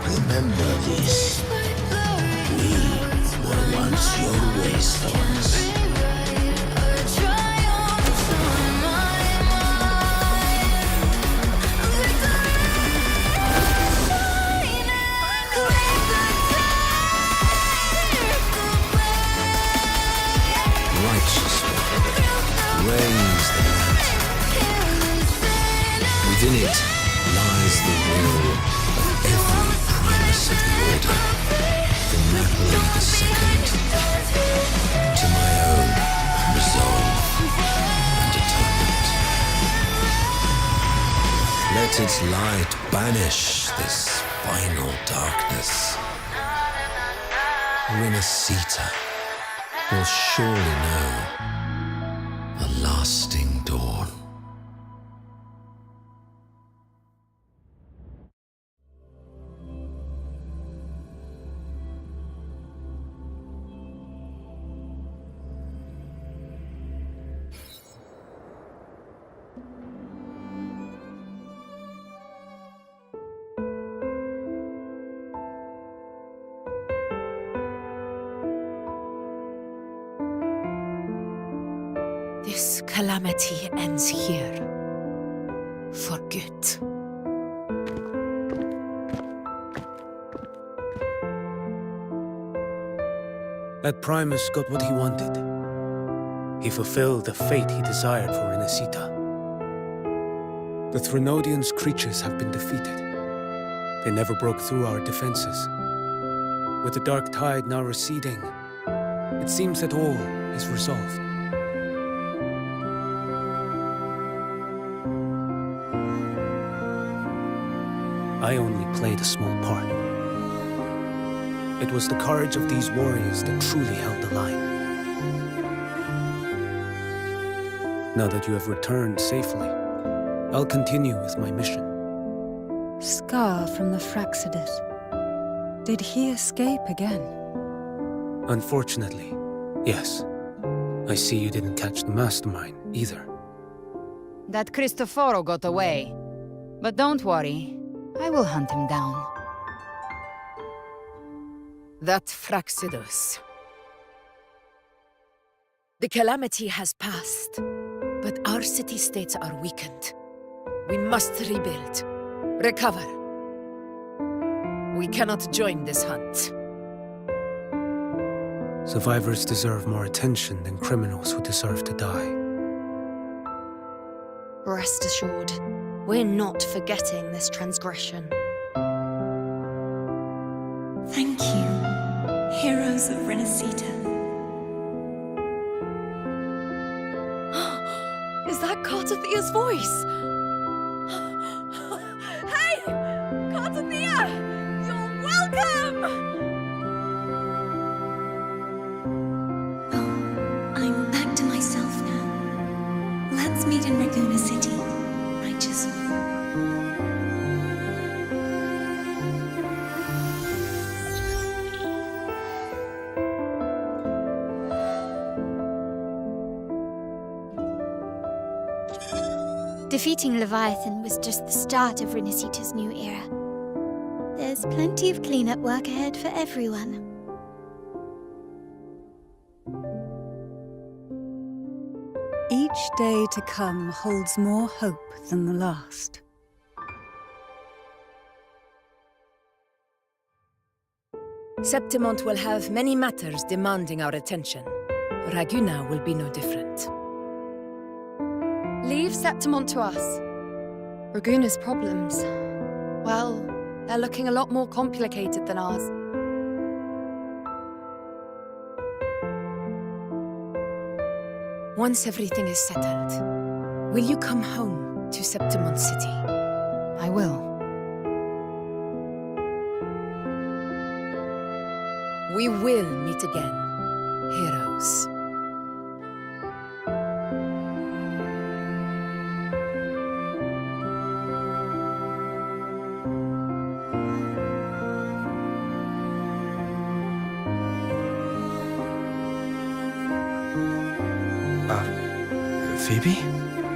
Remember this. We were once your wastelands.
Righteous one, raise the lantern. Within it lies the will of every primus of the Order, from Napoli II to my own resolve and atonement. Let its light banish this final darkness. Renascita will surely know a lasting dawn.
This calamity ends here. For good.
That Primus got what he wanted. He fulfilled the fate he desired for Inesita. The Threnodians' creatures have been defeated. They never broke through our defenses. With the dark tide now receding, it seems that all is resolved. I only played a small part. It was the courage of these warriors that truly held the line. Now that you have returned safely, I'll continue with my mission.
Scar from the Fraxidus. Did he escape again?
Unfortunately, yes. I see you didn't catch the mastermind either.
That Cristoforo got away. But don't worry, I will hunt him down.
That Fraxidus. The calamity has passed, but our city-states are weakened. We must rebuild, recover. We cannot join this hunt.
Survivors deserve more attention than criminals who deserve to die.
Rest assured, we're not forgetting this transgression.
Thank you, heroes of Renacita.
Is that Cartathia's voice?
Hey! Cartathia! You're welcome!
I'm back to myself now. Let's meet in Raguna City, righteous one.
Defeating Leviathan was just the start of Renacita's new era. There's plenty of cleanup work ahead for everyone.
Each day to come holds more hope than the last.
Septimont will have many matters demanding our attention. Raguna will be no different.
Leave Septimont to us. Raguna's problems, well, they're looking a lot more complicated than ours.
Once everything is settled, will you come home to Septimont City?
I will.
We will meet again, heroes.
Phoebe?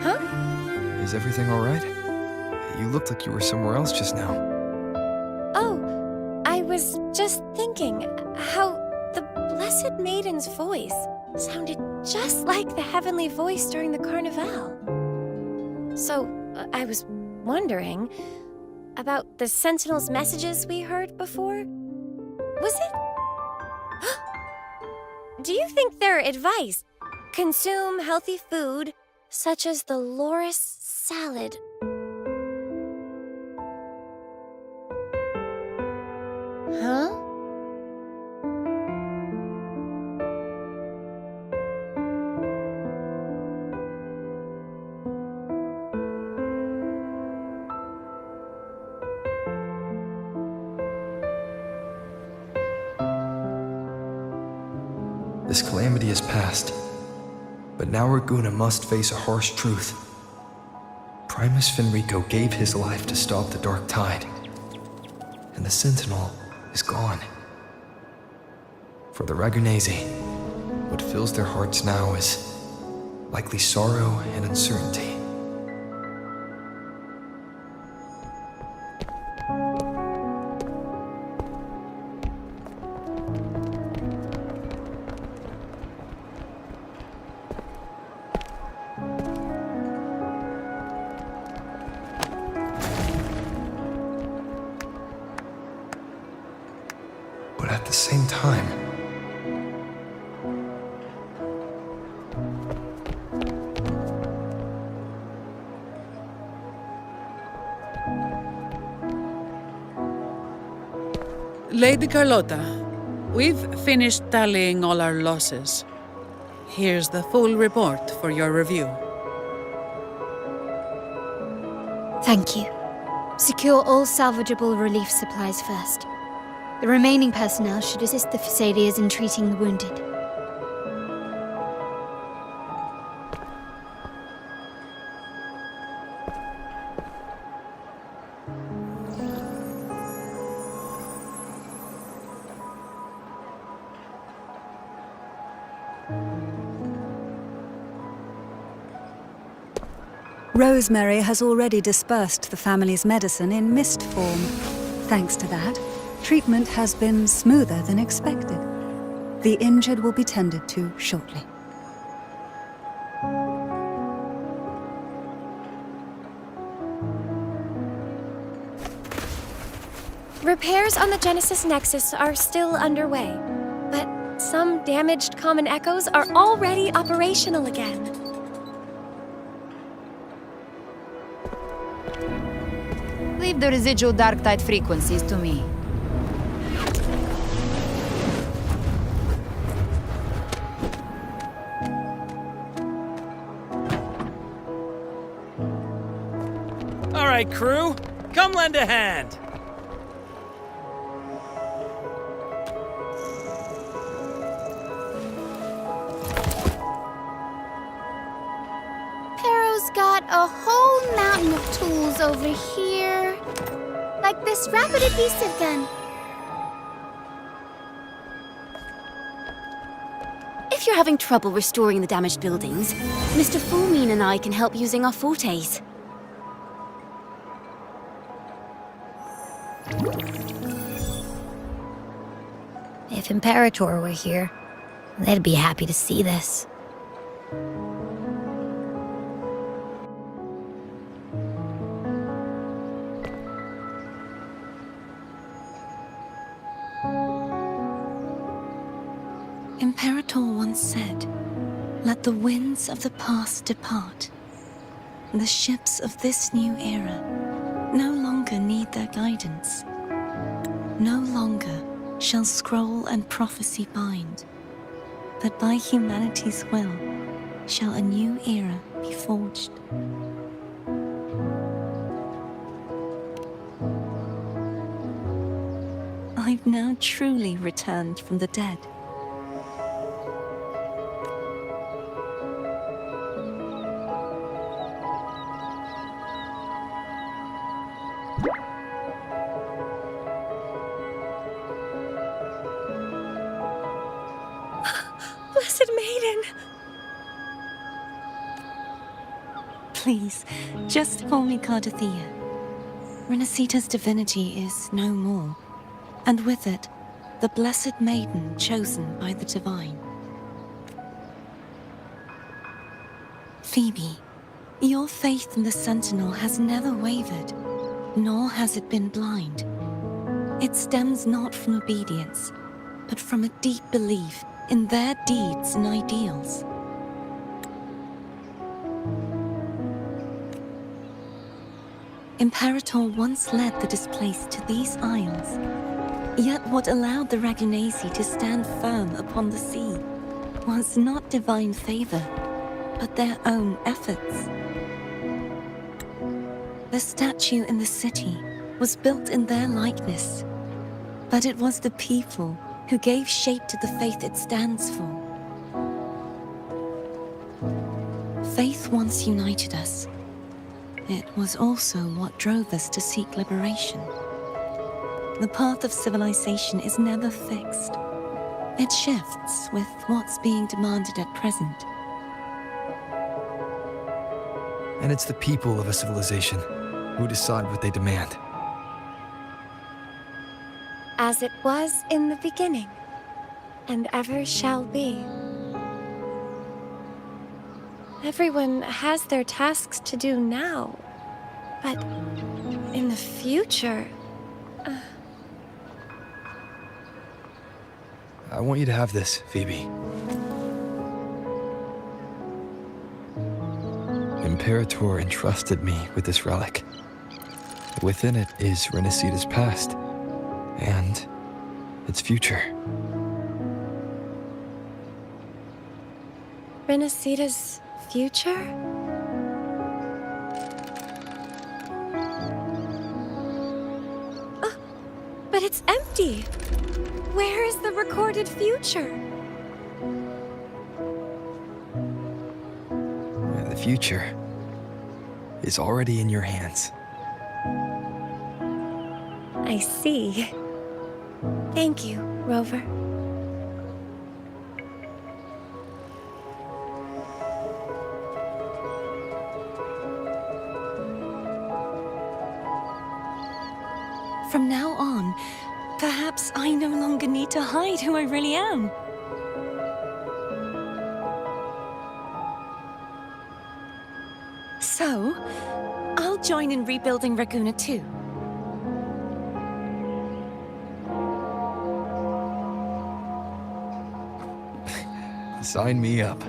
Huh?
Is everything all right? You looked like you were somewhere else just now.
Oh, I was just thinking how the Blessed Maiden's voice sounded just like the heavenly voice during the Carnival. So, I was wondering about the Sentinel's messages we heard before. Was it? Do you think their advice? Consume healthy food, such as the loris salad. Huh?
This calamity is past. But now Raguna must face a harsh truth. Primus Fenrico gave his life to stop the Dark Tide. And the Sentinel is gone. For the Ragunesi, what fills their hearts now is likely sorrow and uncertainty. But at the same time,
Lady Carlotta, we've finished tallying all our losses. Here's the full report for your review.
Thank you. Secure all salvageable relief supplies first. The remaining personnel should assist the Phasaelians in treating the wounded.
Rosemary has already dispersed the family's medicine in mist form. Thanks to that, treatment has been smoother than expected. The injured will be tended to shortly.
Repairs on the Genesis Nexus are still underway, but some damaged common echoes are already operational again.
Leave the residual dark tide frequencies to me.
All right, crew, come lend a hand.
Pero's got a whole mountain of tools over here. Like this rapid adhesive gun.
If you're having trouble restoring the damaged buildings, Mr. Fulmine and I can help using our fortes.
If Imperator were here, they'd be happy to see this.
Imperator once said, "Let the winds of the past depart. The ships of this new era no longer need their guidance. No longer shall scroll and prophecy bind, but by humanity's will shall a new era be forged." I've now truly returned from the dead.
Blessed Maiden!
Please, just call me Cardothea. Renacita's divinity is no more, and with it, the Blessed Maiden chosen by the Divine. Phoebe, your faith in the Sentinel has never wavered, nor has it been blind. It stems not from obedience, but from a deep belief in their deeds and ideals. Imperator once led the displaced to these isles, yet what allowed the Ragunasi to stand firm upon the sea was not divine favor, but their own efforts. The statue in the city was built in their likeness, but it was the people who gave shape to the faith it stands for. Faith once united us. It was also what drove us to seek liberation. The path of civilization is never fixed. It shifts with what's being demanded at present.
And it's the people of a civilization who decide what they demand.
As it was in the beginning, and ever shall be. Everyone has their tasks to do now, but in the future...
I want you to have this, Phoebe. Imperator entrusted me with this relic. Within it is Renacita's past, and
its future.
Renacita's future? Oh, but it's empty. Where is the recorded future?
The future is already in your hands.
I see. Thank you, Rover.
From now on, perhaps I no longer need to hide who I really am. So, I'll join in rebuilding Raguna too.
Sign me up.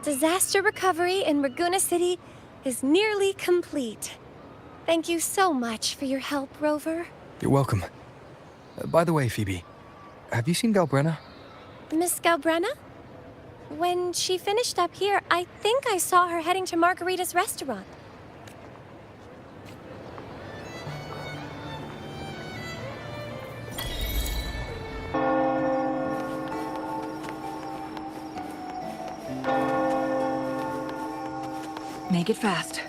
Disaster recovery in Raguna City is nearly complete. Thank you so much for your help, Rover.
You're welcome. By the way, Phoebe, have you seen Galbrenna?
Miss Galbrenna? When she finished up here, I think I saw her heading to Margarita's restaurant.
Make it fast.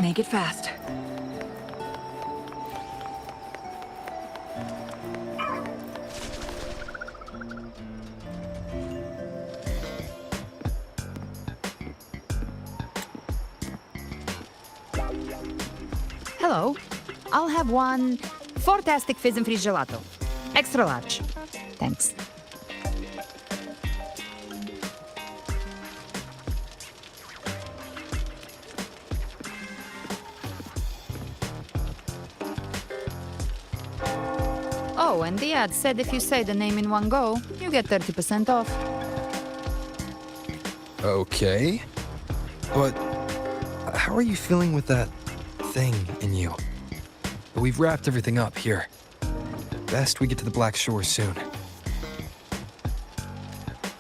Make it fast.
Hello. I'll have one fantastic fizz and freeze gelato. Extra large. Thanks. Oh, and the ad said if you say the name in one go, you get 30% off.
Okay. But how are you feeling with that thing in you? We've wrapped everything up here. Best we get to the Black Shore soon.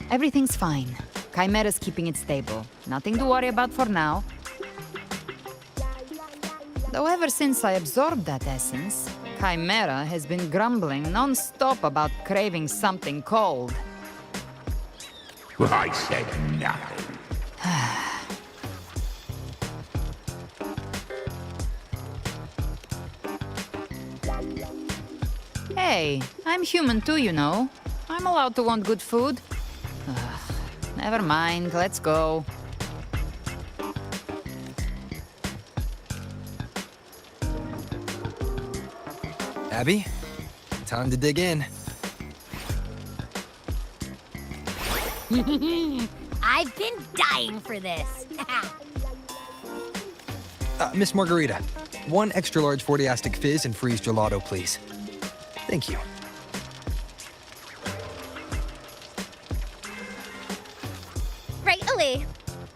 Everything's fine. Chimera's keeping it stable. Nothing to worry about for now. Though ever since I absorbed that essence, Chimera has been grumbling non-stop about craving something cold.
I said nothing.
Hey, I'm human too, you know. I'm allowed to want good food. Ugh, never mind, let's go.
Abby, time to dig in.
I've been dying for this.
Miss Margarita, one extra large 40-astic fizz and freeze gelato, please. Thank you.
Right away.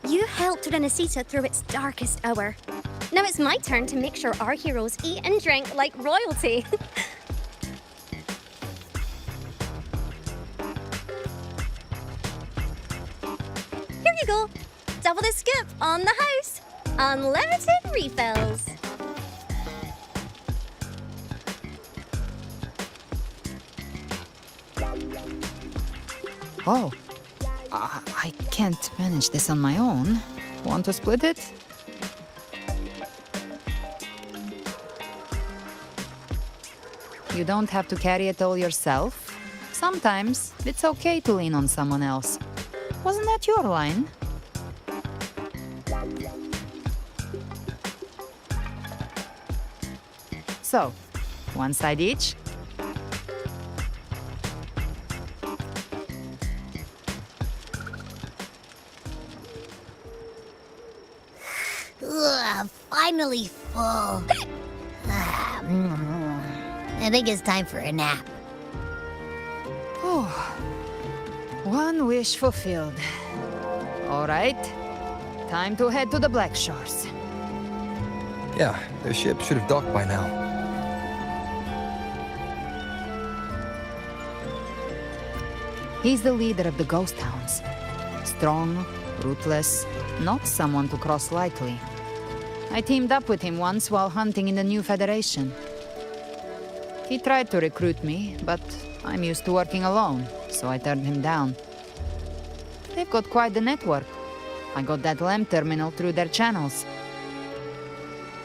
You helped Renesita through its darkest hour. Now it's my turn to make sure our heroes eat and drink like royalty. Here you go. Double the scoop on the house. Unlimited refills.
Oh, I can't manage this on my own. Want to split it? You don't have to carry it all yourself. Sometimes it's okay to lean on someone else. Wasn't that your line? So, one side each.
Ugh, finally full. I think it's time for a nap.
Oh, one wish fulfilled. All right, time to head to the Black Shores.
Yeah, their ship should have docked by now.
He's the leader of the ghost towns. Strong, ruthless, not someone to cross lightly. I teamed up with him once while hunting in the new Federation. He tried to recruit me, but I'm used to working alone, so I turned him down. They've got quite the network. I got that LEM terminal through their channels.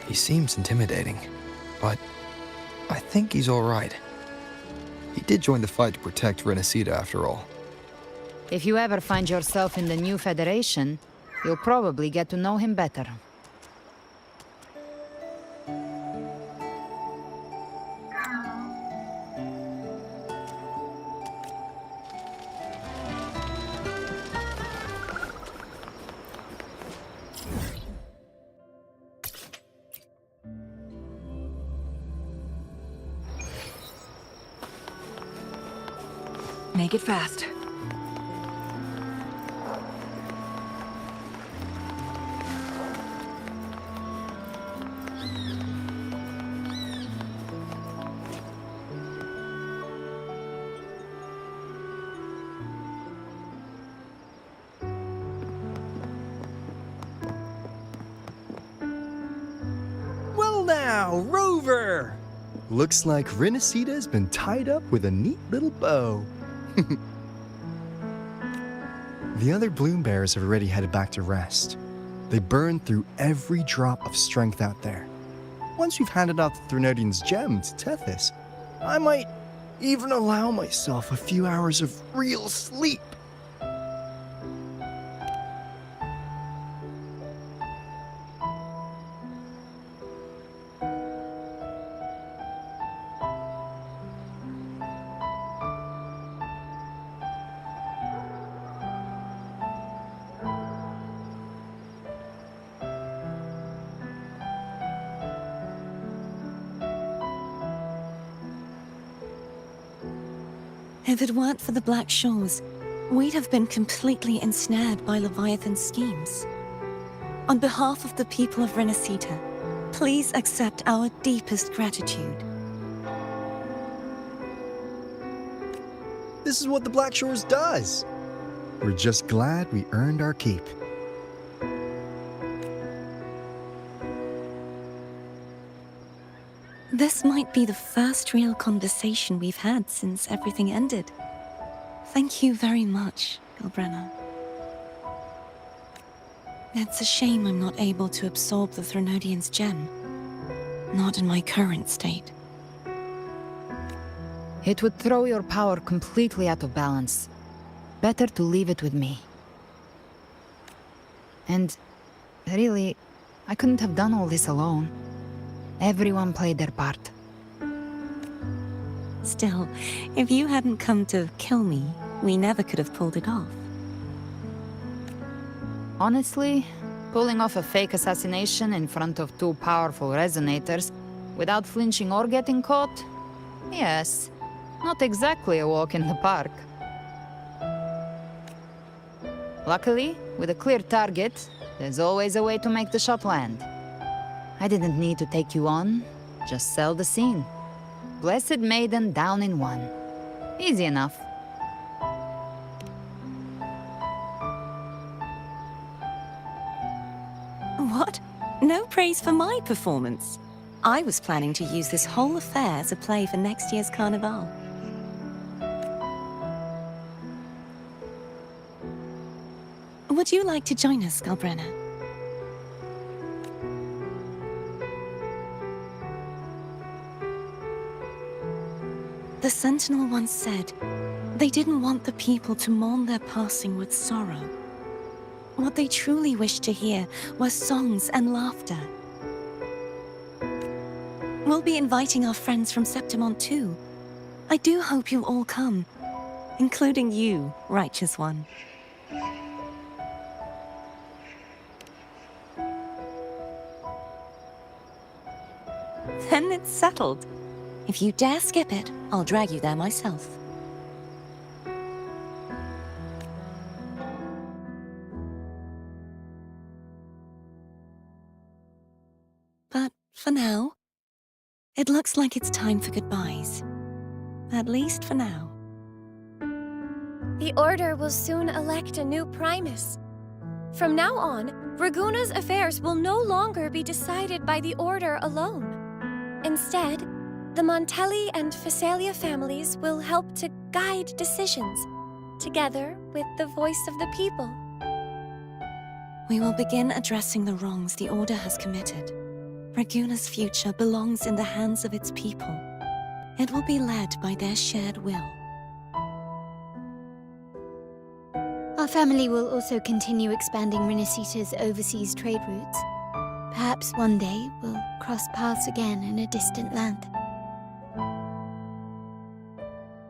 He seems intimidating, but I think he's all right. He did join the fight to protect Renacida after all.
If you ever find yourself in the new Federation, you'll probably get to know him better.
Make it fast.
Well now, Rover! Looks like Renacita's been tied up with a neat little bow. The other Bloom Bears have already headed back to rest. They burned through every drop of strength out there. Once we've handed out the Threnodian's gem to Tethys, I might even allow myself a few hours of real sleep.
If it weren't for the Black Shores, we'd have been completely ensnared by Leviathan's schemes. On behalf of the people of Renacita, please accept our deepest gratitude.
This is what the Black Shores does. We're just glad we earned our keep.
This might be the first real conversation we've had since everything ended. Thank you very much, Galbrenna. It's a shame I'm not able to absorb the Threnodian's gem. Not in my current state.
It would throw your power completely out of balance. Better to leave it with me. And really, I couldn't have done all this alone. Everyone played their part.
Still, if you hadn't come to kill me, we never could have pulled it off.
Honestly, pulling off a fake assassination in front of two powerful resonators without flinching or getting caught? Yes, not exactly a walk in the park. Luckily, with a clear target, there's always a way to make the shot land. I didn't need to take you on, just sell the scene. Blessed Maiden down in one. Easy enough.
What? No praise for my performance. I was planning to use this whole affair as a play for next year's Carnival. Would you like to join us, Galbrenna? The Sentinel once said, they didn't want the people to mourn their passing with sorrow. What they truly wished to hear were songs and laughter. We'll be inviting our friends from Septimont too. I do hope you'll all come, including you, Righteous One. Then it's settled. If you dare skip it, I'll drag you there myself. But for now, it looks like it's time for goodbyes. At least for now.
The Order will soon elect a new Primus. From now on, Raguna's affairs will no longer be decided by the Order alone. Instead, the Montelli and Phasalia families will help to guide decisions, together with the voice of the people.
We will begin addressing the wrongs the Order has committed. Raguna's future belongs in the hands of its people. It will be led by their shared will.
Our family will also continue expanding Renacita's overseas trade routes. Perhaps one day we'll cross paths again in a distant land.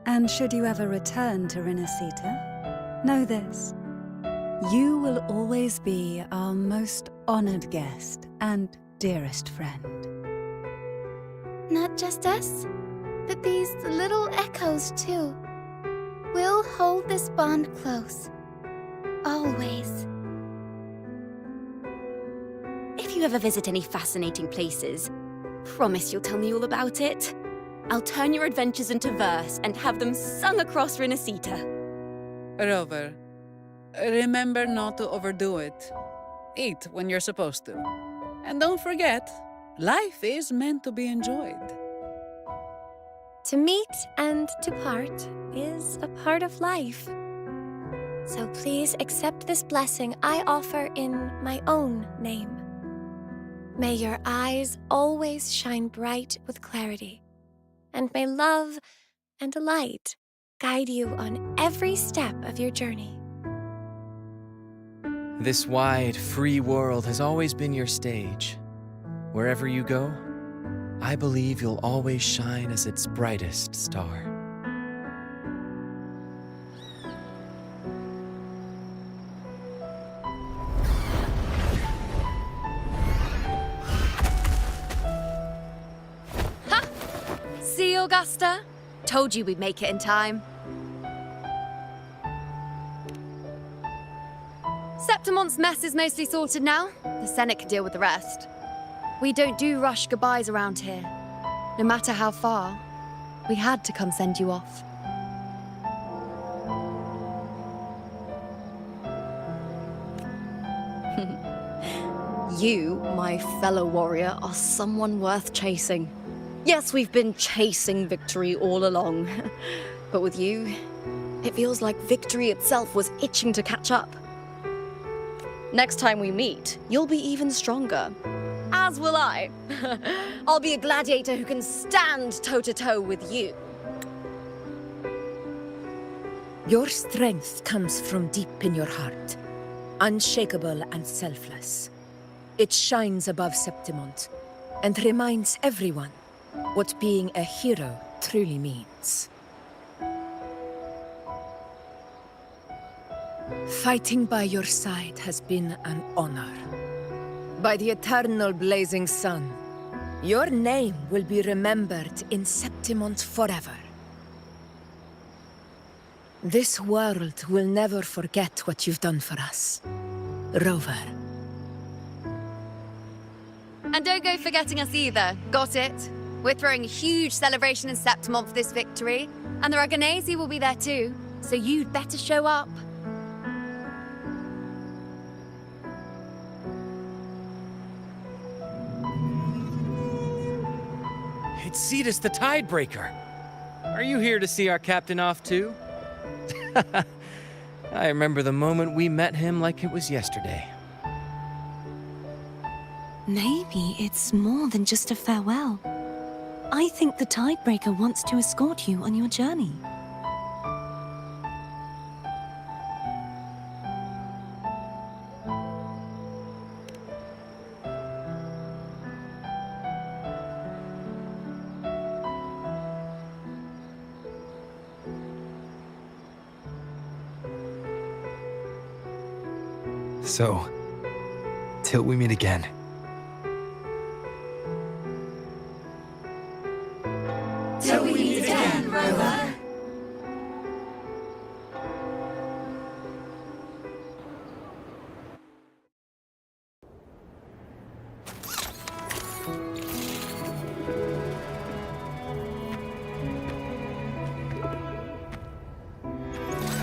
And should you ever return to Renacita, know this. You will always be our most honored guest and dearest friend.
Not just us, but these little echoes too. We'll hold this bond close. Always.
If you ever visit any fascinating places, promise you'll tell me all about it. I'll turn your adventures into verse and have them sung across Renacita.
Rover, remember not to overdo it. Eat when you're supposed to. And don't forget, life is meant to be enjoyed.
To meet and to part is a part of life. So please accept this blessing I offer in my own name. May your eyes always shine bright with clarity, and may love and light guide you on every step of your journey.
This wide, free world has always been your stage. Wherever you go, I believe you'll always shine as its brightest star.
Ha! See, Augusta? Told you we'd make it in time. Septimont's mess is mostly sorted now. The Senate can deal with the rest. We don't do rush goodbyes around here. No matter how far, we had to come send you off.
You, my fellow warrior, are someone worth chasing. Yes, we've been chasing victory all along. But with you, it feels like victory itself was itching to catch up. Next time we meet, you'll be even stronger. As will I. I'll be a gladiator who can stand toe-to-toe with you.
Your strength comes from deep in your heart, unshakable and selfless. It shines above Septimont and reminds everyone what being a hero truly means. Fighting by your side has been an honor. By the eternal blazing sun, your name will be remembered in Septimont forever. This world will never forget what you've done for us, Rover.
And don't go forgetting us either, got it? We're throwing a huge celebration in Septimont for this victory, and the Raganesi will be there too, so you'd better show up.
It's Cetus the Tidebreaker. Are you here to see our captain off too? I remember the moment we met him like it was yesterday.
Maybe it's more than just a farewell. I think the Tidebreaker wants to escort you on your journey.
So, till we meet again.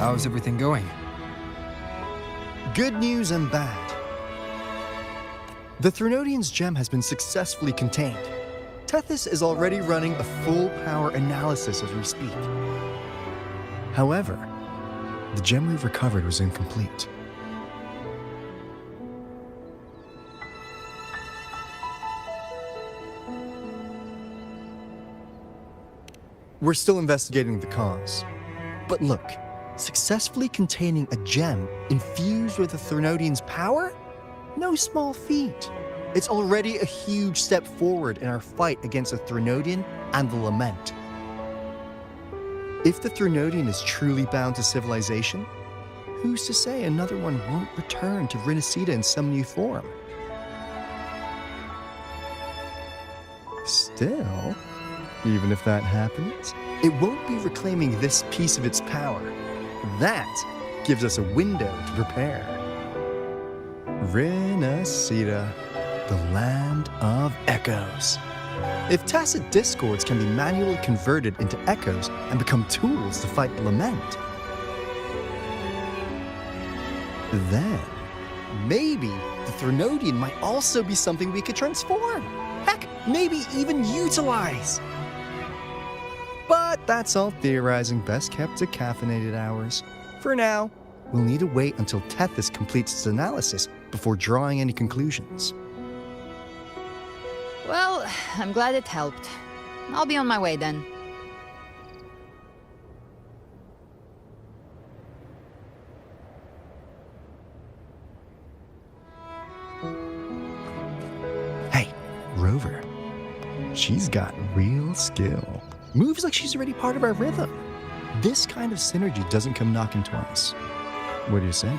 How's everything going?
Good news and bad. The Threnodian's gem has been successfully contained. Tethys is already running a full-power analysis as we speak. However, the gem we've recovered was incomplete. We're still investigating the cause. But look, successfully containing a gem infused with the Threnodian's power? No small feat. It's already a huge step forward in our fight against the Threnodian and the Lament. If the Threnodian is truly bound to civilization, who's to say another one won't return to Renacida in some new form? Still, even if that happens, it won't be reclaiming this piece of its power. That gives us a window to prepare. Renacida, the land of echoes. If tacit discords can be manually converted into echoes and become tools to fight the Lament, then maybe the Threnodian might also be something we could transform. Heck, maybe even utilize. But that's all theorizing best kept to caffeinated hours. For now, we'll need to wait until Tethys completes its analysis before drawing any conclusions.
Well, I'm glad it helped. I'll be on my way then.
Hey, Rover. She's got real skill. Moves like she's already part of our rhythm. This kind of synergy doesn't come knocking twice. What do you say?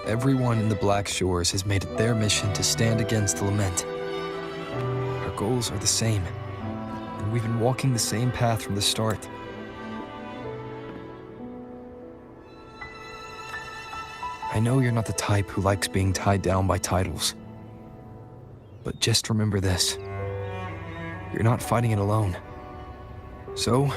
Everyone in the Black Shores has made it their mission to stand against the Lament. Our goals are the same, and we've been walking the same path from the start. I know you're not the type who likes being tied down by titles. But just remember this. You're not fighting it alone. So,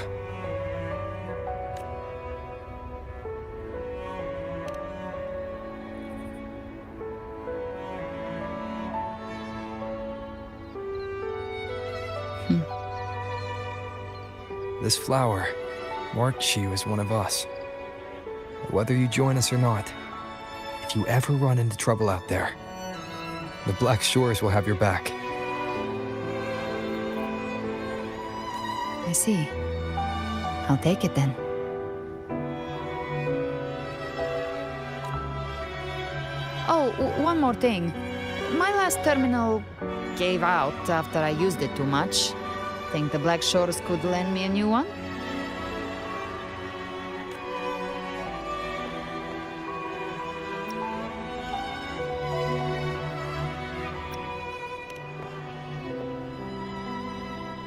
this flower marks you as one of us. Whether you join us or not, if you ever run into trouble out there, the Black Shores will have your back.
I see. I'll take it then. Oh, one more thing. My last terminal gave out after I used it too much. Think the Black Shores could lend me a new one?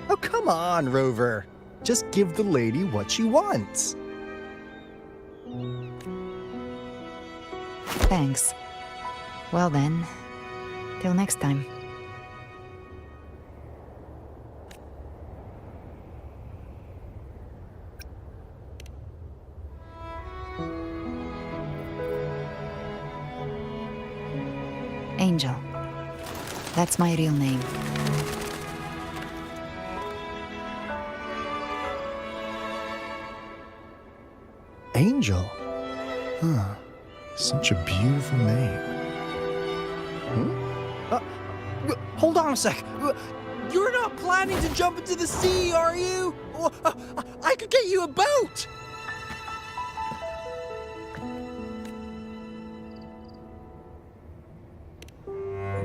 Oh, come on, Rover. Just give the lady what she wants.
Thanks. Well then, till next time. Angel. That's my real name.
Angel? Huh. Such a beautiful name. Hold on a sec. You're not planning to jump into the sea, are you? I could get you a boat!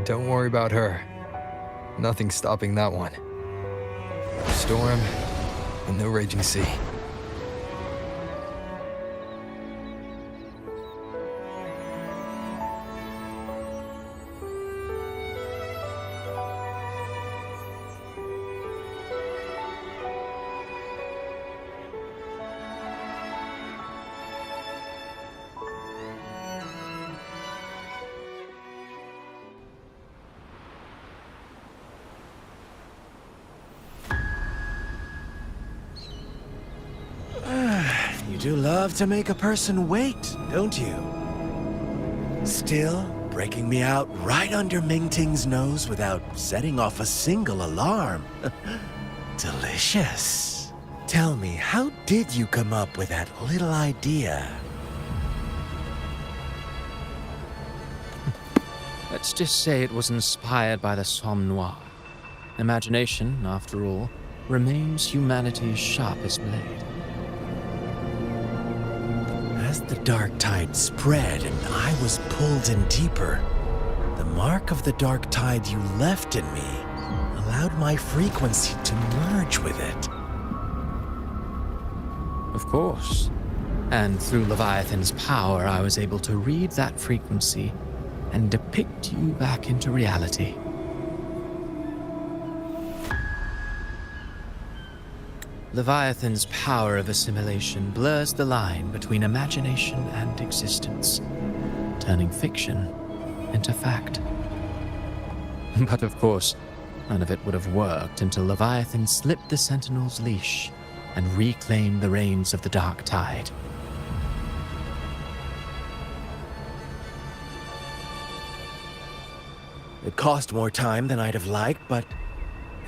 Don't worry about her. Nothing's stopping that one. Storm and no raging sea.
do love to make a person wait, don't you? Still, breaking me out right under Mingting's nose without setting off a single alarm. Delicious. Tell me, how did you come up with that little idea?
Let's just say it was inspired by the Somme Noire. Imagination, after all, remains humanity's sharpest blade.
As the dark tide spread and I was pulled in deeper, the mark of the dark tide you left in me allowed my frequency to merge with it.
Of course. And through Leviathan's power, I was able to read that frequency and depict you back into reality. Leviathan's power of assimilation blurs the line between imagination and existence, turning fiction into fact. But of course, none of it would have worked until Leviathan slipped the Sentinel's leash and reclaimed the reins of the dark tide.
It cost more time than I'd have liked, but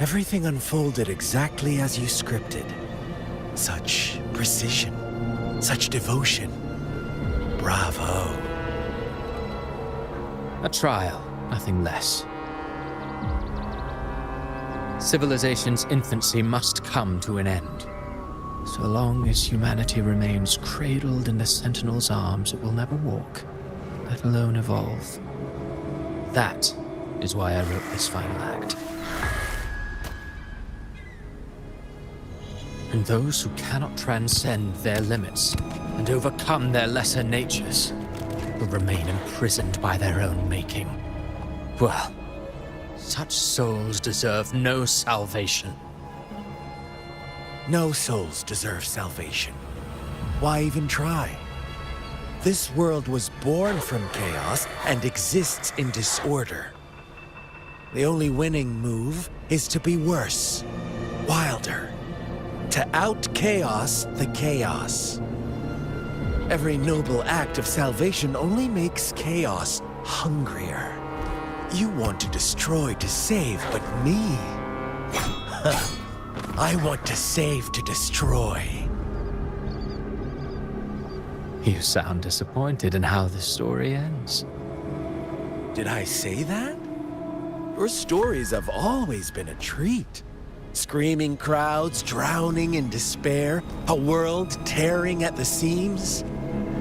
everything unfolded exactly as you scripted. Such precision, such devotion. Bravo.
A trial, nothing less. Civilization's infancy must come to an end. So long as humanity remains cradled in the Sentinel's arms, it will never walk, let alone evolve. That is why I wrote this final act. And those who cannot transcend their limits and overcome their lesser natures will remain imprisoned by their own making. Well, such souls deserve no salvation.
No souls deserve salvation. Why even try? This world was born from chaos and exists in disorder. The only winning move is to be worse, wilder, to out-chaos the chaos. Every noble act of salvation only makes chaos hungrier. You want to destroy to save, but me? I want to save to destroy.
You sound disappointed in how this story ends.
Did I say that? Your stories have always been a treat. Screaming crowds drowning in despair, a world tearing at the seams.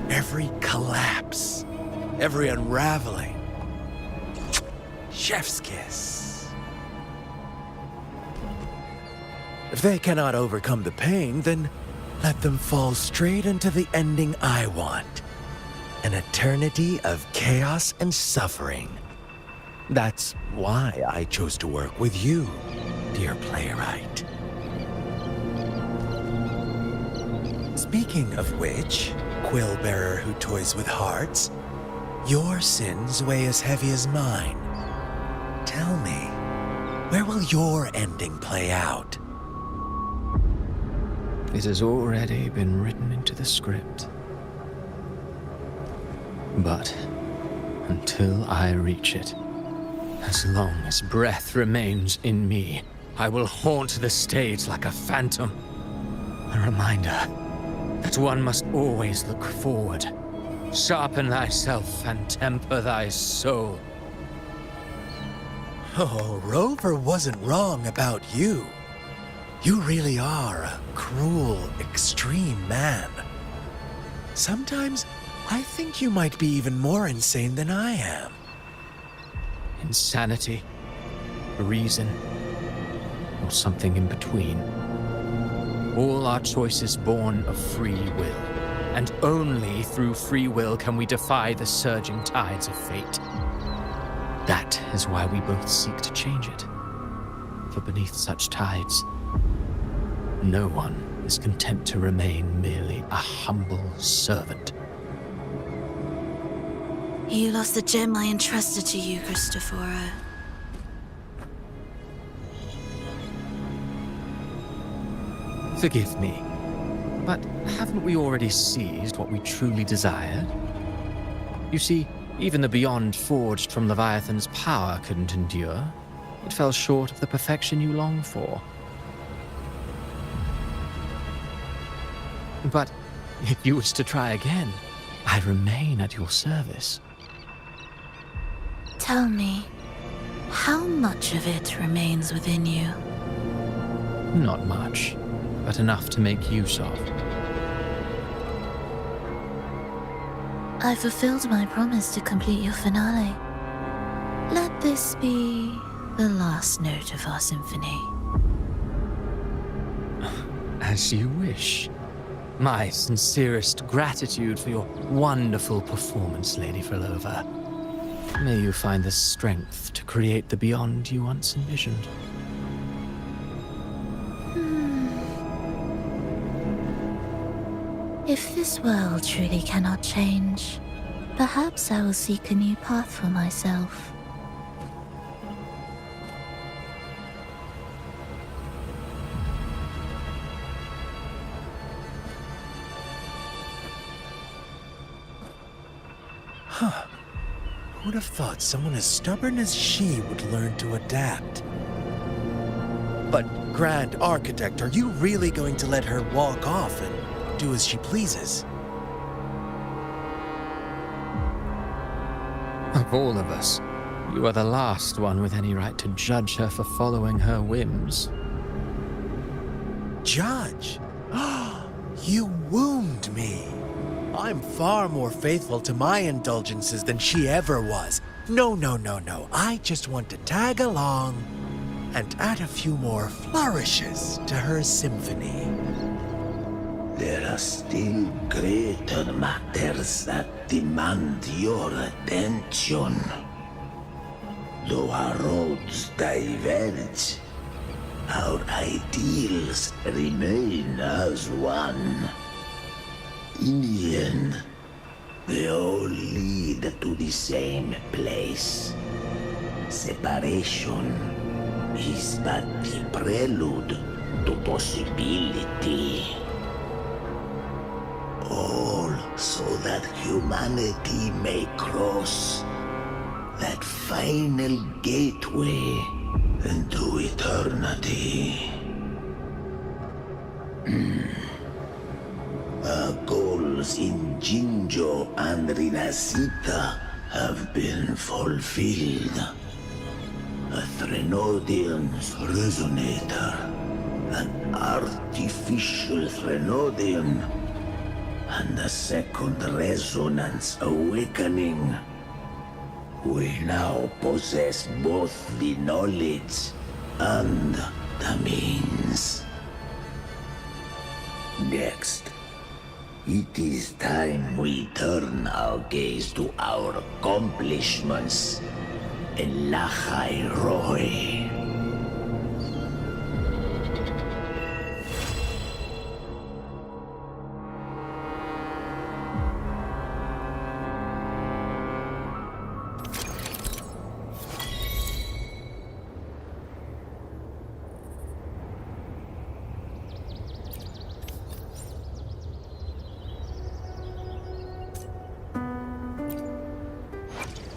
Every collapse, every unraveling. Chef's kiss. If they cannot overcome the pain, then let them fall straight into the ending I want. An eternity of chaos and suffering. That's why I chose to work with you, dear playwright. Speaking of which, quill bearer who toys with hearts, your sins weigh as heavy as mine. Tell me, where will your ending play out?
It has already been written into the script. But until I reach it, as long as breath remains in me, I will haunt the stage like a phantom. A reminder that one must always look forward. Sharpen thyself and temper thy soul.
Oh, Rover wasn't wrong about you. You really are a cruel, extreme man. Sometimes I think you might be even more insane than I am.
Insanity, reason, or something in between. All our choices born of free will, and only through free will can we defy the surging tides of fate. That is why we both seek to change it. For beneath such tides, no one is content to remain merely a humble servant.
You lost the gem I entrusted to you, Christophora.
Forgive me. But haven't we already seized what we truly desired? You see, even the beyond forged from Leviathan's power couldn't endure. It fell short of the perfection you long for. But if you wish to try again, I remain at your service.
Tell me, how much of it remains within you?
Not much, but enough to make use of.
I fulfilled my promise to complete your finale. Let this be the last note of our symphony.
As you wish. My sincerest gratitude for your wonderful performance, Lady Frolova. May you find the strength to create the beyond you once envisioned.
If this world truly cannot change, perhaps I will seek a new path for myself.
Huh. Who'd have thought someone as stubborn as she would learn to adapt? But, Grand Architect, are you really going to let her walk off and do as she pleases?
Of all of us, you are the last one with any right to judge her for following her whims.
Judge? You wound me. I'm far more faithful to my indulgences than she ever was. No. I just want to tag along and add a few more flourishes to her symphony.
There are still greater matters that demand your attention. Though our roads diverge, our ideals remain as one. In the end, they all lead to the same place. Separation is but the prelude to possibility. All so that humanity may cross that final gateway into eternity. Our goals in Jinjo and Rinasita have been fulfilled. A Threnodian's resonator, an artificial Threnodian, and a second resonance awakening. We now possess both the knowledge and the means. Next, it is time we turn our gaze to our accomplishments in Lahai Roy.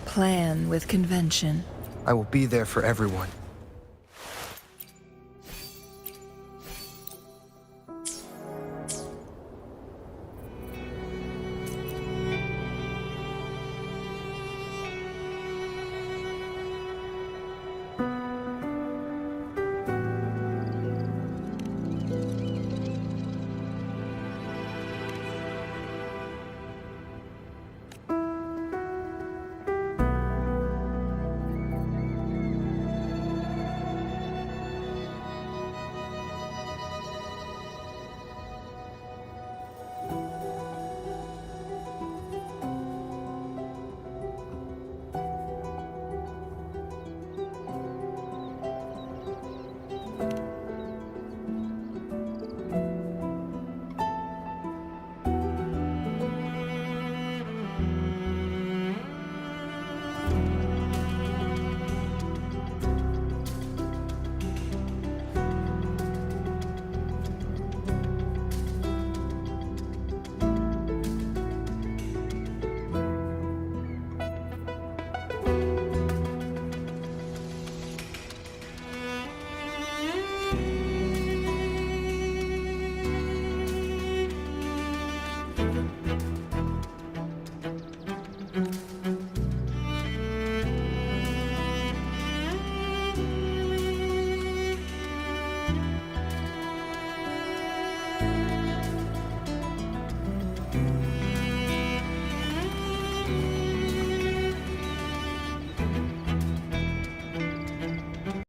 Plan with convention.
I will be there for everyone.